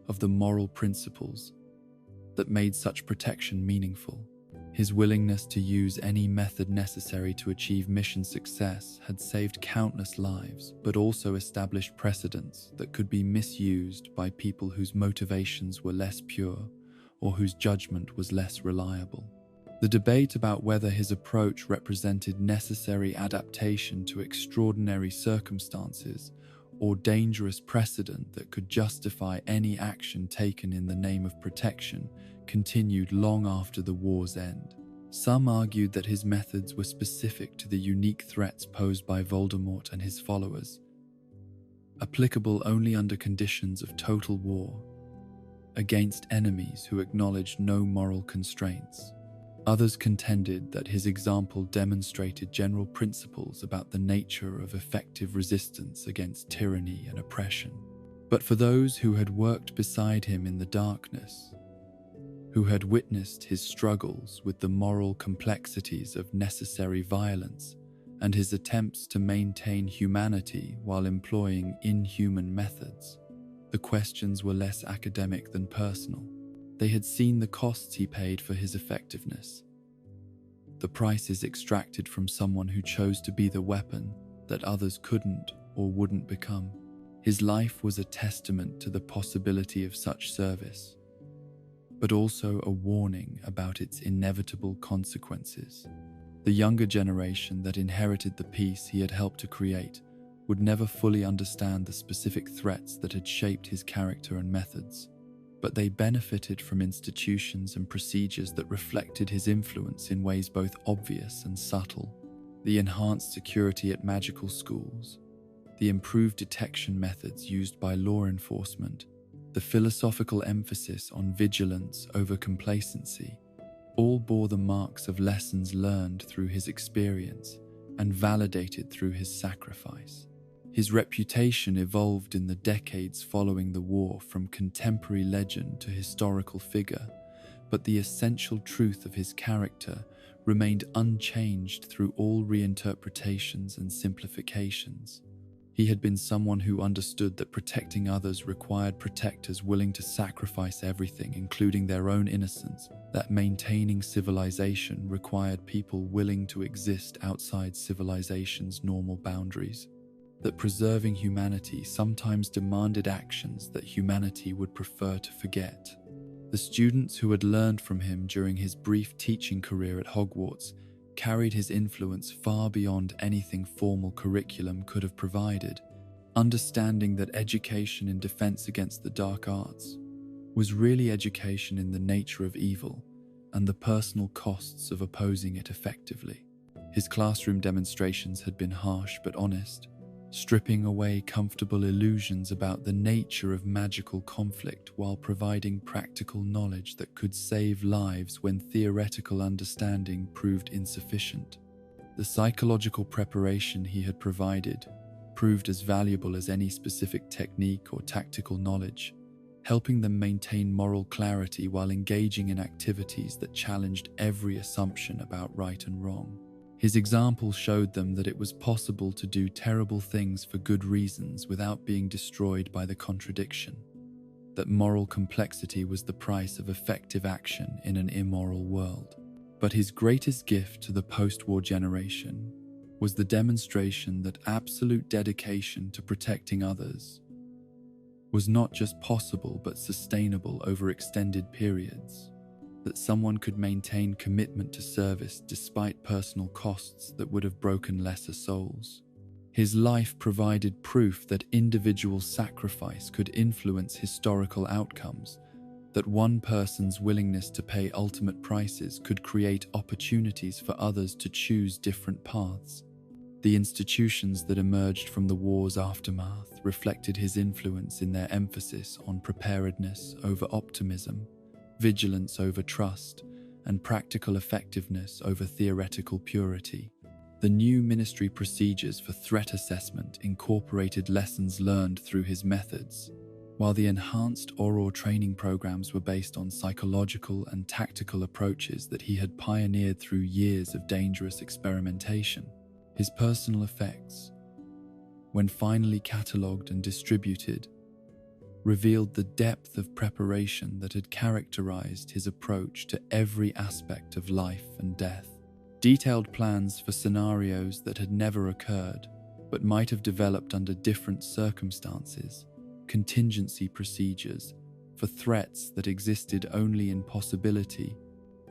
of the moral principles that made such protection meaningful. His willingness to use any method necessary to achieve mission success had saved countless lives, but also established precedents that could be misused by people whose motivations were less pure or whose judgment was less reliable. The debate about whether his approach represented necessary adaptation to extraordinary circumstances or dangerous precedent that could justify any action taken in the name of protection continued long after the war's end. Some argued that his methods were specific to the unique threats posed by Voldemort and his followers, applicable only under conditions of total war, against enemies who acknowledged no moral constraints. Others contended that his example demonstrated general principles about the nature of effective resistance against tyranny and oppression. But for those who had worked beside him in the darkness, who had witnessed his struggles with the moral complexities of necessary violence and his attempts to maintain humanity while employing inhuman methods, the questions were less academic than personal. They had seen the costs he paid for his effectiveness, the prices extracted from someone who chose to be the weapon that others couldn't or wouldn't become. His life was a testament to the possibility of such service, but also a warning about its inevitable consequences. The younger generation that inherited the peace he had helped to create would never fully understand the specific threats that had shaped his character and methods, but they benefited from institutions and procedures that reflected his influence in ways both obvious and subtle. The enhanced security at magical schools, the improved detection methods used by law enforcement, the philosophical emphasis on vigilance over complacency, all bore the marks of lessons learned through his experience and validated through his sacrifice. His reputation evolved in the decades following the war from contemporary legend to historical figure, but the essential truth of his character remained unchanged through all reinterpretations and simplifications. He had been someone who understood that protecting others required protectors willing to sacrifice everything, including their own innocence, that maintaining civilization required people willing to exist outside civilization's normal boundaries, that preserving humanity sometimes demanded actions that humanity would prefer to forget. The students who had learned from him during his brief teaching career at Hogwarts carried his influence far beyond anything formal curriculum could have provided, understanding that education in defense against the dark arts was really education in the nature of evil and the personal costs of opposing it effectively. His classroom demonstrations had been harsh but honest, stripping away comfortable illusions about the nature of magical conflict while providing practical knowledge that could save lives when theoretical understanding proved insufficient. The psychological preparation he had provided proved as valuable as any specific technique or tactical knowledge, helping them maintain moral clarity while engaging in activities that challenged every assumption about right and wrong. His example showed them that it was possible to do terrible things for good reasons without being destroyed by the contradiction, that moral complexity was the price of effective action in an immoral world. But his greatest gift to the post-war generation was the demonstration that absolute dedication to protecting others was not just possible but sustainable over extended periods, that someone could maintain commitment to service despite personal costs that would have broken lesser souls. His life provided proof that individual sacrifice could influence historical outcomes, that one person's willingness to pay ultimate prices could create opportunities for others to choose different paths. The institutions that emerged from the war's aftermath reflected his influence in their emphasis on preparedness over optimism, vigilance over trust, and practical effectiveness over theoretical purity. The new ministry procedures for threat assessment incorporated lessons learned through his methods, while the enhanced Auror training programs were based on psychological and tactical approaches that he had pioneered through years of dangerous experimentation. His personal effects, when finally catalogued and distributed, revealed the depth of preparation that had characterized his approach to every aspect of life and death. Detailed plans for scenarios that had never occurred but might have developed under different circumstances, contingency procedures for threats that existed only in possibility,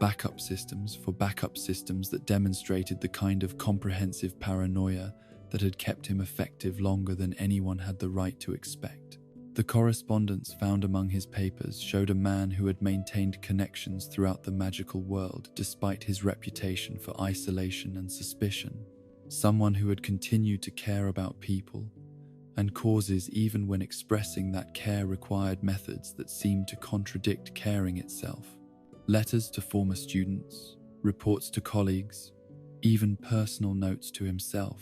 backup systems for backup systems that demonstrated the kind of comprehensive paranoia that had kept him effective longer than anyone had the right to expect. The correspondence found among his papers showed a man who had maintained connections throughout the magical world despite his reputation for isolation and suspicion, someone who had continued to care about people and causes even when expressing that care required methods that seemed to contradict caring itself. Letters to former students, reports to colleagues, even personal notes to himself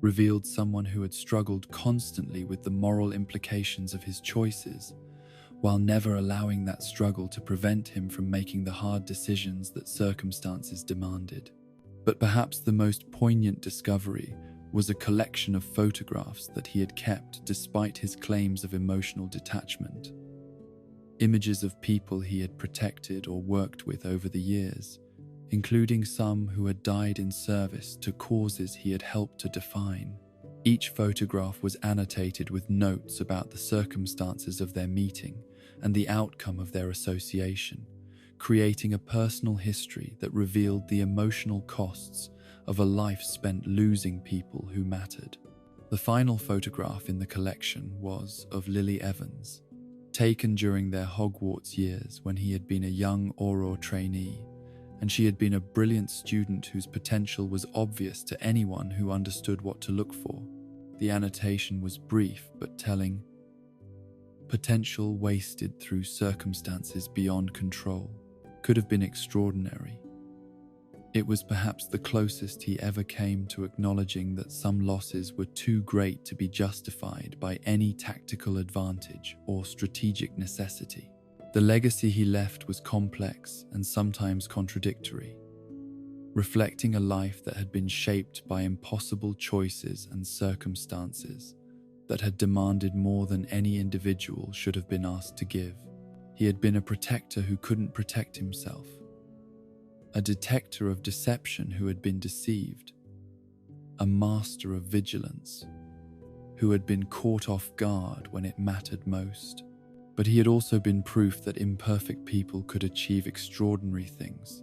revealed someone who had struggled constantly with the moral implications of his choices, while never allowing that struggle to prevent him from making the hard decisions that circumstances demanded. But perhaps the most poignant discovery was a collection of photographs that he had kept despite his claims of emotional detachment. Images of people he had protected or worked with over the years, including some who had died in service to causes he had helped to define. Each photograph was annotated with notes about the circumstances of their meeting and the outcome of their association, creating a personal history that revealed the emotional costs of a life spent losing people who mattered. The final photograph in the collection was of Lily Evans, taken during their Hogwarts years when he had been a young Auror trainee, and she had been a brilliant student whose potential was obvious to anyone who understood what to look for. The annotation was brief but telling: potential wasted through circumstances beyond control. Could have been extraordinary. It was perhaps the closest he ever came to acknowledging that some losses were too great to be justified by any tactical advantage or strategic necessity. The legacy he left was complex and sometimes contradictory, reflecting a life that had been shaped by impossible choices and circumstances, that had demanded more than any individual should have been asked to give. He had been a protector who couldn't protect himself, a detector of deception who had been deceived, a master of vigilance who had been caught off guard when it mattered most. But he had also been proof that imperfect people could achieve extraordinary things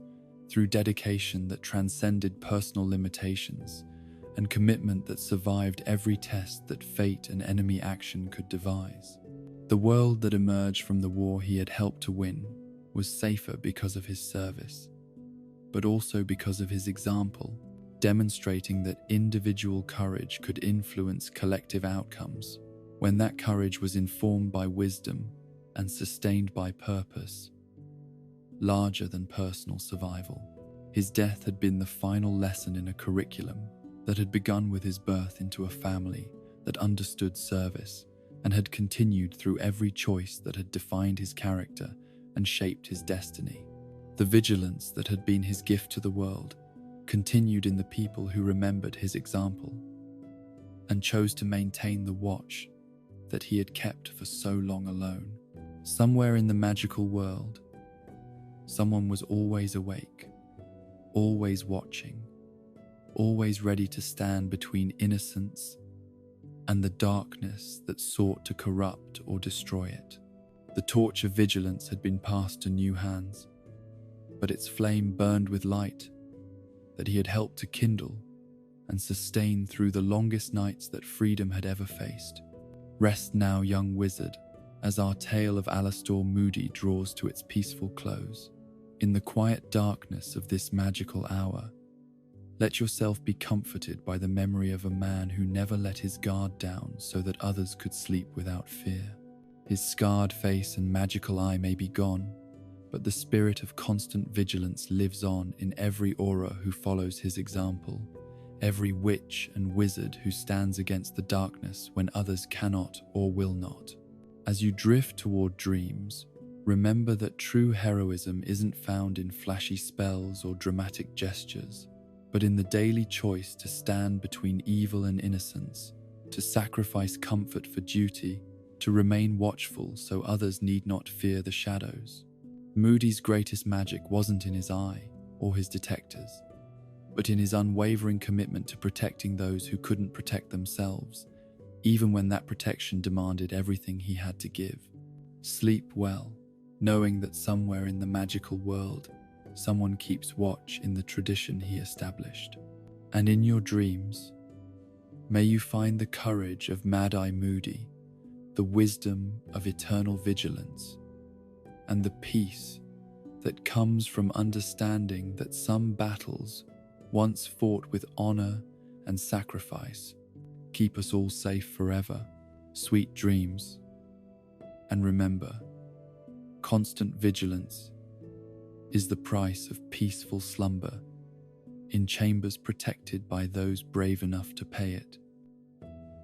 through dedication that transcended personal limitations and commitment that survived every test that fate and enemy action could devise. The world that emerged from the war he had helped to win was safer because of his service, but also because of his example, demonstrating that individual courage could influence collective outcomes when that courage was informed by wisdom and sustained by purpose, larger than personal survival. His death had been the final lesson in a curriculum that had begun with his birth into a family that understood service and had continued through every choice that had defined his character and shaped his destiny. The vigilance that had been his gift to the world continued in the people who remembered his example and chose to maintain the watch that he had kept for so long alone. Somewhere in the magical world, someone was always awake, always watching, always ready to stand between innocence and the darkness that sought to corrupt or destroy it. The torch of vigilance had been passed to new hands, but its flame burned with light that he had helped to kindle and sustain through the longest nights that freedom had ever faced. Rest now, young wizard, as our tale of Alastor Moody draws to its peaceful close. In the quiet darkness of this magical hour, let yourself be comforted by the memory of a man who never let his guard down so that others could sleep without fear. His scarred face and magical eye may be gone, but the spirit of constant vigilance lives on in every Auror who follows his example, every witch and wizard who stands against the darkness when others cannot or will not. As you drift toward dreams, remember that true heroism isn't found in flashy spells or dramatic gestures, but in the daily choice to stand between evil and innocence, to sacrifice comfort for duty, to remain watchful so others need not fear the shadows. Moody's greatest magic wasn't in his eye or his detectors, but in his unwavering commitment to protecting those who couldn't protect themselves, even when that protection demanded everything he had to give. Sleep well, knowing that somewhere in the magical world, someone keeps watch in the tradition he established. And in your dreams, may you find the courage of Mad-Eye Moody, the wisdom of eternal vigilance, and the peace that comes from understanding that some battles, once fought with honor and sacrifice, keep us all safe forever. Sweet dreams. And remember, constant vigilance is the price of peaceful slumber in chambers protected by those brave enough to pay it.